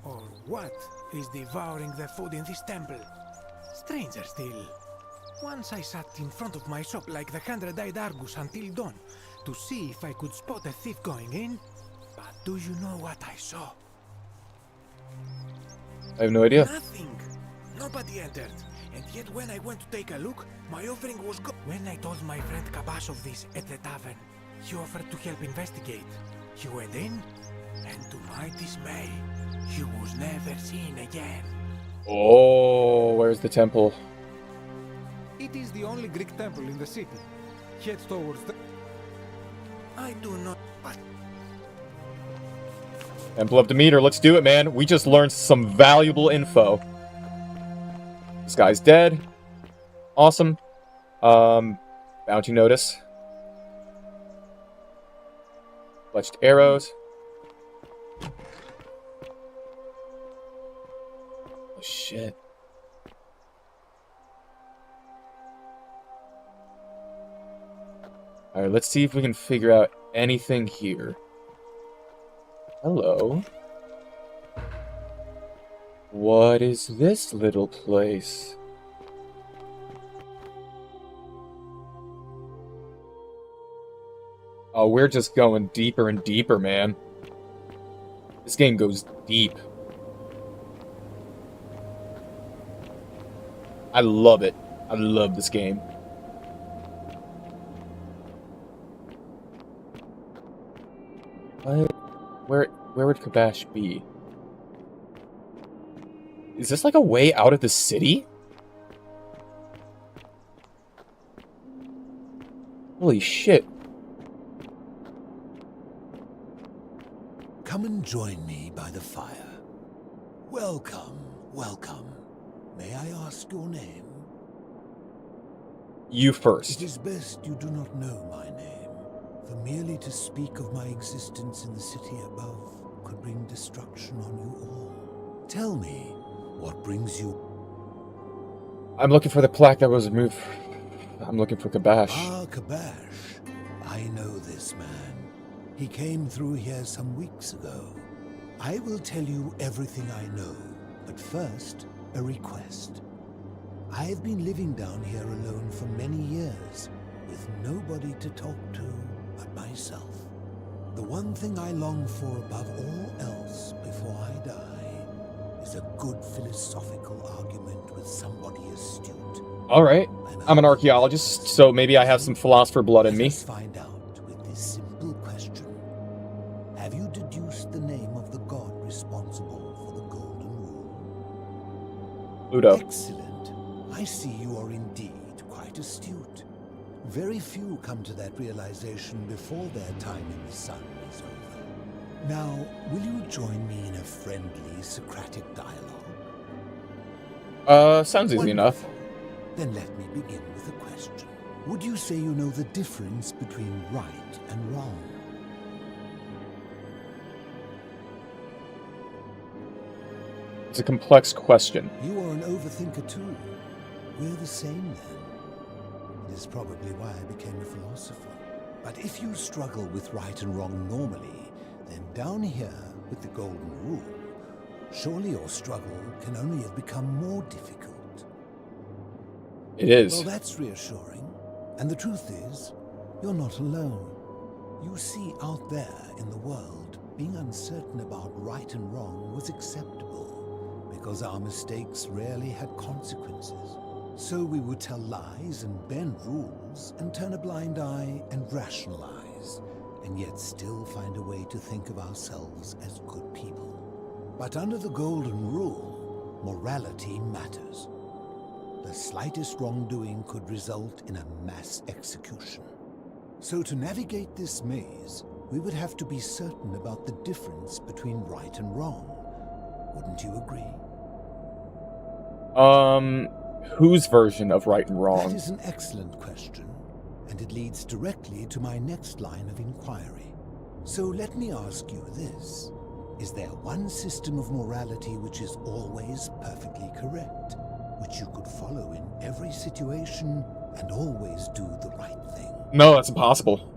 or what is devouring the food in this temple? Stranger still. Once I sat in front of my shop like the 100-eyed Argus until dawn to see if I could spot a thief going in. But do you know what I saw? I have no idea. Nothing. Nobody entered. And yet when I went to take a look, my offering was gone. When I told my friend Kabash of this at the tavern, he offered to help investigate. He went in, and to my dismay, he was never seen again. Oh, where's the temple? It is the only Greek temple in the city. Head towards the... I do not... But... Temple of Demeter, let's do it, man. We just learned some valuable info. This guy's dead. Awesome. Bounty notice. Fletched arrows. Oh, shit. Alright, let's see if we can figure out anything here. Hello. What is this little place? Oh, we're just going deeper and deeper, man. This game goes deep. I love it. I love this game. Where would Kabash be? Is this like a way out of the city? Holy shit. Come and join me by the fire. Welcome, welcome. May I ask your name? You first. It is best you do not know my name, for merely to speak of my existence in the city above could bring destruction on you all. Tell me, what brings you... I'm looking for the plaque that was removed. I'm looking for Kabash. Ah, Kabash. I know this man. He came through here some weeks ago. I will tell you everything I know, but first, a request. I've been living down here alone for many years, with nobody to talk to but myself. The one thing I long for above all else before I die is a good philosophical argument with somebody astute. Alright. I'm an archaeologist, so maybe I have some philosopher blood in me. Let's find out with this simple question. Have you deduced the name of the god responsible for the Golden Rule? Pluto. Excellent. I see you are indeed quite astute. Very few come to that realization before their time in the sun is over. Now, will you join me in a friendly Socratic dialogue? Sounds easy enough. Then let me begin with a question. Would you say you know the difference between right and wrong? It's a complex question. You are an overthinker too. We're the same then. It is probably why I became a philosopher. But if you struggle with right and wrong normally, then down here with the Golden Rule, Surely your struggle can only have become more difficult. It is. Well, that's reassuring. And the truth is, you're not alone. You see, out there in the world, being uncertain about right and wrong was acceptable because our mistakes rarely had consequences. So we would tell lies and bend rules and turn a blind eye and rationalize, and yet still find a way to think of ourselves as good people. But under the golden rule, morality matters. The slightest wrongdoing could result in a mass execution. So to navigate this maze, we would have to be certain about the difference between right and wrong. Wouldn't you agree? Whose version of right and wrong? That is an excellent question, and it leads directly to my next line of inquiry. So let me ask you this. Is there one system of morality which is always perfectly correct, which you could follow in every situation and always do the right thing? No, that's impossible.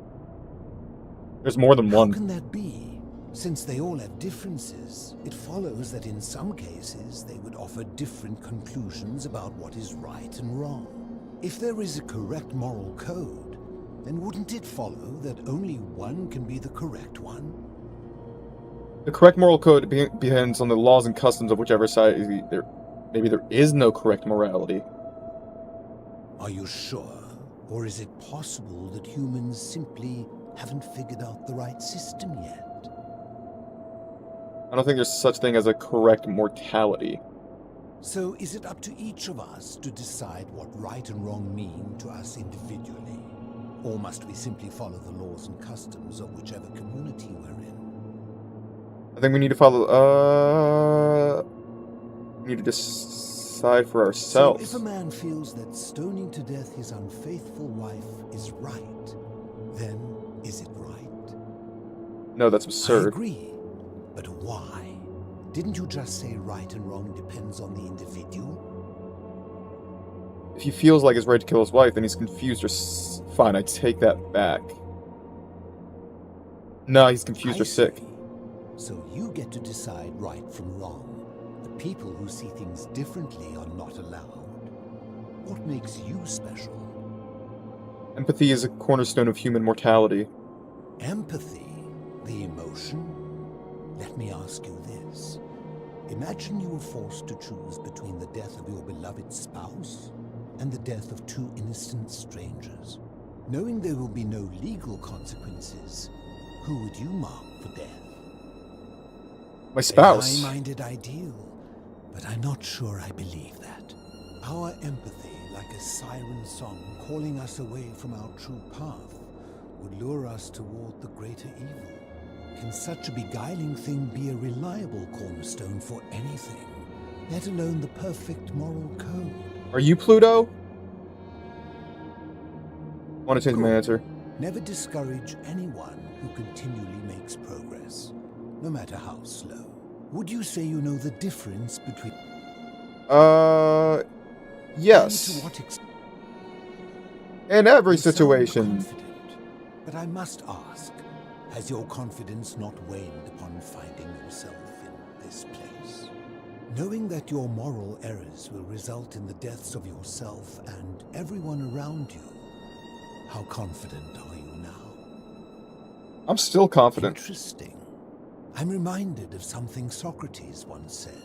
There's more than one. How can that be? Since they all have differences, it follows that in some cases they would offer different conclusions about what is right and wrong. If there is a correct moral code, then wouldn't it follow that only one can be the correct one? The correct moral code depends on the laws and customs of whichever side is there. Maybe there is no correct morality. Are you sure? Or is it possible that humans simply haven't figured out the right system yet? I don't think there's such thing as a correct mortality. So is it up to each of us to decide what right and wrong mean to us individually? Or must we simply follow the laws and customs of whichever community we're in? I think we need to follow, we need to decide for ourselves. So if a man feels that stoning to death his unfaithful wife is right, then is it right? No, that's absurd. I agree. But why? Didn't you just say right and wrong depends on the individual? If he feels like it's right to kill his wife, then he's confused or fine, I take that back. No, he's confused or sick. So you get to decide right from wrong. The people who see things differently are not allowed. What makes you special? Empathy is a cornerstone of human mortality. Empathy? The emotion? Let me ask you this. Imagine you were forced to choose between the death of your beloved spouse and the death of two innocent strangers. Knowing there will be no legal consequences, who would you mark for death? My spouse. A high-minded ideal, but I'm not sure I believe that. Our empathy, like a siren song calling us away from our true path, would lure us toward the greater evil. Can such a beguiling thing be a reliable cornerstone for anything, let alone the perfect moral code? Are you Pluto? I want to change my answer. Never discourage anyone who continually makes progress, no matter how slow. Would you say you know the difference between... Yes. And to what extent? In every situation. But I must ask, has your confidence not waned upon finding yourself in this place? Knowing that your moral errors will result in the deaths of yourself and everyone around you, how confident are you now? I'm still confident. Interesting. I'm reminded of something Socrates once said.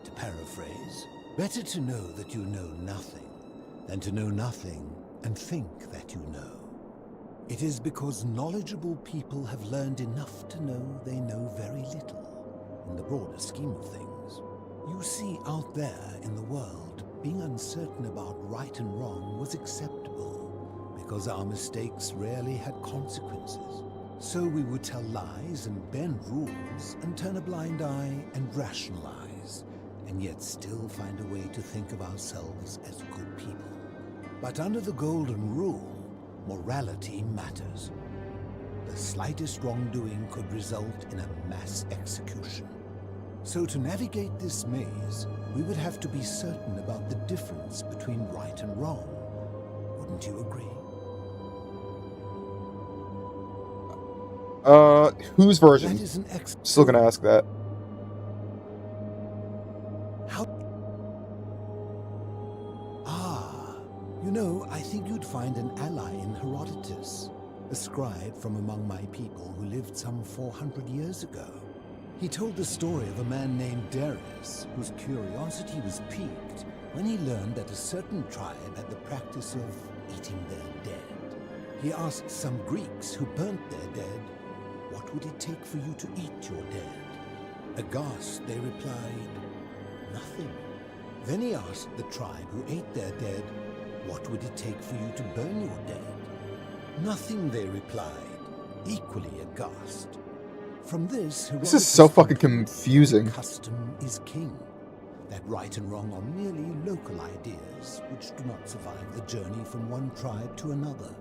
To paraphrase, better to know that you know nothing than to know nothing and think that you know. It is because knowledgeable people have learned enough to know they know very little, in the broader scheme of things. You see, out there in the world, being uncertain about right and wrong was acceptable, because our mistakes rarely had consequences. So we would tell lies and bend rules and turn a blind eye and rationalize, and yet still find a way to think of ourselves as good people. But under the golden rule, morality matters. The slightest wrongdoing could result in a mass execution. So to navigate this maze, we would have to be certain about the difference between right and wrong. Wouldn't you agree? Whose version? That is an Still gonna ask that. find an ally in Herodotus, a scribe from among my people who lived some 400 years ago. He told the story of a man named Darius, whose curiosity was piqued when he learned that a certain tribe had the practice of eating their dead. He asked some Greeks who burnt their dead, "What would it take for you to eat your dead?" Aghast, they replied, "Nothing." Then he asked the tribe who ate their dead, "What would it take for you to burn your dead?" "Nothing," they replied, equally aghast. From this is so fucking confusing. Custom is king. That right and wrong are merely local ideas which do not survive the journey from one tribe to another.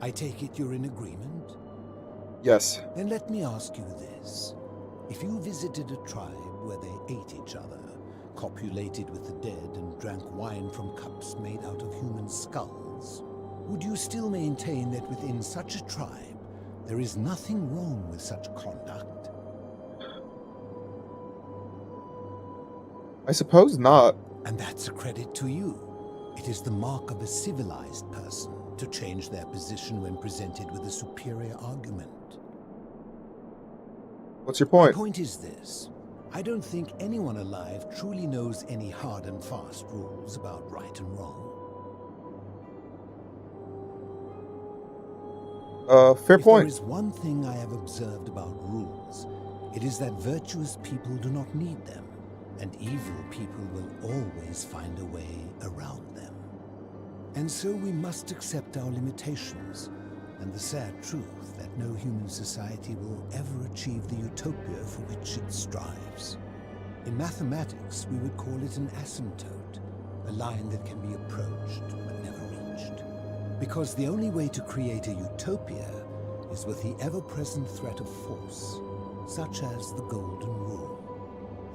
I take it you're in agreement? Yes. Then let me ask you this. If you visited a tribe where they ate each other, copulated with the dead, and drank wine from cups made out of human skulls, would you still maintain that within such a tribe there is nothing wrong with such conduct? I suppose not. And that's a credit to you. It is the mark of a civilized person to change their position when presented with a superior argument. What's your point? My point is this. I don't think anyone alive truly knows any hard and fast rules about right and wrong. Fair point. If there is one thing I have observed about rules, it is that virtuous people do not need them, and evil people will always find a way around them. And so we must accept our limitations, and the sad truth that no human society will ever achieve the utopia for which it strives. In mathematics, we would call it an asymptote, a line that can be approached but never reached. Because the only way to create a utopia is with the ever-present threat of force, such as the Golden Rule.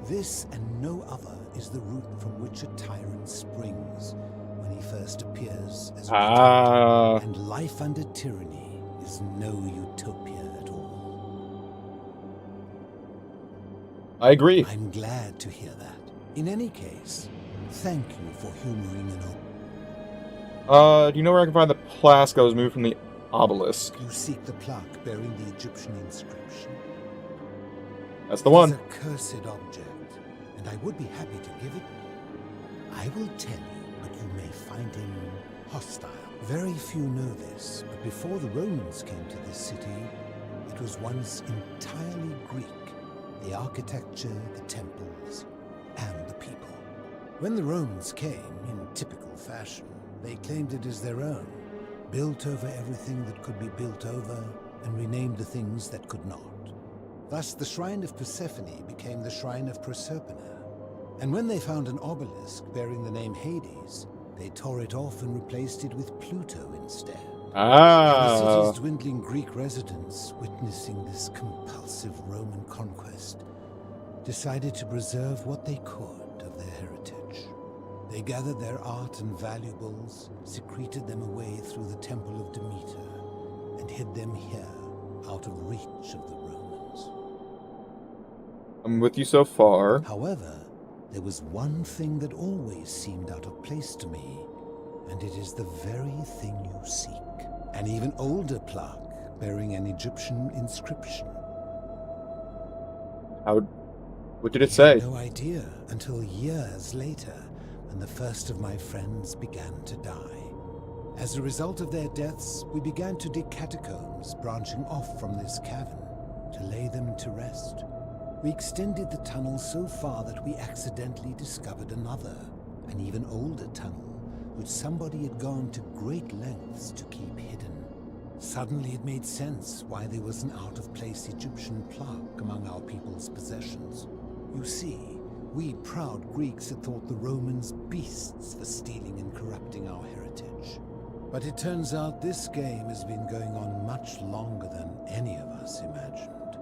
This and no other is the root from which a tyrant springs when he first appears as a protector, and life under tyranny is no utopia at all. I agree. I'm glad to hear that. In any case, thank you for humoring an do you know where I can find the plaque that was moved from the obelisk? You seek the plaque bearing the Egyptian inscription. That's the one. It is a cursed object, and I would be happy to give it. I will tell you, but you may find him hostile. Very few know this, but before the Romans came to this city, it was once entirely Greek. The architecture, the temples, and the people. When the Romans came, in typical fashion, they claimed it as their own, built over everything that could be built over, and renamed the things that could not. Thus, the shrine of Persephone became the shrine of Proserpina. And when they found an obelisk bearing the name Hades, they tore it off and replaced it with Pluto instead. The city's dwindling Greek residents, witnessing this compulsive Roman conquest, decided to preserve what they could of their heritage. They gathered their art and valuables, secreted them away through the Temple of Demeter, and hid them here, out of reach of the Romans. I'm with you so far. However, there was one thing that always seemed out of place to me, and it is the very thing you seek. An even older plaque bearing an Egyptian inscription. What did it say? I had no idea until years later, when the first of my friends began to die. As a result of their deaths, we began to dig catacombs branching off from this cavern to lay them to rest. We extended the tunnel so far that we accidentally discovered another, an even older tunnel, which somebody had gone to great lengths to keep hidden. Suddenly it made sense why there was an out-of-place Egyptian plaque among our people's possessions. You see, we proud Greeks had thought the Romans beasts for stealing and corrupting our heritage. But it turns out this game has been going on much longer than any of us imagined.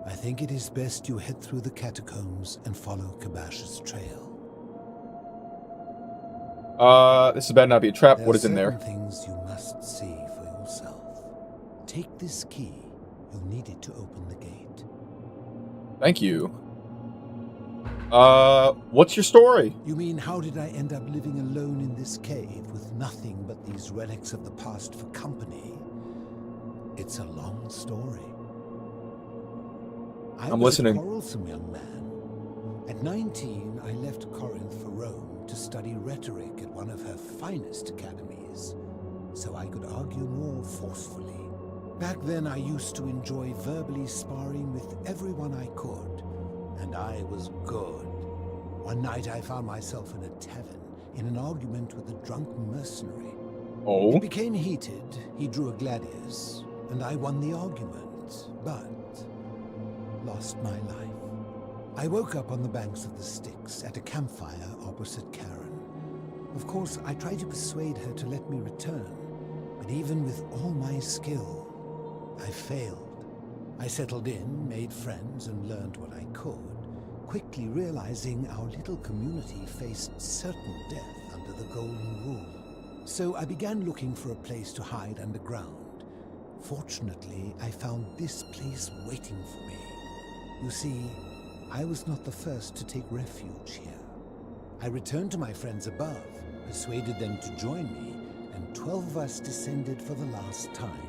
I think it is best you head through the catacombs and follow Kabash's trail. This better not be a trap. What is in there? There are certain things you must see for yourself. Take this key. You'll need it to open the gate. Thank you. What's your story? You mean, how did I end up living alone in this cave with nothing but these relics of the past for company? It's a long story. I'm listening. I was a quarrelsome young man. At 19, I left Corinth for Rome to study rhetoric at one of her finest academies, so I could argue more forcefully. Back then, I used to enjoy verbally sparring with everyone I could, and I was good. One night, I found myself in a tavern in an argument with a drunk mercenary. Oh? It became heated. He drew a gladius, and I won the argument, but lost my life. I woke up on the banks of the Styx at a campfire opposite Karen. Of course, I tried to persuade her to let me return, but even with all my skill, I failed. I settled in, made friends, and learned what I could, quickly realizing our little community faced certain death under the Golden Rule. So I began looking for a place to hide underground. Fortunately, I found this place waiting for me. You see, I was not the first to take refuge here. I returned to my friends above, persuaded them to join me, and 12 of us descended for the last time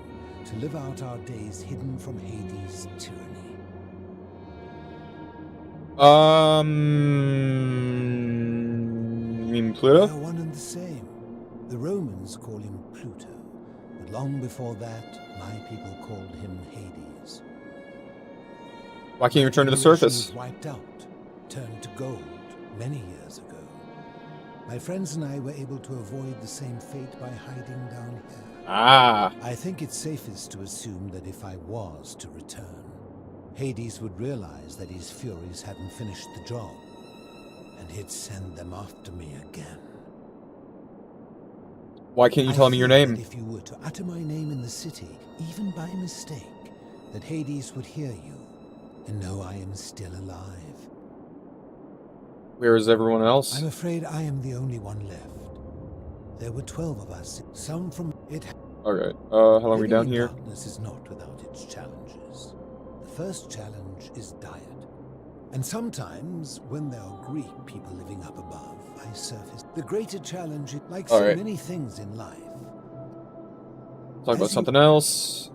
to live out our days hidden from Hades' tyranny. You mean Pluto? They are one and the same. The Romans call him Pluto, but long before that, my people called him Hades. Why can't you return to the surface? Was wiped out, turned to gold many years ago. My friends and I were able to avoid the same fate by hiding down here. Ah. I think it's safest to assume that if I was to return, Hades would realize that his furies hadn't finished the job, and he'd send them after me again. Why can't you tell me your name? If you were to utter my name in the city, even by mistake, that Hades would hear you and know I am still alive. Where is everyone else? I'm afraid I am the only one left. There were 12 of us, some from it. Alright, how long are we down Living in here? Darkness is not without its challenges. The first challenge is diet. And sometimes, when there are Greek people living up above, I surface. The greater challenge, like so many things in life. Talk about something else.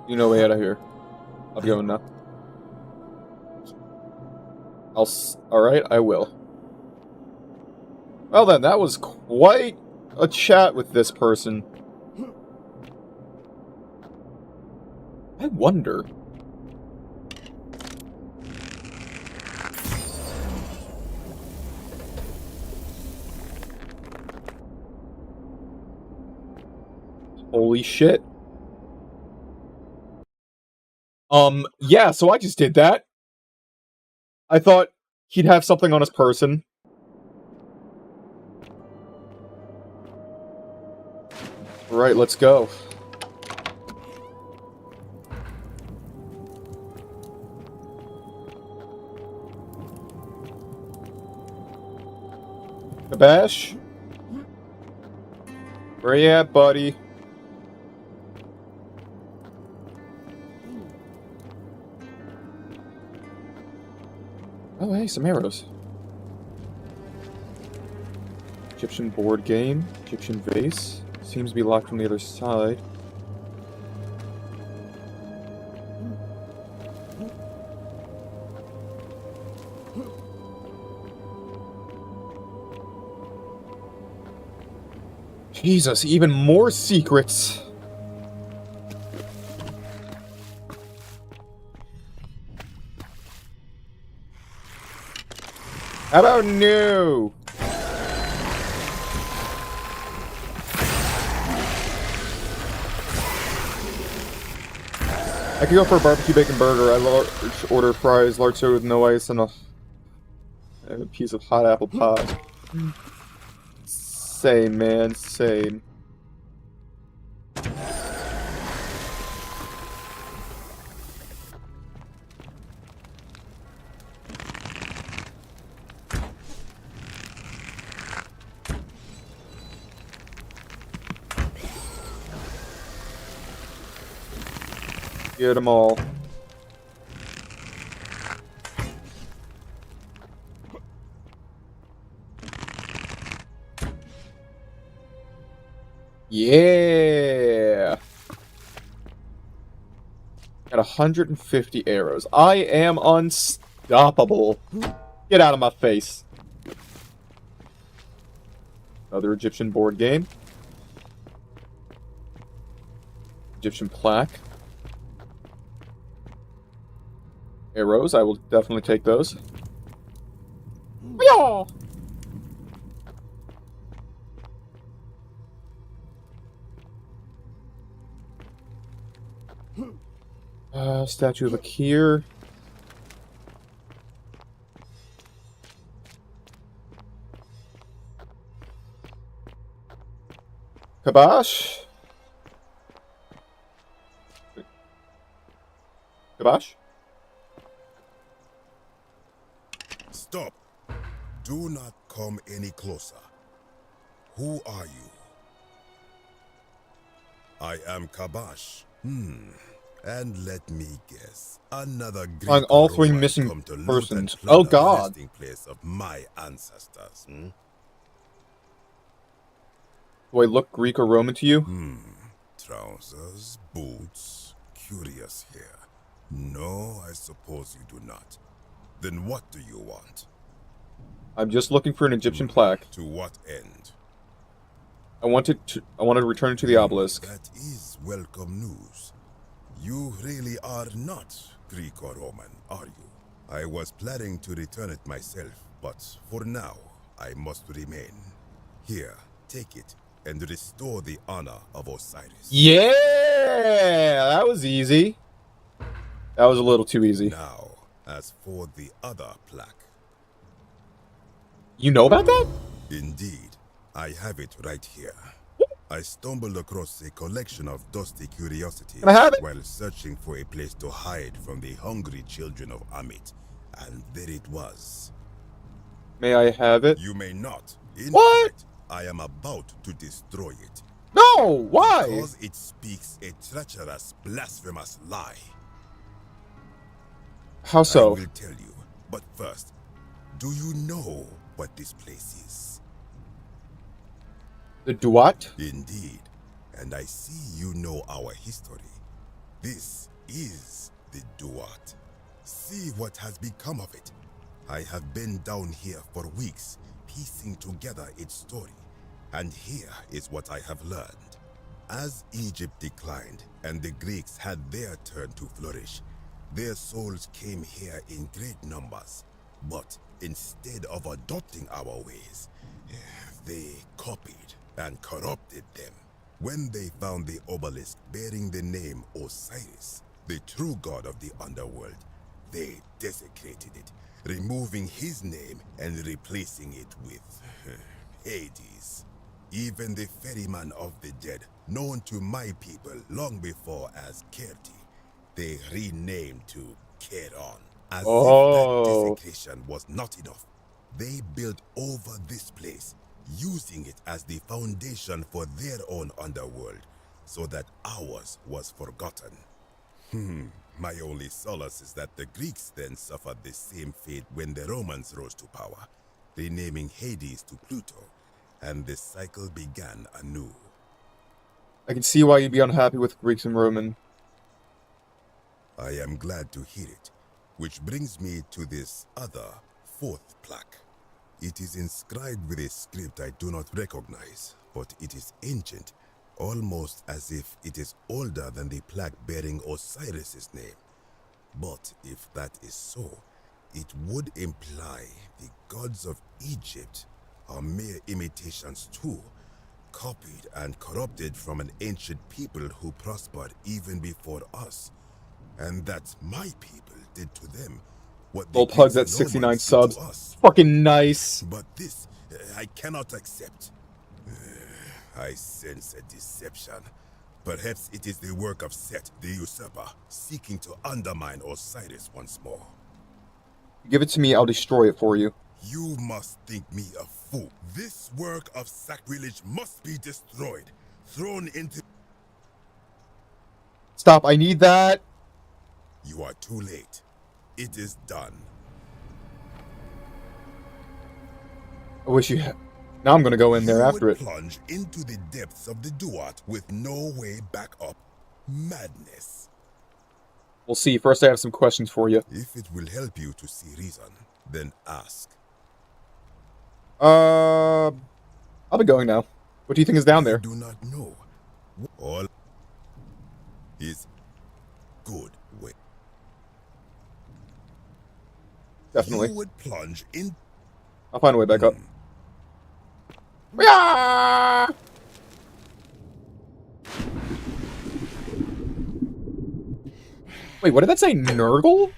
You know, way out of here. I'll be going now. Alright, I will. Well then, that was quite a chat with this person. I wonder. Holy shit. Yeah, so I just did that. I thought he'd have something on his person. Right, let's go. Kabash? Where you at, buddy? Oh, hey, some arrows. Egyptian board game. Egyptian vase. Seems to be locked from the other side. Jesus, even more secrets! How about no? I could go for a barbecue bacon burger. I large order fries, large soda with no ice, and a piece of hot apple pie. Same, man, same. Get them all. Yeah! Got 150 arrows. I am unstoppable. Get out of my face. Another Egyptian board game. Egyptian plaque. Arrows, I will definitely take those. Meow! Statue of Akir. Kabash? Kabash? Stop. Do not come any closer. Who are you? I am Kabash. And let me guess. Another Greek On all three Roman missing come to loot and persons. plunder Oh the god. resting place of my ancestors. Do I look Greek or Roman to you? Trousers, boots, curious here. No, I suppose you do not. Then what do you want? I'm just looking for an Egyptian plaque. To what end? I wanted to return it to the obelisk. That is welcome news. You really are not Greek or Roman, are you? I was planning to return it myself, but for now, I must remain. Here, take it, and restore the honor of Osiris. Yeah! That was easy. That was a little too easy. Now, as for the other plaque. You know about that? Indeed. I have it right here. I stumbled across a collection of dusty curiosities Can I have it? while searching for a place to hide from the hungry children of Amit, and there it was. May I have it? You may not. In What? fact, I am about to destroy it. No! Why? Because it speaks a treacherous, blasphemous lie. How so? I will tell you, but first, do you know what this place is? The Duat? Indeed, and I see you know our history. This is the Duat. See what has become of it. I have been down here for weeks, piecing together its story, and here is what I have learned. As Egypt declined and the Greeks had their turn to flourish, their souls came here in great numbers, but instead of adopting our ways, they copied and corrupted them. When they found the obelisk bearing the name Osiris, the true god of the underworld, they desecrated it, removing his name and replacing it with Hades. Even the ferryman of the dead, known to my people long before as Kerti, they renamed to Keron. As if that desecration was not enough, they built over this place, using it as the foundation for their own underworld, so that ours was forgotten. My only solace is that the Greeks then suffered the same fate when the Romans rose to power, renaming Hades to Pluto, and the cycle began anew. I can see why you'd be unhappy with Greeks and Roman. I am glad to hear it, which brings me to this other, fourth plaque. It is inscribed with a script I do not recognize, but it is ancient, almost as if it is older than the plaque bearing Osiris's name. But if that is so, it would imply the gods of Egypt are mere imitations too, copied and corrupted from an ancient people who prospered even before us, and that my people did to them what the Gold Pugs at Greeks and 69 Romans did subs. to us. Fucking nice. But this, I cannot accept. I sense a deception. Perhaps it is the work of Set, the usurper, seeking to undermine Osiris once more. Give it to me, I'll destroy it for you. You must think me a fool. This work of sacrilege must be destroyed, thrown into... Stop, I need that. You are too late. It is done. I wish you had... Now I'm gonna go in there after it. Plunge into the depths of the Duat with no way back up. Madness. We'll see. First, I have some questions for you. If it will help you to see reason, then ask. I'll be going now. What do you think is down there? I do not know. All is good way. Definitely. You would plunge in. I'll find a way back up. Yeah! Wait, what did that say? Nurgle?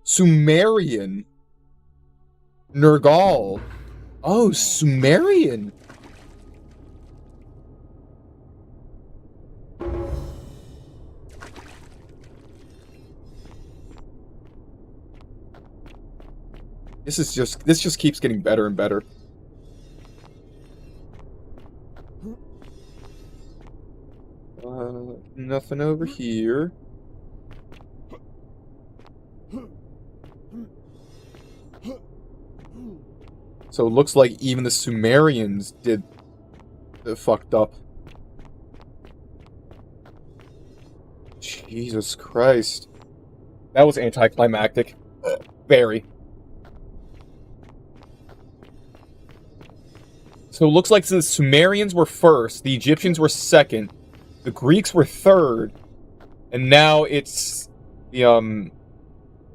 Sumerian. Nergal. Oh, Sumerian. This just keeps getting better and better. Nothing over here. So it looks like even the Sumerians did fucked up. Jesus Christ. That was anticlimactic. Very. So it looks like the Sumerians were first, the Egyptians were second, the Greeks were third, and now it's the,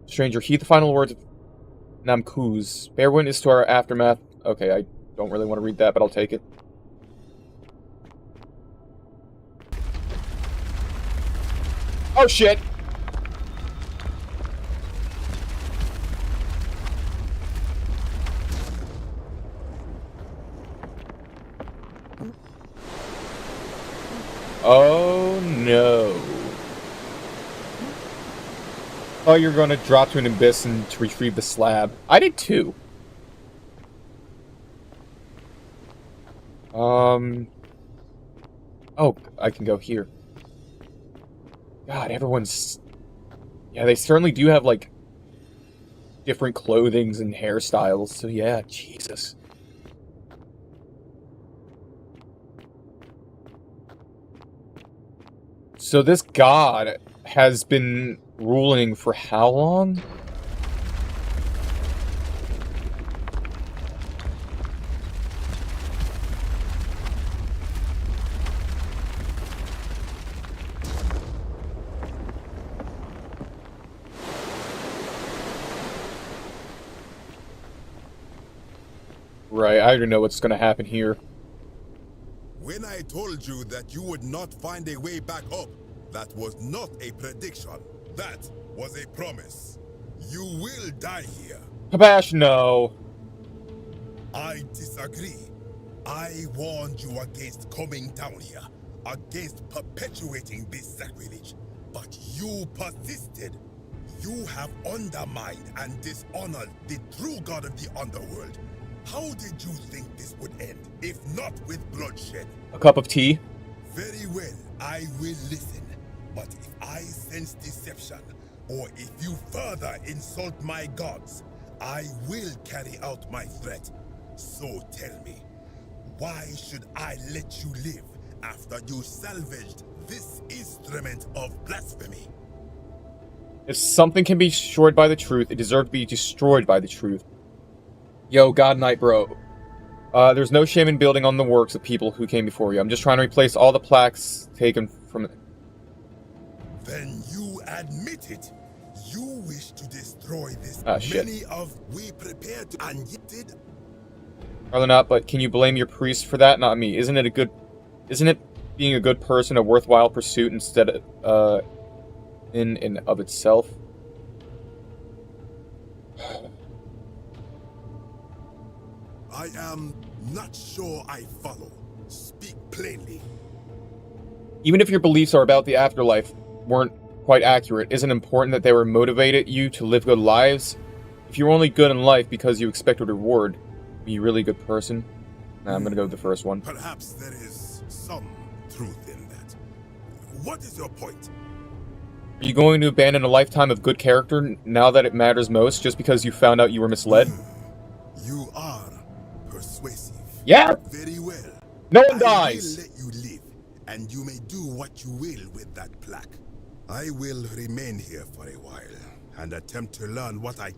stranger. Heed the final words of Namkuz. Bear witness to our aftermath. Okay, I don't really want to read that, but I'll take it. Oh, shit! Oh, no. Oh, you're going to drop to an abyss and to retrieve the slab. I did too. Oh, I can go here. God, everyone's... Yeah, they certainly do have, like, different clothings and hairstyles, so yeah, Jesus. So this god has been ruling for how long? Right, I already know what's gonna happen here. When I told you that you would not find a way back up, that was not a prediction. That was a promise. You will die here. Kabash, no. I disagree. I warned you against coming down here, against perpetuating this sacrilege. But you persisted. You have undermined and dishonored the true god of the underworld. How did you think this would end, if not with bloodshed? A cup of tea? Very well, I will listen. But if I sense deception, or if you further insult my gods, I will carry out my threat. So tell me, why should I let you live after you salvaged this instrument of blasphemy? If something can be destroyed by the truth, it deserves to be destroyed by the truth. Yo, God Knight, bro. There's no shame in building on the works of people who came before you. I'm just trying to replace all the plaques taken from it. Then you admit it. You wish to destroy this Shit. many of we prepared to, and you did. Probably not, but can you blame your priest for that? Not me. Isn't it being a good person a worthwhile pursuit instead of, in and of itself? I am not sure I follow. Speak plainly. Even if your beliefs are about the afterlife weren't quite accurate, isn't it important that they were motivated you to live good lives? If you're only good in life because you expect a reward, be a really good person? Nah, I'm gonna go with the first one. Perhaps there is some truth in that. What is your point? Are you going to abandon a lifetime of good character now that it matters most just because you found out you were misled? You are persuasive. Yeah. Very well. No one I dies. will let you live, and you may do what you will with that plaque. I will remain here for a while and attempt to learn what I...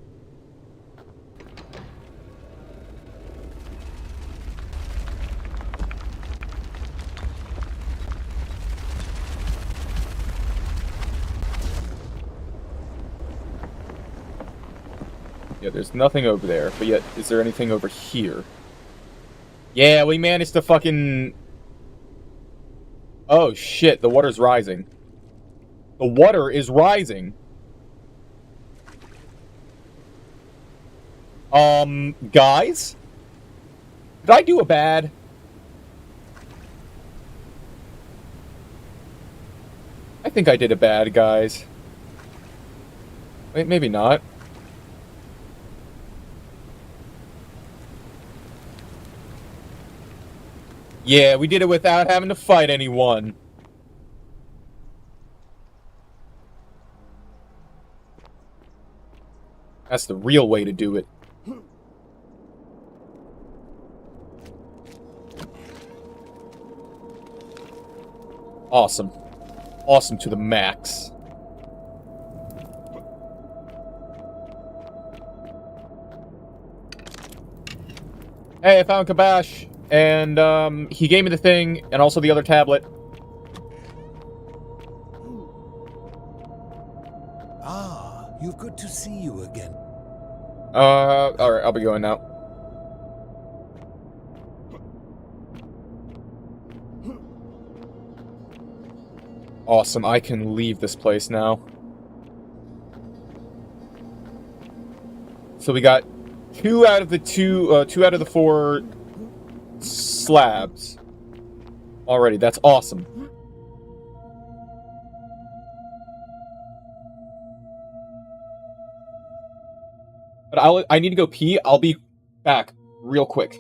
Yeah, there's nothing over there, but yet, is there anything over here? Yeah, we managed to fucking... Oh shit, the water's rising. The water is rising. Guys? Did I do a bad? I think I did a bad, guys. Wait, maybe not. Yeah, we did it without having to fight anyone. That's the real way to do it. Awesome. Awesome to the max. Hey, I found Kabash, and he gave me the thing, and also the other tablet. Ah, good to see you again. Alright, I'll be going now. Awesome, I can leave this place now. So we got two out of the 4 slabs. Already, that's awesome. But I need to go pee. I'll be back real quick.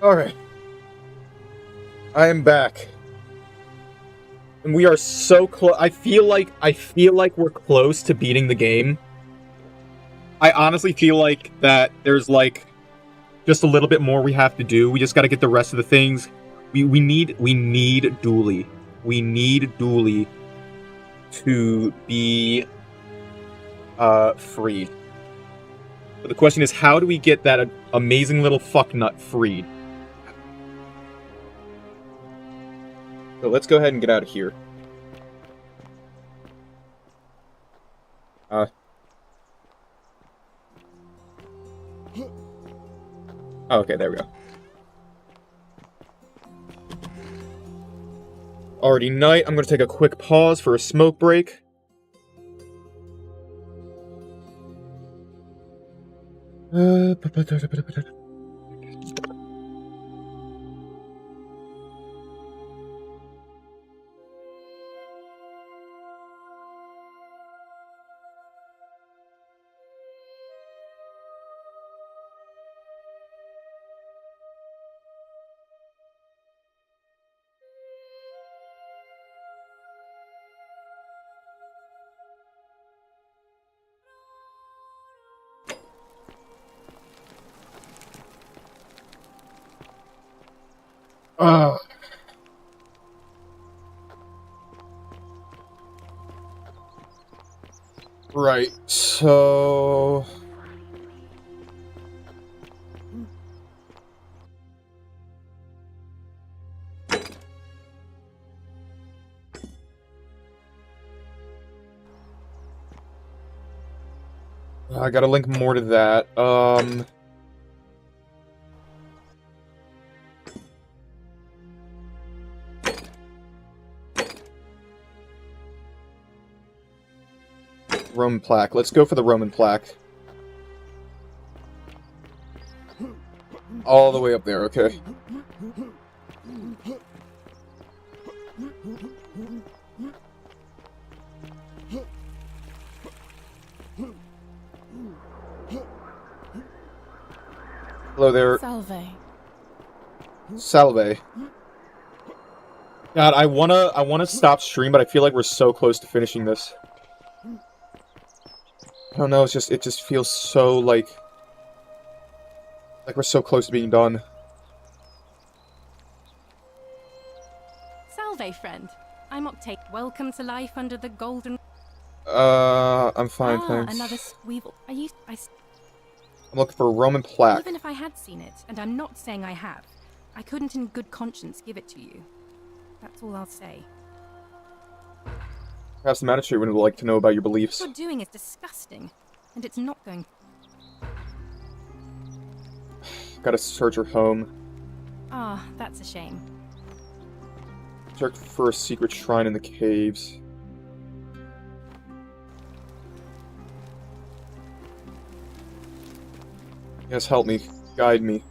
Alright. I am back. And we are so close. I feel like we're close to beating the game. I honestly feel like that there's like just a little bit more we have to do. We just got to get the rest of the things. We need Dooley. We need Dooley to be freed. But the question is, how do we get that amazing little fucknut freed? So let's go ahead and get out of here. Okay, there we go. Already night. I'm going to take a quick pause for a smoke break. Right, so... I gotta link more to that. Roman plaque. Let's go for the Roman plaque. All the way up there, okay. Hello there. Salve. Salve. God, I wanna stop stream, but I feel like we're so close to finishing this. I don't know, it just feels so like we're so close to being done. Salve, friend. I'm Octave. Welcome to life under the golden... I'm fine, thanks. Another weevil. I'm looking for a Roman plaque. Even if I had seen it, and I'm not saying I have, I couldn't in good conscience give it to you. That's all I'll say. Perhaps the magistrate would like to know about your beliefs. What you're doing is disgusting, and it's not going... Gotta search her home. Ah, that's a shame. Search for a secret shrine in the caves. Yes, help me. Guide me.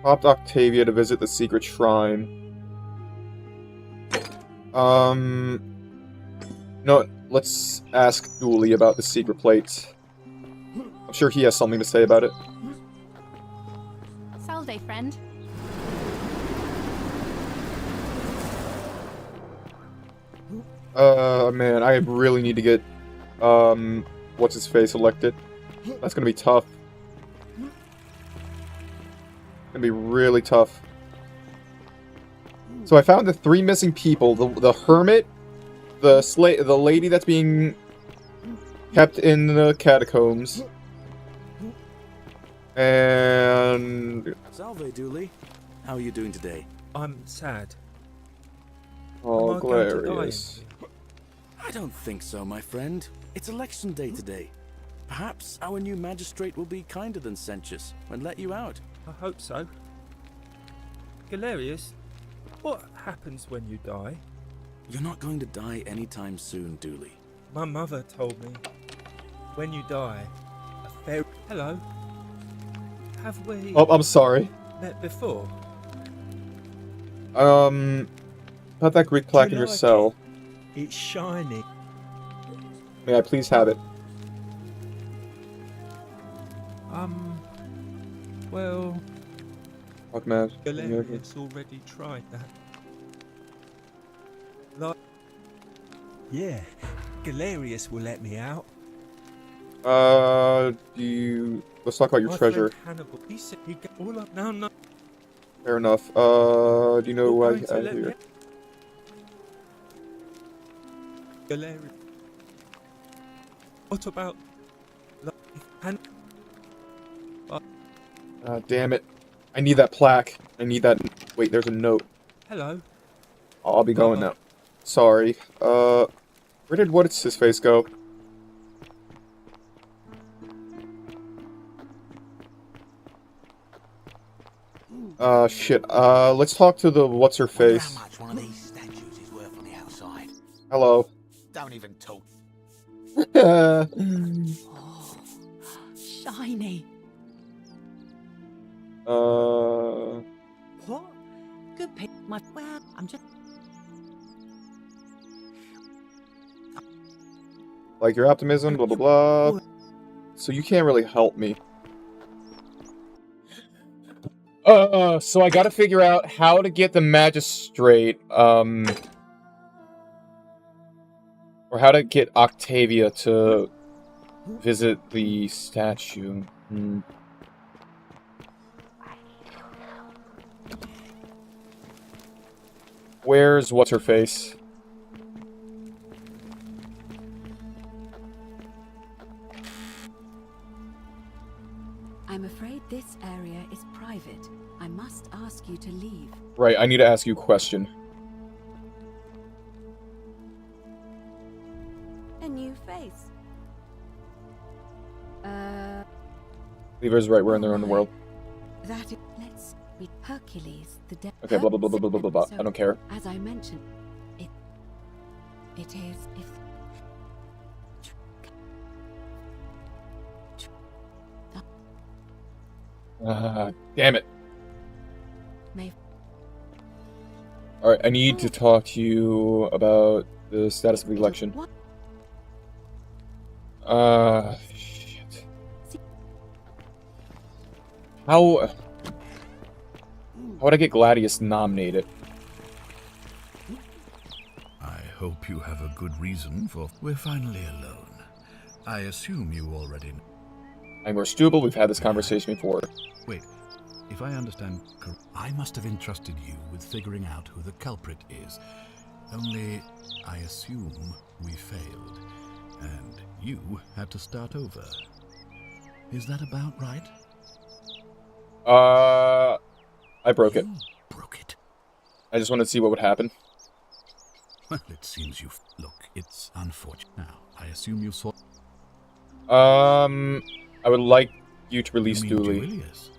Popped Octavia to visit the secret shrine. No, let's ask Dooley about the secret plates. I'm sure he has something to say about it. Salve, friend. Man, I really need to get, what's-his-face elected. That's gonna be tough. Gonna be really tough. So I found the 3 missing people. The hermit, the lady that's being kept in the catacombs, and... Salve, Dooley. How are you doing today? I'm sad. Oh, glorious. I don't think so, my friend. It's election day today. Perhaps our new magistrate will be kinder than Sentius and let you out. I hope so. Galerius, what happens when you die? You're not going to die anytime soon, Dooley. My mother told me, when you die, a fairy... Hello? Have we... Oh, I'm sorry. ...met before? Put that Greek plaque in your cell. It's shiny. May I please have it? Well... Fuck, man. Galerius already tried that. Like... Yeah, Galerius will let me out. Let's talk about your treasure. Hannibal, he said he'd get all up. No. Fair enough. Do you know who I have here? Galerius. What about... Damn it. I need that plaque. I need that... Wait, there's a note. Hello. I'll be going now. Sorry. Where did what's-his-face go? Shit. Let's talk to the what's-her-face. How much one of these statues is worth on the outside? Hello. Don't even talk. Shiny. What? Good pick. Well, I'm just... Like your optimism, blah blah blah. So you can't really help me. So I gotta figure out how to get the magistrate, or how to get Octavia to visit the statue. Where's what's-her-face? I'm afraid this area is private. I must ask you to leave. Right, I need to ask you a question. A new face. Lever's right, we're in their own world. That is, let's read Hercules, the dead. Okay, blah blah blah blah blah blah blah. I don't care. As I mentioned, it is if. Damn it. Alright, I need to talk to you about the status of the election. Shit. How would I get Gladius nominated? I hope you have a good reason for... We're finally alone. I assume you already know. I'm more stupid, we've had this conversation before. Wait, if I understand correctly, I must have entrusted you with figuring out who the culprit is. Only, I assume we failed, and you had to start over. Is that about right? I broke it. Broke it? I just wanted to see what would happen. Well, it seems you've... Look, it's unfortunate. Now, I assume you saw... I would like you to release You mean Dooley. Duilius?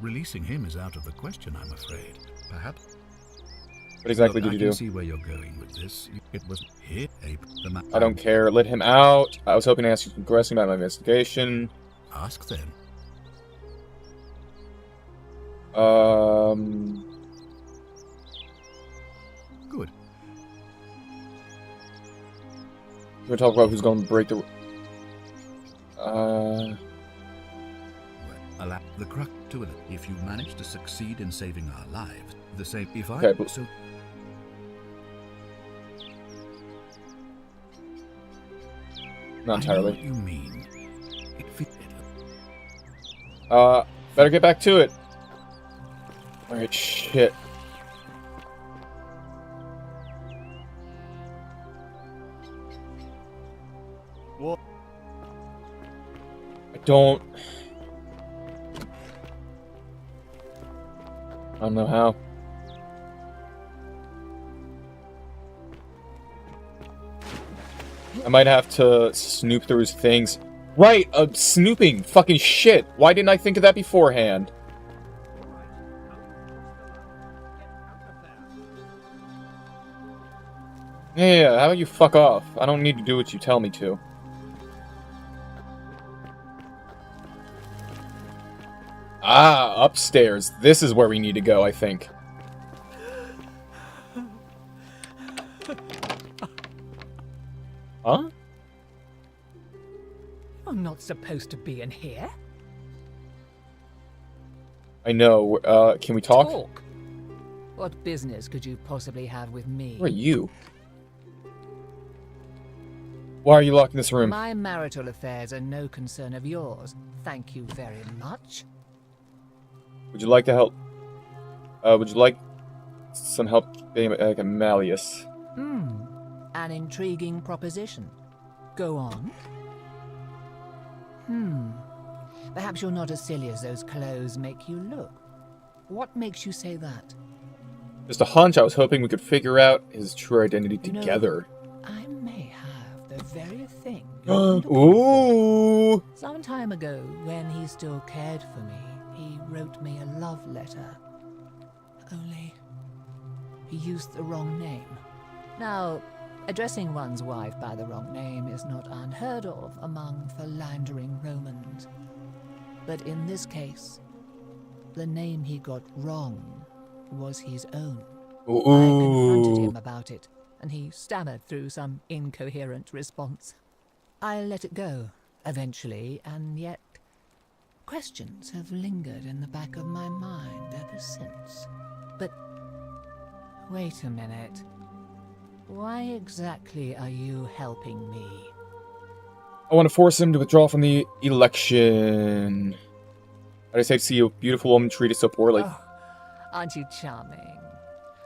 Releasing him is out of the question, I'm afraid. Perhaps... What exactly Look, did you I do? can see where you're going with this. It was hit the map. I don't care. Let him out. I was hoping to ask you some questions about my investigation. Ask then. Good. We're talking about who's going to break the... Allow the crux to it. If you manage to succeed in saving our lives, the same. If I Okay, but... so. Not entirely. I know what you mean. It fitted. Better get back to it. Alright, shit. What? I don't know how. I might have to snoop through his things. Right, snooping. Fucking shit. Why didn't I think of that beforehand? Yeah, how about you fuck off? I don't need to do what you tell me to. Ah, upstairs. This is where we need to go, I think. Huh? You're not supposed to be in here. I know. Can we talk? Talk? What business could you possibly have with me? Who are you? Why are you locked in this room? My marital affairs are no concern of yours. Thank you very much. Would you like to help? Would you like some help getting like a Malleus? An intriguing proposition. Go on. Perhaps you're not as silly as those clothes make you look. What makes you say that? Just a hunch. I was hoping we could figure out his true identity You know, together. I may have the very thing. Ooh! Some time ago, when he still cared for me, he wrote me a love letter. Only, he used the wrong name. Now, addressing one's wife by the wrong name is not unheard of among philandering Romans. But in this case, the name he got wrong was his own. Ooh. I confronted him about it, and he stammered through some incoherent response. I let it go, eventually, and yet questions have lingered in the back of my mind ever since. But wait a minute. Why exactly are you helping me? I want to force him to withdraw from the election. I'd say to see a beautiful woman treated so poorly. Oh, aren't you charming?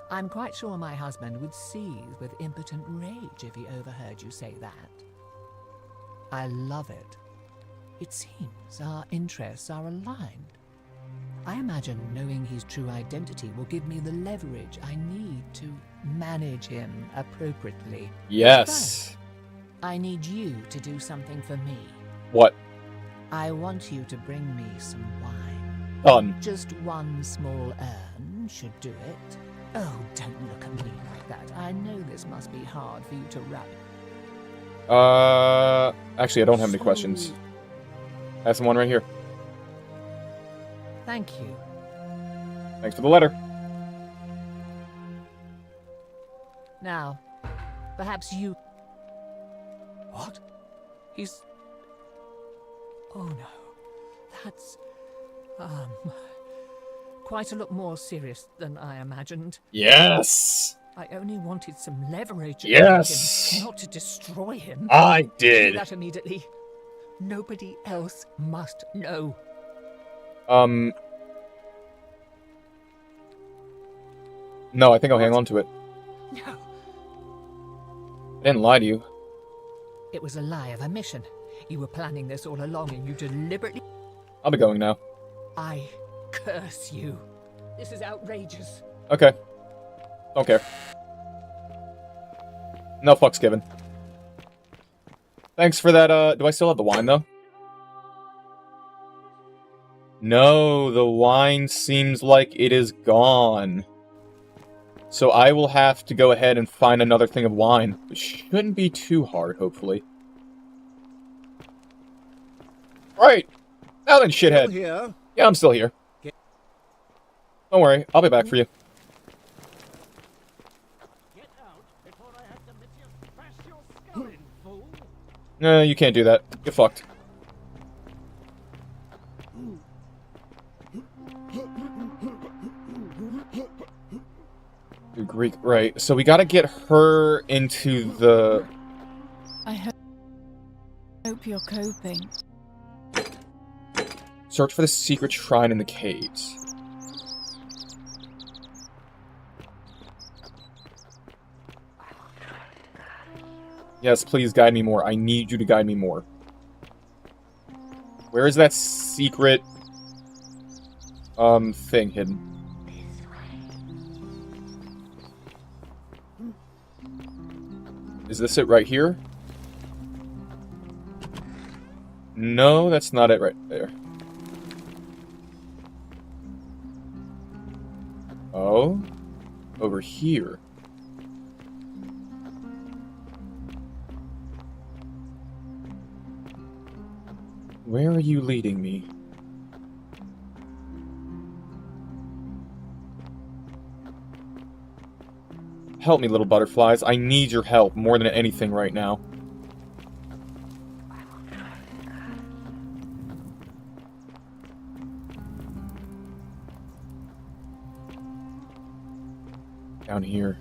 I'm quite sure my husband would seethe with impotent rage if he overheard you say that. I love it. It seems our interests are aligned. I imagine knowing his true identity will give me the leverage I need to manage him appropriately. Yes. So, I need you to do something for me. What? I want you to bring me some wine. Done. Just one small urn should do it. Oh, don't look at me like that. I know this must be hard for you to wrap. Actually, I don't have any questions. I have someone right here. Thank you. Thanks for the letter. Now, perhaps you... What? He's... Oh no. That's... quite a lot more serious than I imagined. Yes! I only wanted some leverage Yes! over him, not to destroy him. I did. Do that immediately. Nobody else must know. No, I think I'll hang on to it. No. I didn't lie to you. It was a lie of a mission. You were planning this all along and you deliberately... I'll be going now. I curse you. This is outrageous. Okay. Don't care. No fucks given. Thanks for that, do I still have the wine, though? No, the wine seems like it is gone. So I will have to go ahead and find another thing of wine. Which shouldn't be too hard, hopefully. Right! Now then, shithead! Here? Yeah, I'm still here. Don't worry, I'll be back for you. No, you can't do that. Get fucked. The Greek, right. So we gotta get her into the... I hope you're coping. Search for the secret shrine in the caves. Yes, please guide me more. I need you to guide me more. Where is that secret... thing hidden? Is this it right here? No, that's not it right there. Oh? Over here. Where are you leading me? Help me, little butterflies. I need your help more than anything right now. Down here.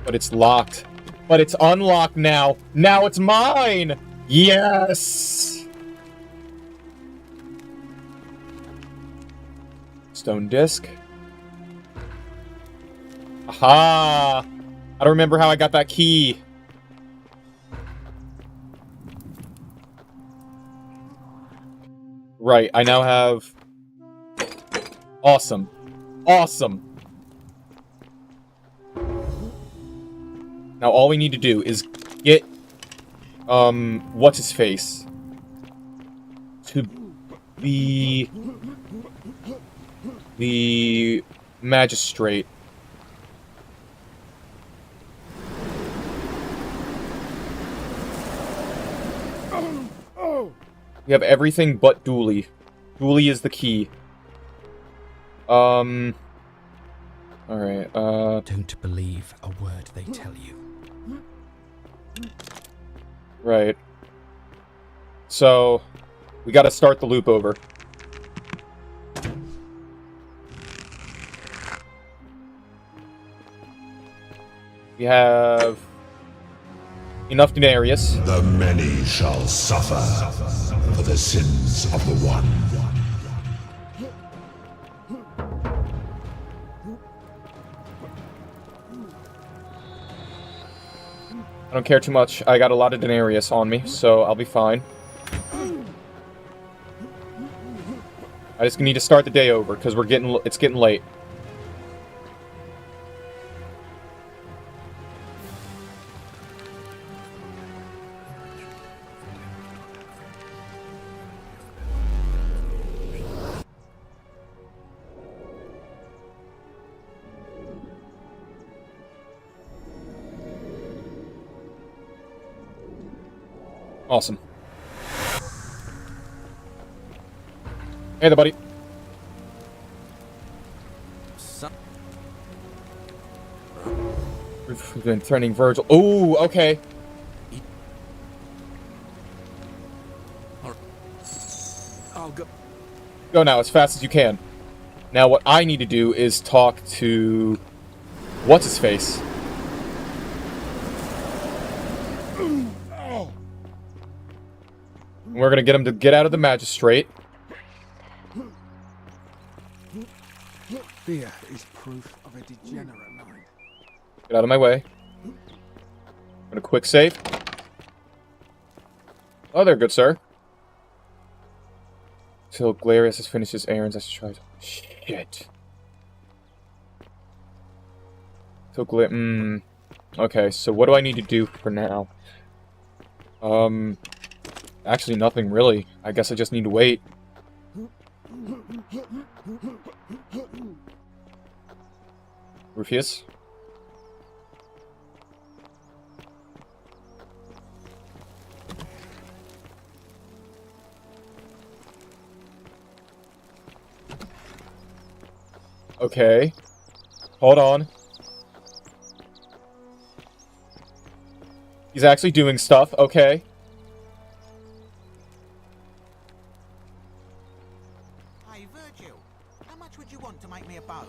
But it's locked. But it's unlocked now. Now it's mine! Yes! Stone disc. Aha! I don't remember how I got that key. Right, I now have... Awesome. Awesome! Now all we need to do is get... what's-his-face? To be... the... magistrate. We have everything but Dooley. Dooley is the key. Alright, Don't believe a word they tell you. Right. So, we gotta start the loop over. We have... enough denarius. The many shall suffer for the sins of the one. don't care too much. I got a lot of denarius on me, so I'll be fine. I just need to start the day over, because it's getting late. Awesome. Hey there, buddy. We've been turning Virgil. Ooh, okay. I'll go. Go now, as fast as you can. Now, what I need to do is talk to... What's-his-face? We're gonna get him to get out of the magistrate. Fear is proof of a degenerate mind. Get out of my way. I'm gonna quick save. Oh, there, good sir. Till Galerius has finished his errands, I should try to... Shit. Till okay, so what do I need to do for now? Actually, nothing really. I guess I just need to wait. Rufus? Okay. Hold on. He's actually doing stuff. Okay. Hey, Virgil, how much would you want to make me a bow?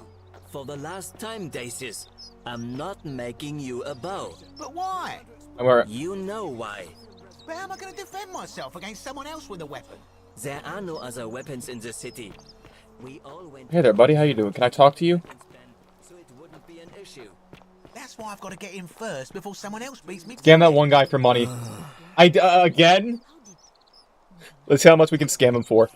For the last time, Dacius, I'm not making you a bow. But why? You know why. But how am I going to defend myself against someone else with a weapon? There are no other weapons in the city. We all went... Hey there, buddy. How you doing? Can I talk to you? So it wouldn't be an issue. That's why I've got to get in first before someone else beats me. Scam that one guy for money. Again? Let's see how much we can scam him for.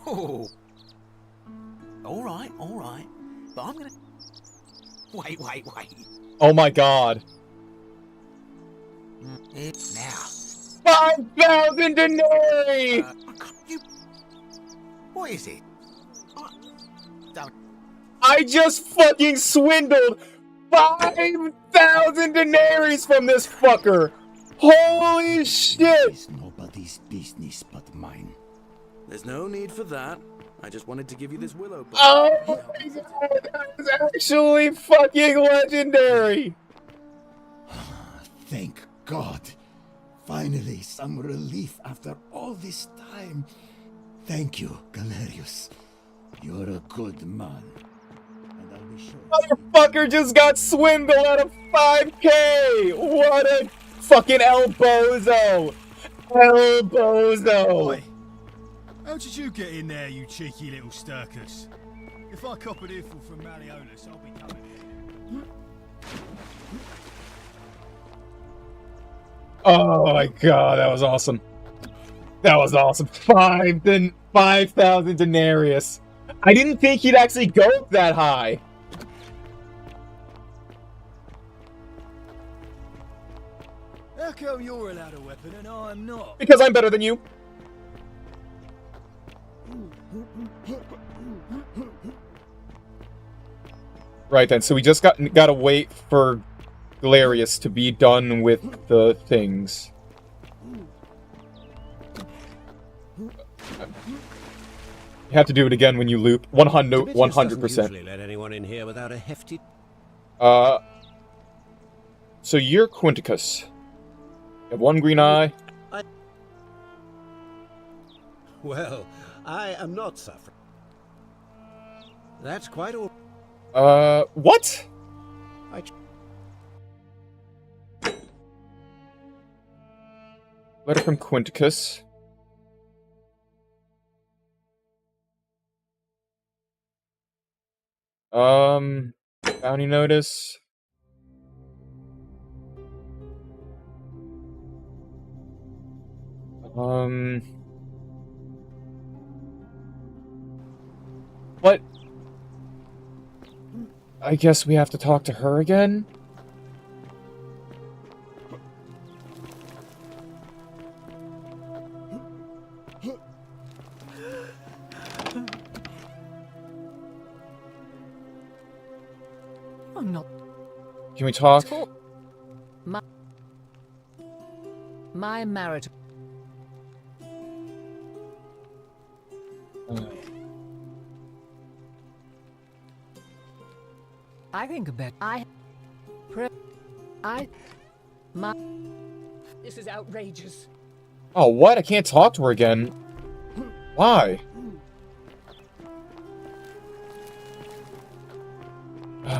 Oh. All right. But I'm gonna... Wait. Oh my god. It's now. 5,000 denarii! What is it? I just fucking swindled 5,000 denarii from this fucker! Holy shit! It's nobody's business but mine. There's no need for that. I just wanted to give you this willow. Oh my god, that was actually fucking legendary! Thank God. Finally, some relief after all this time. Thank you, Galerius. You're a good man. And I'll be sure... Motherfucker just got swindled out of 5K! What a fucking El Bozo! El Bozo! Boy, how did you get in there, you cheeky little stirkus? If I cop an earful from Malleolus, I'll be coming in. Oh my god, that was awesome. That was awesome. 5,000 denarius. I didn't think he'd actually go that high. How come you're allowed a weapon and I'm not? Because I'm better than you. Right then, so we just gotta wait for Galerius to be done with the things. You have to do it again when you loop. 100%. Usually let anyone in here without a hefty... So you're Quinticus. You have one green eye. Well, I am not suffering. That's quite all... What? Letter from Quinticus. Bounty notice. What? I guess we have to talk to her again? I'm not. Can we talk? My marriage. I think about This is outrageous. Oh, what? I can't talk to her again. Why?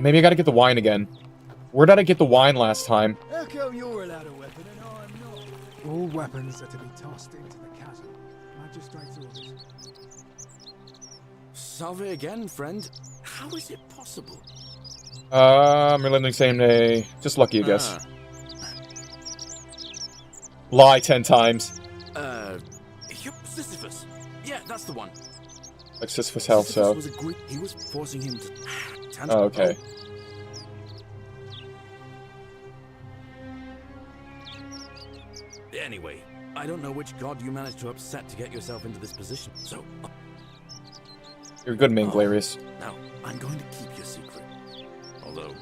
Maybe I gotta get the wine again. Where did I get the wine last time? How come you're allowed a weapon and I'm not? All weapons are to be tossed into the chasm. Magistrate's orders. Salve again, friend. How is it possible? We're living the same day. Just lucky, I guess. Lie 10 times. Sisyphus. Yeah, that's the one. Like Sisyphus hell, so. He was forcing him to... Oh, okay. Anyway, I don't know which god you managed to upset to get yourself into this position, so... You're a good man, Galerius. Now, I'm going to keep your secret. Although...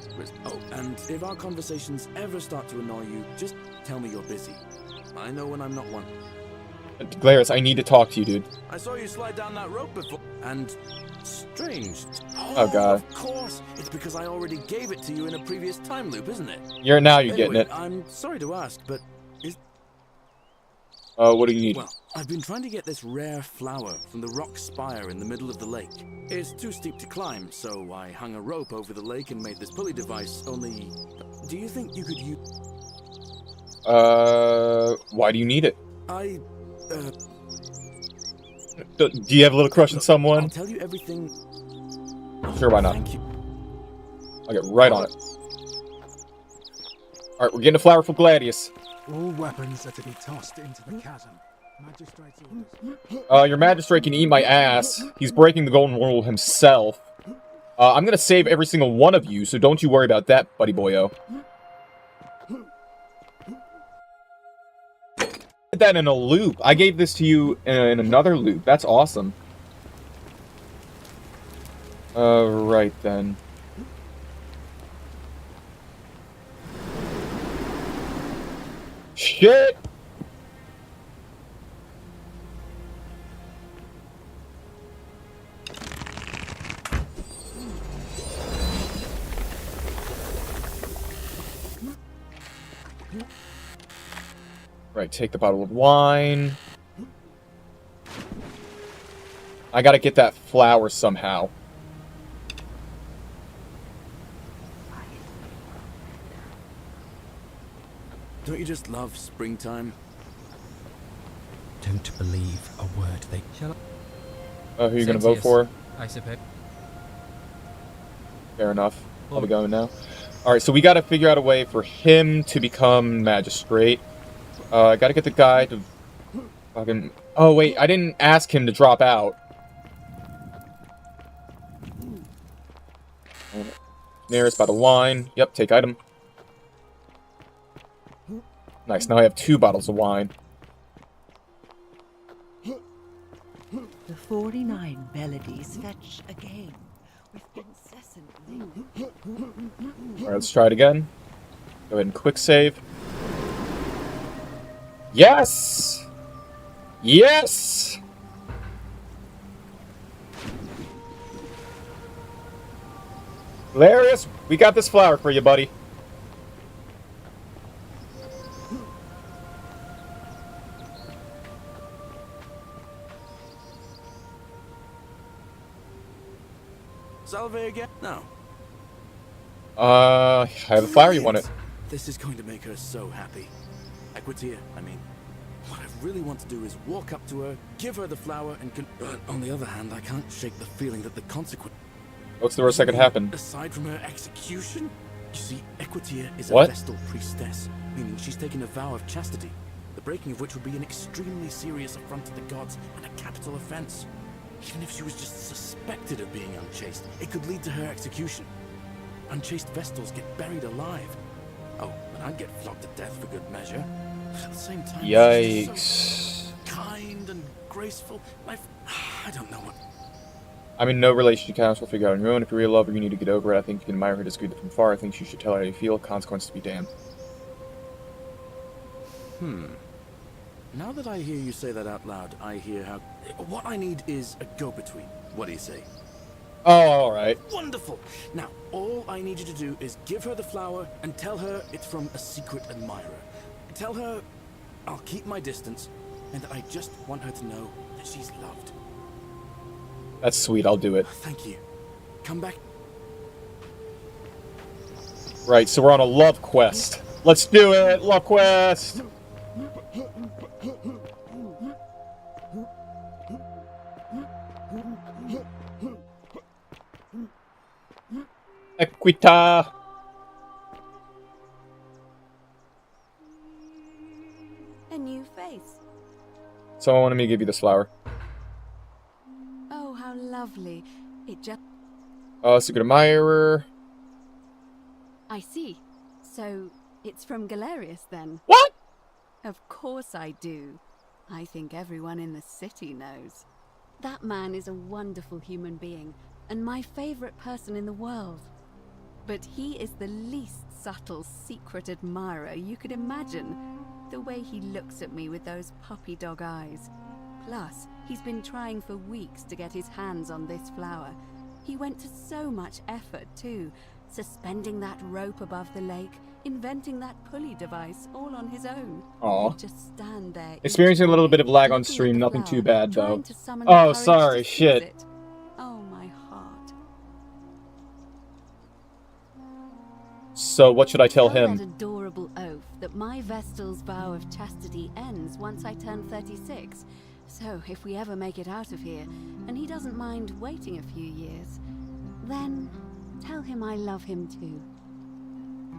Oh, and if our conversations ever start to annoy you, just tell me you're busy. I know when I'm not one. Galerius, I need to talk to you, dude. I saw you slide down that rope before, and... Strange. Oh, God. Of course! It's because I already gave it to you in a previous time loop, isn't it? You're getting it. I'm sorry to ask, but is... What do you need? Well, I've been trying to get this rare flower from the rock spire in the middle of the lake. It's too steep to climb, so I hung a rope over the lake and made this pulley device, only... Do you think you could use... Why do you need it? Do you have a little crush on someone? I'll tell you everything... Sure, why not? Thank you. I'll get right on it. Alright, we're getting a flower for Gladius. All weapons are to be tossed into the chasm. Magistrate's orders. Your magistrate can eat my ass. He's breaking the golden rule himself. I'm gonna save every single one of you, so don't you worry about that, buddy boyo. Did that in a loop. I gave this to you in another loop. That's awesome. Right then. Shit! Right, take the bottle of wine. I gotta get that flower somehow. Don't you just love springtime? Don't believe a word they... Shall Who are you gonna vote for? I suppose. Fair enough. I'll be going now. Alright, so we gotta figure out a way for him to become magistrate. I gotta get the guy to fucking... Oh, wait, I didn't ask him to drop out. Nearest by the wine. Yep, take item. Nice, now I have 2 bottles of wine. The 49 melodies fetch again with incessant length. Alright, let's try it again. Go ahead and quick save. Yes! Yes! Hilarious, we got this flower for you, buddy. Salve again? No. I have a flower, you want it. This is going to make her so happy. Equitia, I mean. What I really want to do is walk up to her, give her the flower, and but on the other hand, I can't shake the feeling that the consequence... What's the worst that could happen? Aside from her execution? You see, Equitia is a What? Vestal priestess, meaning she's taken a vow of chastity, the breaking of which would be an extremely serious affront to the gods and a capital offense. Even if she was just suspected of being unchaste, it could lead to her execution. Unchaste Vestals get buried alive. Oh, and I'd get flogged to death for good measure. At the same time, Yikes. she's so kind and graceful. I don't know what. I'm in no relationship counsel. Figure out on your own. If you really love her, you need to get over it. I think you can admire her, disagree from far. I think you should tell her how you feel. Consequences be damned. Now that I hear you say that out loud, I hear how... What I need is a go-between. What do you say? Oh, alright. Wonderful! Now, all I need you to do is give her the flower and tell her it's from a secret admirer. Tell her I'll keep my distance and that I just want her to know that she's loved. That's sweet, I'll do it. Thank you. Come back. Right, so we're on a love quest. Let's do it! Love quest! Equita! A new face. Someone wanted me to give you this flower. Oh, how lovely. It just... Secret admirer. I see. So, it's from Galerius then? What? Of course I do. I think everyone in the city knows. That man is a wonderful human being, and my favorite person in the world. But he is the least subtle secret admirer you could imagine. The way he looks at me with those puppy dog eyes. Plus, he's been trying for weeks to get his hands on this flower. He went to so much effort, too. Suspending that rope above the lake, inventing that pulley device all on his own. Aw. He'd just stand there. Experiencing a little bit of lag on stream, nothing too bad though. Oh, sorry, shit. Oh, my heart. So, what should I tell That him? adorable oath that my Vestal's vow of chastity ends once I turn 36. So, if we ever make it out of here, and he doesn't mind waiting a few years, then tell him I love him too.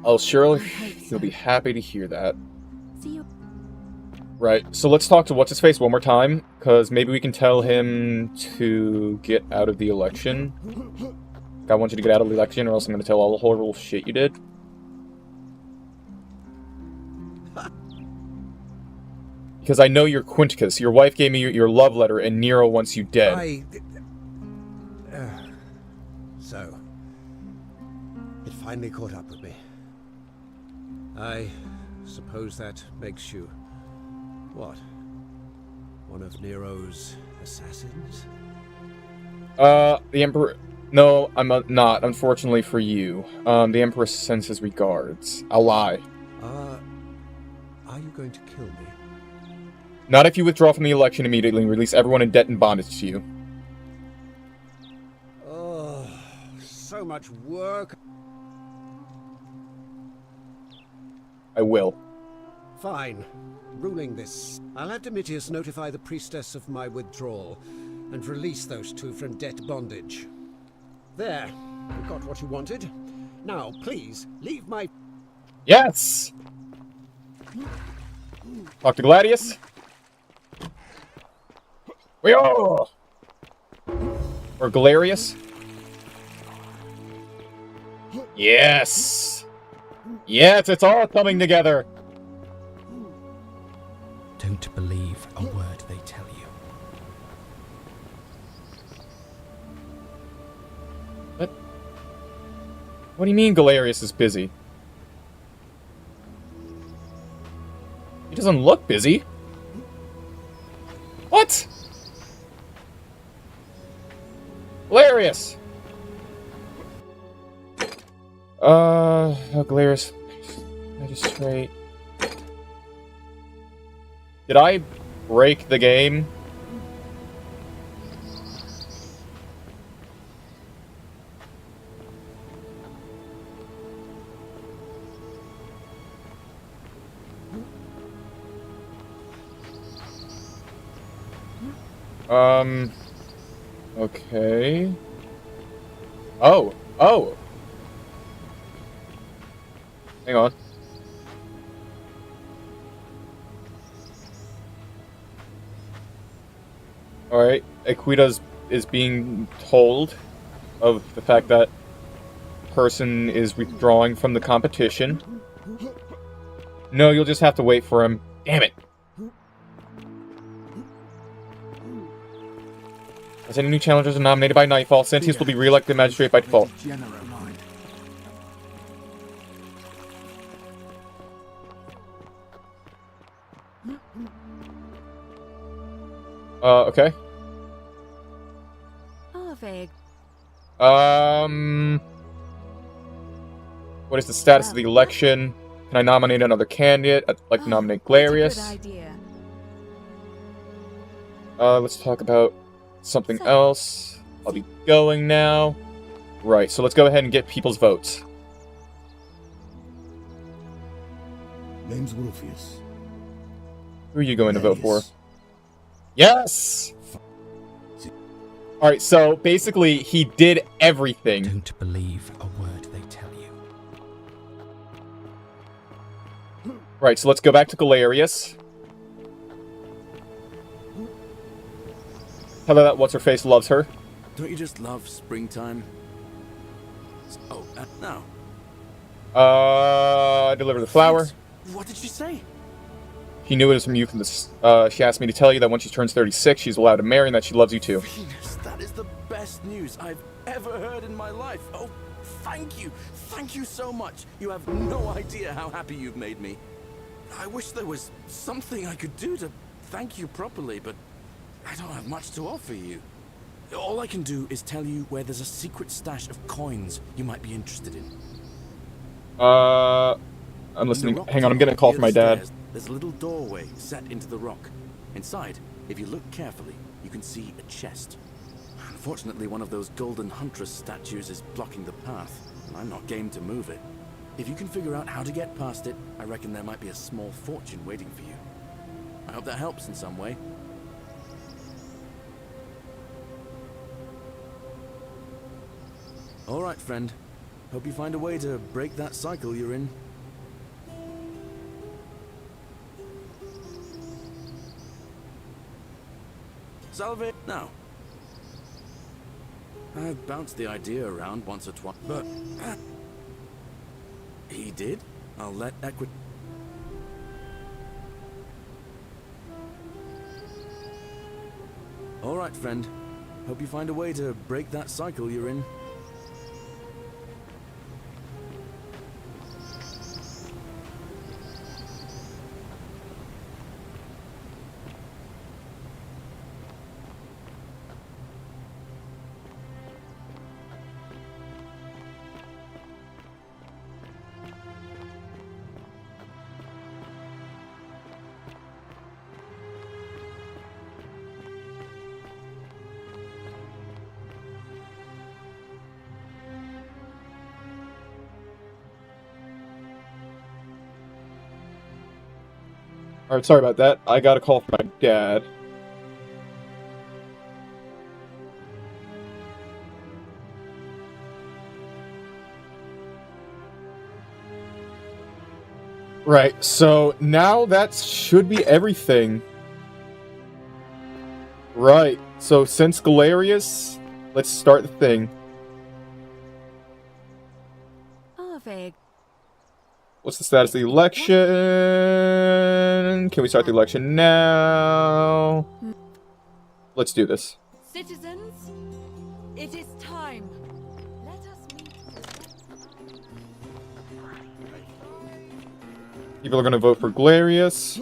Oh, surely he'll be happy to hear that. See you. Right, so let's talk to What's-His-Face one more time, because maybe we can tell him to get out of the election. I want you to get out of the election, or else I'm going to tell all the horrible shit you did. Because I know you're Quinticus. Your wife gave me your love letter, and Nero wants you dead. So, it finally caught up with me. I suppose that makes you... what? One of Nero's assassins? The Emperor... No, I'm not, unfortunately for you. The Emperor sends his regards. I'll lie. Are you going to kill me? Not if you withdraw from the election immediately and release everyone in debt and bondage to you. Oh, so much work. I will. Fine. Ruling this, I'll have Domitius notify the priestess of my withdrawal and release those two from debt bondage. There. You got what you wanted. Now, please, leave my... Yes! Talk to Gladius. We are! Or Galerius. Yes! Yes, it's all coming together! Don't believe a word they tell you. What do you mean Galerius is busy? He doesn't look busy. What? Galerius! Galerius... Magistrate... Did I break the game? Okay. Oh. Oh. Hang on. Alright. Equita is being told of the fact that person is withdrawing from the competition. No, you'll just have to wait for him. Damn it. As any new challengers are nominated by Nightfall, Sentius will be re-elected magistrate by default. Okay. Arvig. What is the status of the election? Can I nominate another candidate? I'd like to nominate Galerius. Good idea. Let's talk about something else. I'll be going now. Right, so let's go ahead and get people's votes. Name's Rufius. Who are you going to vote for? Yes! Alright, so basically, he did everything. Don't believe a word they tell you. Right, so let's go back to Galerius. Tell her that what's-her-face loves her. Don't you just love springtime? Oh, no. Deliver the flower. What did she say? She knew it was from you from the... she asked me to tell you that when she turns 36, she's allowed to marry and that she loves you too. Venus, that is the best news I've ever heard in my life. Oh, thank you. Thank you so much. You have no idea how happy you've made me. I wish there was something I could do to thank you properly, but I don't have much to offer you. All I can do is tell you where there's a secret stash of coins you might be interested in. I'm listening. Hang on, I'm getting a call from my dad. There's a little doorway set into the rock. Inside, if you look carefully, you can see a chest. Unfortunately, one of those golden huntress statues is blocking the path, and I'm not game to move it. If you can figure out how to get past it, I reckon there might be a small fortune waiting for you. I hope that helps in some way. All right, friend. Hope you find a way to break that cycle you're in. Salve now. I've bounced the idea around once or twice, but he did. I'll let Equit. All right, friend. Hope you find a way to break that cycle you're in. Alright, sorry about that. I got a call from my dad. Right, so now that should be everything. Right, so since Galerius, let's start the thing. Arvig. What's the status of the election? Can we start the election now? Let's do this. Citizens, it is time. Let us meet. People are going to vote for Galerius.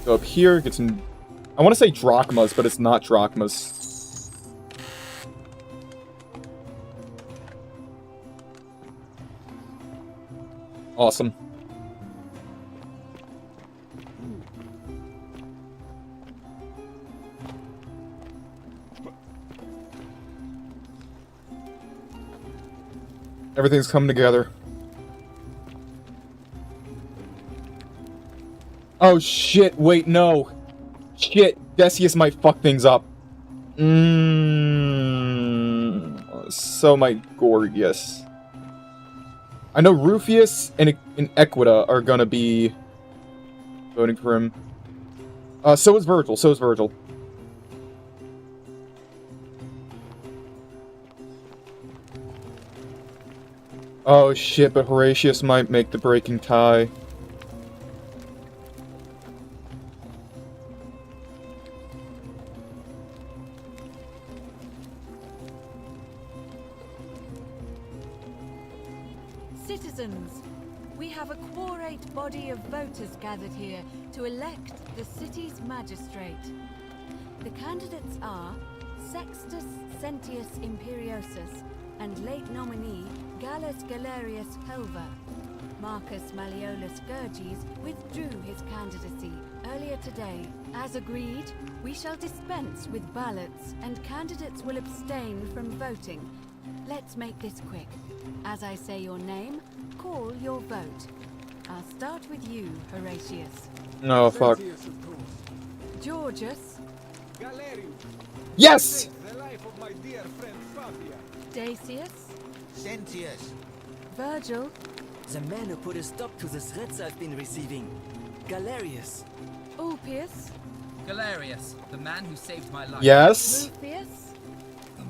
Go up here, get some... I want to say drachmas, but it's not drachmas. Awesome. Everything's coming together. Oh shit, wait, no. Shit, Decius might fuck things up. So might Gorgias. I know Rufius and Equita are gonna be voting for him. So is Virgil, Oh shit, but Horatius might make the breaking tie. Citizens, we have a quorate body of voters gathered here to elect the city's magistrate. The candidates are Sextus Sentius Imperiosus and late nominee Gallus Galerius Helver. Marcus Malleolus Gurges withdrew his candidacy earlier today. As agreed, we shall dispense with ballots and candidates will abstain from voting. Let's make this quick. As I say your name, call your vote. I'll start with you, Horatius. No, fuck. Georgius. Galerius. Yes! The life of my dear friend Fabia. Dacius. Sentius. Virgil. The man who put a stop to the threats I've been receiving. Galerius. Ulpius. Galerius, the man who saved my life. Yes. Lucius.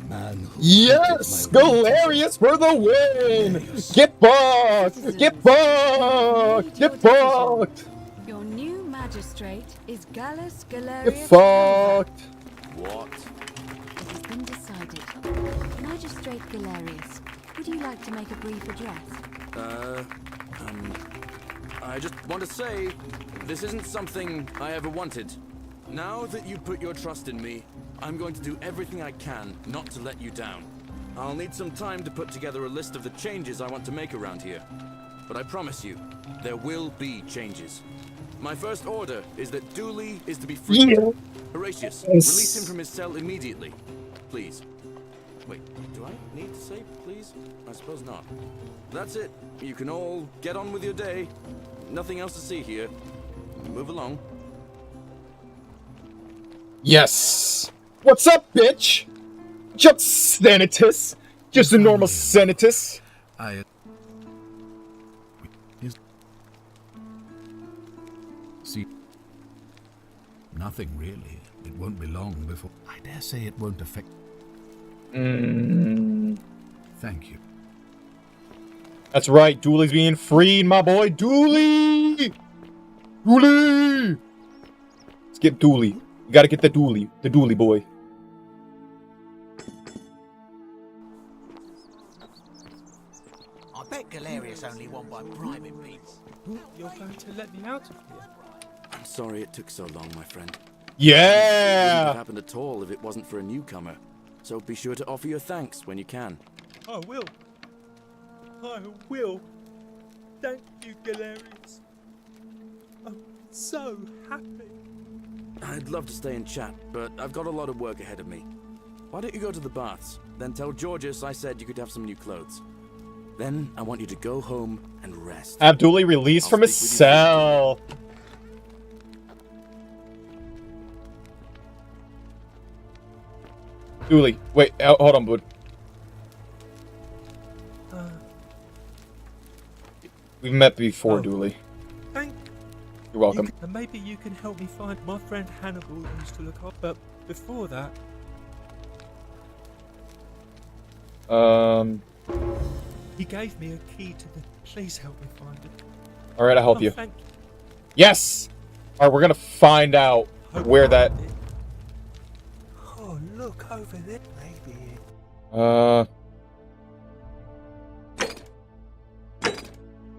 Man who Yes! Galerius for the win! Get fucked! Get fucked! Get fucked! Your new magistrate is Gallus Galerius. Get fucked! What? It has been decided. Magistrate Galerius, would you like to make a brief address? I just want to say, this isn't something I ever wanted. Now that you put your trust in me, I'm going to do everything I can not to let you down. I'll need some time to put together a list of the changes I want to make around here. But I promise you, there will be changes. My first order is that Dooley is to be freed. Yeah. Horatius, Yes. release him from his cell immediately. Please. Wait, do I need to say please? I suppose not. That's it. You can all get on with your day. Nothing else to see here. Move along. Yes! What's up, bitch? What's up, Senatus? Just a normal Senatus. See, nothing really. It won't be long before. I dare say it won't affect. Thank you. That's right, Dooley's being freed, my boy. Dooley! Dooley! Let's get Dooley. We gotta get the Dooley boy. I bet Galerius only won by bribing people. You're going to let me out of here? I'm sorry it took so long, my friend. Yeah! It wouldn't have happened at all if it wasn't for a newcomer. So be sure to offer your thanks when you can. I will. I will. Thank you, Galerius. I'm so happy. I'd love to stay and chat, but I've got a lot of work ahead of me. Why don't you go to the baths? Then tell Georgius I said you could have some new clothes. Then I want you to go home and rest. Have Dooley released from his cell. Dooley, wait, hold on, bud. We've met before, Dooley. Thank You're welcome. and maybe you can help me find my friend Hannibal who used to look up. But before that, he gave me a key to the. Please help me find it. All right, I'll help you. Thank you. Yes. All right, we're gonna find out where that. Oh, look over there, maybe.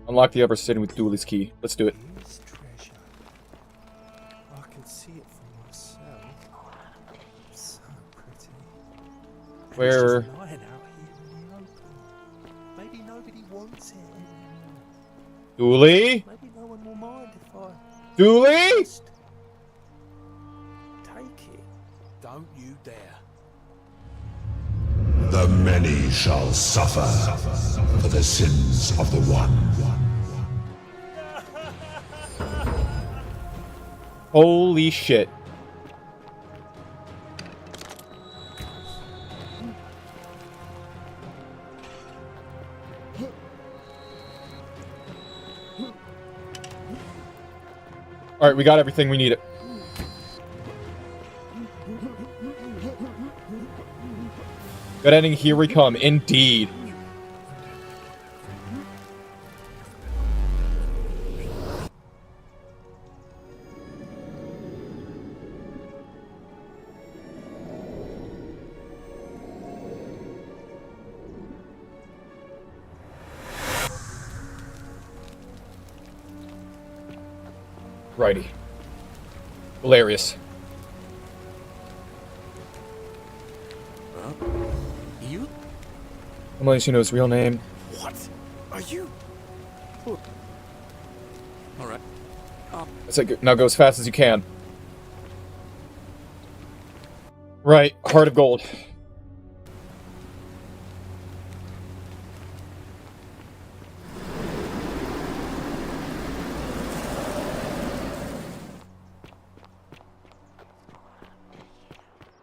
Unlock the upper city with Dooley's key. Let's do it. His treasure. I can see it for myself. So pretty. Where? It's just lying out here in the open. Maybe nobody wants it. Dooley? Maybe no one will mind if I Dooley? take it. Don't you dare. The many shall suffer for the sins of the one. Holy shit. Alright, we got everything we need it. Good ending, here we come, indeed. Righty. Hilarious. You? I'm letting you know his real name. What? Are you? Alright. That's it. Now go as fast as you can. Right. Heart of gold.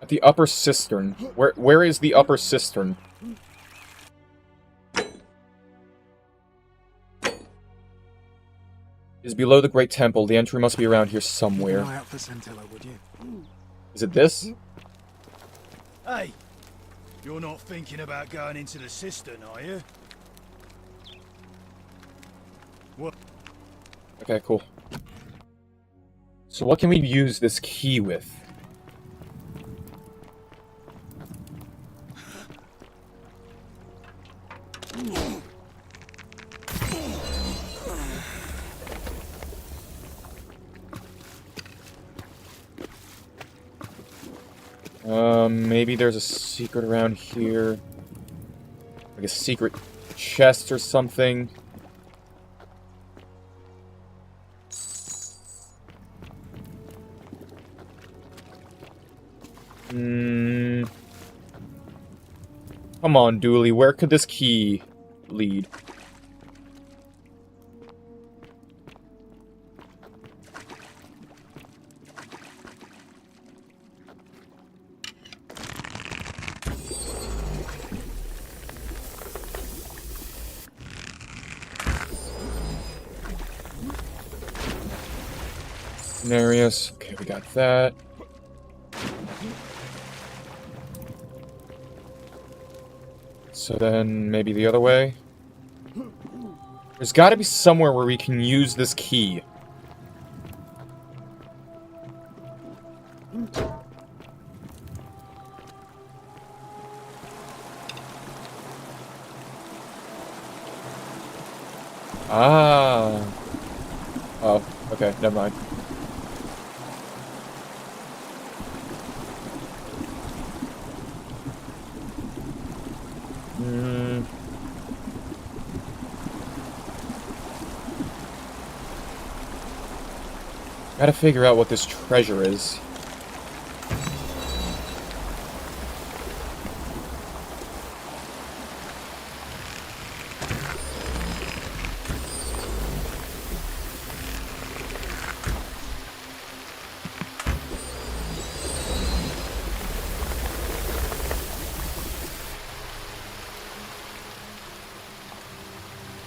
At the upper cistern. Where is the upper cistern? Is below the Great Temple. The entry must be around here somewhere. Keep an eye out for Scintilla, would you? Is it this? Hey, you're not thinking about going into the cistern, are you? What? Okay, cool. So what can we use this key with? Maybe there's a secret around here. Like a secret chest or something. Come on, Dooley, where could this key lead? Scenarios. Okay, we got that. So then, maybe the other way? There's gotta be somewhere where we can use this key. Ah. Oh, okay, never mind. Gotta figure out what this treasure is.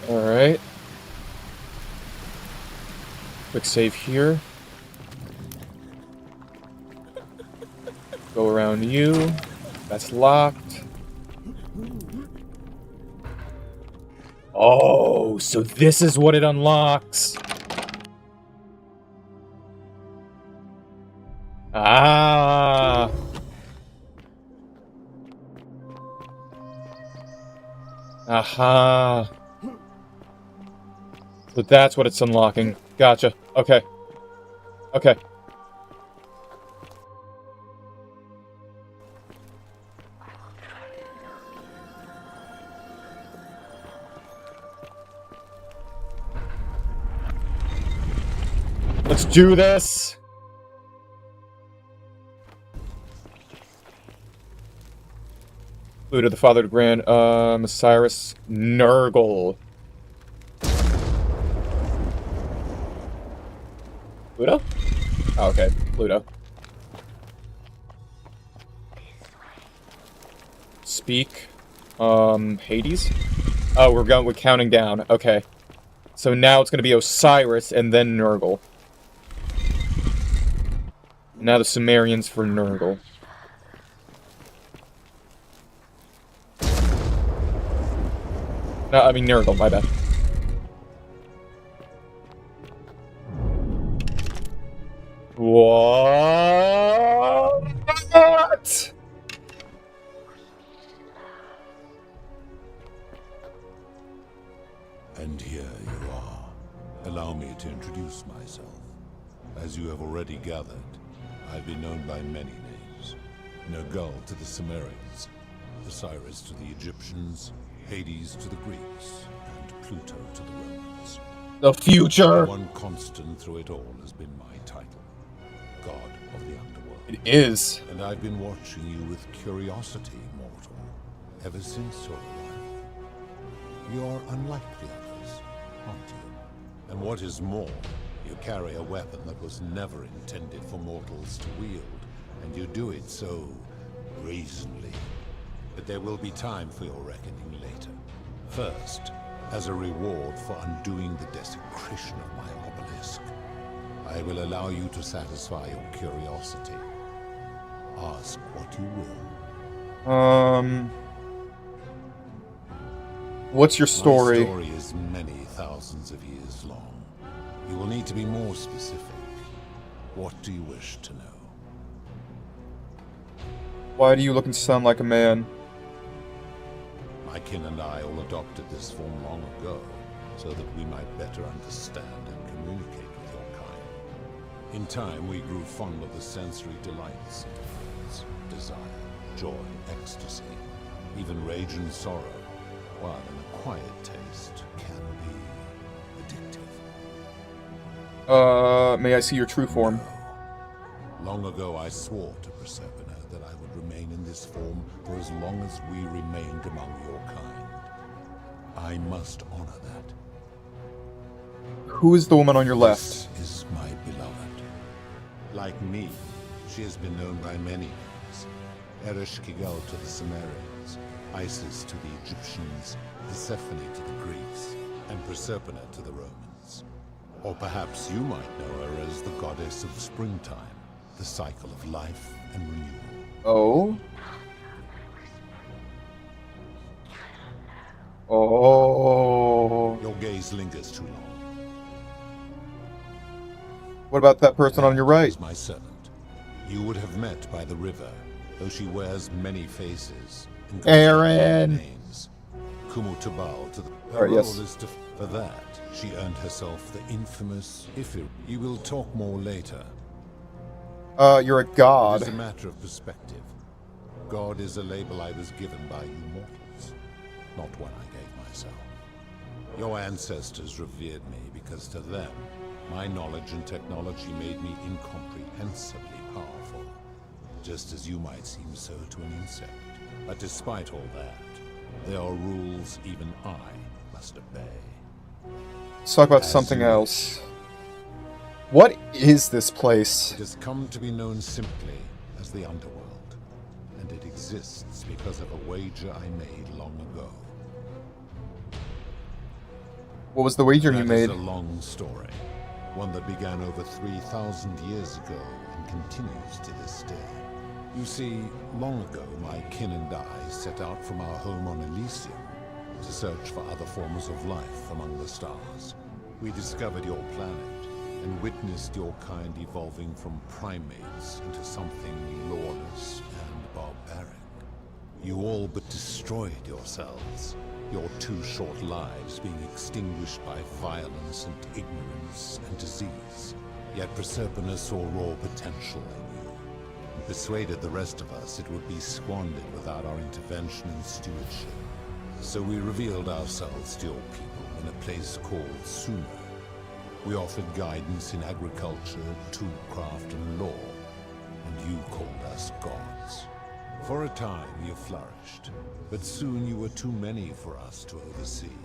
Alright. Quick save here. Go around you. That's locked. Oh, so this is what it unlocks. Ah. Aha. So that's what it's unlocking. Gotcha. Okay. Okay. Let's do this! Pluto, the father to Grand, Osiris Nurgle. Pluto? Oh, okay, Pluto. Speak. Hades? Oh, we're counting down. Okay. So now it's gonna be Osiris and then Nurgle. Now the Sumerians for Nurgle. No, I mean Nurgle, my bad. What? And here you are. Allow me to introduce myself. As you have already gathered, I've been known by many names. Nergal to the Sumerians, Osiris to the Egyptians, Hades to the Greeks, and Pluto to the Romans. The future! One constant through it all has been my title, God of the Underworld. It is. And I've been watching you with curiosity, mortal, ever since your arrival. You're unlike the others, aren't you? And what is more, you carry a weapon that was never intended for mortals to wield, and you do it so brazenly. But there will be time for your reckoning later. First, as a reward for undoing the desecration of my obelisk, I will allow you to satisfy your curiosity. Ask what you will. What's your story? My story is many thousands of years long. You will need to be more specific. What do you wish to know? Why do you look and sound like a man? My kin and I all adopted this form long ago, so that we might better understand and communicate with your kind. In time, we grew fond of the sensory delights of words, desire, joy, ecstasy, even rage and sorrow, while an acquired taste can be addictive. May I see your true form? No. Long ago, I swore to Persephone that I would remain in this form for as long as we remained among your kind. I must honor that. Who is the woman on your left? This is my beloved. Like me, she has been known by many names. Ereshkigal to the Sumerians, Isis to the Egyptians, Persephone to the Greeks, and Proserpina to the Romans. Or perhaps you might know her as the goddess of springtime, the cycle of life and renewal. Oh? Oh. Your gaze lingers too long. What about that person on your right? My servant. You would have met by the river, though she wears many faces. Aaron! Names. Kumutabal to the... Her role is to... For that, she earned herself the infamous Ifir. You will talk more later. You're a god. It is a matter of perspective. God is a label I was given by you mortals, not one I gave myself. Your ancestors revered me because to them, my knowledge and technology made me incomprehensibly powerful, just as you might seem so to an insect. But despite all that, there are rules even I must obey. Let's talk about something else. What is this place? It has come to be known simply as the Underworld, and it exists because of a wager I made long ago. What was the wager you made? That is a long story, one that began over 3,000 years ago and continues to this day. You see, long ago my kin and I set out from our home on Elysium to search for other forms of life among the stars. We discovered your planet and witnessed your kind evolving from primates into something lawless and barbaric. You all but destroyed yourselves, your 2 short lives being extinguished by violence and ignorance and disease. Yet Proserpina saw raw potential in you, and persuaded the rest of us it would be squandered without our intervention and stewardship. So we revealed ourselves to your people in a place called Sumer. We offered guidance in agriculture, toolcraft, and law, and you called us gods. For a time you flourished, but soon you were too many for us to oversee.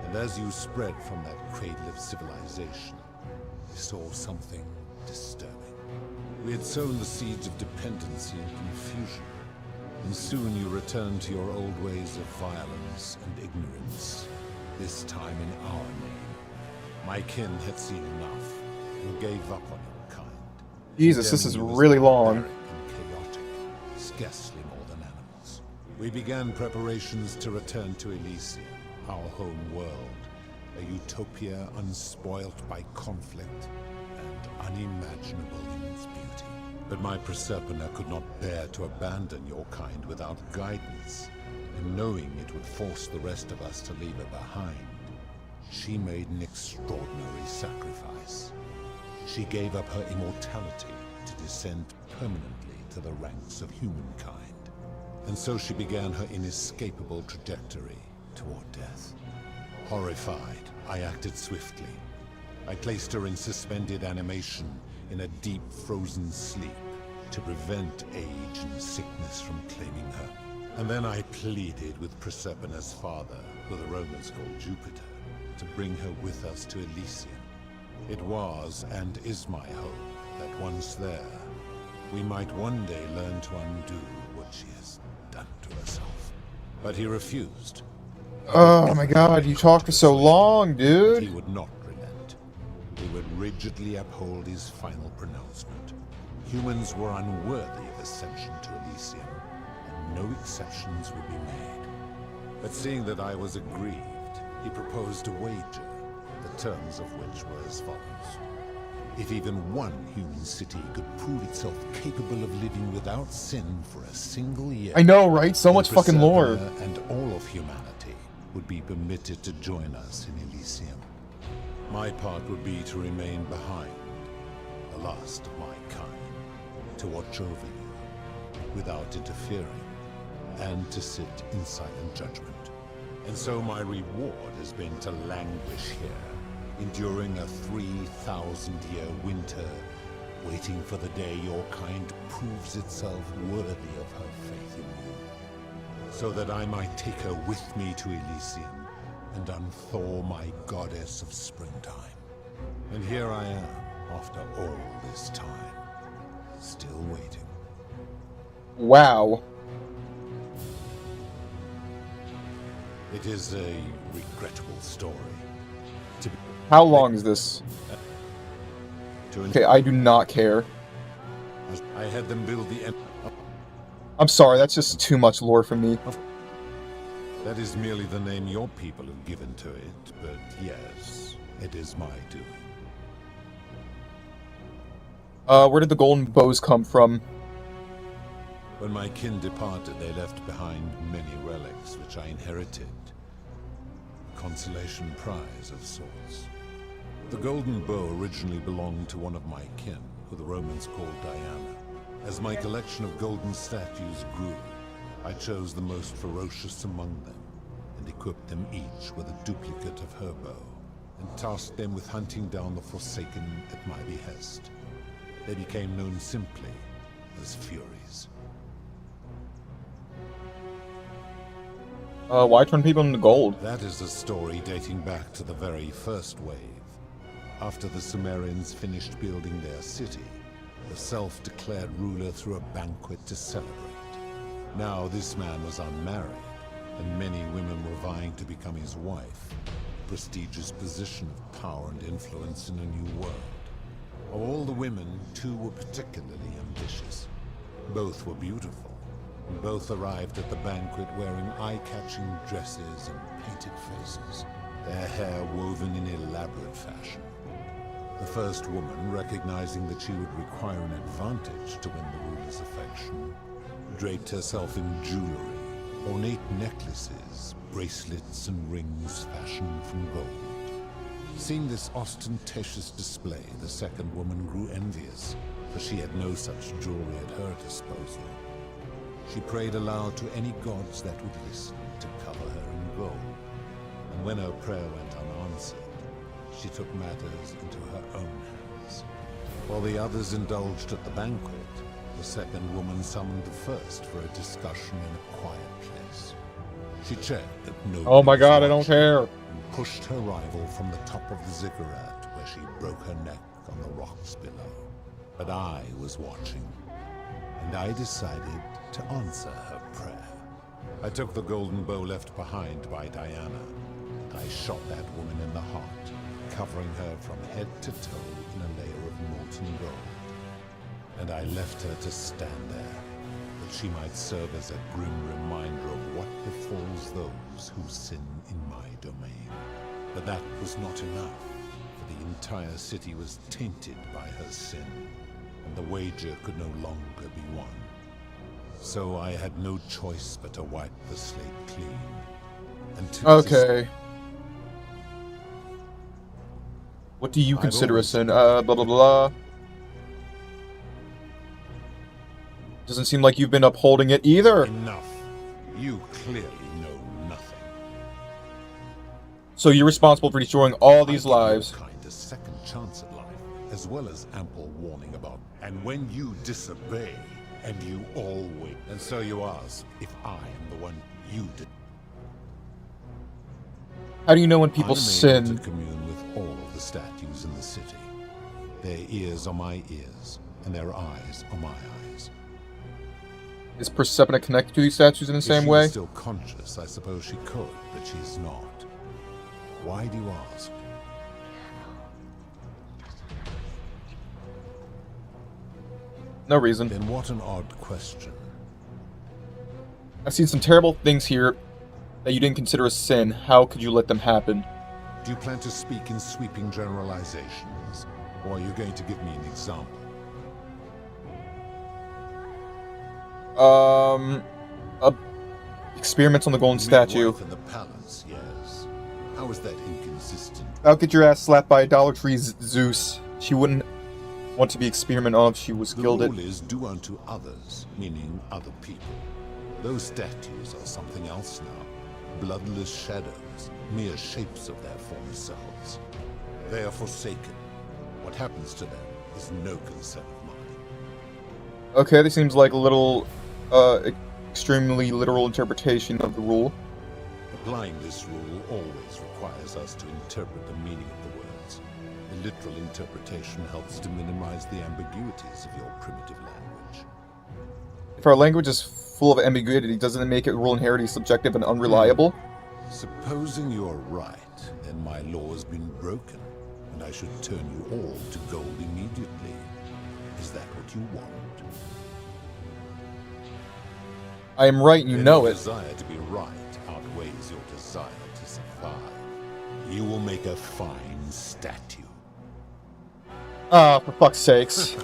And as you spread from that cradle of civilization, we saw something disturbing. We had sown the seeds of dependency and confusion, and soon you returned to your old ways of violence and ignorance, this time in our name. My kin had seen enough, and gave up on your kind. Jesus, this is really long. And chaotic, scarcely more than animals. We began preparations to return to Elysium, our home world, a utopia unspoilt by conflict and unimaginable in its beauty. But my Proserpina could not bear to abandon your kind without guidance, and knowing it would force the rest of us to leave her behind, she made an extraordinary sacrifice. She gave up her immortality to descend permanently to the ranks of humankind. And so she began her inescapable trajectory toward death. Horrified, I acted swiftly. I placed her in suspended animation in a deep frozen sleep to prevent age and sickness from claiming her. And then I pleaded with Proserpina's father, who the Romans called Jupiter, to bring her with us to Elysium. It was and is my hope that once there, we might one day learn to undo what she has done to herself. But he refused. Oh my god, you talked for so long, dude. He would not relent. He would rigidly uphold his final pronouncement. Humans were unworthy of ascension to Elysium, and no exceptions would be made. But seeing that I was aggrieved, he proposed a wager, the terms of which were as follows. If even one human city could prove itself capable of living without sin for a single year... I know, right? So much fucking lore. ...and all of humanity would be permitted to join us in Elysium. My part would be to remain behind, the last of my kind, to watch over you, without interfering, and to sit in silent judgment. And so my reward has been to languish here, enduring a 3,000-year winter, waiting for the day your kind proves itself worthy of her faith in you, so that I might take her with me to Elysium and unthaw my goddess of springtime. And here I am, after all this time, still waiting. Wow. It is a regrettable story. How long is this? Okay, I do not care. I had them build the end. I'm sorry, that's just too much lore for me. That is merely the name your people have given to it, but yes, it is my doing. Where did the golden bows come from? When my kin departed, they left behind many relics which I inherited. A consolation prize of sorts. The golden bow originally belonged to one of my kin, who the Romans called Diana. As my collection of golden statues grew, I chose the most ferocious among them, and equipped them each with a duplicate of her bow, and tasked them with hunting down the Forsaken at my behest. They became known simply as Furies. Why turn people into gold? That is a story dating back to the very first wave. After the Sumerians finished building their city, the self-declared ruler threw a banquet to celebrate. Now this man was unmarried, and many women were vying to become his wife, a prestigious position of power and influence in a new world. Of all the women, two were particularly ambitious. Both were beautiful. Both arrived at the banquet wearing eye-catching dresses and painted faces, their hair woven in elaborate fashion. The first woman, recognizing that she would require an advantage to win the ruler's affection, draped herself in jewelry, ornate necklaces, bracelets, and rings fashioned from gold. Seeing this ostentatious display, the second woman grew envious, for she had no such jewelry at her disposal. She prayed aloud to any gods that would listen to cover her in gold. And when her prayer went unanswered, she took matters into her own hands. While the others indulged at the banquet, the second woman summoned the first for a discussion in a quiet place. She checked that nobody Oh my god, was I don't watching, care. and pushed her rival from the top of the ziggurat, where she broke her neck on the rocks below. But I was watching, and I decided to answer her prayer. I took the golden bow left behind by Diana. I shot that woman in the heart, covering her from head to toe in a layer of molten gold. And I left her to stand there, that she might serve as a grim reminder of what befalls those who sin in my domain. But that was not enough, for the entire city was tainted by her sin, and the wager could no longer be won. So I had no choice but to wipe the slate clean. And to Okay. What do you consider a sin? Blah, blah, blah. Doesn't seem like you've been upholding it either. Enough. You clearly know nothing. So you're responsible for destroying all these lives. Kind a second chance at life, as well as ample warning about. And when you disobey, and you always. And so you ask if I am the one you did. How do you know when people sin? To commune with all of the statues in the city. Their ears are my ears, and their eyes are my eyes. Is Persephone connected to these statues in the same way? If she was still conscious, I suppose she could, but she's not. Why do you ask? No reason. Then what an odd question. I've seen some terrible things here that you didn't consider a sin. How could you let them happen? Do you plan to speak in sweeping generalizations, or are you going to give me an example? Experiments on the golden statue. In the palace, yes. How is that inconsistent? I'll get your ass slapped by idolatry Zeus. She wouldn't want to be experimented on if she was gilded. The rule is do unto others, meaning other people. Those statues are something else now. Bloodless shadows, mere shapes of their former selves. They are forsaken. What happens to them is no concern of mine. Okay, this seems like a little, extremely literal interpretation of the rule. Applying this rule always requires us to interpret the meaning of the words. The literal interpretation helps to minimize the ambiguities of your primitive language. If our language is full of ambiguity, doesn't it make it rule inherently subjective and unreliable? Supposing you're right, then my law has been broken, and I should turn you all to gold immediately. Is that what you want? I am right, and you know it. Your desire to be right outweighs your desire to survive. You will make a fine statue. Ah, for fuck's sakes.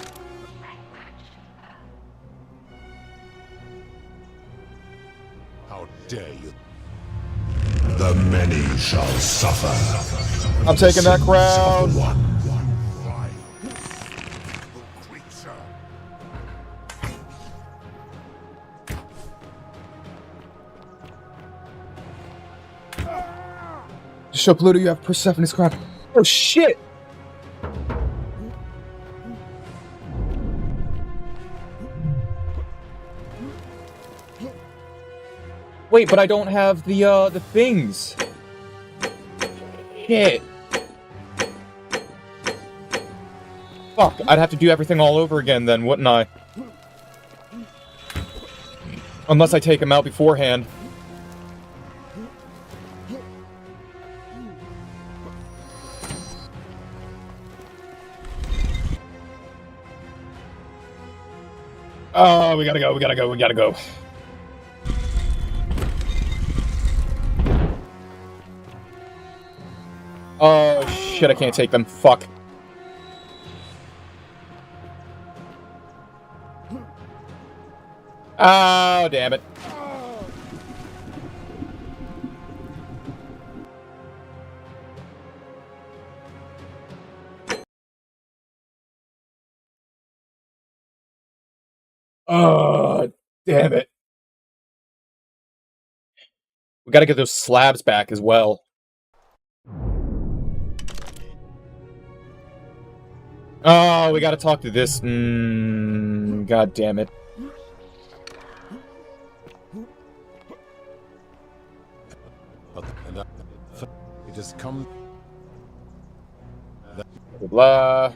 How dare you? The many shall suffer. I'm taking that crown. To show Pluto you have Persephone's crown. Oh shit! Wait, but I don't have the things. Shit. Fuck, I'd have to do everything all over again then, wouldn't I? Unless I take him out beforehand. Oh, we gotta go, we gotta go, we gotta go. Oh, shit, I can't take them. Fuck. Oh, damn it. Oh, damn it. We gotta get those slabs back as well. Oh, we gotta talk to this. God damn it. It has come. Blah.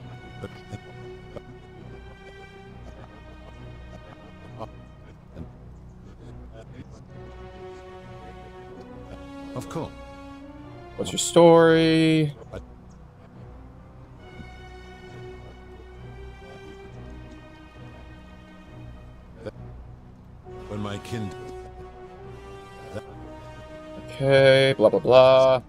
Of course. What's your story? When my kin... Okay, blah blah blah.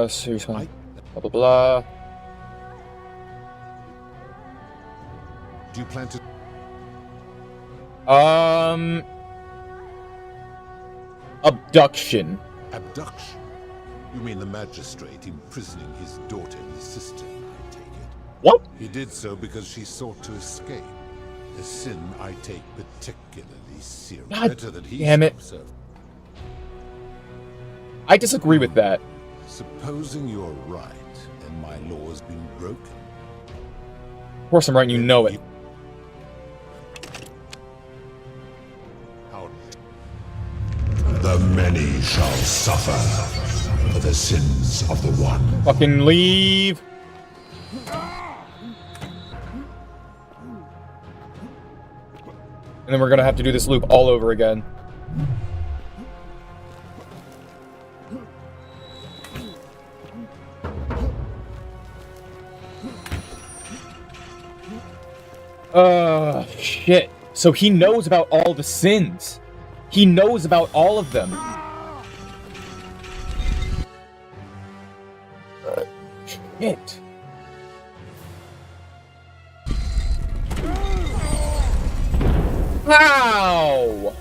Serious one. Blah blah blah. Do you plan to... Abduction. Abduction? You mean the magistrate imprisoning his daughter in the cistern, I take it? What? He did so because she sought to escape. A sin I take particularly serious. God Better that he damn it. should observe. I disagree with that. Supposing you're right, and my law has been broken. Of course I'm right, and you know it. The many shall suffer for the sins of the one. Fucking leave. And then we're gonna have to do this loop all over again. Shit. So he knows about all the sins. He knows about all of them. Shit. How?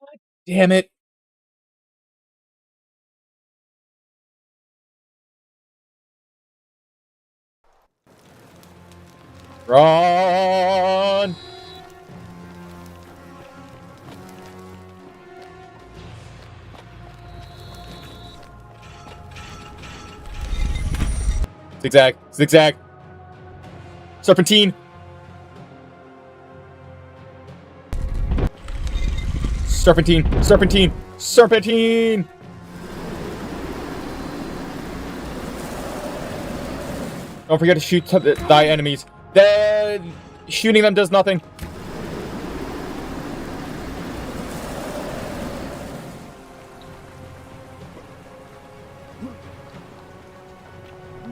God damn it. Run! Zigzag, zigzag. Serpentine. Serpentine, serpentine, serpentine. Don't forget to shoot thy enemies. Shooting them does nothing.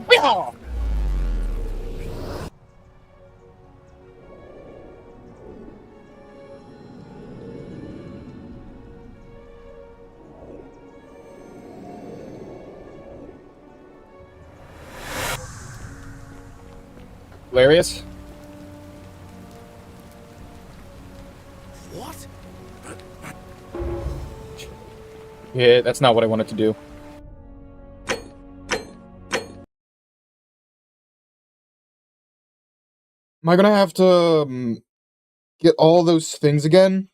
Weehaw! Hilarious. What? Yeah, that's not what I wanted to do. Am I gonna have to get all those things again?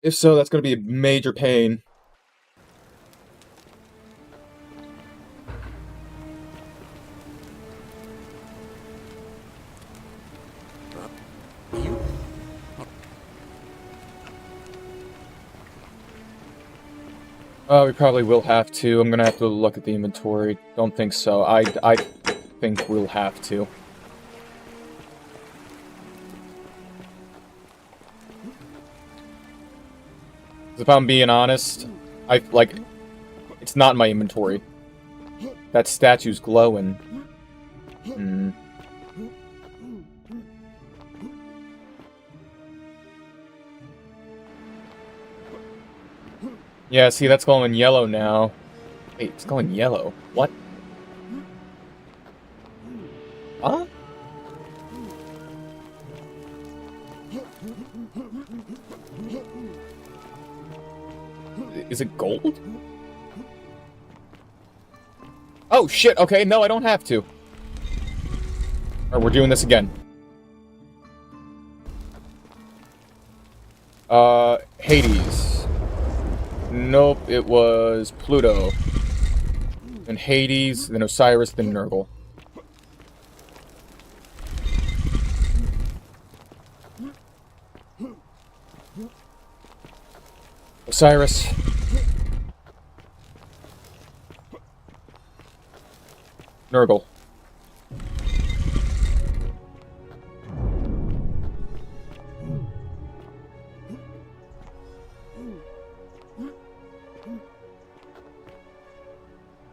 If so, that's gonna be a major pain. We probably will have to. I'm gonna have to look at the inventory. Don't think so. I think we'll have to. If I'm being honest, it's not in my inventory. That statue's glowing. Hmm. Yeah, see, that's glowing yellow now. Wait, it's glowing yellow. What? Huh? Is it gold? Oh, shit, okay, no, I don't have to. Alright, we're doing this again. Hades. Nope, it was Pluto. Then Hades, then Osiris, then Nurgle. Osiris. Nurgle.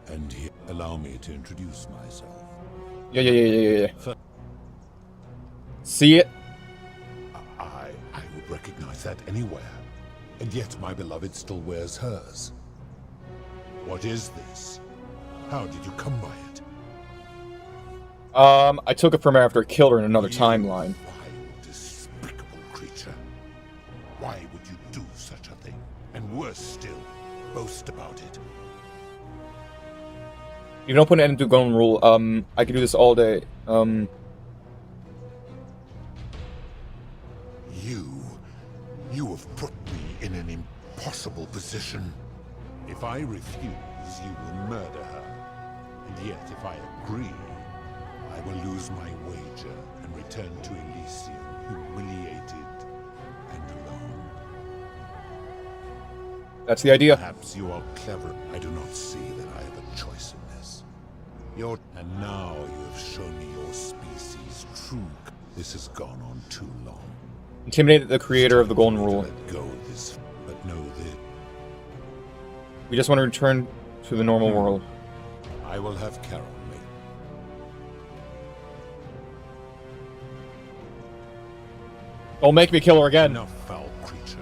And here, allow me to introduce myself. Yeah. See it? I would recognize that anywhere. And yet my beloved still wears hers. What is this? How did you come by it? I took it from her after I killed her in another timeline. Vile, despicable creature. Why would you do such a thing? And worse still, boast about it. You don't put an end to Golden Rule. I can do this all day. You have put me in an impossible position. If I refuse, you will murder her. And yet, if I agree, I will lose my wager and return to Elysium humiliated and alone. That's the idea. Perhaps you are clever. I do not see that I have a choice in this. And now you have shown me your species' true. This has gone on too long. Intimidate the creator of the Golden Rule. Let go of this, but know that We just want to return to the normal world. I will have Carol make. Don't make me kill her again. Enough, foul creature.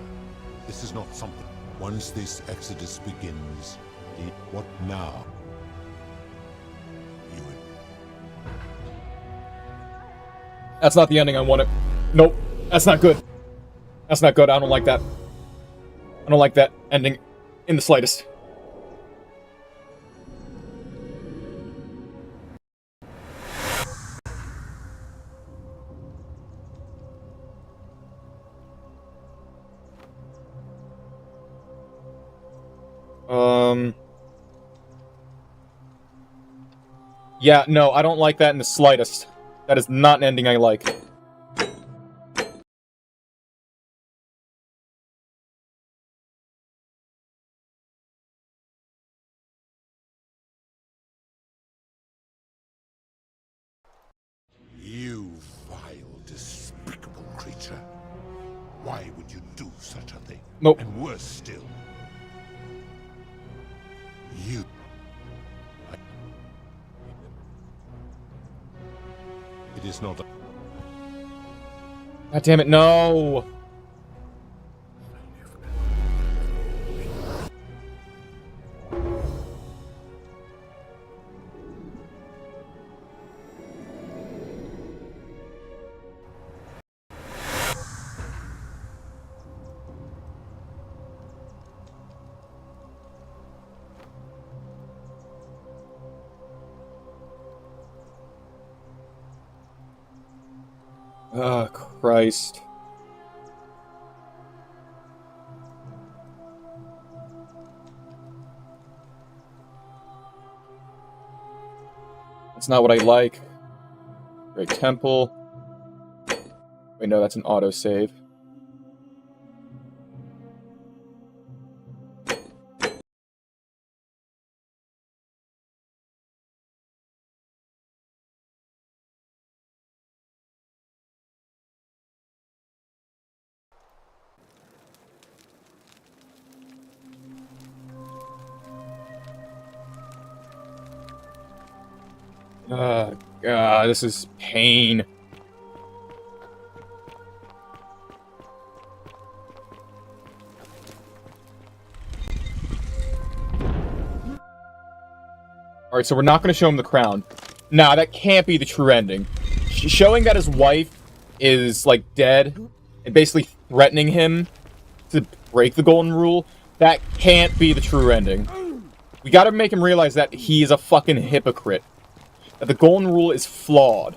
This is not something. Once this exodus begins, what now? That's not the ending I wanted. Nope. That's not good. That's not good. I don't like that. I don't like that ending in the slightest. Yeah, no, I don't like that in the slightest. That is not an ending I like. You vile, despicable creature. Why would you do such a thing? Nope. And worse still, you... It is not... God damn it, no! Oh, Christ. That's not what I like. Great Temple. Wait, no, that's an autosave. God, this is pain. Alright, so we're not going to show him the crown. Nah, that can't be the true ending. Showing that his wife is, like, dead, and basically threatening him to break the Golden Rule, that can't be the true ending. We gotta make him realize that he is a fucking hypocrite. That the Golden Rule is flawed.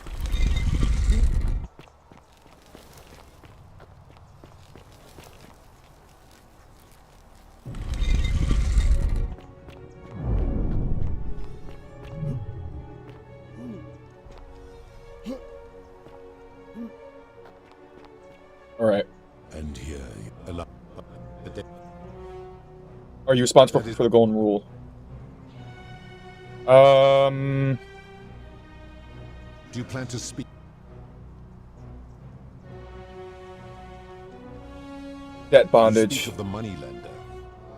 Alright. And here, Are you responsible for the golden rule? Do you plan to speak? Debt You bondage. speak of the moneylender.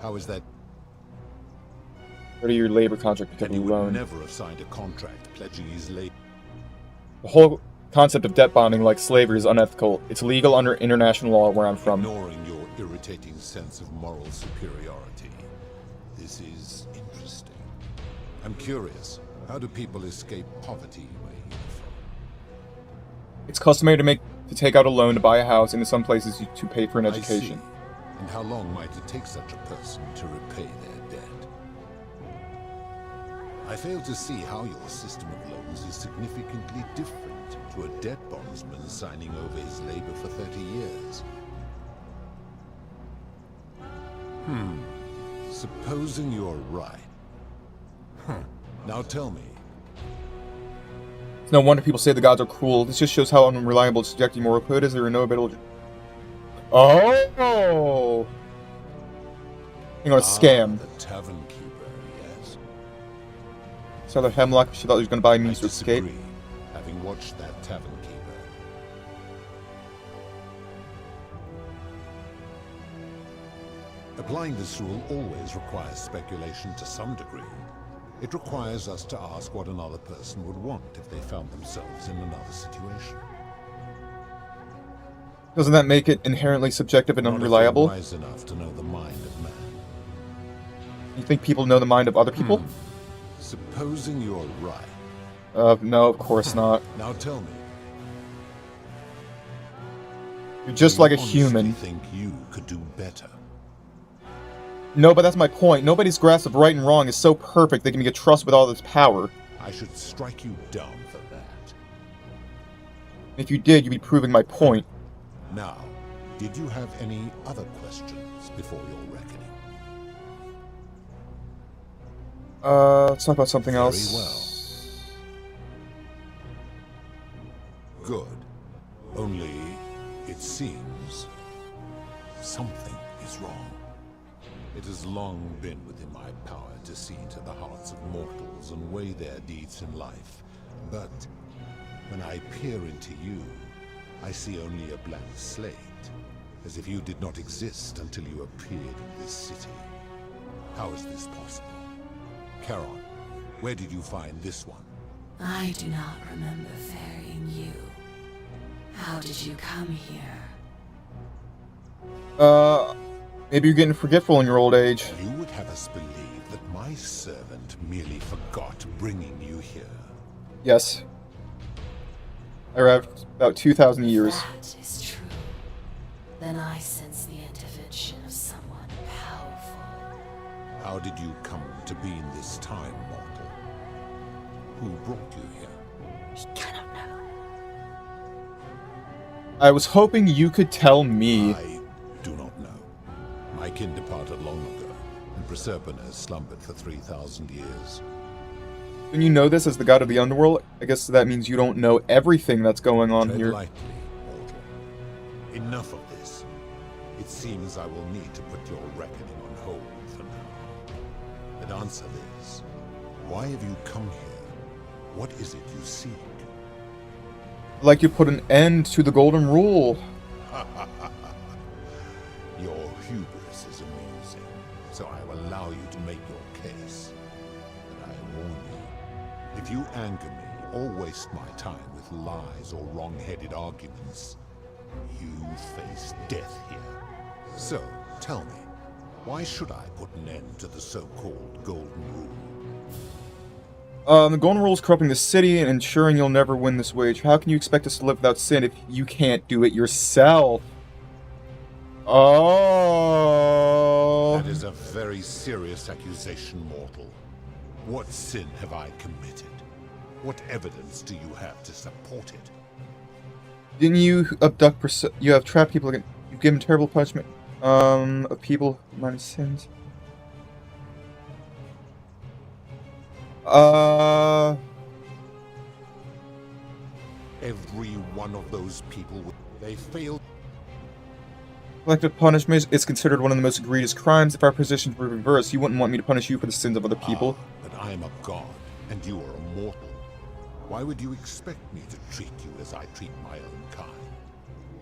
How is that? 30-year labor contract And protecting he would loan. never have signed a contract pledging his labor. The whole concept of debt bonding, like slavery, is unethical. It's illegal under international law where I'm from. Ignoring your irritating sense of moral superiority. This is interesting. I'm curious. How do people escape poverty where you are from? It's customary to take out a loan to buy a house, and in some places to pay for an I education. see. And how long might it take such a person to repay their debt? I fail to see how your system of loans is significantly different to a debt bondsman signing over his labor for 30 years. Supposing you're right. Now tell me. It's no wonder people say the gods are cruel. This just shows how unreliable and subjective moral code is. There are no ability. Oh! Hang on, a scam. The tavern keeper, yes. Saw the hemlock. She thought he was going to buy means to escape. Having watched that tavern keeper. Applying this rule always requires speculation to some degree. It requires us to ask what another person would want if they found themselves in another situation. Doesn't that make it inherently subjective and unreliable? Not if you're wise enough to know the mind of man. You think people know the mind of other people? Supposing you're right. No, of course not. Now tell me. You're just like a human. Think you could do better? No, but that's my point. Nobody's grasp of right and wrong is so perfect they can be a trust with all this power. I should strike you down for that. If you did, you'd be proving my point. Now, did you have any other questions before your reckoning? Let's talk about something else. Very well. Good. Only, it seems, something is wrong. It has long been within my power to see into the hearts of mortals and weigh their deeds in life. But when I peer into you, I see only a blank slate, as if you did not exist until you appeared in this city. How is this possible? Charon, where did you find this one? I do not remember ferrying you. How did you come here? Maybe you're getting forgetful in your old age. You would have us believe that my servant merely forgot bringing you here. Yes. I arrived about 2,000 years. That is true. Then I sense the intervention of someone powerful. How did you come to be in this time, mortal? Who brought you here? We cannot know. I was hoping you could tell me. I do not know. My kin departed long ago, and Proserpine has slumbered for 3,000 years. When you know this as the god of the underworld, I guess that means you don't know everything that's going on Tread here. lightly, mortal. Enough of this. It seems I will need to put your reckoning on hold for now. But answer this. Why have you come here? What is it you seek? I'd like you to put an end to the golden rule. Your hubris is amusing, so I will allow you to make your case. But I warn you, if you anger me or waste my time with lies or wrong-headed arguments, you face death here. So, tell me, why should I put an end to the so-called Golden Rule? The golden rule is corrupting the city and ensuring you'll never win this wage. How can you expect us to live without sin if you can't do it yourself? Oh. That is a very serious accusation, mortal. What sin have I committed? What evidence do you have to support it? Didn't you abduct you have trapped people again? You've given terrible punishment of people minus sins. Every one of those people, they failed. Collective punishment is considered one of the most egregious crimes. If our position were reversed, you wouldn't want me to punish you for the sins of other people. But I am a god, and you are a mortal. Why would you expect me to treat you as I treat my own kind?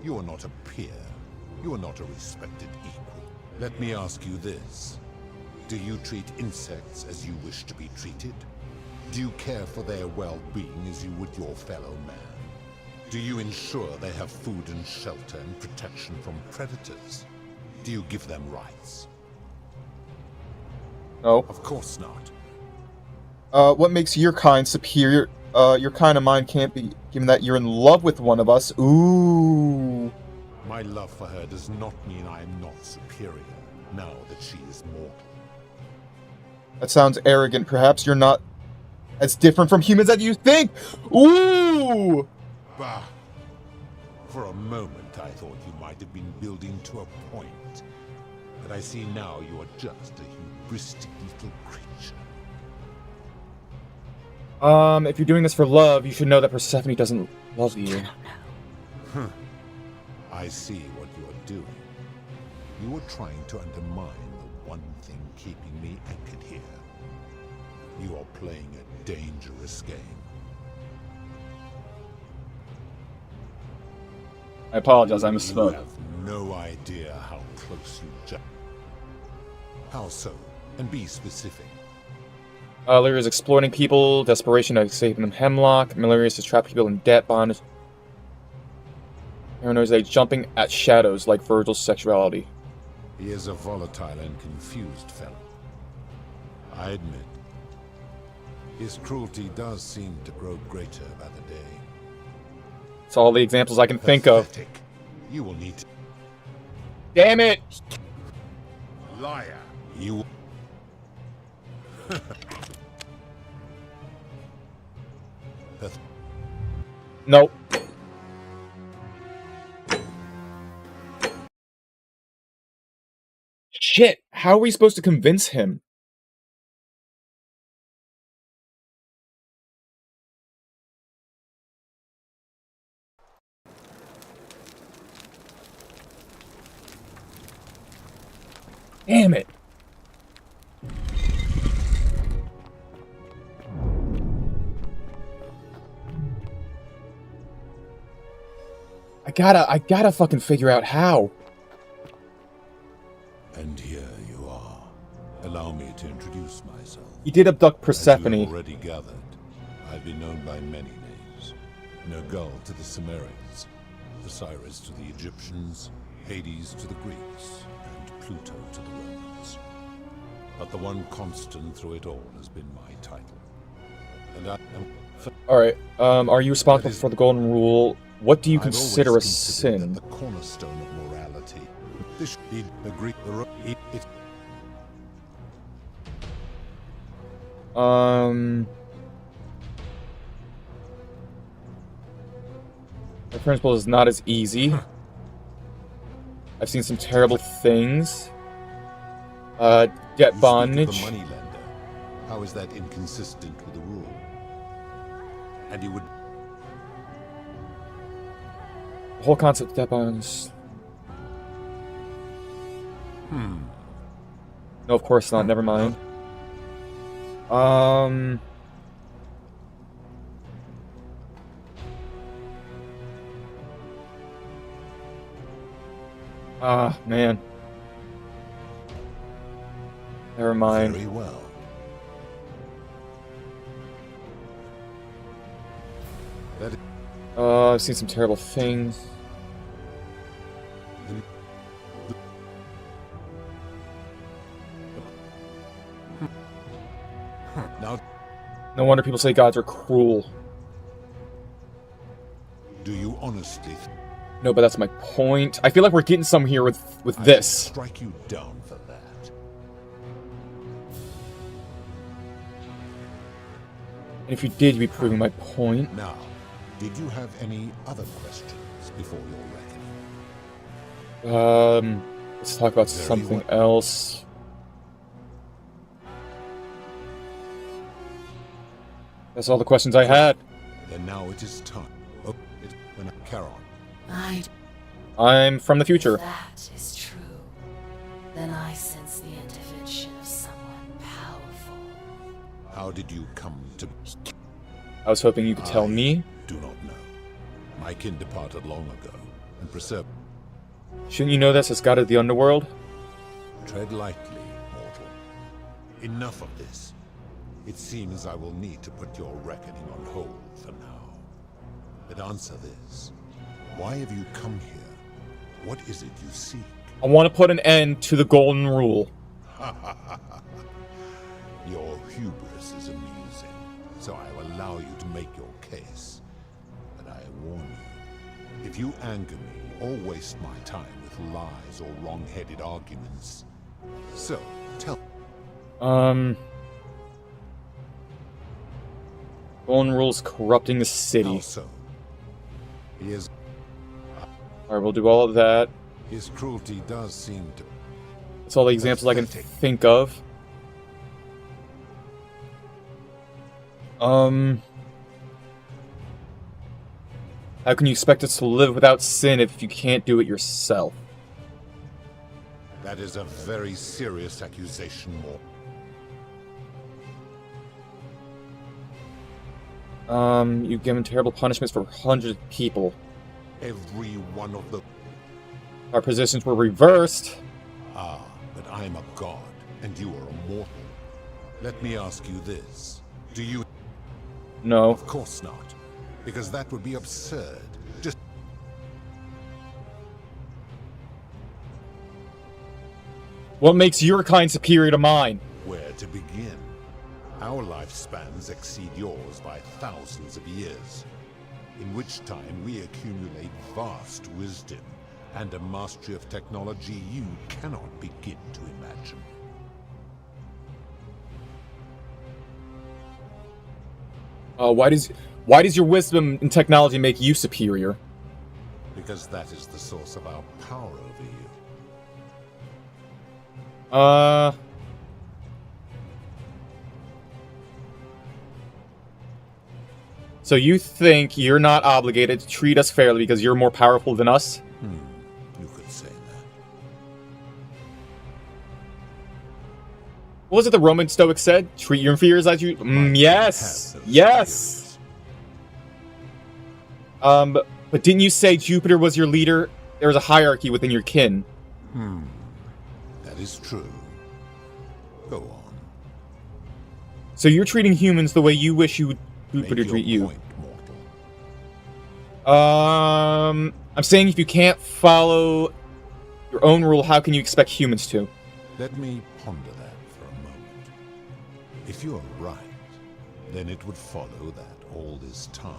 You are not a peer. You are not a respected equal. Let me ask you this. Do you treat insects as you wish to be treated? Do you care for their well-being as you would your fellow man? Do you ensure they have food and shelter and protection from predators? Do you give them rights? No. Of course not. What makes your kind superior? Your kind of mine can't be, given that you're in love with one of us. Ooh. My love for her does not mean I am not superior, now that she is mortal. That sounds arrogant. Perhaps you're not as different from humans as you think. Ooh. Bah! For a moment I thought you might have been building to a point. But I see now you are just a hubristic little creature. If you're doing this for love, you should know that Persephone doesn't love you. I see what you are doing. You are trying to undermine the one thing keeping me anchored here. You are playing a dangerous game. I apologize, I You misspoke. have no idea how close you jump. How so? And be specific. Lyria is exploiting people, desperation of saving them hemlock, Lyria is to trap people in debt bondage. Paranoia is like jumping at shadows like Virgil's sexuality. He is a volatile and confused fellow. I admit. His cruelty does seem to grow greater by the day. It's all the examples I can think of. You will need to... Damn it! Liar! You... Nope. Shit! How are we supposed to convince him? Damn it! I gotta fucking figure out how. And here you are. Allow me to introduce myself. He did abduct Persephone. As you have already gathered, I've been known by many names. Nergal to the Sumerians, Osiris to the Egyptians, Hades to the Greeks, and Pluto to the Romans. But the one constant through it all has been my title. And I am... Alright, are you responsible for the golden rule? What do you I've consider a always considered sin? that the cornerstone of morality. This should be the Greek... The principle is not as easy. I've seen some terrible things. Debt bondage. The moneylender. How is that inconsistent with the rule? And you would... The whole concept of debt bondage. No, of course not. Never mind. Ah, man. Never mind. Very well. That is... I've seen some terrible things. Now, No wonder people say gods are cruel. do you honestly No, but that's my point. I feel like we're getting some here with this. strike you down for that? And if you did, you'd be proving my point. Now, did you have any other questions before your reckoning? Let's talk about Very something well. else. That's all the questions I had. Then now it is time. Oh, when I carry on. I'm from the future. That is Then I sense the intervention of someone powerful. How did you come to... I was hoping you could tell me. Do not know. My kin departed long ago, and preserved... Shouldn't you know this as god of the underworld? Tread lightly, mortal. Enough of this. It seems I will need to put your reckoning on hold for now. But answer this. Why have you come here? What is it you seek? I want to put an end to the golden rule. Your hubris is amusing, so I will allow you to make your case. But I warn you, if you anger me or waste my time with lies or wrong-headed arguments, so tell... Golden rule's corrupting the city. How so? He is... Alright, we'll do all of that. His cruelty does seem to... That's all the examples I can think of. How can you expect us to live without sin if you can't do it yourself? That is a very serious accusation, Mort. You've given terrible punishments for hundreds of people. Every one of them. Our positions were reversed. Ah, but I'm a god, and you are a mortal. Let me ask you this. Do you... No. Of course not. Because that would be absurd. Just... What makes your kind superior to mine? Where to begin? Our lifespans exceed yours by thousands of years, in which time we accumulate vast wisdom and a mastery of technology you cannot begin to imagine. Why does your wisdom and technology make you superior? Because that is the source of our power over you. So you think you're not obligated to treat us fairly because you're more powerful than us? You could say that. What was it the Roman Stoics said? Treat your inferiors as you... yes! Yes! But didn't you say Jupiter was your leader? There was a hierarchy within your kin. That is true. Go on. So you're treating humans the way you wish Jupiter treat you. Point, mortal. I'm saying if you can't follow your own rule, how can you expect humans to? Let me ponder that for a moment. If you are right, then it would follow that all this time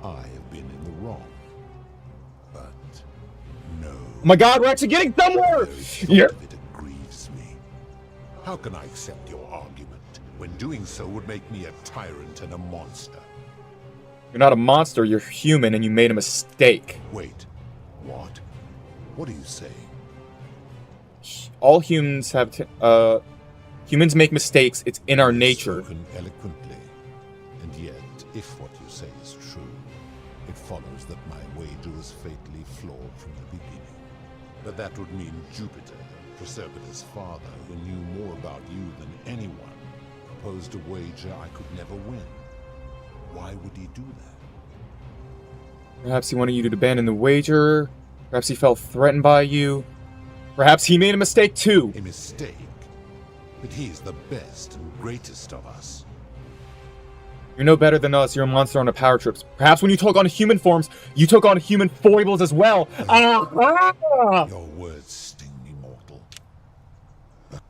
I have been in the wrong. But no. Oh my god, we're actually getting somewhere! Yeah. It grieves me. How can I accept your argument when doing so would make me a tyrant and a monster? You're not a monster, you're human, and you made a mistake. Wait, what? What are you saying? All humans have humans make mistakes, it's in our nature. Spoken eloquently. And yet, if what you say is true, it follows that my wager was fatally flawed from the beginning. But that would mean Jupiter, Proserpina's father, who knew more about you than anyone, proposed a wager I could never win. Why would he do that? Perhaps he wanted you to abandon the wager. Perhaps he felt threatened by you. Perhaps he made a mistake too. A mistake? But he is the best and greatest of us. You're no better than us. You're a monster on a power trip. Perhaps when you took on human forms, you took on human foibles as well. Your words sting me, mortal. But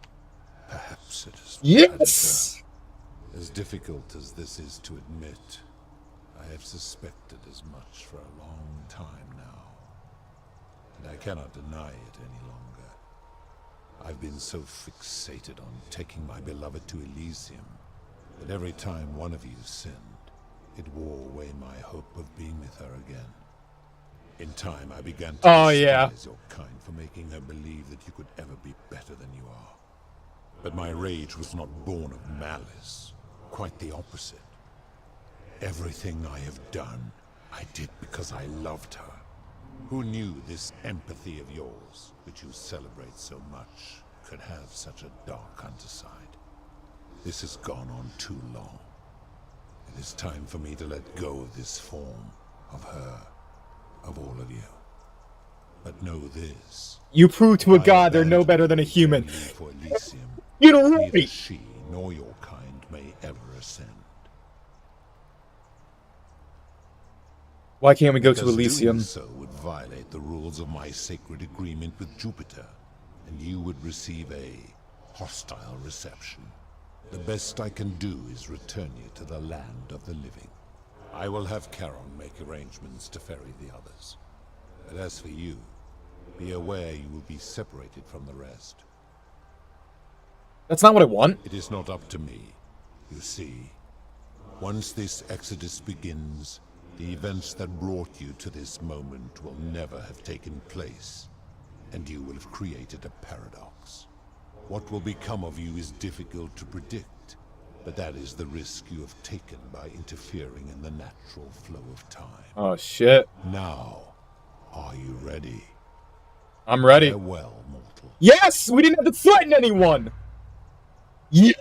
perhaps it is... Yes! As difficult as this is to admit, I have suspected as much for a long time now. And I cannot deny it any longer. I've been so fixated on taking my beloved to Elysium that every time one of you sinned, it wore away my hope of being with her again. In time, I began to despise your kind for making her believe that you could ever be better than you are. But my rage was not born of malice. Quite the opposite. Everything I have done, I did because I loved her. Who knew this empathy of yours, which you celebrate so much, could have such a dark underside? This has gone on too long. It is time for me to let go of this form, of her, of all of you. But know this. You prove to a god they're no better than a human. For Elysium, you know neither right. she nor your kind may ever ascend. Why can't we go to Because Elysium? doing so would violate the rules of my sacred agreement with Jupiter, and you would receive a hostile reception. The best I can do is return you to the land of the living. I will have Charon make arrangements to ferry the others. But as for you, be aware you will be separated from the rest. That's not what I want. It is not up to me. You see, once this exodus begins, the events that brought you to this moment will never have taken place, and you will have created a paradox. What will become of you is difficult to predict, but that is the risk you have taken by interfering in the natural flow of time. Oh, shit. Now, are you ready? I'm ready. Farewell, mortal. Yes! We didn't have to threaten anyone! Yeah!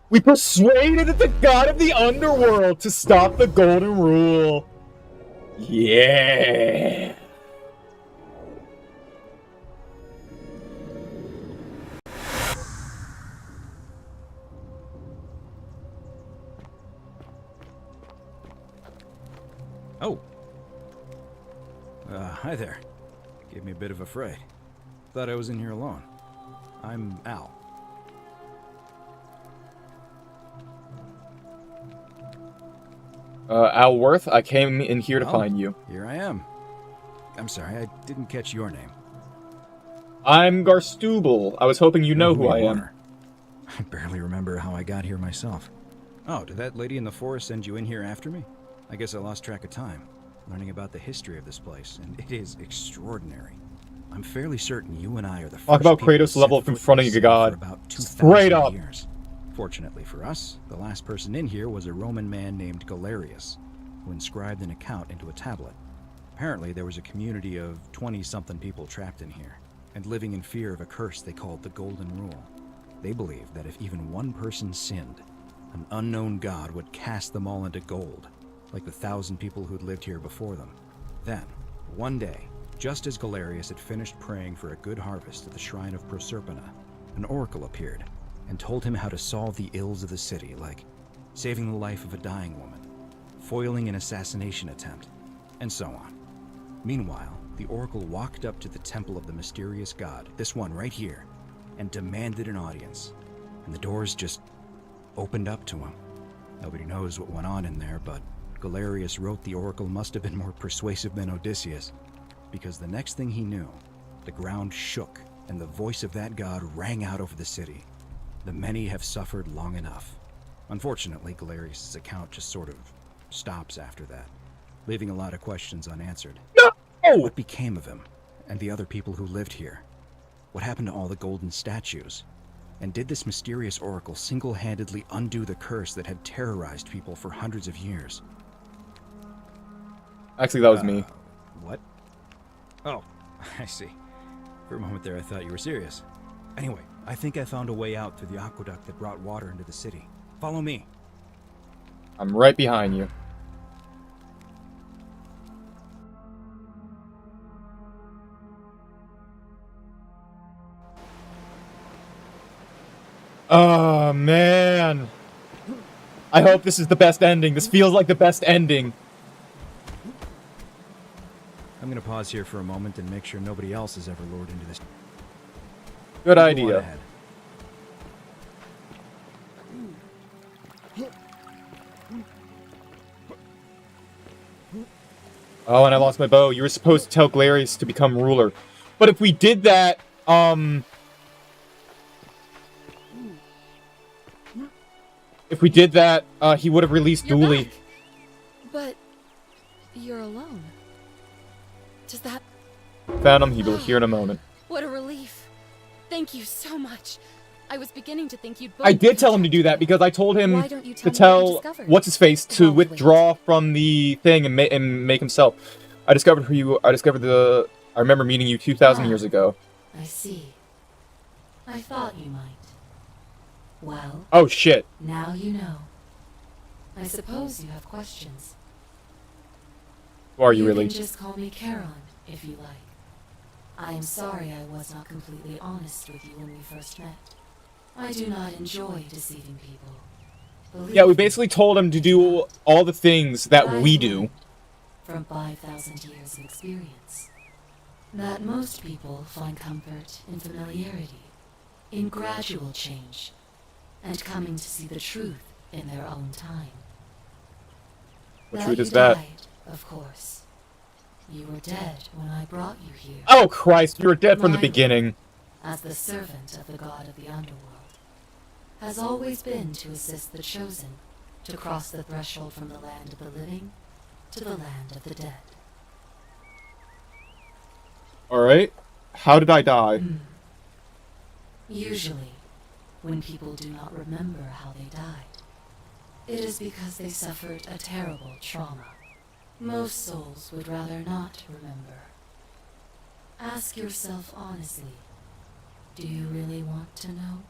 We persuaded the god of the underworld to stop the Golden Rule. Yeah! Oh. Hi there. Gave me a bit of a fright. Thought I was in here alone. I'm Al. Al Worth, I came in here to Oh, find you. Here I am. I'm sorry, I didn't catch your name. I'm Garstubel. I was hoping you know who I am. I barely remember how I got here myself. Oh, did that lady in the forest send you in here after me? I guess I lost track of time, learning about the history of this place, and it is extraordinary. I'm fairly certain you and I are the first Talk about people Kratos to level set up in foot front of this you, city God. for about 2,000 Straight up. years. Fortunately for us, the last person in here was a Roman man named Galerius, who inscribed an account into a tablet. Apparently, there was a community of 20-something people trapped in here, and living in fear of a curse they called the Golden Rule. They believed that if even one person sinned, an unknown god would cast them all into gold, like the 1,000 people who'd lived here before them. Then, one day, just as Galerius had finished praying for a good harvest at the shrine of Proserpina, an oracle appeared and told him how to solve the ills of the city, like saving the life of a dying woman, foiling an assassination attempt, and so on. Meanwhile, the oracle walked up to the temple of the mysterious god, this one right here, and demanded an audience, and the doors just opened up to him. Nobody knows what went on in there, but Galerius wrote the oracle must have been more persuasive than Odysseus, because the next thing he knew, the ground shook, and the voice of that god rang out over the city. The many have suffered long enough. Unfortunately, Galerius' account just sort of stops after that, leaving a lot of questions unanswered. No! What became of him, and the other people who lived here? What happened to all the golden statues? And did this mysterious oracle single-handedly undo the curse that had terrorized people for hundreds of years? Actually, that was me. What? Oh, I see. For a moment there, I thought you were serious. Anyway, I think I found a way out through the aqueduct that brought water into the city. Follow me. I'm right behind you. Oh, man. I hope this is the best ending. This feels like the best ending. I'm gonna pause here for a moment and make sure nobody else has ever lured into this. Good Go on idea. ahead. Oh, and I lost my bow. You were supposed to tell Galerius to become ruler. But if we did that, if we did that, he would have released You're Dooley. back. But you're alone. Does that... Found him. He will hear in a moment. What a relief. Thank you so much. I was beginning to think you'd both... I did tell him to do that because I told him Why don't you to tell me what you tell discovered? what's his face to I'll withdraw from the thing and make himself. I discovered who you. I remember meeting you 2,000 years ago. I see. I thought you might. Well. Oh shit. Now you know. I suppose you have questions. Who are you really? You can just call me Charon, if you like. I am sorry I was not completely honest with you when we first met. I do not enjoy deceiving people. Yeah, we basically told him to do all the things that we do. From 5,000 years of experience. That most people find comfort in familiarity, in gradual change, and coming to see the truth in their own time. What truth is that? Died, of course. You were dead when I brought you here. Oh Christ, you were dead from the beginning. As the servant of the god of the underworld, has always been to assist the chosen to cross the threshold from the land of the living to the land of the dead. Alright. How did I die? Usually, when people do not remember how they died, it is because they suffered a terrible trauma. Most souls would rather not remember. Ask yourself honestly, do you really want to know?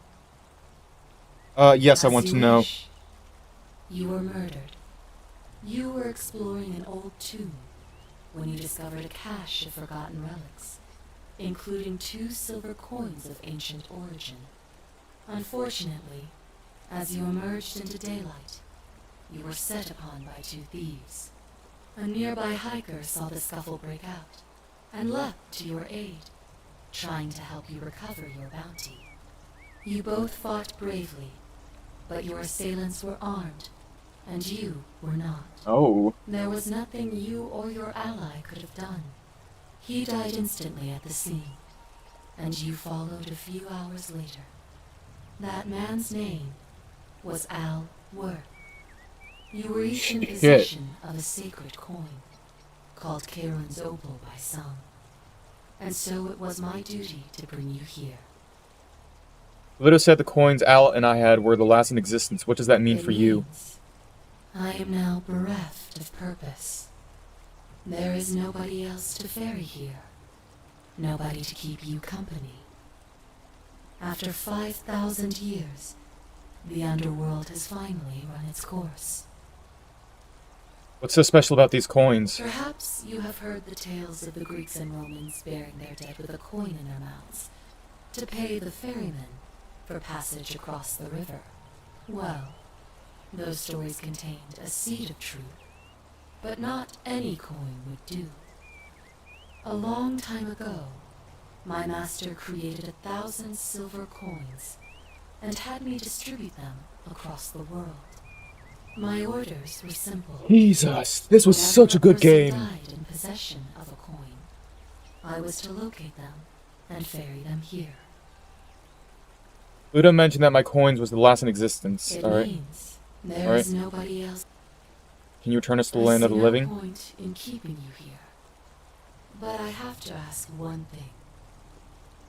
Yes, I want to know. You were murdered. You were exploring an old tomb when you discovered a cache of forgotten relics, including 2 silver coins of ancient origin. Unfortunately, as you emerged into daylight, you were set upon by 2 thieves. A nearby hiker saw the scuffle break out and leapt to your aid, trying to help you recover your bounty. You both fought bravely, but your assailants were armed, and you were not. Oh. There was nothing you or your ally could have done. He died instantly at the scene, and you followed a few hours later. That man's name was Al Worth. You were each in possession of a sacred coin, called Charon's Opal by some, and so it was my duty to bring you here. Ludo said the coins Al and I had were the last in existence. What does that mean for you? I am now bereft of purpose. There is nobody else to ferry here. Nobody to keep you company. After 5,000 years, the underworld has finally run its course. What's so special about these coins? Perhaps you have heard the tales of the Greeks and Romans burying their dead with a coin in their mouths to pay the ferryman for passage across the river. Well, those stories contained a seed of truth, but not any coin would do. A long time ago, my master created 1,000 silver coins and had me distribute them across the world. My orders were simple. Jesus, this was such a good game. Whenever a person died in possession of a coin, I was to locate them and ferry them here. Ludo mentioned that my coins was the last in existence. It Alright. means there is nobody else. Can you return us to the land of the living? I see no point in keeping you here. But I have to ask one thing.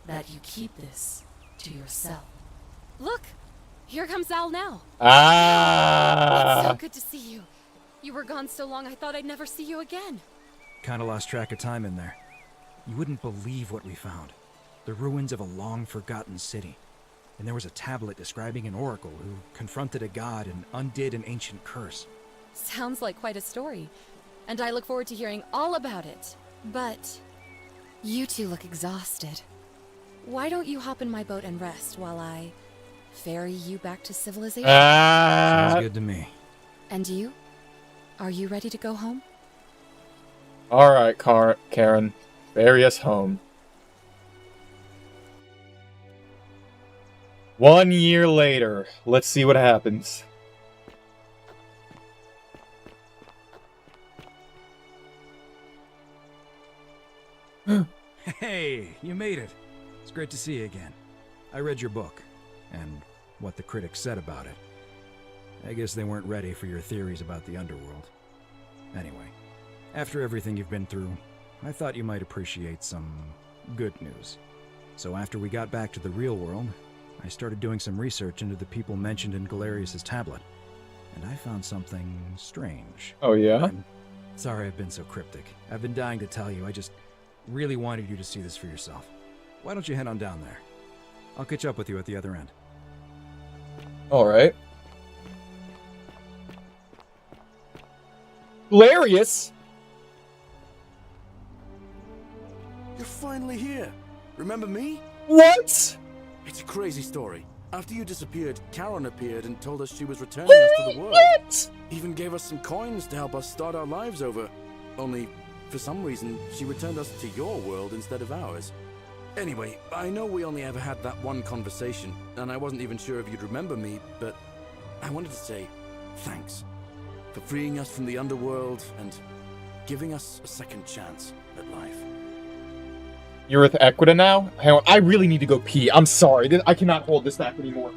That you keep this to yourself. Look! Here comes Al now. Ah! It's so good to see you. You were gone so long I thought I'd never see you again. Kinda lost track of time in there. You wouldn't believe what we found. The ruins of a long-forgotten city. And there was a tablet describing an oracle who confronted a god and undid an ancient curse. Sounds like quite a story. And I look forward to hearing all about it. But you two look exhausted. Why don't you hop in my boat and rest while I ferry you back to civilization? Sounds good to me. And you? Are you ready to go home? Alright, Karen. Ferry us home. 1 year later. Let's see what happens. Hey, you made it. It's great to see you again. I read your book, and what the critics said about it. I guess they weren't ready for your theories about the underworld. Anyway, after everything you've been through, I thought you might appreciate some good news. So after we got back to the real world, I started doing some research into the people mentioned in Galerius' tablet, and I found something strange. Oh, yeah? And Sorry I've been so cryptic. I've been dying to tell you. I just really wanted you to see this for yourself. Why don't you head on down there? I'll catch up with you at the other end. Alright. Hilarious! You're finally here. Remember me? What? It's a crazy story. After you disappeared, Karen appeared and told us she was returning us to the world. What? Even gave us some coins to help us start our lives over. Only, for some reason, she returned us to your world instead of ours. Anyway, I know we only ever had that one conversation, and I wasn't even sure if you'd remember me, but I wanted to say thanks for freeing us from the underworld and giving us a second chance at life. You're with Equita now? Hang on, I really need to go pee. I'm sorry. I cannot hold this back anymore.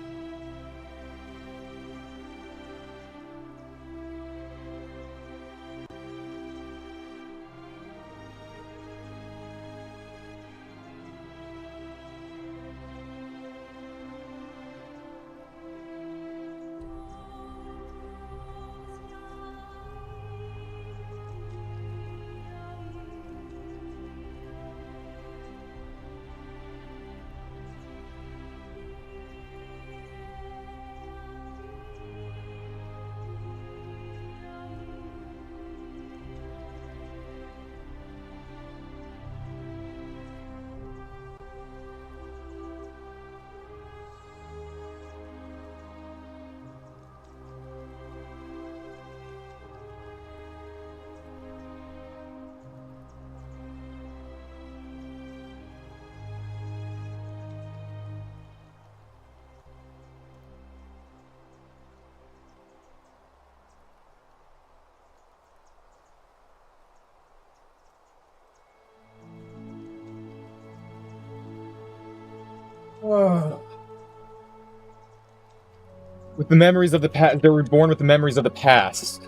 With the memories of the past, they were born with the memories of the past.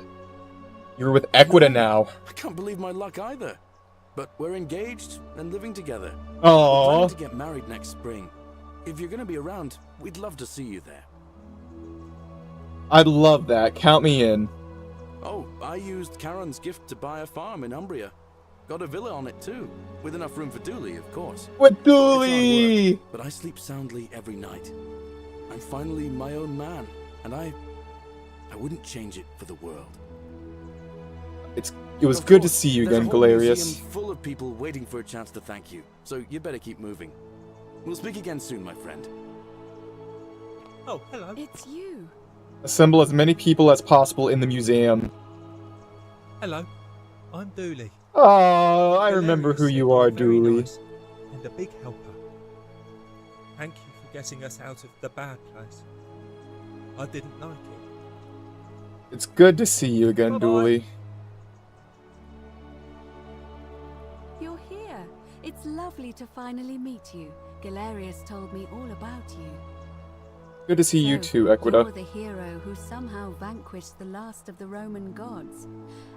You're with Equita now. I can't believe my luck either. But we're engaged and living together. Aww. We're planning to get married next spring. If you're going to be around, we'd love to see you there. I'd love that. Count me in. Oh, I used Karen's gift to buy a farm in Umbria. Got a villa on it too, with enough room for Dooley, of course. With Dooley! Work, but I sleep soundly every night. I'm finally my own man, and I wouldn't change it for the world. It was good to see you again, Galerius. There's a whole museum full of people waiting for a chance to thank you, so you better keep moving. We'll speak again soon, my friend. Oh, hello. It's you. Assemble as many people as possible in the museum. Hello. I'm Dooley. Oh, I remember who you are, Dooley. Nice and a big helper. Thank you for getting us out of the bad place. I didn't like it. It's good to see you again, Bye-bye. Dooley. You're here. It's lovely to finally meet you. Galerius told me all about you. Good to see you too, Equita. You're the hero who somehow vanquished the last of the Roman gods.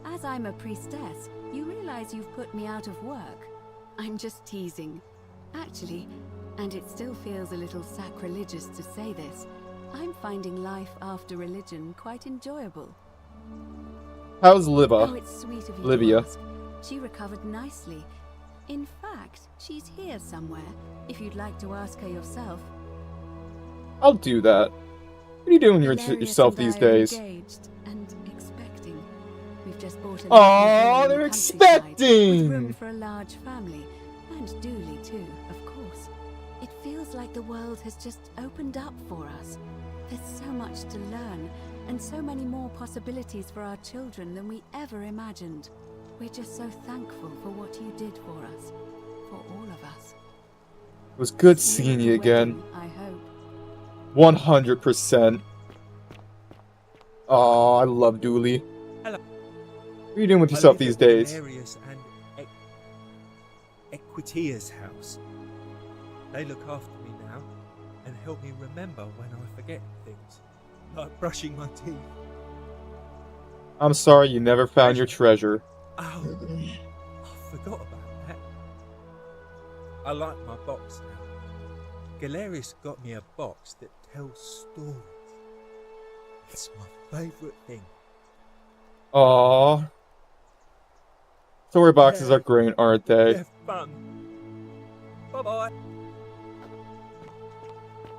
As I'm a priestess, you realize you've put me out of work. I'm just teasing. Actually, and it still feels a little sacrilegious to say this, I'm finding life after religion quite enjoyable. How's Liva? Oh, it's sweet of you Livia. to ask. She recovered nicely. In fact, she's here somewhere, if you'd like to ask her yourself. I'll do that. What are you doing yourself these days? Engaged and expecting. We've just bought a Oh, little they're in the expecting! with room for a large family, and Dooley too, of course. It feels like the world has just opened up for us. There's so much to learn, and so many more possibilities for our children than we ever imagined. We're just so thankful for what you did for us, for all of us. It was good seeing you again. I hope. 100%. Oh, I love Dooley. Hello. What are you doing with yourself these days? Galerius and Equitia's house. They look after me now and help me remember when I forget things, like brushing my teeth. I'm sorry you never found your treasure. Oh, I forgot about that. I like my box now. Galerius got me a box that tells stories. It's my favourite thing. Aww. Story boxes are great, aren't they? Have fun. Bye-bye.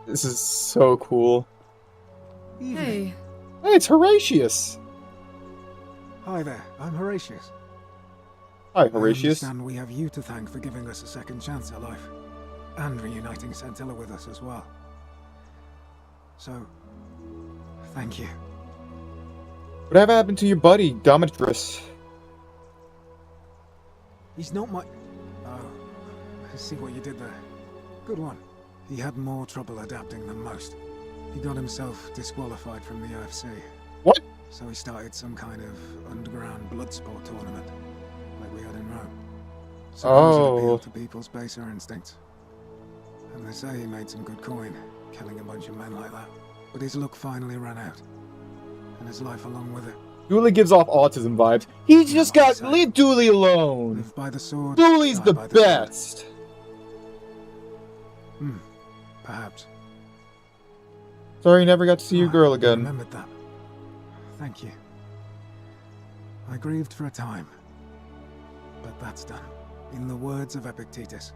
This is so cool. Hey. Hey, it's Horatius. Hi there, I'm Horatius. Hi, Horatius. I understand we have you to thank for giving us a second chance at life, and reuniting Centilla with us as well. So, thank you. Whatever happened to your buddy, Domitris? He's not my... Oh, I see what you did there. Good one. He had more trouble adapting than most. He got himself disqualified from the UFC. What? So he started some kind of underground blood sport tournament, like we had in Rome. Suppose it appealed to people's baser instincts. And they say he made some good coin, killing a bunch of men like that. But his luck finally ran out, and his life along with it. Dooley gives off autism vibes. He just got... Leave Dooley alone! Live by the sword, Dooley's die the by best! Perhaps. Sorry you never got to see your girl I again. remembered that. Thank you. I grieved for a time, but that's done. In the words of Epictetus,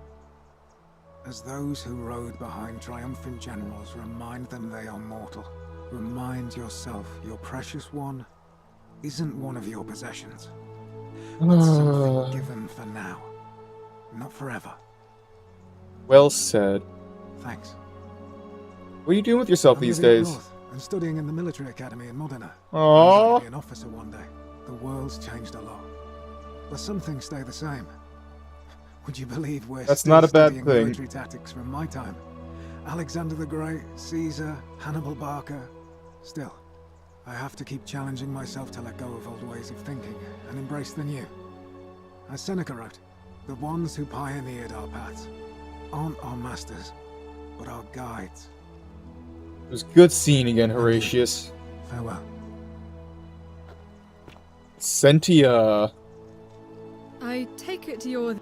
as those who rode behind triumphant generals remind them they are mortal, remind yourself your precious one isn't one of your possessions, but something given for now, not forever. Well said. Thanks. What are you doing with yourself I'm these living up days? north and studying in the military academy in Modena. Aww. I'm going to be an officer one day. The world's changed a lot, but some things stay the same. Would you believe we're That's still not a bad studying thing. military tactics from my time? Alexander the Great, Caesar, Hannibal Barca. Still, I have to keep challenging myself to let go of old ways of thinking and embrace the new. As Seneca wrote, the ones who pioneered our paths aren't our masters, but our guides. It was good seeing again, Horatius. Farewell. Sentia. I take it you're...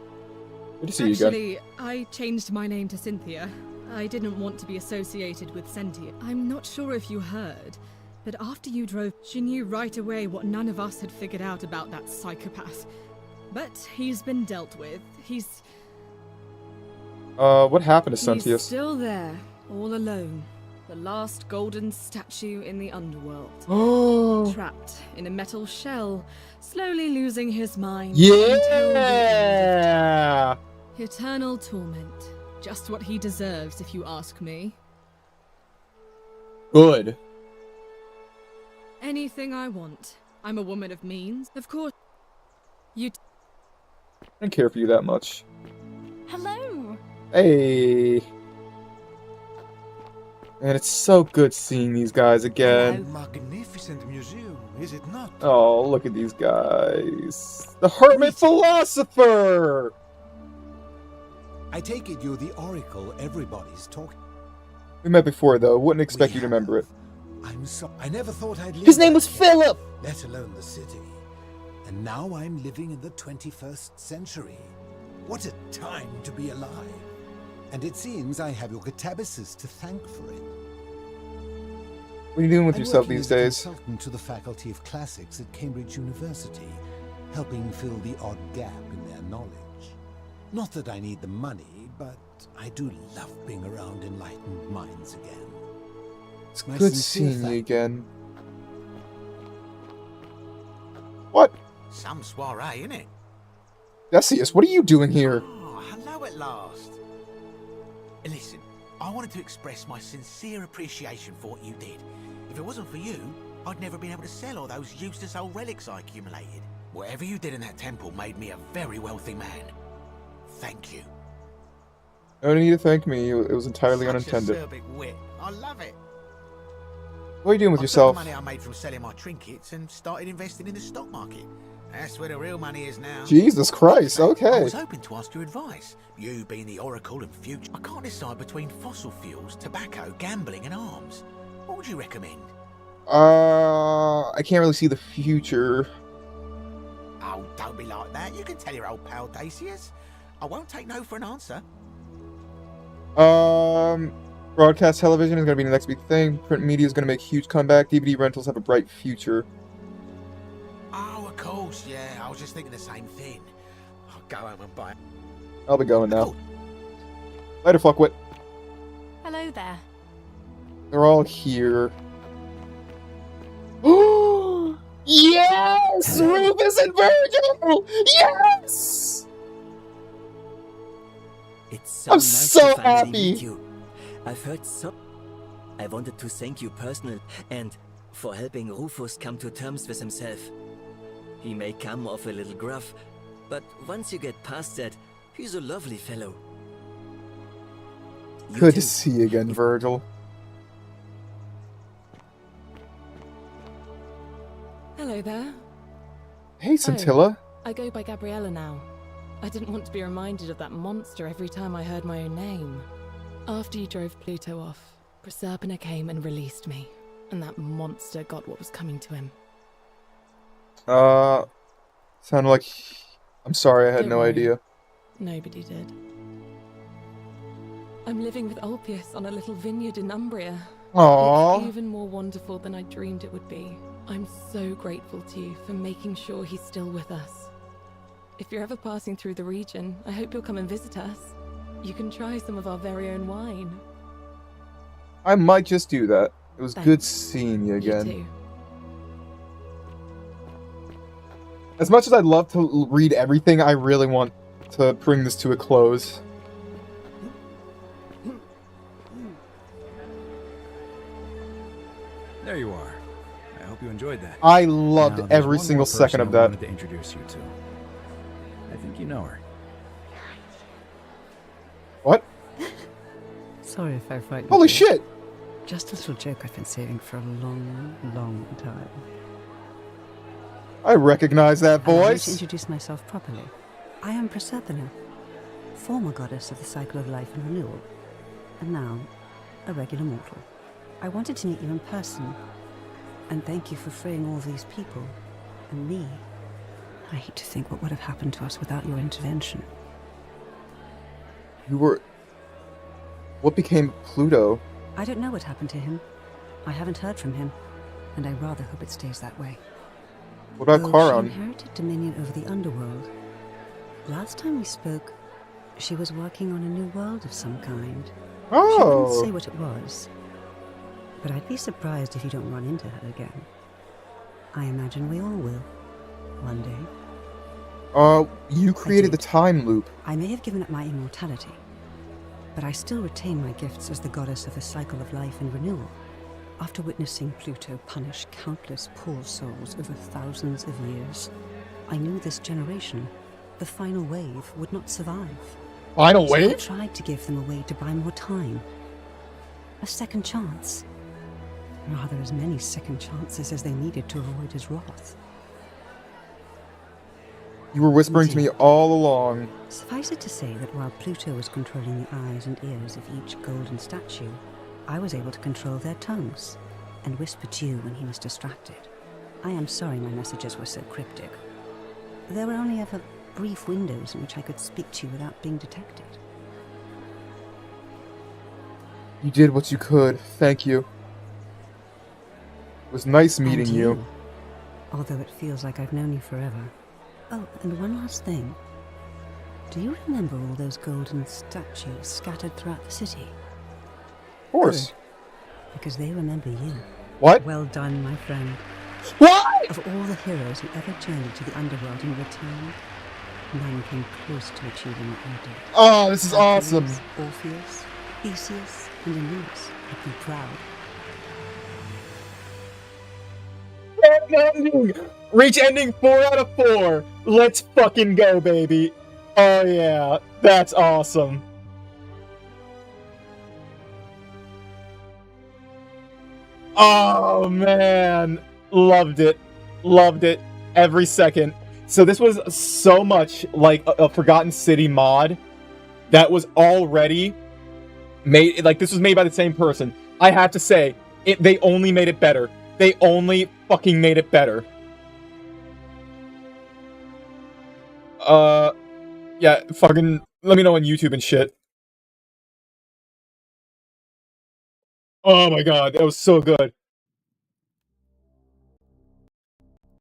Good to see you again. Actually, I changed my name to Cynthia. I didn't want to be associated with Sentia. I'm not sure if you heard, but after you drove, she knew right away what none of us had figured out about that psychopath. But he's been dealt with. What happened to He's Sentius? still there, all alone. The last golden statue in the underworld. Oh. Trapped in a metal shell, slowly losing his mind. Yeah! Eternal torment. Just what he deserves, if you ask me. Good. Anything I want. I'm a woman of means. Of course. I don't care for you that much. Hello. Hey. And it's so good seeing these guys again. Magnificent museum, is it not? Oh, look at these guys. The Hermit Philosopher! I take it you're the oracle everybody's talking. We met before, though. Wouldn't expect you to remember it. I'm so... I never thought I'd live His name was Philip! Let alone the city. And now I'm living in the 21st century. What a time to be alive. And it seems I have your catabasis to thank for it. What are you doing with I'm yourself working these as a days? consultant to the Faculty of Classics at Cambridge University, helping fill the odd gap in their knowledge. Not that I need the money, but I do love being around enlightened minds again. It's My good sincere seeing you thanks. again. What? Some soiree, innit? Decius, what are you doing here? Oh, hello at last. Listen, I wanted to express my sincere appreciation for what you did. If it wasn't for you, I'd never been able to sell all those useless old relics I accumulated. Whatever you did in that temple made me a very wealthy man. Thank you. No need to thank me. It was entirely Such unintended. a acerbic wit. I love it. What are you doing with I took yourself? the money I made from selling my trinkets and started investing in the stock market. That's where the real money is now. Jesus Christ, I okay. was hoping to ask your advice. You being the oracle and future. I can't decide between fossil fuels, tobacco, gambling and arms. What would you recommend? I can't really see the future. Oh, don't be like that. You can tell your old pal Dacius. I won't take no for an answer. Broadcast television is going to be the next big thing. Print media is going to make a huge comeback. DVD rentals have a bright future. Oh, of course, yeah. I was just thinking the same thing. go home and buy. I'll be going now. Later, fuckwit. Hello there. They're all here. Yes! Rufus and Virgil! Yes! It's so I'm nice so to finally happy. meet you. I've heard so. I wanted to thank you personally and for helping Rufus come to terms with himself. He may come off a little gruff, but once you get past that, he's a lovely fellow. Good to see you again, Virgil. Hello there. Hey, Scintilla. I go by Gabriella now. I didn't want to be reminded of that monster every time I heard my own name. After you drove Pluto off, Proserpina came and released me, and that monster got what was coming to him. Sounded like... I'm sorry, I had Don't no worry. idea. Nobody did. I'm living with Ulpius on a little vineyard in Umbria. Aww. It's even more wonderful than I dreamed it would be. I'm so grateful to you for making sure he's still with us. If you're ever passing through the region, I hope you'll come and visit us. You can try some of our very own wine. I might just do that. It was Thanks. good seeing you again. You too. As much as I'd love to read everything, I really want to bring this to a close. There you are. I hope you enjoyed that. I loved Now, there's every one single more second person of I that. wanted to introduce you to. I think you know her. What? Sorry if I frightened Holy you. shit! Just a little joke I've been saving for a long, long time. I recognize that Allow me to voice. introduce myself properly. I am Proserpina, former goddess of the cycle of life and renewal, and now a regular mortal. I wanted to meet you in person, and thank you for freeing all these people, and me. I hate to think what would have happened to us without your intervention. You were... What became Pluto? I don't know what happened to him. I haven't heard from him, and I rather hope it stays that way. What about She Charon? inherited dominion over the underworld. Last time we spoke, she was working on a new world of some kind. She Oh. didn't say what it was, but I'd be surprised if you don't run into her again. I imagine we all will, one day. You created the time loop. I may have given up my immortality, but I still retain my gifts as the goddess of the cycle of life and renewal. After witnessing Pluto punish countless poor souls over thousands of years, I knew this generation, the final wave, would not survive. Final So I wave? tried to give them a way to buy more time. A second chance. Rather, as many second chances as they needed to avoid his wrath. You were whispering to me all along. Suffice it to say that while Pluto was controlling the eyes and ears of each golden statue, I was able to control their tongues and whisper to you when he was distracted. I am sorry my messages were so cryptic. There were only ever brief windows in which I could speak to you without being detected. You did what you could. Thank you. It was nice And meeting you. Although it feels like I've known you forever. Oh, and one last thing. Do you remember all those golden statues scattered throughout the city? Of course. Good, because they remember you. What? Well done, my friend. What? Of all the heroes who ever journeyed to the underworld and returned, none came close to achieving what you did. Oh, this is Hercules, awesome. Orpheus, Theseus, and Aeneas would be proud. Ending. Reach ending 4 out of 4. Let's fucking go, baby. Oh yeah, that's awesome. Oh man, loved it. Loved it every second. So this was so much like a Forgotten City mod that was already made, like this was made by the same person. I have to say, they only made it better. They only fucking made it better. Yeah, fucking let me know on YouTube and shit. Oh my god, that was so good.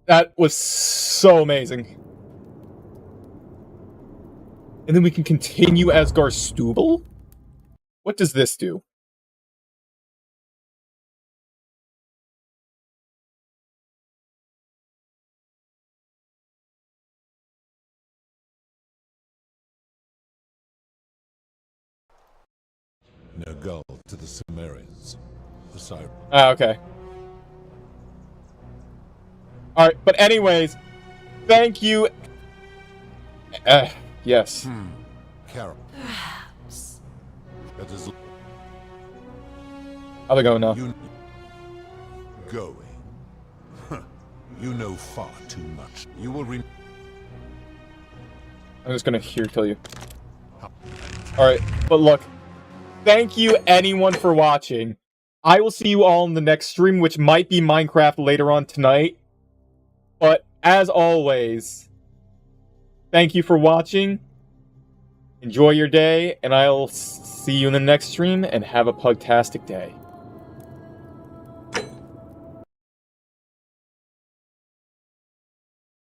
That was so amazing. And then we can continue as Garstubel? What does this do? No goal to the Sumerians. Aside. Ah, okay. Alright, but anyways, thank you. Yes. Carol. That is. How's it going now? Going. Huh. You know far too much. You will I'm just gonna kill you. Alright, but look. Thank you anyone for watching. I will see you all in the next stream, which might be Minecraft later on tonight. But, as always, thank you for watching. Enjoy your day, and I'll see you in the next stream, and have a pugtastic day.